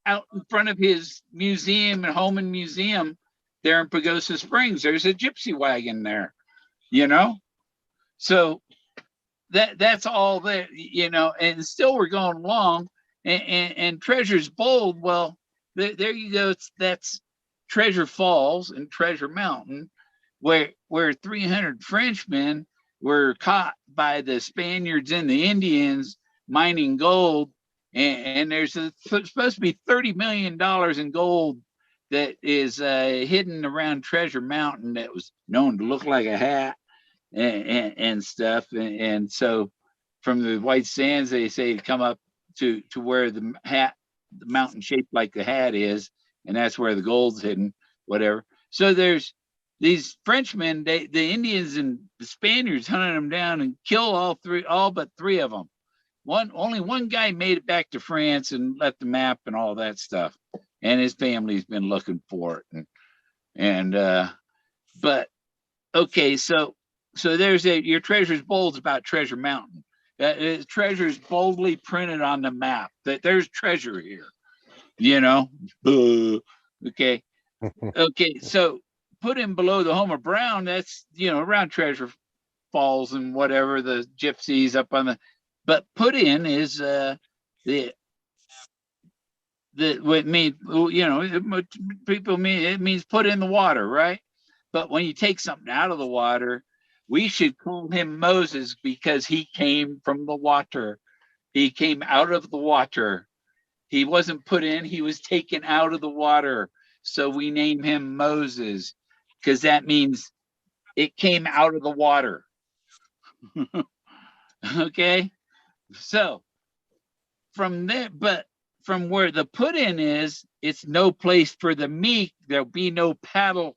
out in front of his museum and home and museum there in Pagosa Springs. There's a gypsy wagon there, you know? So that's all there, you know, and still we're going along. And Treasure's Bold, well, there you go. That's Treasure Falls and Treasure Mountain, where 300 Frenchmen were caught by the Spaniards and the Indians mining gold. And there's supposed to be $30 million in gold that is hidden around Treasure Mountain that was known to look like a hat and stuff. And so from the White Sands, they say to come up to where the mountain shaped like the hat is, and that's where the gold's hidden, whatever. So there's these Frenchmen, the Indians and the Spaniards hunted them down and killed all but three of them. Only one guy made it back to France and left the map and all that stuff, and his family's been looking for it. But okay, so there's your Treasure's Bold's about Treasure Mountain. Treasure's boldly printed on the map that there's treasure here, you know. Okay. So put in below the Homer Brown, that's, you know, around Treasure Falls and whatever, the gypsies up on the, but put in is what means, you know, people mean it means put in the water, right? But when you take something out of the water, we should call him Moses because he came from the water. He came out of the water. He wasn't put in, he was taken out of the water. So we name him Moses because that means it came out of the water. Okay. So from there, but from where the put in is, it's no place for the meek. There'll be no paddle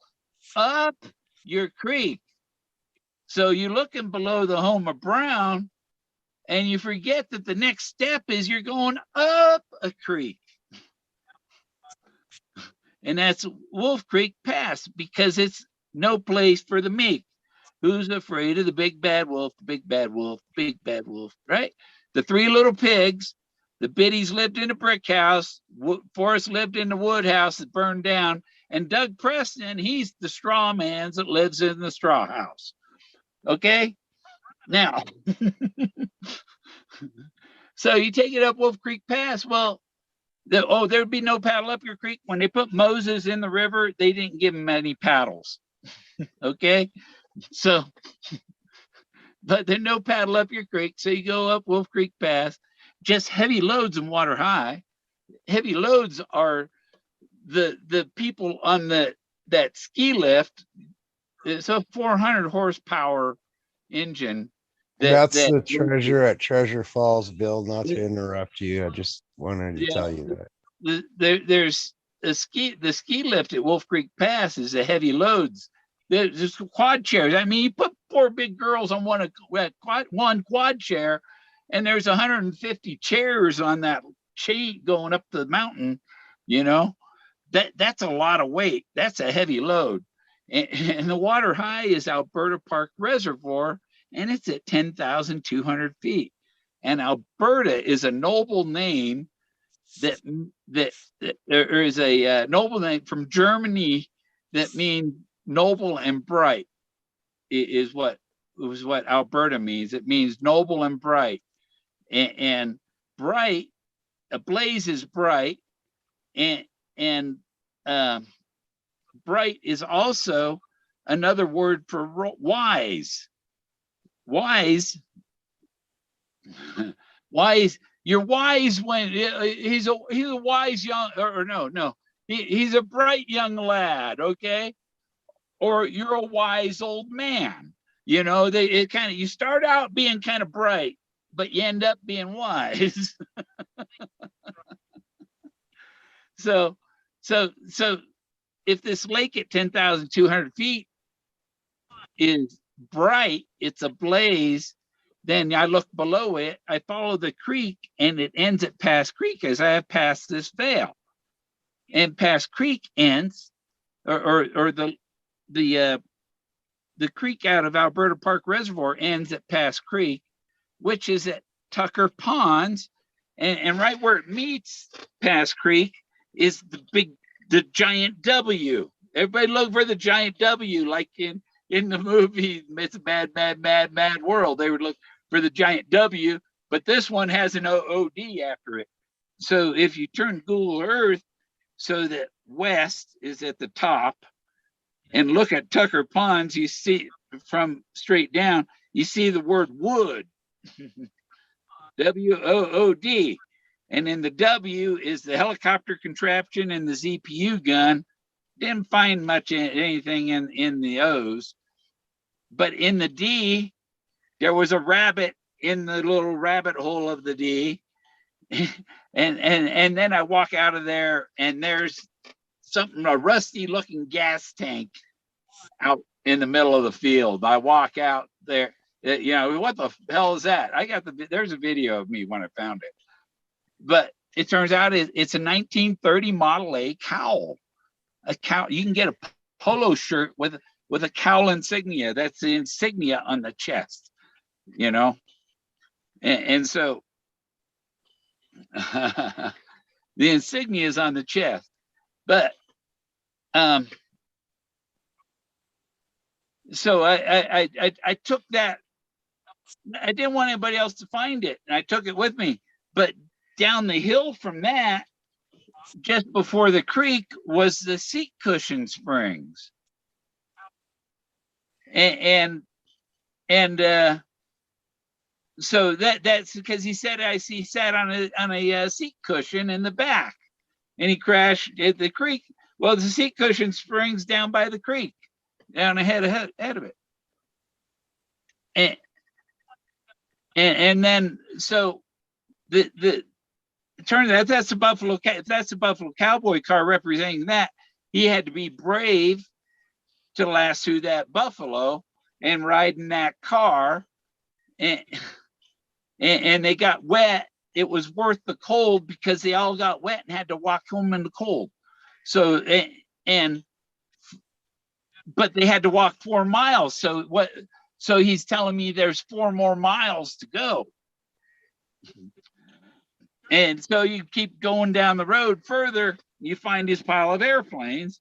up your creek. So you're looking below the Homer Brown and you forget that the next step is you're going up a creek. And that's Wolf Creek Pass because it's no place for the meek. Who's afraid of the big bad wolf, the big bad wolf, big bad wolf, right? The three little pigs, the biddies lived in a brick house, Forrest lived in the wood house that burned down, and Doug Preston, he's the straw man that lives in the straw house. Okay? Now, so you take it up Wolf Creek Pass. Well, there'd be no paddle up your creek. When they put Moses in the river, they didn't give him any paddles. Okay? So, but there's no paddle up your creek. So you go up Wolf Creek Pass, just heavy loads and water high. Heavy loads are the people on that ski lift. It's a 400 horsepower engine. That's the treasure at Treasure Falls, Bill. Not to interrupt you, I just wanted to tell you that. There's the ski lift at Wolf Creek Pass is a heavy loads. There's quad chairs. I mean, you put four big girls on one quad chair, and there's 150 chairs on that chain going up the mountain. You know, that's a lot of weight. That's a heavy load. And the water high is Alberta Park Reservoir, and it's at 10,200 feet. And Alberta is a noble name that there is a noble name from Germany that means noble and bright. Is what Alberta means. It means noble and bright, and bright. A blaze is bright, and bright is also another word for wise. Wise. Wise. You're wise when he's a wise young, or no, he's a bright young lad, okay? Or you're a wise old man. You know, you start out being kind of bright, but you end up being wise. So if this lake at 10,200 feet is bright, it's ablaze, then I look below it, I follow the creek, and it ends at Pass Creek as I have passed this vale. And Pass Creek ends, or the creek out of Alberta Park Reservoir ends at Pass Creek, which is at Tucker Ponds, and right where it meets Pass Creek is the giant W. Everybody look for the giant W, like in the movie It's a Mad, Mad, Mad, Mad World. They would look for the giant W, but this one has an OOD after it. So if you turn Google Earth so that west is at the top and look at Tucker Ponds, you see from straight down, you see the word wood, WOOD. And in the W is the helicopter contraption and the ZPU gun. Didn't find much anything in the O's. But in the D, there was a rabbit in the little rabbit hole of the D. and then I walk out of there and there's a rusty looking gas tank out in the middle of the field. I walk out there, you know, what the hell is that? There's a video of me when I found it. But it turns out it's a 1930 Model A cowl. A cowl. You can get a polo shirt with a cowl insignia. That's the insignia on the chest, you know. And so the insignia is on the chest. But so I took that. I didn't want anybody else to find it, and I took it with me. But down the hill from that, just before the creek, was the seat cushion springs, and so that's because he said he sat on a seat cushion in the back, and he crashed at the creek. Well, the seat cushion springs down by the creek, down ahead of it, and then so the it turns out that's a Buffalo Cowboy car representing that. He had to be brave to lasso that buffalo and ride in that car, and they got wet. It was worth the cold because they all got wet and had to walk home in the cold. So but they had to walk 4 miles. So he's telling me there's 4 more miles to go. And so you keep going down the road further, you find this pile of airplanes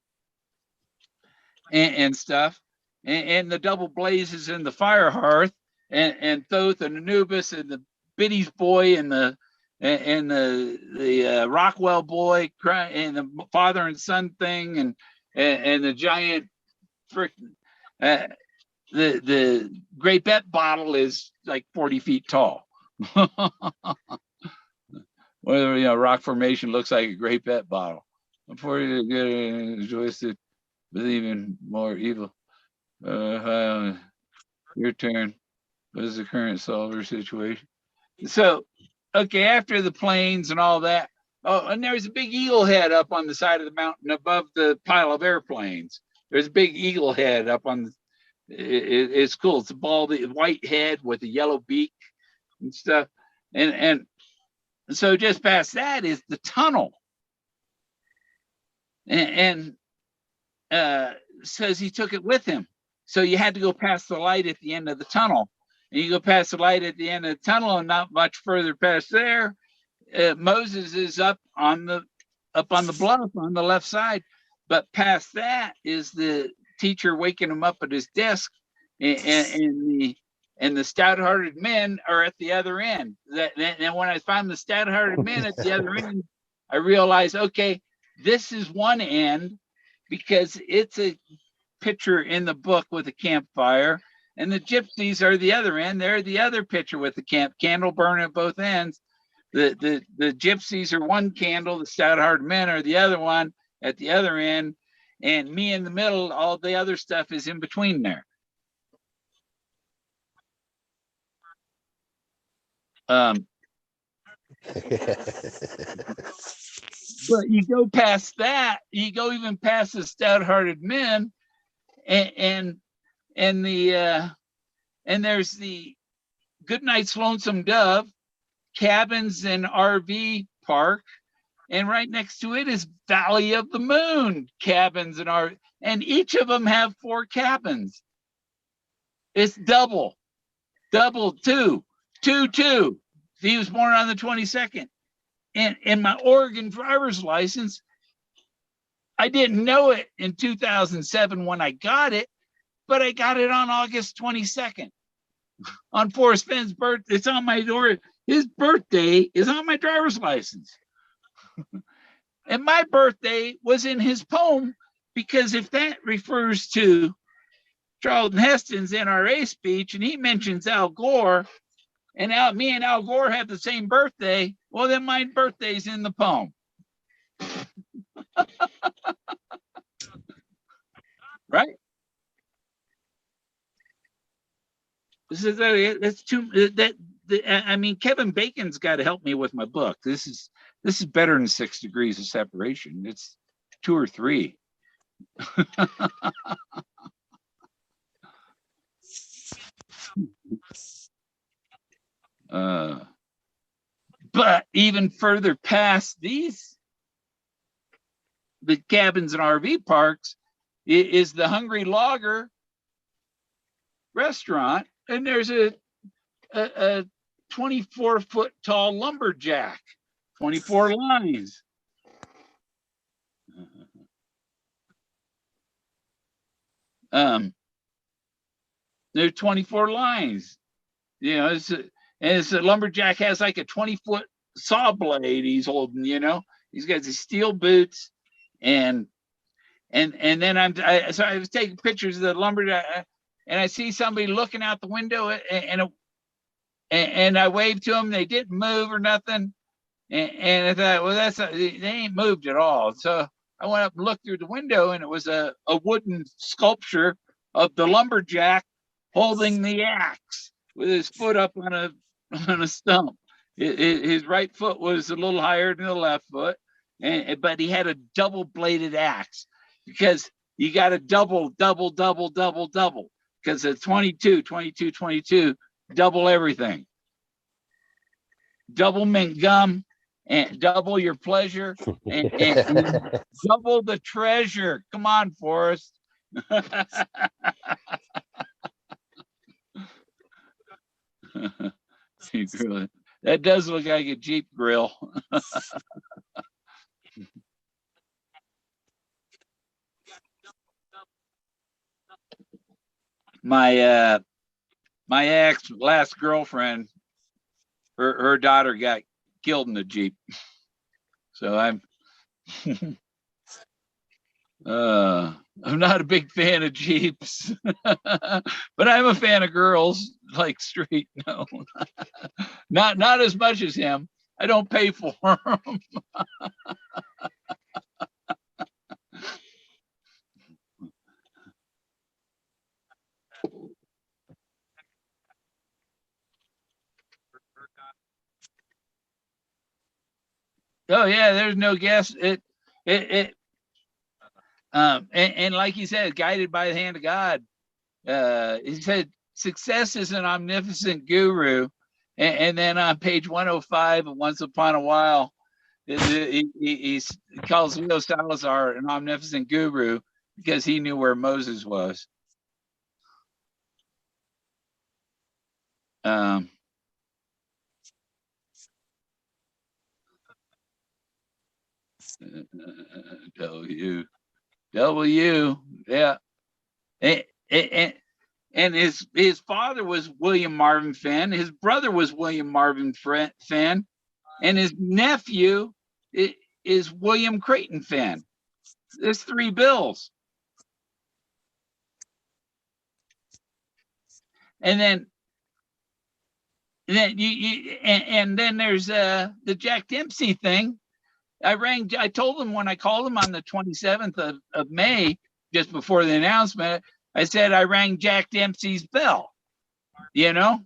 and stuff, and the double blazes in the fire hearth, and Thoth and Anubis and the Biddy's boy and the Rockwell boy and the father and son thing and the giant the Great Bet bottle is like 40 feet tall. Whether, you know, rock formation looks like a Great Bet bottle. Before you get twisted, believe in more evil. Your turn. What is the current solver situation? So, okay, after the planes and all that, oh, and there's a big eagle head up on the side of the mountain above the pile of airplanes. There's a big eagle head up on it's cool. It's a bald white head with a yellow beak and stuff. And so just past that is the tunnel. And says he took it with him. So you had to go past the light at the end of the tunnel. And you go past the light at the end of the tunnel and not much further past there Moses is up on the bluff on the left side, but past that is the teacher waking him up at his desk, and the stout-hearted men are at the other end. And when I found the stout-hearted men at the other end, I realized, okay, this is one end because it's a picture in the book with a campfire, and the gypsies are the other end. They're the other picture with the candle burning at both ends. The gypsies are one candle, the stout-hearted men are the other one at the other end, and me in the middle. All the other stuff is in between there. But you go past that, you go even past the stout-hearted men, and there's the Goodnight's Lonesome Dove, cabins and RV park, and right next to it is Valley of the Moon, cabins and RV, and each of them have 4 cabins. It's double, two. He was born on the 22nd. And in my Oregon driver's license, I didn't know it in 2007 when I got it, but I got it on August 22nd. On Forrest Fenn's birthday. It's on my door. His birthday is on my driver's license. And my birthday was in his poem, because if that refers to Charlton Heston's NRA speech and he mentions Al Gore, and me and Al Gore have the same birthday, well, then my birthday's in the poem. Right? That's too, I mean, Kevin Bacon's got to help me with my book. This is better than 6 degrees of separation. It's 2 or 3. But even further past the cabins and RV parks, is the Hungry Logger restaurant, and there's a 24-foot tall lumberjack, 24 lines. There are 24 lines. You know, it's a lumberjack has like a 20-foot saw blade he's holding. You know, he's got these steel boots, and then so I was taking pictures of the lumberjack, and I see somebody looking out the window, and I waved to them. They didn't move or nothing, and I thought, well, they ain't moved at all. So I went up and looked through the window, and it was a wooden sculpture of the lumberjack holding the axe with his foot up on a stump. His right foot was a little higher than the left foot, but he had a double-bladed axe, because you got to double, because it's 22, double everything. Double mint gum, and double your pleasure, and double the treasure. Come on, Forrest. That does look like a Jeep grill. My ex last girlfriend, her daughter got killed in a Jeep. So I'm not a big fan of Jeeps, but I'm a fan of girls like street. No, not as much as him. I don't pay for them. Oh yeah, there's no guess. And like he said, guided by the hand of God. He said, success is an omnipotent guru. And then on page 105 of Once Upon a While, he calls Leo Salazar an omnipotent guru because he knew where Moses was. W. Yeah. And, and his father was William Marvin Fenn. His brother was William Marvin Fenn. And his nephew is William Creighton Fenn. There's 3 Bills. And then then there's the Jack Dempsey thing. I told him when I called him on the 27th of May, just before the announcement, I said I rang Jack Dempsey's bell, and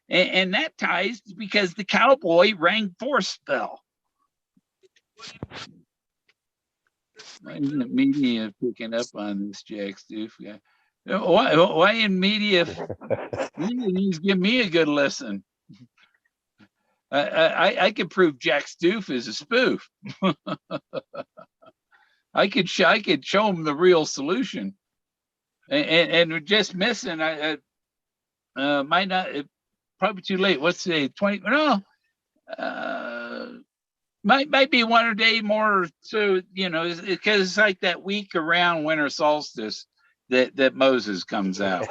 that ties because the cowboy rang Forrest's bell. Why isn't media picking up on this, Jack Stoof? Yeah. Why in media needs to give me a good lesson? I could prove Jack Stoof is a spoof. I could show him the real solution, and we're just missing. I might not. Probably too late. What's today? 20? No. Might be one day more. So because it's like that week around winter solstice that Moses comes out.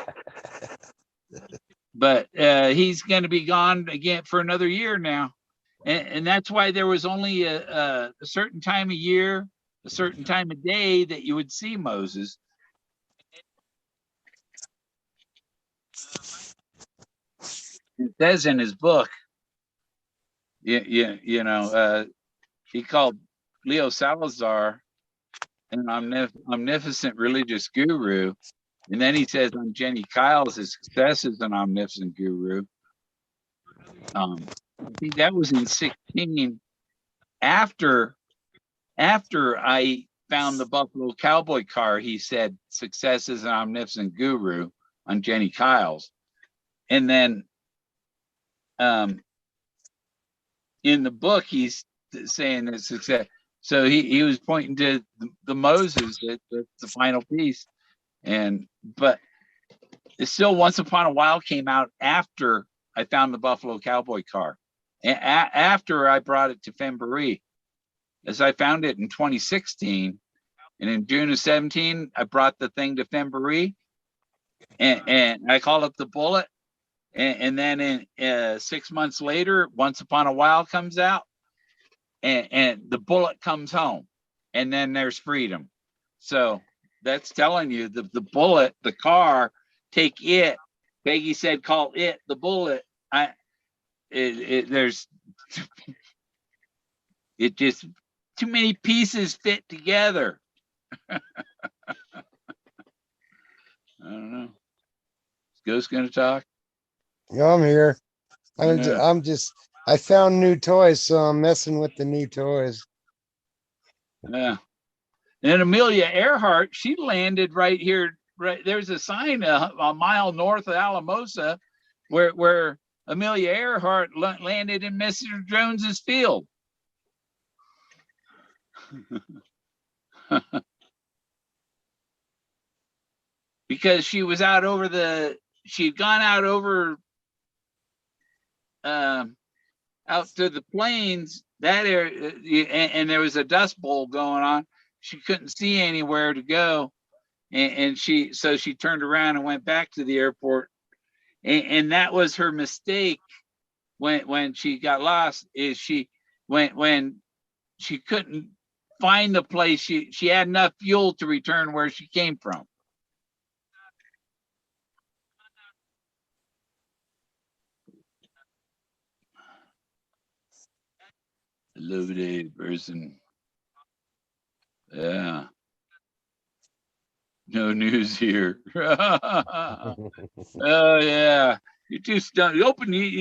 But he's going to be gone again for another year now, and that's why there was only a certain time of year, a certain time of day that you would see Moses. It says in his book, he called Leo Salazar an omnipotent religious guru. And then he says on Jenny Kyle's, his success as an omnipotent guru. I think that was in 16 after I found the Buffalo Cowboy car. He said success as an omnipotent guru on Jenny Kyle's. And then in the book, he's saying that success. So he was pointing to the Moses, the final piece. But it's still Once Upon a While came out after I found the Buffalo Cowboy car, after I brought it to Fenn, as I found it in 2016, and in June of 17 I brought the thing to Fenn, and I called up the bullet, and then in 6 months later, Once Upon a While comes out, and the bullet comes home, and then there's freedom. So that's telling you the bullet, the car, take it. Peggy said, call it the bullet. There's it just too many pieces fit together. I don't know. Is Ghost gonna talk? Yeah, I'm here. I found new toys, so I'm messing with the new toys. Yeah. And Amelia Earhart, she landed right here. Right there's a sign a mile north of Alamosa, where Amelia Earhart landed in Mr. Jones's field. Because she was out over she'd gone out over out to the plains, that area, and there was a dust bowl going on. She couldn't see anywhere to go, and she turned around and went back to the airport, and that was her mistake when she got lost. Is when she couldn't find the place, she had enough fuel to return where she came from. Hello there, person. Yeah. No news here. Oh yeah. You're too stoned. You're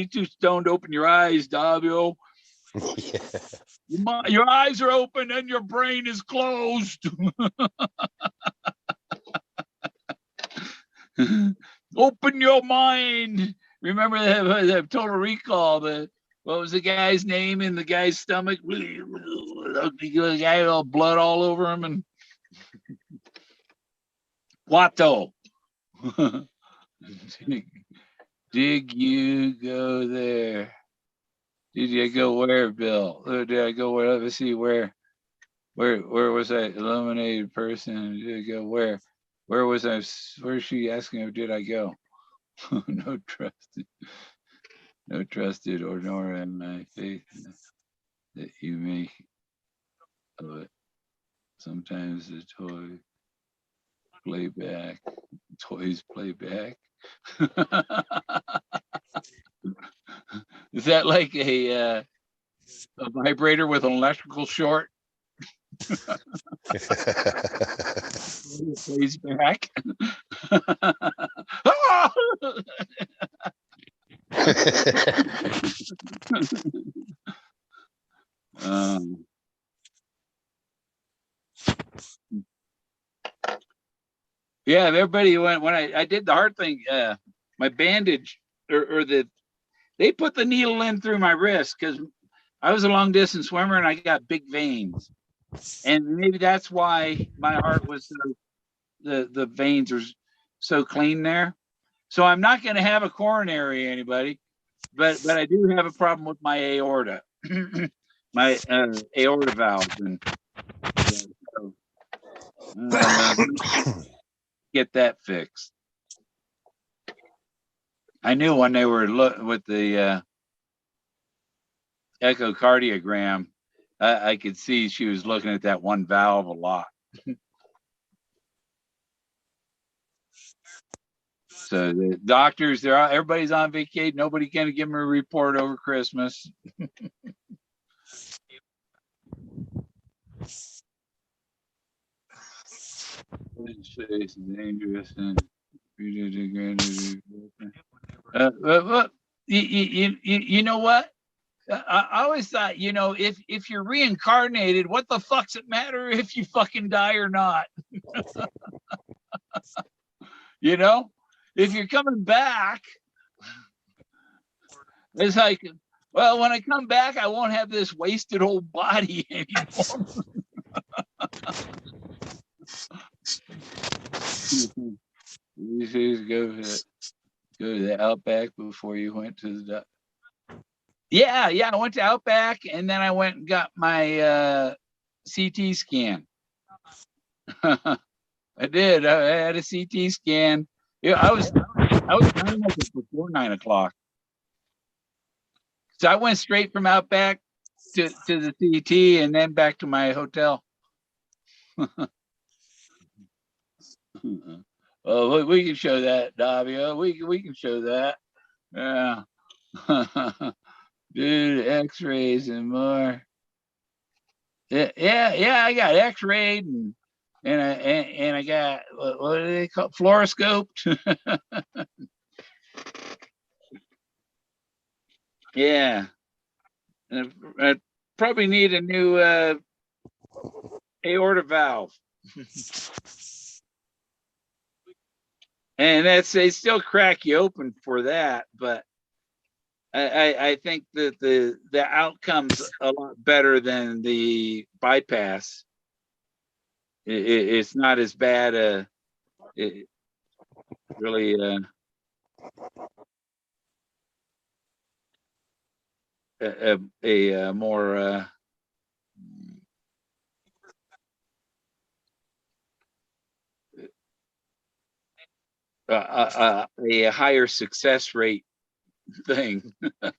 too stoned to open your eyes, Davio. Yeah. Your eyes are open and your brain is closed. Open your mind. Remember that Total Recall, what was the guy's name in the guy's stomach? The guy all blood all over him, and Watto. Did you go there? Did you go where, Bill? Or did I go where? Let me see where Where was I? Eliminated person. Did I go? Where was I? Where is she asking if did I go? No trusted. No trusted or nor in my faith that you make of it. Sometimes the toys play back. Is that like a vibrator with an electrical short? It plays back. um, yeah, everybody went when I did the heart thing. My bandage or they put the needle in through my wrist because I was a long distance swimmer and I got big veins, and maybe that's why my heart was the veins are so clean there. So I'm not going to have a coronary, anybody, but I do have a problem with my aorta, my aorta valve, and so, get that fixed. I knew when they were with the echocardiogram, I could see she was looking at that one valve a lot. So the doctors, everybody's on vacation. Nobody can give them a report over Christmas. It's dangerous and you know what? I always thought, if you're reincarnated, what the fuck's it matter if you fucking die or not? If you're coming back, it's like, well, when I come back, I won't have this wasted old body anymore. You should go to the Outback before you went to the. Yeah, I went to Outback and then I went and got my CT scan. I did. I had a CT scan. Yeah, I was before 9 o'clock. So I went straight from Outback to the CT and then back to my hotel. Oh, we can show that, Davio. We can show that. Yeah. Dude, X-rays and more. Yeah. I got X-rayed and I got what do they call it? Fluoroscoped. Yeah. And I probably need a new aorta valve. And they still crack you open for that, but I think that the outcome's a lot better than the bypass. It's not as bad. It really a more a higher success rate thing. Is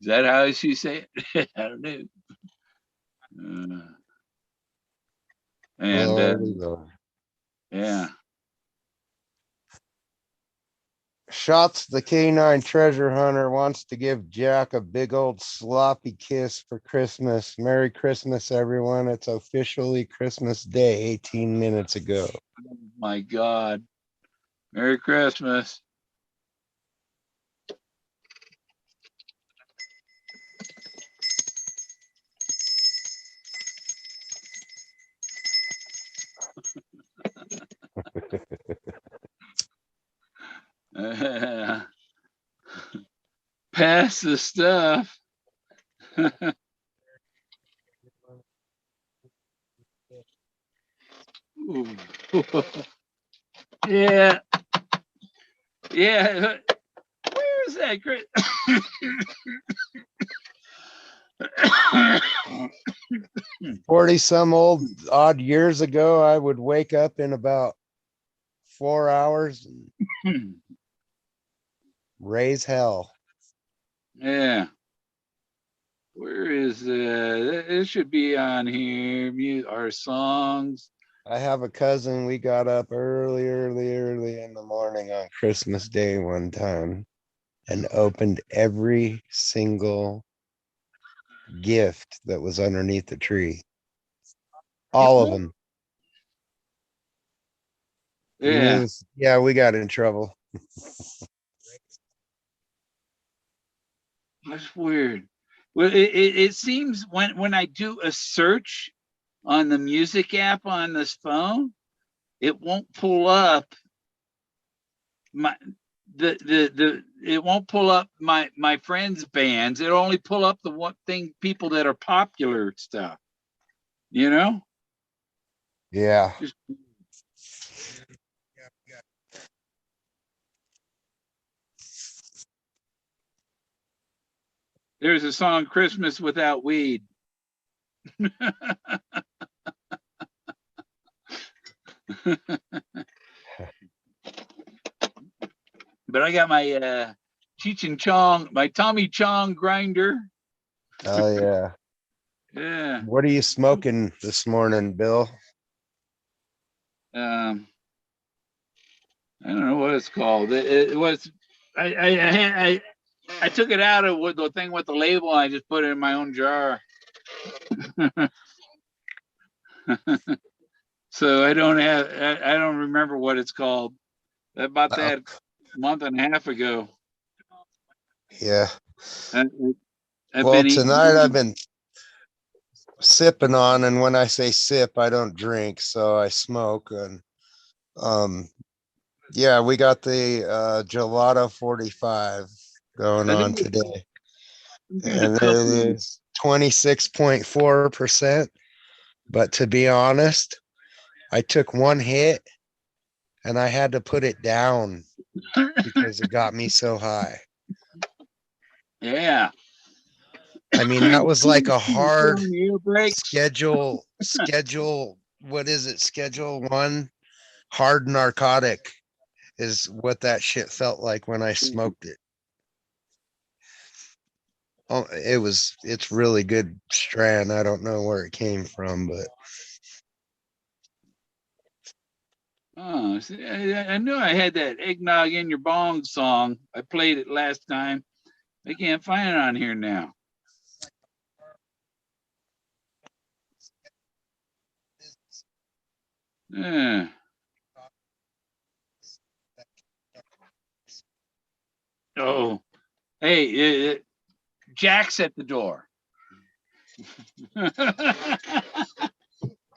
that how she say it? I don't know. Yeah. Shots the canine treasure hunter wants to give Jack a big old sloppy kiss for Christmas. Merry Christmas, everyone. It's officially Christmas Day 18 minutes ago. Oh my God. Merry Christmas. Pass the stuff. Yeah. Where is that? 40 some odd years ago, I would wake up in about 4 hours and raise hell. Yeah. Where is it should be on here. Our songs. I have a cousin, we got up early in the morning on Christmas Day one time and opened every single gift that was underneath the tree. All of them. Yeah. Yeah, we got in trouble. That's weird. Well, it seems when I do a search on the music app on this phone, it won't pull up my it won't pull up my friends' bands. It'll only pull up the one thing people that are popular stuff. You know? Yeah. Just there's a song Christmas Without Weed. But I got my Cheech and Chong, my Tommy Chong grinder. Oh yeah. Yeah. What are you smoking this morning, Bill? I don't know what it's called. It was I took it out of with the thing with the label. I just put it in my own jar. So I don't remember what it's called. I bought that a month and a half ago. Yeah. I've Well, been eating. tonight I've been sipping on, and when I say sip, I don't drink, so I smoke. And yeah, we got the gelato 45 going I on think today, a and it couple. is 26.4%. But to be honest, I took one hit and I had to put it down because it got me so high. Yeah. I mean, that was like a hard Ear breaks. schedule, what is it? Schedule 1 hard narcotic is what that shit felt like when I smoked it. Oh, it's really good strand. I don't know where it came from, but Oh, see, I knew I had that eggnog in your bong song. I played it last time. I can't find it on here now. Yeah. Oh, hey, Jack's at the door.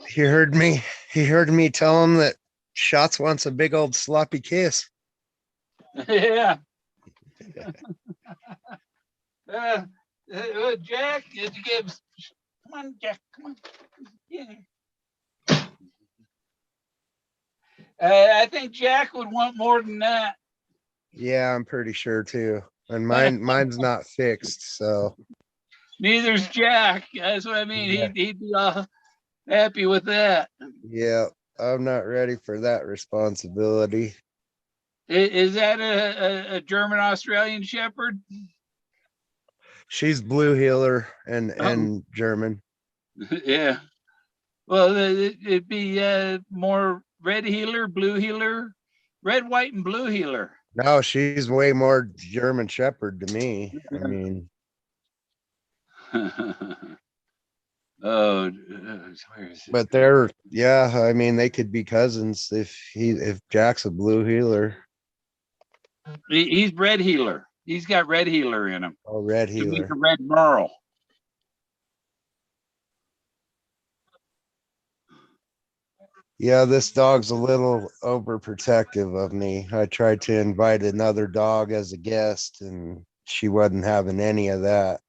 he heard me tell him that Shots wants a big old sloppy kiss. Yeah. Jack, did you give? Come on, Jack. Come on. Yeah. I think Jack would want more than that. Yeah, I'm pretty sure too. And mine's not fixed, so Neither's Jack. That's what I mean. Yeah. He'd be all happy with that. yeah, I'm not ready for that responsibility. Is that a German Australian Shepherd? She's blue healer and Oh. German. Yeah. Well, it'd be more red healer, blue healer, red, white, and blue healer. No, she's way more German Shepherd to me. I mean, Oh, where is it? but I mean, they could be cousins if Jack's a blue healer. He's red healer. He's got red healer in him. Oh, red To make healer. a red merle. Yeah, this dog's a little overprotective of me. I tried to invite another dog as a guest, and she wasn't having any of that.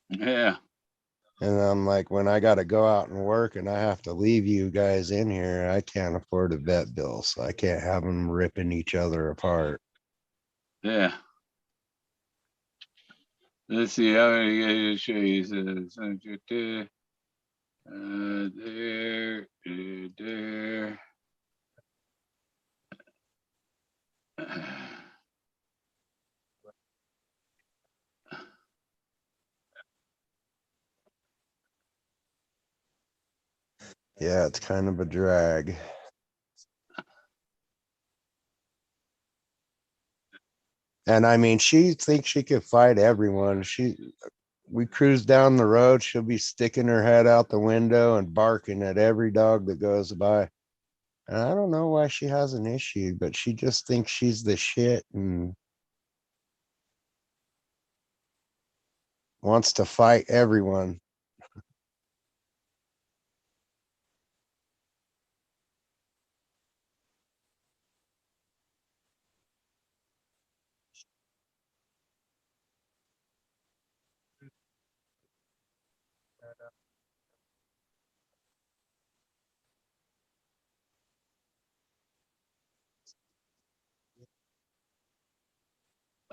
Yeah. And I'm like, when I got to go out and work and I have to leave you guys in here, I can't afford a vet bill, so I can't have them ripping each other apart. Yeah. Let's see. I'm gonna show you. There. Yeah, it's kind of a drag. And I mean, she thinks she could fight everyone. We cruise down the road, she'll be sticking her head out the window and barking at every dog that goes by. And I don't know why she has an issue, but she just thinks she's the shit and wants to fight everyone.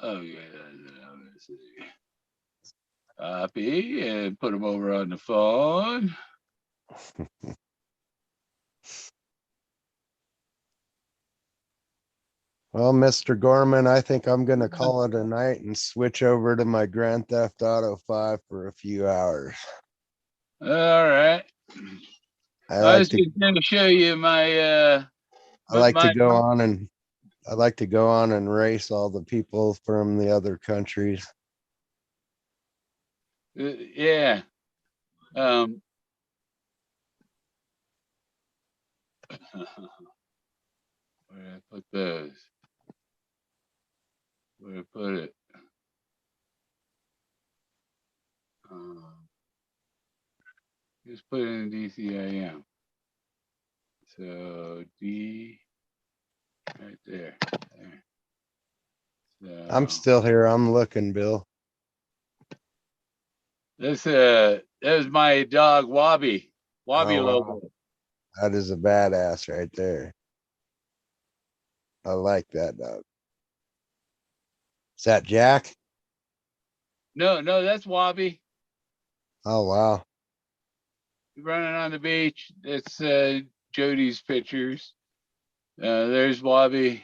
Oh yeah. Let's see. Copy and put them over on the phone. Well, Mr. Gorman, I think I'm going to call it a night and switch over to my Grand Theft Auto 5 for a few hours. All right. I I like was to just going to show you my I like to my go on and I like to go on and race all the people from the other countries. yeah. Where did I put those? Where did I put it? Just put it in DCIM. So D right there. I'm So still here. I'm looking, Bill. this that was my dog Wobby. Wobby Oh, Lobo. wow. That is a badass right there. I like that dog. Is that Jack? No, that's Wobby. Oh, wow. Running on the beach. That's Jody's pictures. There's Wobby.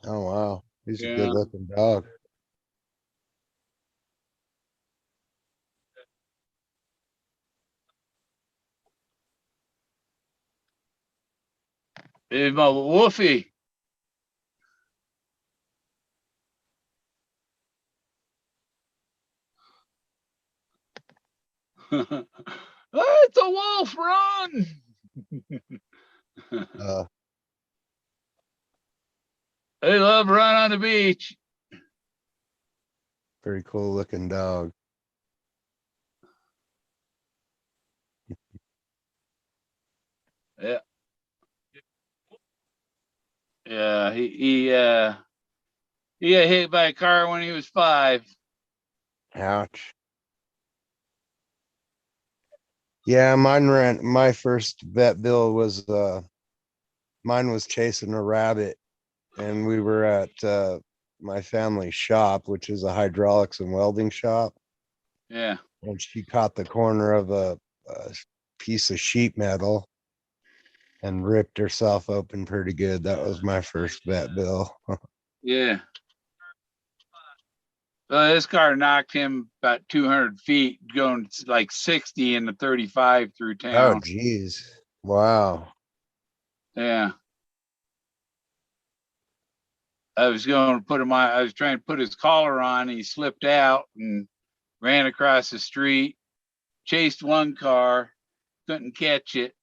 Oh, wow. He's a good Yeah. looking dog. There's my Wolfie. Oh, it's a wolf, run. Uh, They love run on the beach. Pretty cool looking dog. Yeah. Yeah, he got hit by a car when he was 5. Ouch. Yeah, my first vet bill was mine was chasing a rabbit, and we were at my family's shop, which is a hydraulics and welding shop, Yeah. and she caught the corner of a piece of sheet metal and ripped herself open pretty good. That was my first vet bill. Yeah. This car knocked him about 200 feet, going like 60 in the 35 through Oh, town. geez. Wow. Yeah. I was going to put him on. I was trying to put his collar on. He slipped out and ran across the street, chased one car, couldn't catch it.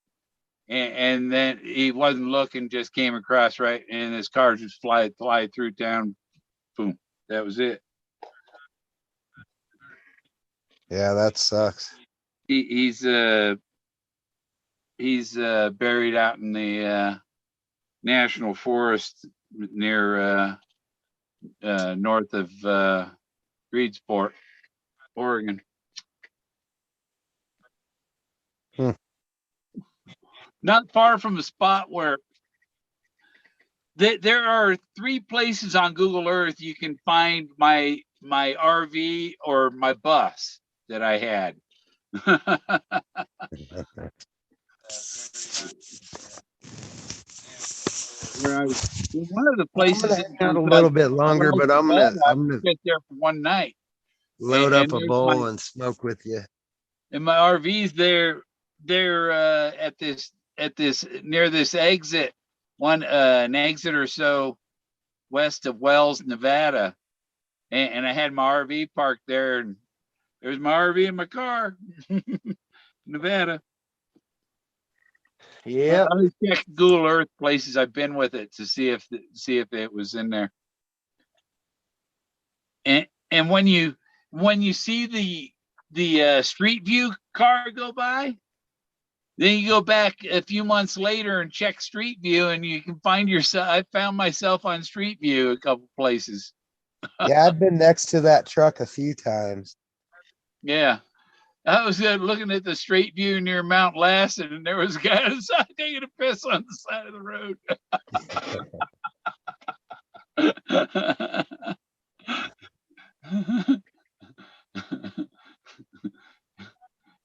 And then he wasn't looking, just came across right, and his car just fly through town. Boom. That was it. Yeah, that sucks. He's buried out in the national forest near north of Reedsport, Oregon. Hmm. Not far from a spot where there are 3 places on Google Earth you can find my my RV or my bus that I had. Where I was, one of the I'm places gonna it hang out a was, little bit longer, when I but was I'm home, gonna I I'm was gonna just there for one night, load up a there's my bowl and smoke with you. and my RV's there. They're at this near this exit, an exit or so west of Wells, Nevada, and I had my RV parked there, and there's my RV in my car, Nevada. I Yep. always check Google Earth places I've been with it to see if it was in there. And when you see the Street View car go by, then you go back a few months later and check Street View, and you can find yourself. I found myself on Street View a couple places. Yeah, I've been next to that truck a few times. Yeah. I was looking at the Straight View near Mount Lassen, and there was a guy on the side taking a piss on the side of the road.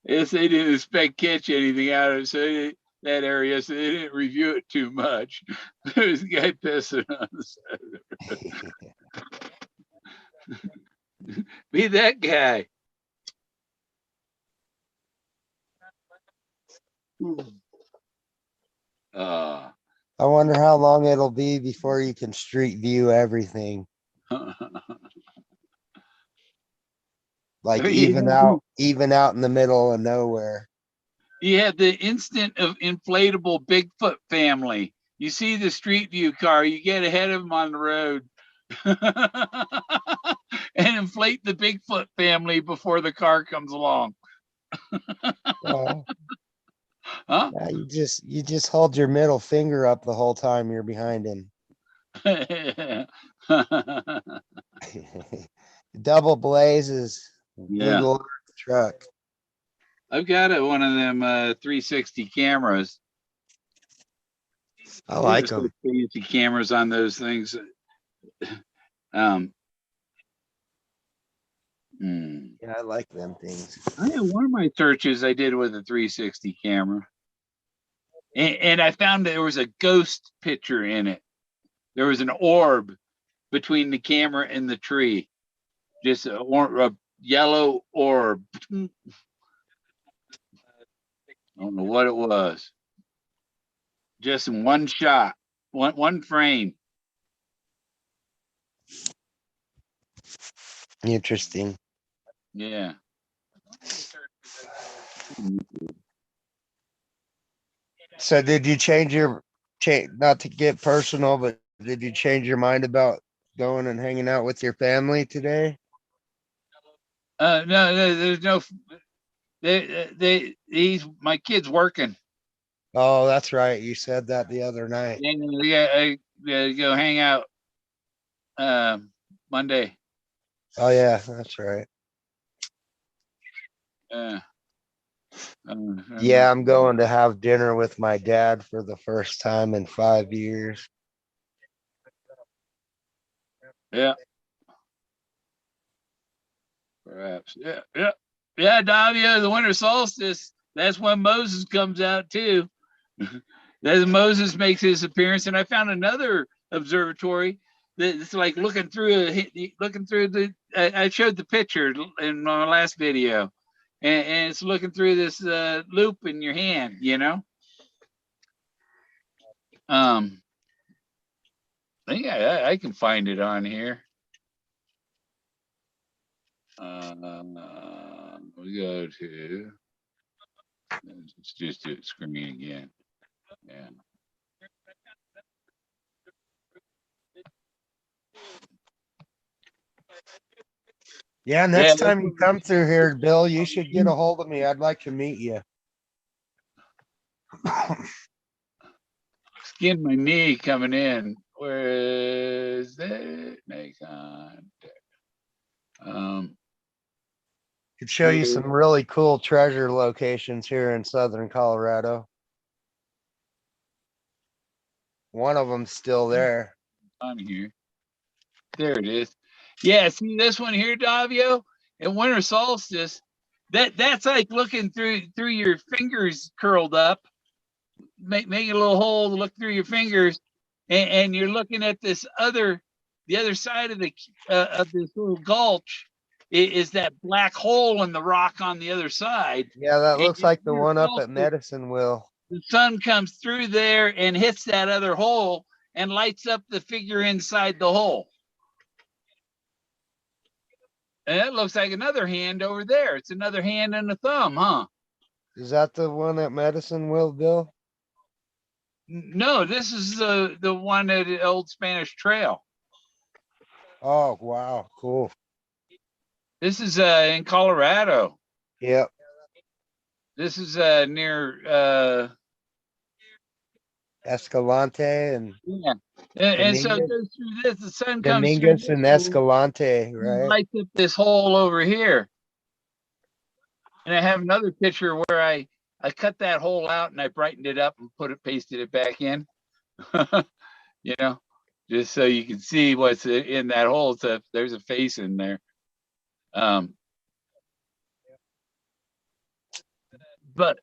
Yes, they didn't expect catch anything out of it, so that area, so they didn't review it too much. There was a guy pissing on the side of the road. Be that guy. Uh, I wonder how long it'll be before you can street view everything. Like even out in the middle of nowhere. You had the instant of inflatable Bigfoot family. You see the Street View car, you get ahead of them on the road and inflate the Bigfoot family before the car comes along. Well, Huh? yeah, you just hold your middle finger up the whole time you're behind him. Double blazes, Yeah. Google Earth truck. I've got one of them 360 cameras. I like them. Fancy cameras on those things. Yeah, I like them things. I had one of my searches I did with a 360 camera, and I found there was a ghost picture in it. There was an orb between the camera and the tree, just a yellow orb. I don't know what it was. Just in one shot, one frame. Interesting. Yeah. So did you change not to get personal, but did you change your mind about going and hanging out with your family today? No, there's no. My kid's working. Oh, that's right. You said that the other night. Yeah, I go hang out Monday. Oh yeah, that's right. Yeah, I'm going to have dinner with my dad for the first time in 5 years. Yeah. Perhaps. Yeah, Davia, the winter solstice. That's when Moses comes out too. As Moses makes his appearance, and I found another observatory that's like looking through the. I showed the picture in my last video, and it's looking through this loop in your hand. I think I can find it on here. We go to. Let's just do it screen again. Yeah. Yeah, next time you come through here, Bill, you should get a hold of me. I'd like to meet you. Skin my knee coming in. Where is that? Make contact. Could show you some really cool treasure locations here in southern Colorado. One of them's still there. On here. There it is. Yeah, see this one here, Davio? At winter solstice, that's like looking through your fingers curled up, make a little hole to look through your fingers, and you're looking at the other side of this little gulch is that black hole in the rock on the other side. Yeah, that And looks like the winter one up at solstice, Medicine Wheel. the sun comes through there and hits that other hole and lights up the figure inside the hole. And it looks like another hand over there. It's another hand and a thumb, huh? Is that the one at Medicine Wheel, Bill? No, this is the one at the Old Spanish Trail. Oh, wow, cool. This is in Colorado. Yep. This is near Escalante and yeah. And so it Dominguez, goes through this. The sun comes through Dominguez this and hole Escalante, and right? lights up this hole over here. And I have another picture where I cut that hole out and I brightened it up and pasted it back in. You know, just so you can see what's in that hole. So there's a face in there. But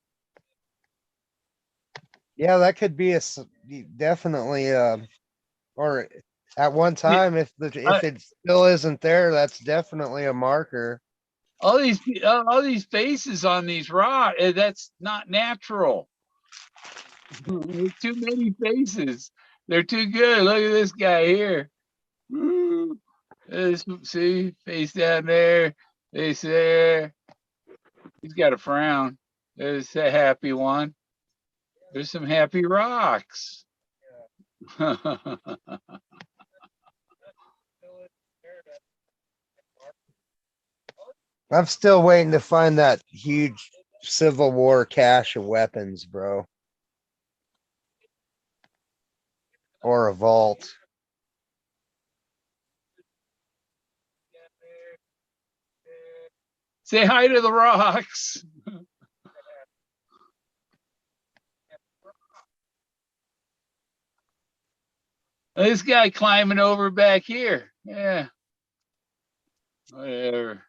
Yeah, that could be definitely or at one time if it still isn't there, that's definitely a marker. all these faces on these rocks, that's not natural. There's too many faces. They're too good. Look at this guy here. See, face down there, face there. He's got a frown. There's a happy one. There's some happy rocks. I'm still waiting to find that huge Civil War cache of weapons, bro. Or a vault. Say hi to the rocks. This guy climbing over back here. Yeah. Whatever.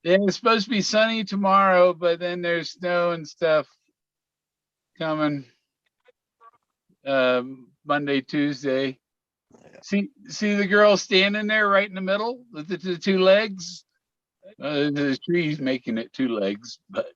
Yeah, it's supposed to be sunny tomorrow, but then there's snow and stuff coming Monday, Tuesday. See the girl standing there right in the middle with the two legs? The tree's making it two legs, but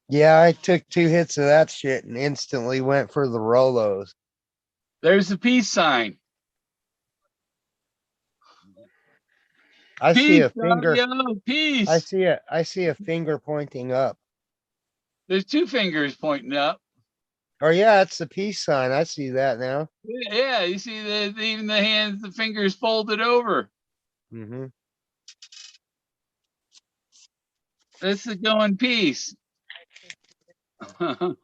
Yeah, I took 2 hits of that shit and instantly went for the Rolos. there's the peace sign. I see a finger. Peace. I see a finger pointing up. There's two fingers pointing up. Oh yeah, it's the peace sign. I see that now. Yeah, you see even the hands, the fingers folded over. Mm-hmm. This is going peace. I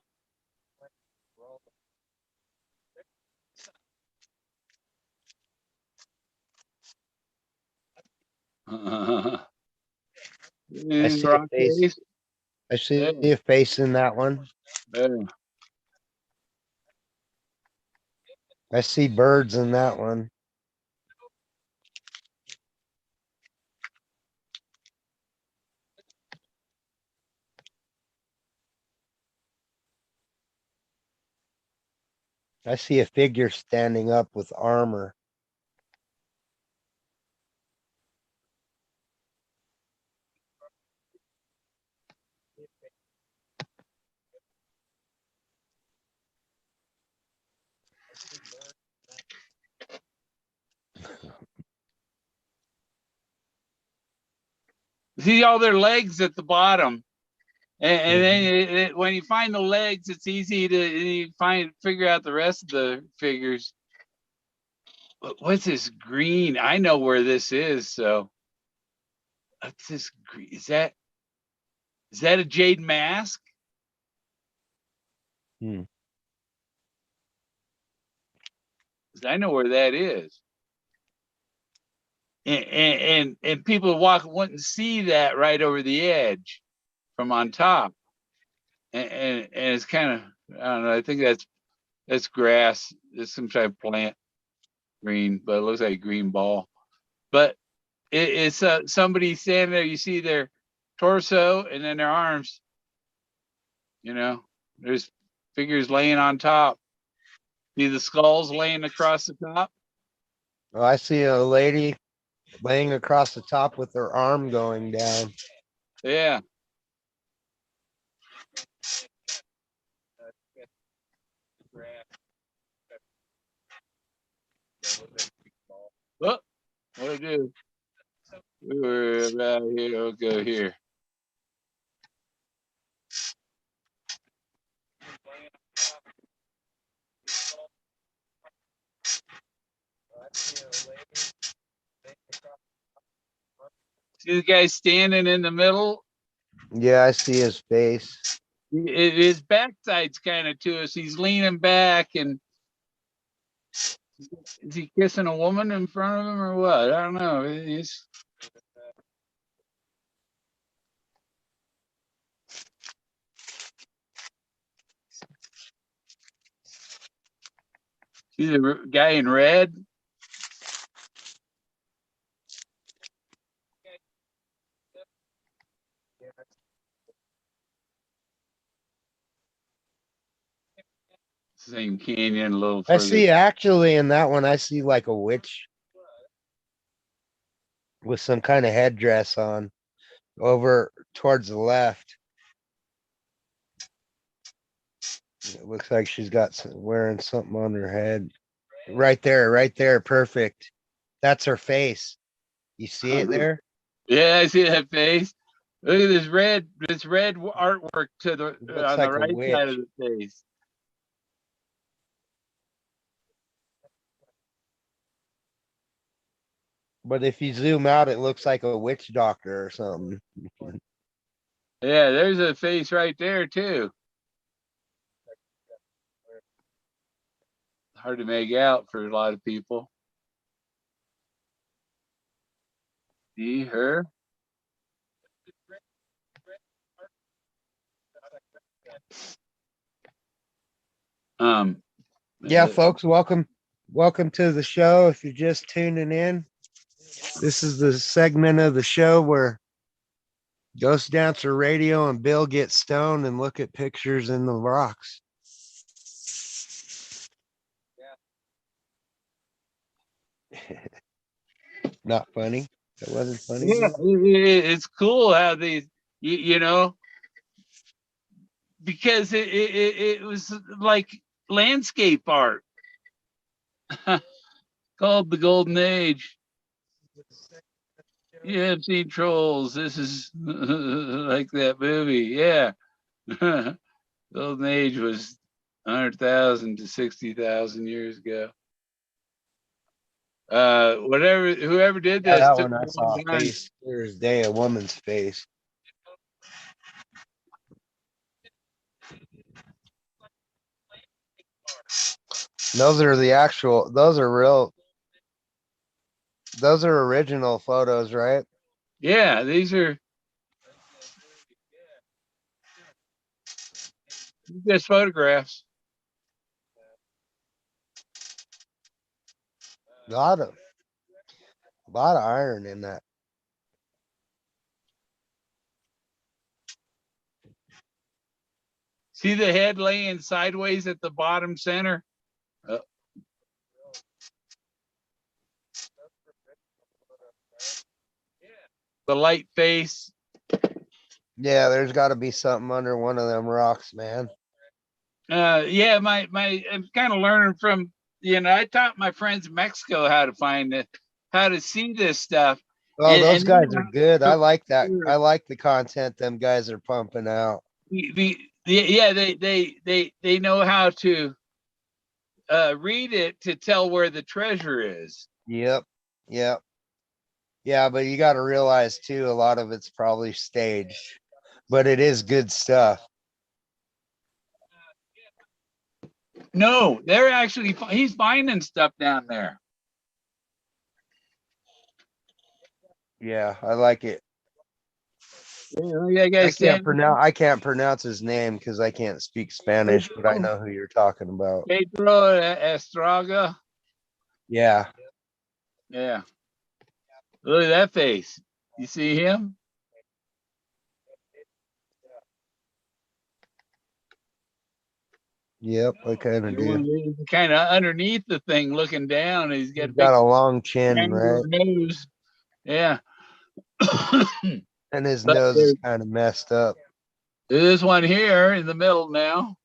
see a face. I see a face in that one. I see birds in that one. I see a figure standing up with armor. See all their legs at the bottom. And then when you find the legs, it's easy to figure out the rest of the figures. What's this green? I know where this is. So what's this green? Is that Is that a jade mask? Hmm. 'Cause I know where that is. And people wouldn't see that right over the edge from on top. And it's kind of, I don't know, I think that's grass. It's some type of plant, green, but it looks like a green ball. But it's somebody standing there, you see their torso and then their arms, there's figures laying on top. See the skulls laying across the top? Oh, I see a lady laying across the top with her arm going down. Yeah. Oh, what do I do? We were about here. I'll go here. See the guy standing in the middle? Yeah, I see his face. His backside's kind of to us. He's leaning back, and is he kissing a woman in front of him or what? I don't know. See the guy in red? Same canyon, a little I further. see actually in that one, I see like a witch with some kind of headdress on over towards the left. It looks like she's got wearing something on her head. Right there. Perfect. That's her face. You see it there? Yeah, I see that face. Look at this red artwork to the Looks on the like a right side of witch. the face. But if you zoom out, it looks like a witch doctor or something. Yeah, there's a face right there too. Hard to make out for a lot of people. See her? Yeah, folks, welcome to the show. If you're just tuning in, this is the segment of the show where Ghost Dancer Radio and Bill get stoned and look at pictures in the rocks. Not funny. That wasn't funny. Yeah, it's cool how these, because it was like landscape art called the Golden Age. You have seen trolls. This is like that movie. Yeah. Golden Age was 100,000 to 60,000 years ago. Whoever did Yeah, this that took one I a saw long a time. face clear as day, a woman's face. Those are original photos, right? Yeah, these are just photographs. A lot of iron in that. See the head laying sideways at the bottom center? The light face. Yeah, there's got to be something under one of them rocks, man. Yeah, I'm kind of learning from, I taught my friends in Mexico how to find it, how to see this stuff. Oh, those And guys are good. I like that. I like the content them guys are pumping out. Yeah, they know how to read it to tell where the treasure is. Yep. Yeah, but you got to realize too, a lot of it's probably staged. but it is good stuff. No, they're actually, he's finding stuff down there. Yeah, I like it. Yeah, guys, I can't pronounce his name because I can't speak Spanish, but I know who you're talking about. Pedro Estraga. Yeah. Yeah. Look at that face. You see him? Yep, I kind of do. He's kind of underneath the thing looking down. He's got Got a long chin, right? nose. Yeah. And his But nose is kind of messed up. There's one here in the middle now.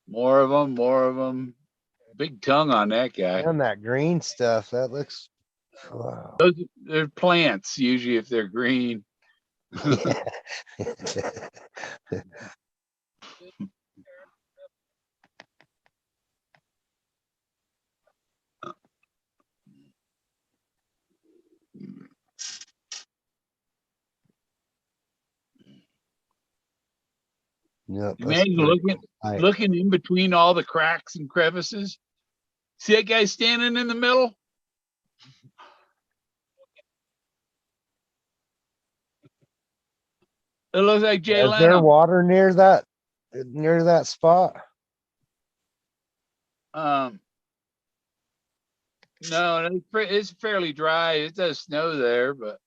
More of them, more of them. Big tongue on that guy. And that green stuff, that looks, wow. They're plants usually if they're green. Yep, Imagine looking in between all the cracks and crevices. See that guy standing in the middle? It looks like Jay Leno. Is there water near that spot? No, it's fairly dry. It does snow there, but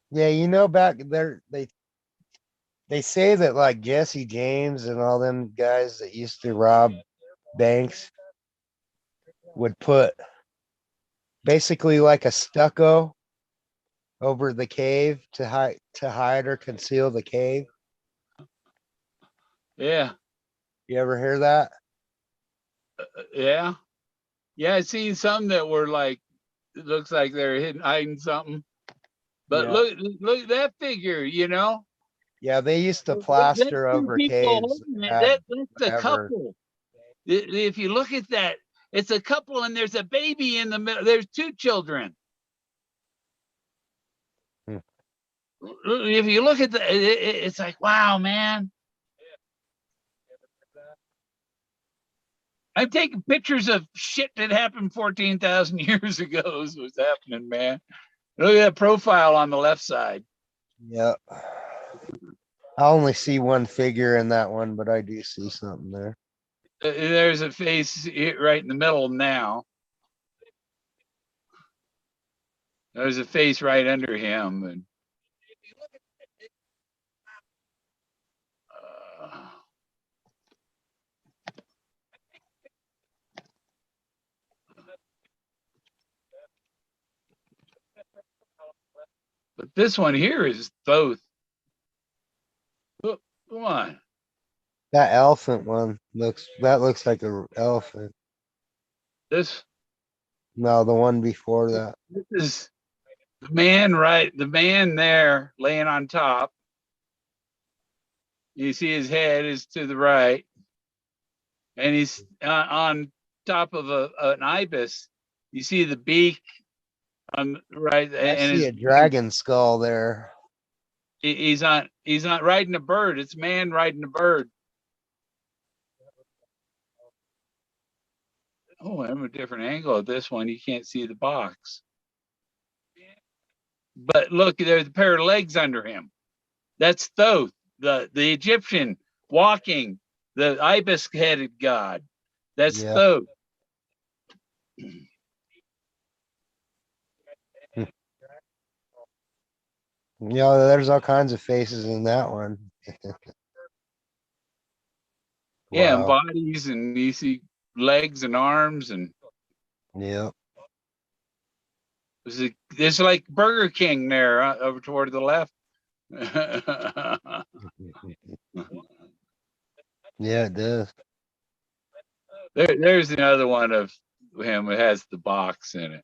yeah, you know, back there they say that like Jesse James and all them guys that used to rob banks would put basically like a stucco over the cave to hide or conceal the cave. yeah. You ever hear that? Yeah. Yeah, I've seen some that were like, it looks like they're hiding something. But Yeah. look at that figure, you know? Yeah, they used to plaster over caves. That's a couple. If you look at that, it's a couple and there's a baby in the middle. There's two children. If you look at it's like, wow, man. I'm taking pictures of shit that happened 14,000 years ago is what's happening, man. Look at that profile on the left side. Yep. I only see one figure in that one, but I do see something there. There's a face right in the middle now. There's a face right under him. And but this one here is both. Oh, come on. That elephant one looks like an elephant. This? No, the one before that. This is the man, right? The man there laying on top. You see his head is to the right. And he's on top of an ibis. You see the beak on right. I see a dragon skull there. He's not riding a bird. It's a man riding a bird. Oh, I'm a different angle of this one. You can't see the box. But look, there's a pair of legs under him. That's Thoth, the Egyptian walking, the ibis-headed god. That's Thoth. Yeah, there's all kinds of faces in that one. Yeah, and bodies, and you see legs and arms, and yeah. There's like Burger King there over toward the left. Yeah, it does. There's another one of him. It has the box in it.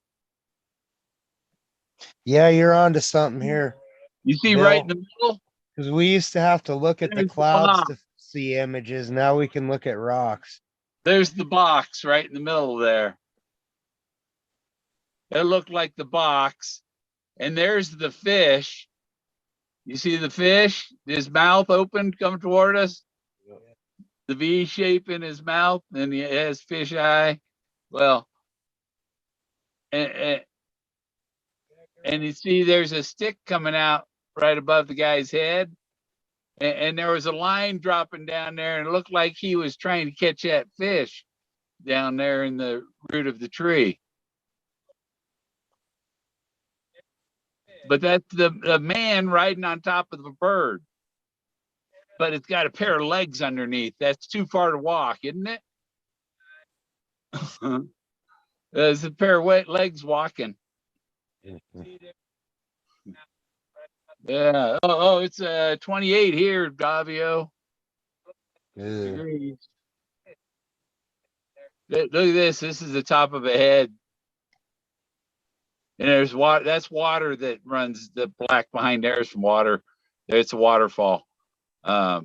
Yeah, you're on to something here. You see Bill, right in the middle? because we used to have to look at the There's the clouds box. to see images. Now we can look at rocks. There's the box right in the middle there. It looked like the box. And there's the fish. You see the fish? His mouth open, come toward us. The V shape in his mouth, and he has fish eye. Well, and you see there's a stick coming out right above the guy's head. And there was a line dropping down there, and it looked like he was trying to catch that fish down there in the root of the tree. But that's the man riding on top of the bird. But it's got a pair of legs underneath. That's too far to walk, isn't it? There's a pair of wet legs walking. Yeah. Oh, it's 28 here, Davio. Degrees. Look at this. This is the top of a head. And there's water. That's water that runs. The black behind there is from water. It's a waterfall. Call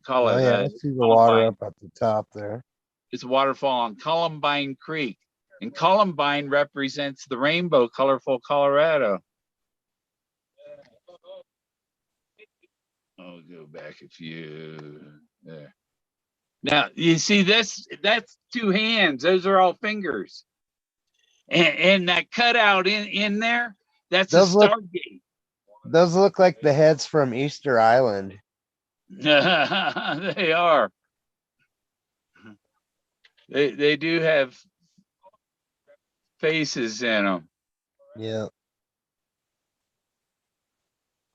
Oh it. yeah, I see the water up at the top there. It's a waterfall on Columbine Creek. And Columbine represents the rainbow, colorful Colorado. I'll go back a few. There. Now, you see this? That's two hands. Those are all fingers. And that cutout in there, that's a Stargate. Those look like the heads from Easter Island. They are. They do have faces in them. Yeah.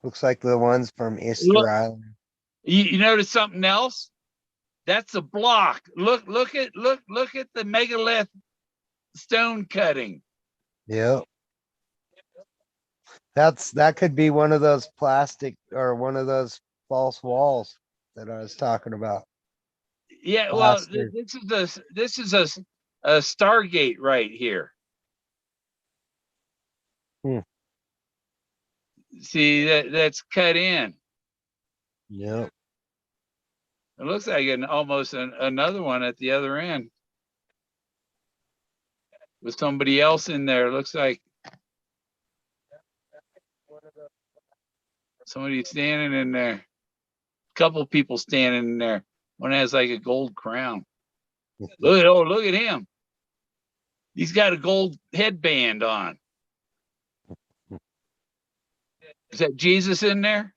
Looks like the ones from Easter Island. You notice something else? That's a block. Look at the megalith stone cutting. Yep. That could be one of those plastic or one of those false walls that I was talking about. Yeah, well, Plaster. this is a Stargate right here. See that's cut in. Yep. It looks like almost another one at the other end with somebody else in there. It looks like somebody standing in there. A couple people standing in there. One has like a gold crown. Look at him. He's got a gold headband on. Is that Jesus in there?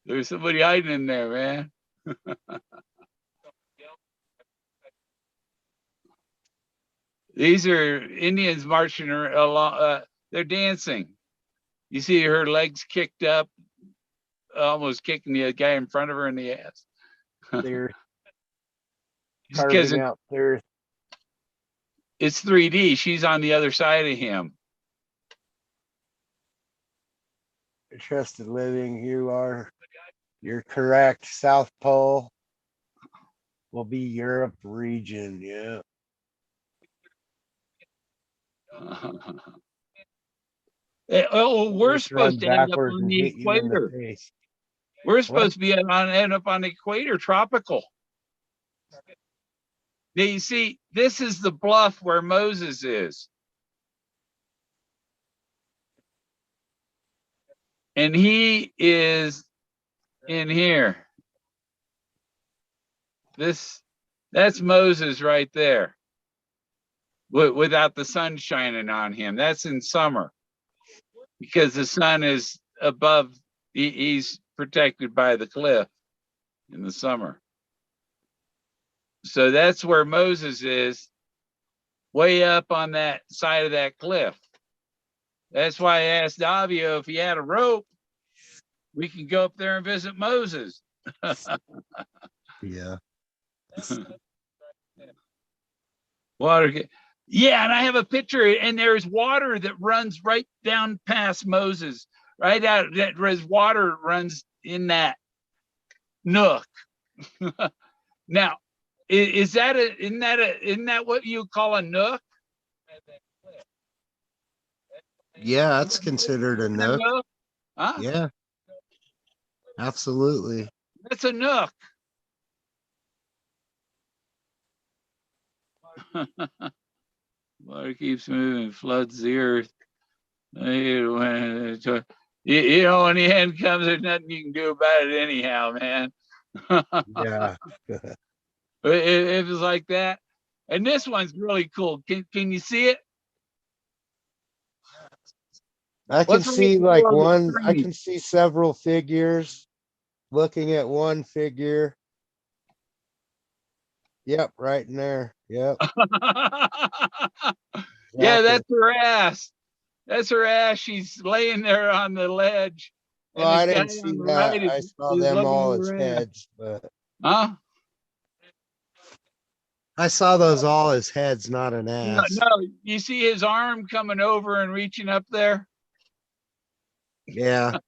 There's somebody hiding in there, man. These are Indians marching along. They're dancing. You see her legs kicked up, almost kicking the guy in front of her in the ass. They're Because carving out their. it's 3D. She's on the other side of him. Trusted living. You're correct. South Pole will be Europe region. Yeah. We're Just run supposed to end up backwards on and the hit you in the equator. face. We're supposed to be end up on the equator, tropical. Now you see, this is the bluff where Moses is. And he is in here. That's Moses right there. Without the sun shining on him. That's in summer. Because the sun is above, he's protected by the cliff in the summer. So that's where Moses is, way up on that side of that cliff. That's why I asked Davio if he had a rope, we can go up there and visit Moses. Yeah. Water. Yeah, and I have a picture, and there's water that runs right down past Moses, right out. That water runs in that nook. Now, isn't that what you call a nook? Yeah, that's considered a A nook. nook? Huh? Yeah, absolutely. That's a nook. Water keeps moving, floods the earth. You know, when the end comes, there's nothing you can do about it anyhow, man. Yeah. It was like that. And this one's really cool. Can you see it? I can What's right see below like the one, I screen? can see several figures looking at one figure. Yep, right in there. Yep. Yeah, Exactly. that's her ass. That's her ass. She's laying there on the ledge. Well, And I this guy didn't on see the that. right is I saw them looking all at as her ass. heads, but Huh? I saw those all as heads, not an No, ass. no, you see his arm coming over and reaching up there? Yeah.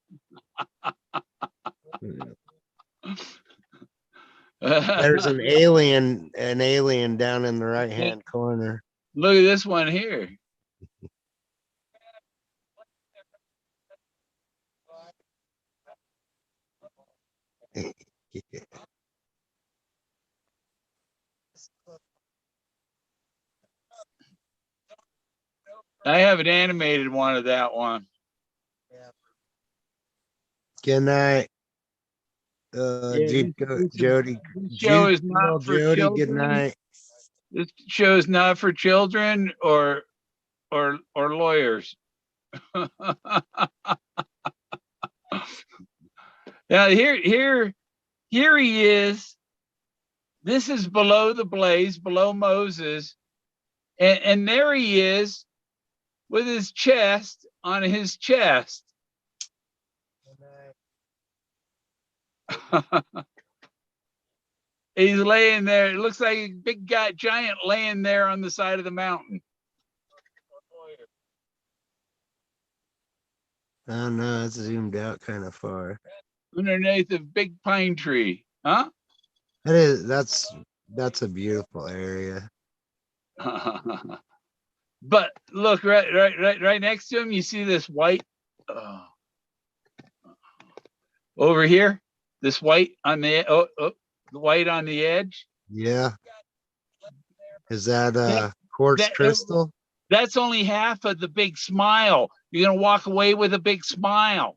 There's an alien down in the right hand corner. Look at this one here. I have an animated one of that one. Good night. Yeah, Jody. this show is Tell not for Jody good children. night. This show is not for children or lawyers. Now here he is. This is below the blaze, below Moses, and there he is with his chest on his chest. He's laying there. It looks like a big guy, giant, laying there on the side of the mountain. Oh no, it's zoomed out kind of far. Underneath a big pine tree. Huh? That's a beautiful area. But look, right next to him, you see this white over here. This white on the the white on the edge. Yeah. Is that quartz crystal? That's only half of the big smile. You're gonna walk away with a big smile.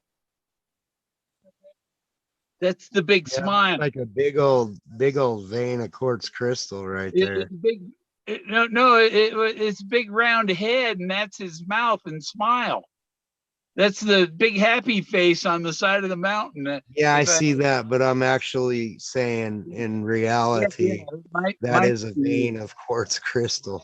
That's the big smile. Like a big old vein of quartz crystal right there. It's big round head, and that's his mouth and smile. That's the big happy face on the side of the mountain. Yeah, I see that, but I'm actually saying in reality, that is a vein of quartz crystal.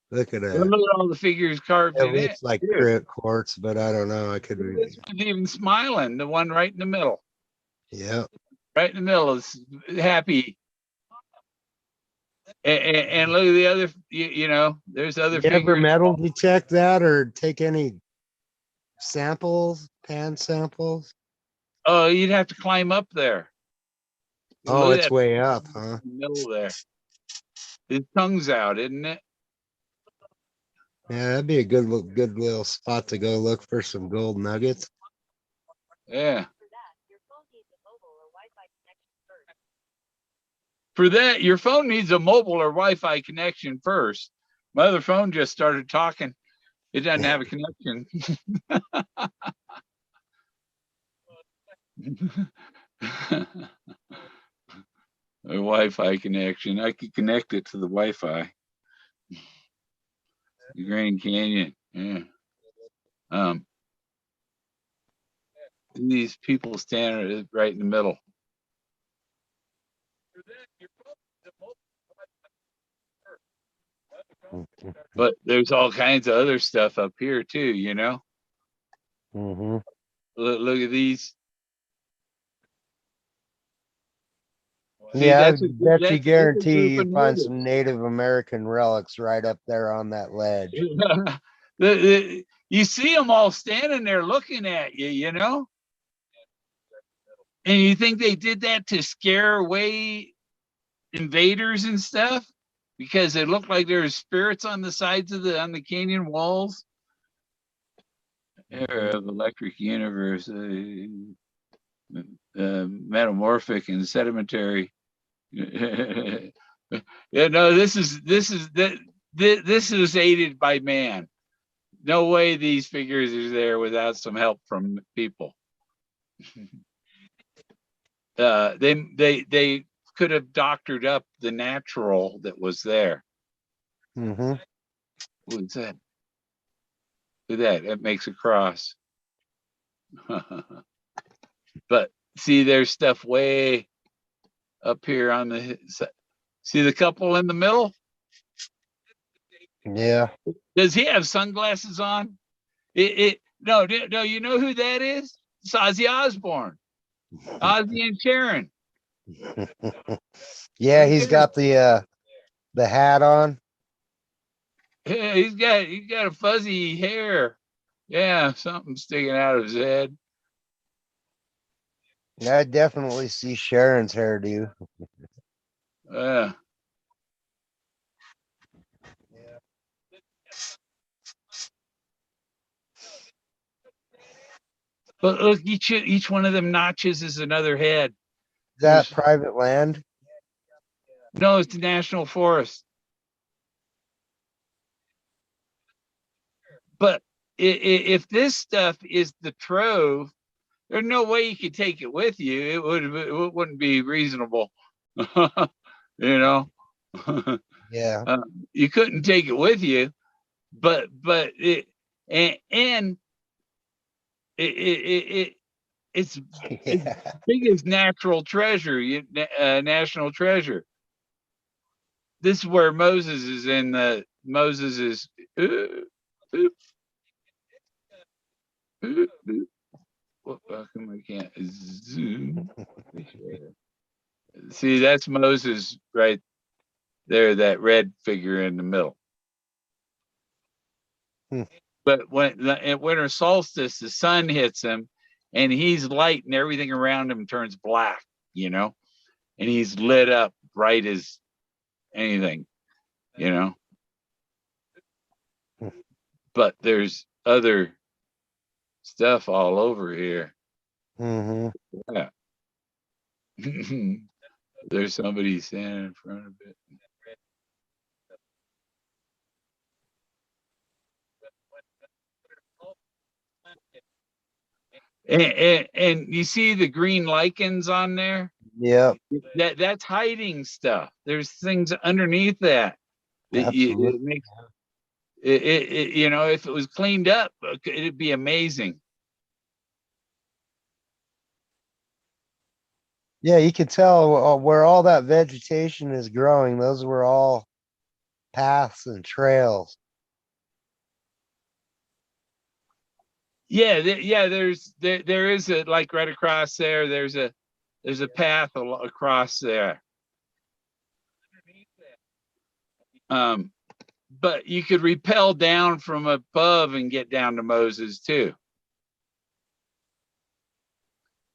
Look at that. Look at all the figures carved in it. It looks like quartz, but I don't know. I could be. This one's even smiling. The one right in the middle. Yeah. Right in the middle is happy. And look at the other. You know, there's other figures. Ever metal detect that or take any samples, pan samples? Oh, you'd have to climb up there. Oh, it's way up, huh? In the middle there. His tongue's out, isn't it? Yeah, that'd be a good little spot to go look for some gold nuggets. Yeah. For that, your phone needs a mobile or Wi-Fi connection first. My other phone just started talking. It doesn't have a connection. A Wi-Fi connection. I could connect it to the Wi-Fi. The Grand Canyon. Yeah. These people standing right in the middle. But there's all kinds of other stuff up here too, you know. Mm-hmm. Look at these. See, yeah, I bet you guarantee you find some Native American relics right up there on that ledge. you see them all standing there looking at you, you know? And you think they did that to scare away invaders and stuff? Because it looked like there were spirits on the sides of the canyon walls. Era of electric universe, metamorphic and sedimentary. Yeah, no, this is aided by man. No way these figures are there without some help from people. They could have doctored up the natural that was there. Mm-hmm. What's that? Look at that. It makes a cross. But see, there's stuff way up here on the see the couple in the middle. Yeah. Does he have sunglasses on? No, you know who that is? It's Ozzy Osbourne. Ozzy and Sharon. Yeah, he's got the hat on. Yeah, he's got a fuzzy hair. Yeah, something sticking out of his head. Yeah, I definitely see Sharon's hairdo. Yeah. But look, each one of them notches is another head. Is that private land? No, it's the National Forest. But if this stuff is the trove, there's no way you could take it with you. It wouldn't be reasonable. You know? Yeah. You couldn't take it with you, but it's Yeah. big as natural treasure, national treasure. This is where Moses is in the Moses is. Well, how come I can't zoom? See, that's Moses right there, that red figure in the middle. But at winter solstice, the sun hits him and he's light and everything around him turns black, you know, and he's lit up bright as anything, you know. But there's other stuff all over here. Mm-hmm. Yeah. There's somebody standing in front of it. And you see the green lichens on there? Yep. That's hiding stuff. There's things underneath that. Absolutely. It makes you know, if it was cleaned up, it'd be amazing. Yeah, you can tell where all that vegetation is growing. Those were all paths and trails. Yeah, there is a like right across there. There's a path across there. But you could rappel down from above and get down to Moses too.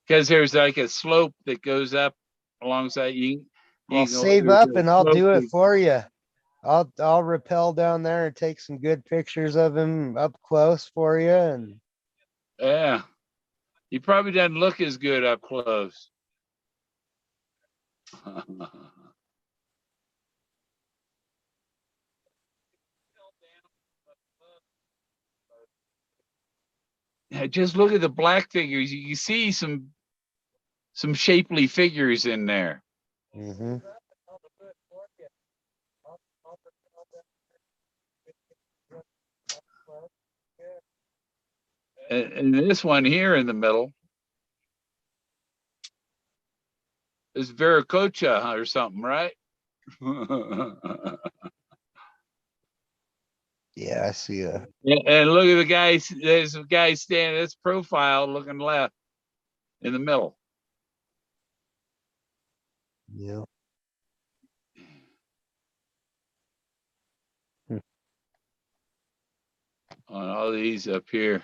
Because there's like a slope that goes up alongside you. Well, save up and I'll do it for you. I'll rappel down there and take some good pictures of him up close for you. And yeah, he probably doesn't look as good up close. Yeah, just look at the black figures. You can see some shapely figures in there. mm-hmm. And this one here in the middle is Viracocha or something, right? Yeah, I see a. And look at the guy. There's a guy standing. That's profile looking left in the middle. Yeah. on all these up here.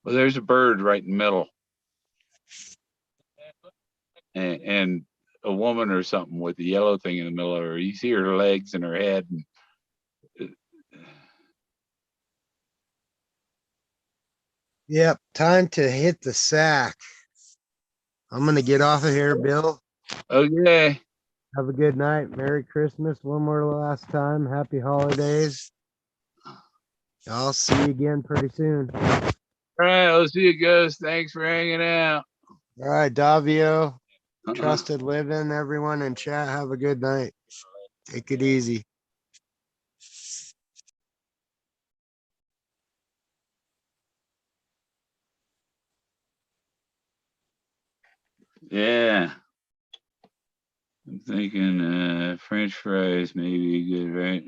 Well, there's a bird right in the middle. And a woman or something with a yellow thing in the middle of her. You see her legs and her head. And, Yep, time to hit the sack. I'm gonna get off of here, Bill. okay. Have a good night. Merry Christmas one more last time. Happy holidays. I'll see you again pretty soon. All right. I'll see you, Ghost. Thanks for hanging out. All right, Davio, Trusted Living, everyone in chat. Have a good night. Take it easy. Yeah. I'm thinking French fries may be good, right?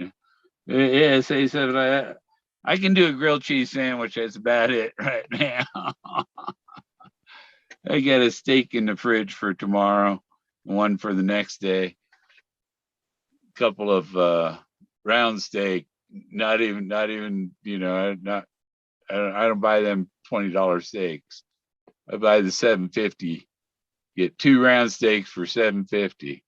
Yeah, say something like that. I can do a grilled cheese sandwich. That's about it right now. I got a steak in the fridge for tomorrow, one for the next day. A couple of round steak. Not even. You know, I don't buy them $20 steaks. I buy the $7.50. Get 2 round steaks for $7.50.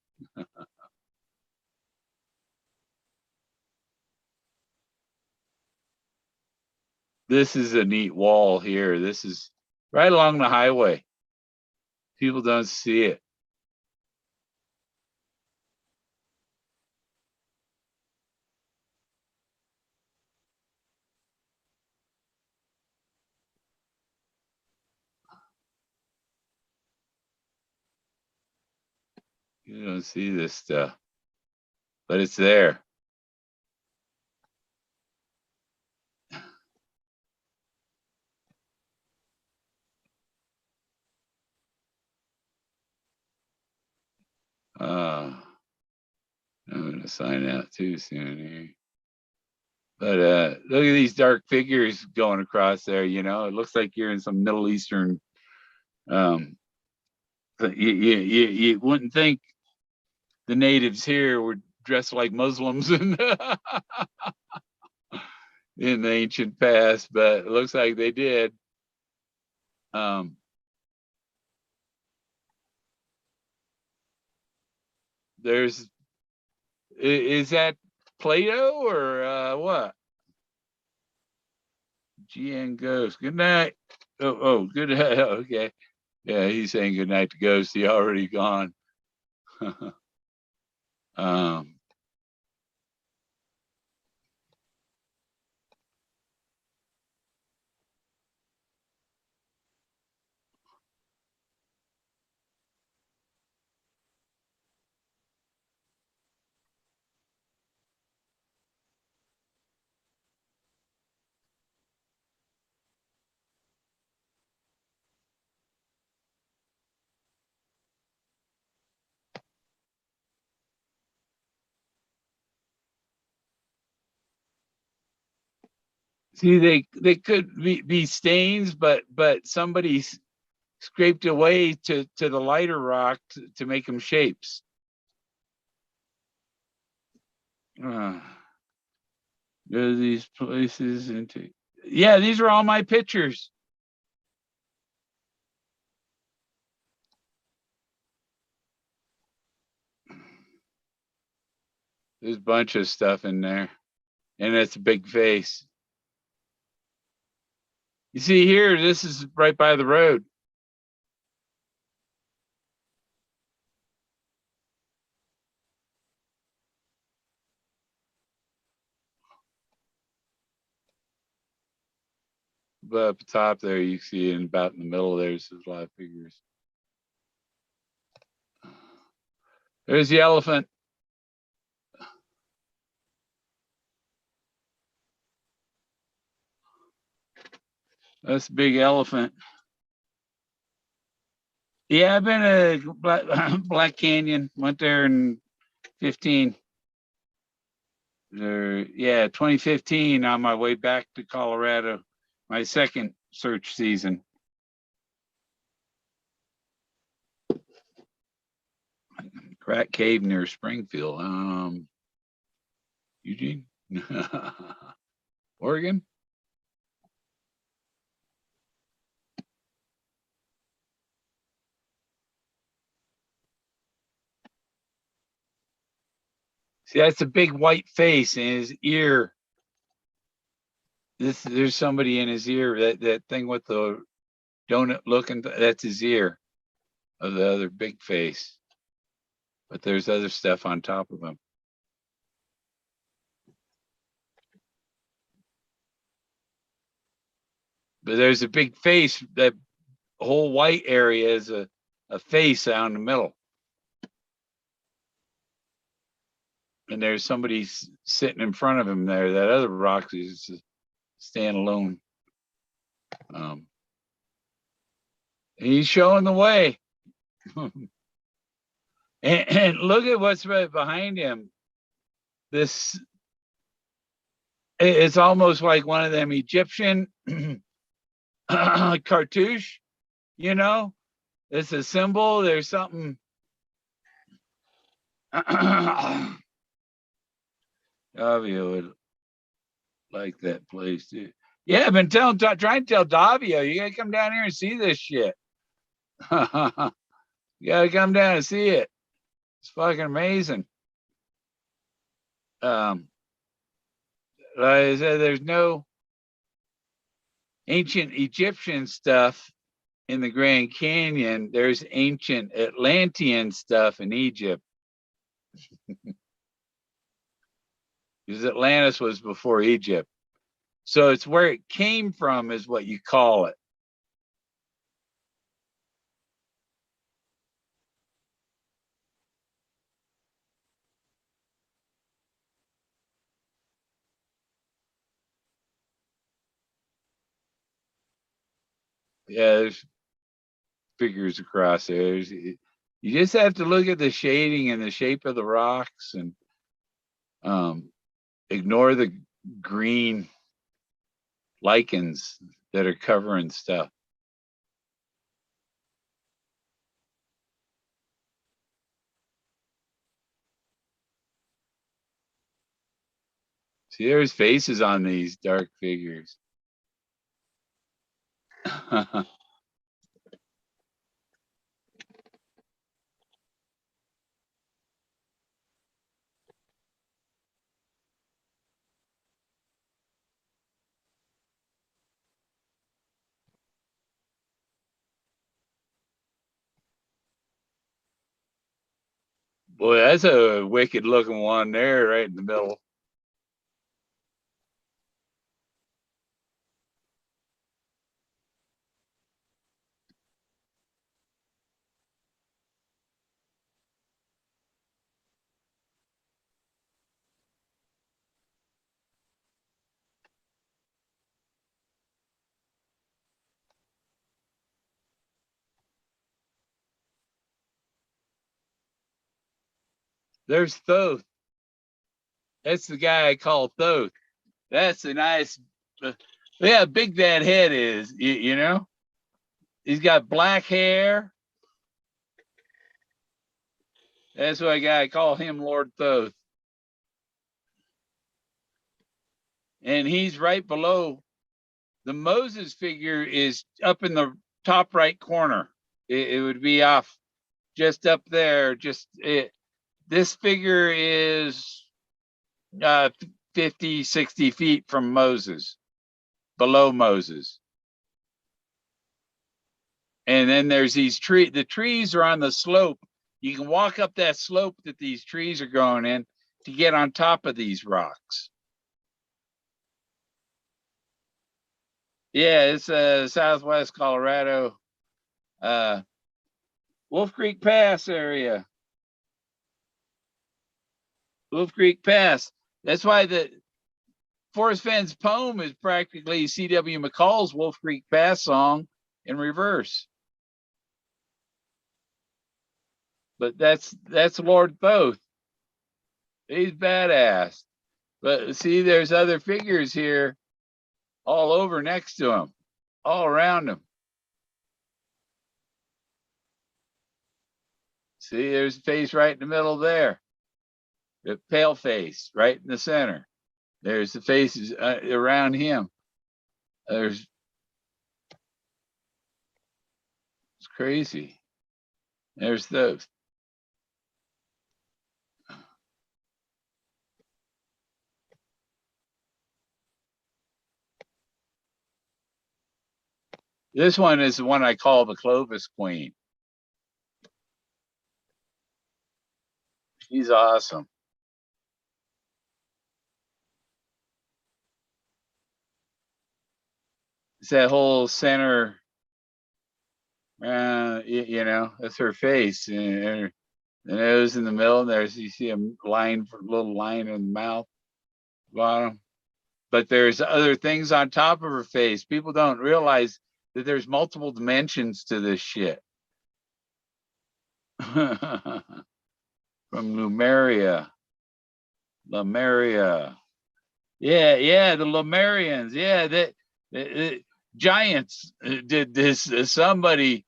This is a neat wall here. This is right along the highway. People don't see it. You don't see this stuff, but it's there. I'm gonna sign out too soon here. But look at these dark figures going across there. You know, it looks like you're in some Middle Eastern. You wouldn't think the natives here were dressed like Muslims in in the ancient past, but it looks like they did. There's is that Plato or what? GN Ghost. Good night. Oh, good. Okay. Yeah, he's saying good night to Ghost. He already gone. See, they could be stains, but somebody scraped away to the lighter rock to make them shapes. Go to these places into. Yeah, these are all my pictures. There's a bunch of stuff in there, and it's a big face. You see here, this is right by the road. But up top there, you see, and about in the middle, there's a lot of figures. There's the elephant. That's a big elephant. Yeah, I've been to Black Canyon. Went there in 15. Yeah, 2015 on my way back to Colorado, my second search season. Crack cave near Springfield. Eugene? Oregon? See, that's a big white face in his ear. There's somebody in his ear. That thing with the donut looking, that's his ear of the other big face. But there's other stuff on top of him. But there's a big face. That whole white area is a face out in the middle. And there's somebody sitting in front of him there. That other rock is stand alone. He's showing the way. and look at what's right behind him. It's almost like one of them Egyptian cartouche, you know? It's a symbol. There's something. Davio would like that place too. Yeah, I've been trying to tell Davio, you gotta come down here and see this shit. You gotta come down and see it. It's fucking amazing. Like I said, there's no ancient Egyptian stuff in the Grand Canyon. There's ancient Atlantean stuff in Egypt. Because Atlantis was before Egypt. So it's where it came from is what you call it. Yeah, there's figures across there. You just have to look at the shading and the shape of the rocks and ignore the green lichens that are covering stuff. See, there's faces on these dark figures. Boy, that's a wicked looking one there, right in the middle. There's Thoth. That's the guy I call Thoth. That's a nice, yeah, big that head is, you know? He's got black hair. That's why I call him Lord Thoth. And he's right below. The Moses figure is up in the top right corner. It would be off just up there. This figure is 50, 60 feet from Moses, below Moses. And then there's these trees. The trees are on the slope. You can walk up that slope that these trees are going in to get on top of these rocks. Yeah, it's Southwest Colorado, Wolf Creek Pass area. Wolf Creek Pass. That's why the Forrest Fenn's poem is practically C.W. McCall's Wolf Creek Pass song in reverse. But that's Lord Thoth. He's badass. But see, there's other figures here all over next to him, all around him. See, there's a face right in the middle there. The pale face right in the center. There's the faces around him. It's crazy. There's those. This one is the one I call the Clovis Queen. She's awesome. It's that whole center, you know, that's her face. And the nose in the middle, and there's, you see a line, little line in the mouth, bottom. But there's other things on top of her face. People don't realize that there's multiple dimensions to this shit. From Lemuria. Yeah, the Lemurians. Yeah, the giants did this. Somebody,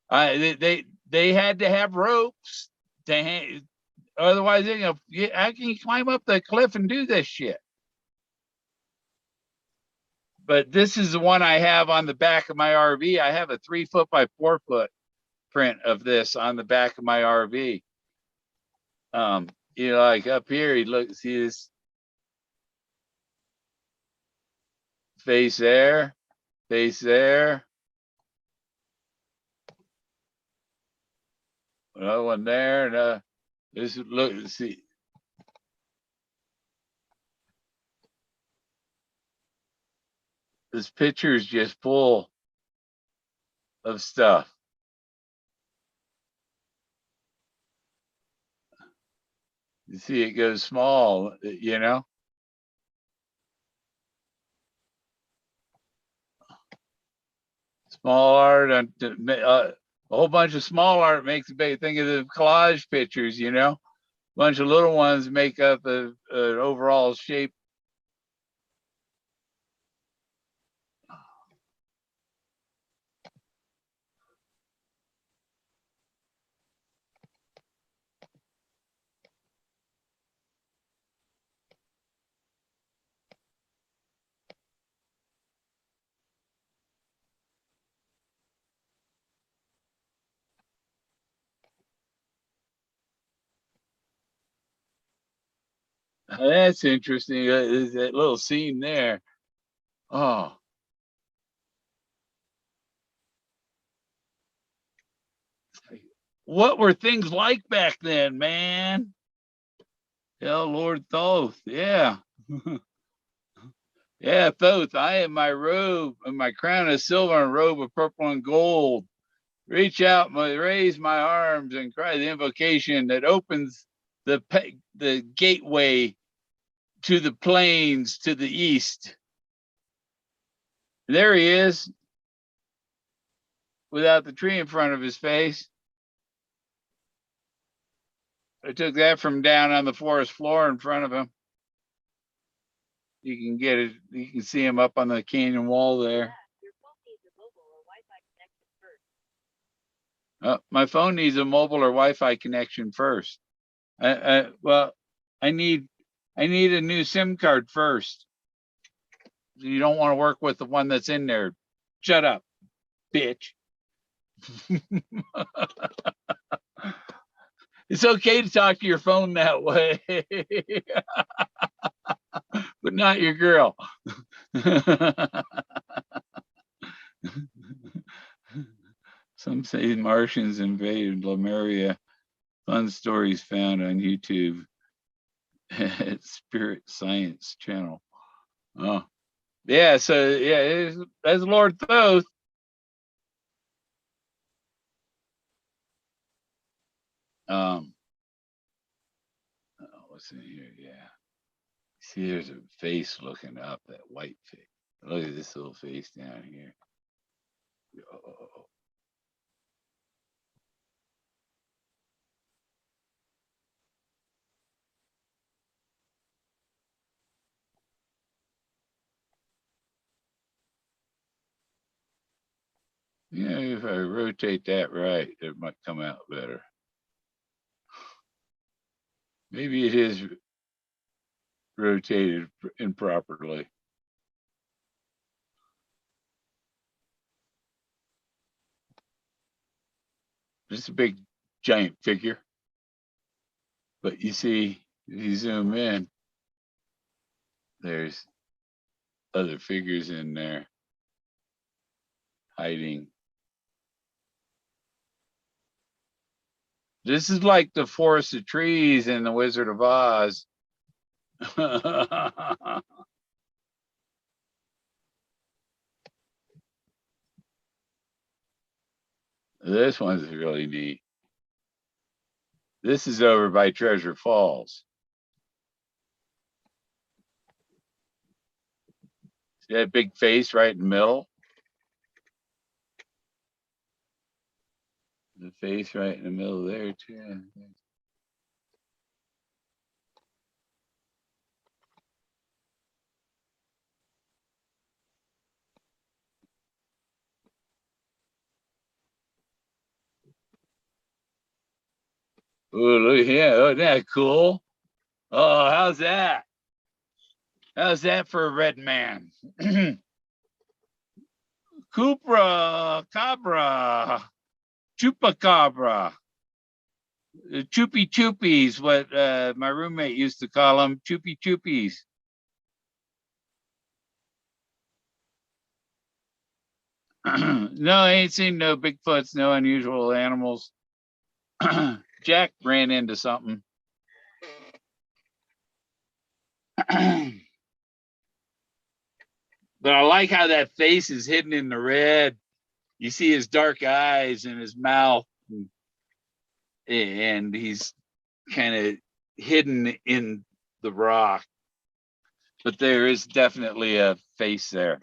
they had to have ropes to hang, otherwise, you know, how can you climb up the cliff and do this shit? But this is the one I have on the back of my RV. I have a 3 foot by 4 foot print of this on the back of my RV. You know, like up here, you look, see this face there, face there. Another one there, and this look, see. This picture is just full of stuff. You see, it goes small, you know. Small art, a whole bunch of small art makes a big thing of the collage pictures, you know. A bunch of little ones make up an overall shape. That's interesting. That little scene there. Oh. What were things like back then, man? Hell, Lord Thoth. Yeah. Yeah, Thoth. I am my robe and my crown of silver and robe of purple and gold. Reach out, raise my arms and cry the invocation that opens the gateway to the plains to the east. There he is, without the tree in front of his face. I took that from down on the forest floor in front of him. You can get it, you can see him up on the canyon wall there. My phone needs a mobile or Wi-Fi connection first. Well, I need a new SIM card first. You don't want to work with the one that's in there. Shut up, bitch. It's okay to talk to your phone that way, but not your girl. Some say Martians invaded Lemuria. Fun stories found on YouTube at Spirit Science Channel. Oh, yeah. So yeah, that's Lord Thoth. What's in here? Yeah. See, there's a face looking up, that white face. Look at this little face down here. Oh. Yeah, if I rotate that right, it might come out better. Maybe it is rotated improperly. Just a big giant figure. But you see, if you zoom in, there's other figures in there hiding. This is like the forest of trees in the Wizard of Oz. This one's really neat. This is over by Treasure Falls. See that big face right in the middle? The face right in the middle there too. Oh, look here. Oh, isn't that cool? Oh, how's that? How's that for a red man? Cupra, Cabra, Chupacabra. Choopy choopies, what my roommate used to call them, choopy choopies. No, I ain't seen no Bigfoots, no unusual animals. Jack ran into something. But I like how that face is hidden in the red. You see his dark eyes and his mouth, and he's kind of hidden in the rock. But there is definitely a face there.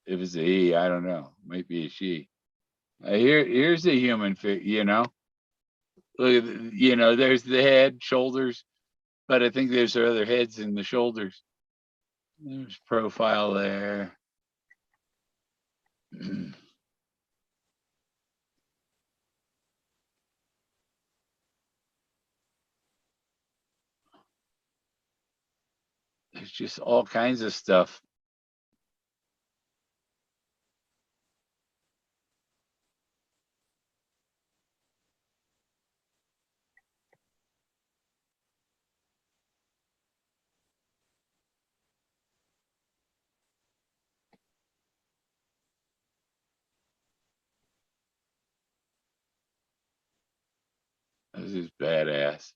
If it's a he, I don't know. Might be a she. Here's a human figure, you know. Look at, you know, there's the head, shoulders, but I think there's other heads in the shoulders. There's profile there. There's just all kinds of stuff. This is badass.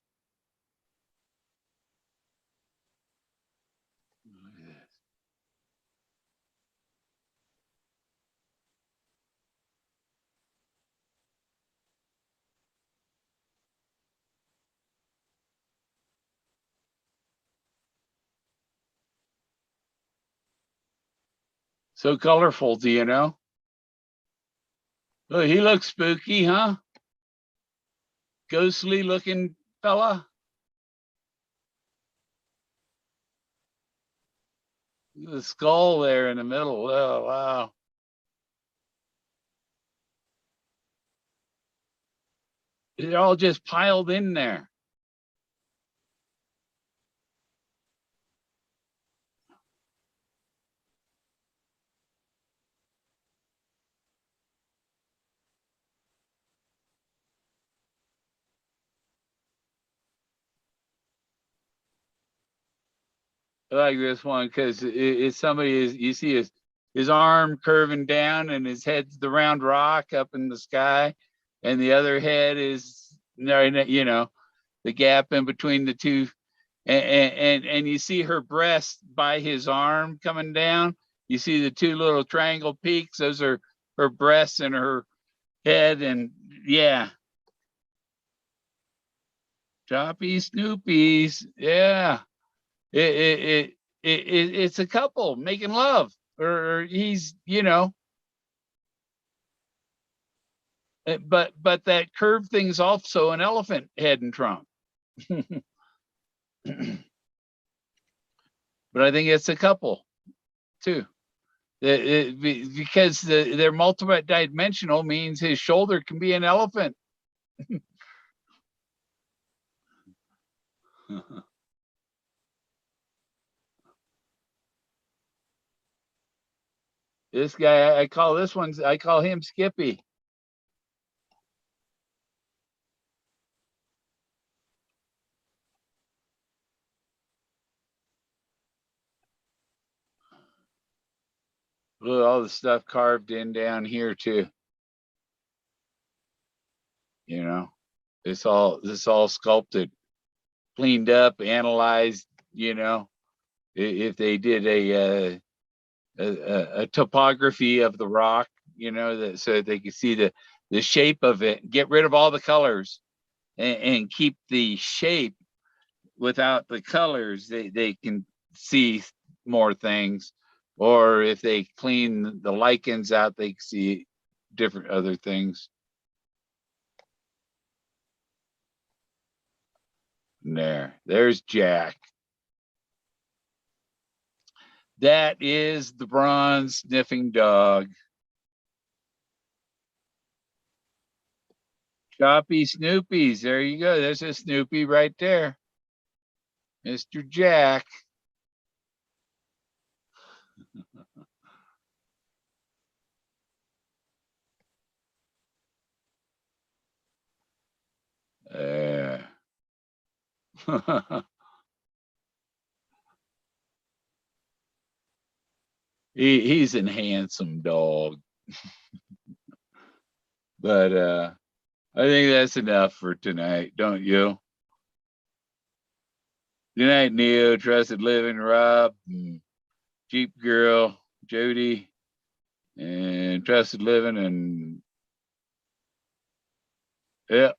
Look at this. So colorful, do you know? Oh, he looks spooky, huh? Ghostly looking fella. The skull there in the middle. Oh, wow. They're all just piled in there. I like this one because it's somebody is, you see his arm curving down and his head's the round rock up in the sky, and the other head is, you know, the gap in between the two, and you see her breast by his arm coming down. You see the two little triangle peaks; those are her breasts and her head, and yeah, choppy Snoopies, yeah. It's a couple making love, or he's, you know, but that curved thing's also an elephant head and trunk. But I think it's a couple too. Because they're multi-dimensional means his shoulder can be an elephant. This guy, I call him Skippy. Look at all the stuff carved in down here too. You know, this all sculpted, cleaned up, analyzed. You know, if they did a topography of the rock, you know, that so they could see the shape of it, get rid of all the colors, and keep the shape without the colors. They can see more things. Or if they clean the lichens out, they can see different other things. There's Jack. That is the bronze sniffing dog. Choppy Snoopies. There you go. There's a Snoopy right there. Mr. Jack. He's a handsome dog. But I think that's enough for tonight, don't you? Good night, Neo, Trusted Living, Rob, Jeep Girl, Jody, and Trusted Living, and yep.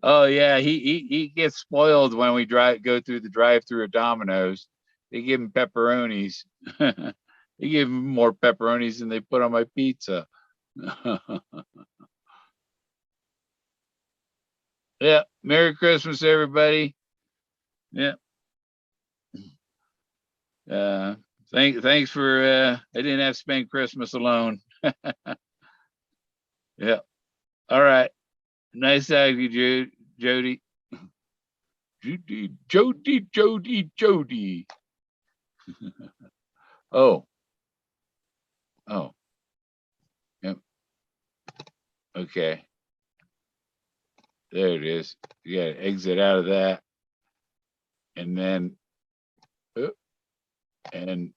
Oh yeah, he gets spoiled when we go through the drive-through at Domino's. They give him pepperonis. They give him more pepperonis than they put on my pizza. Yeah, Merry Christmas, everybody. Yeah. Thanks for I didn't have to spend Christmas alone. Yeah. All right. Nice having you, Jody. Jody. Oh. Yep. Okay. There it is. You gotta exit out of that. And then and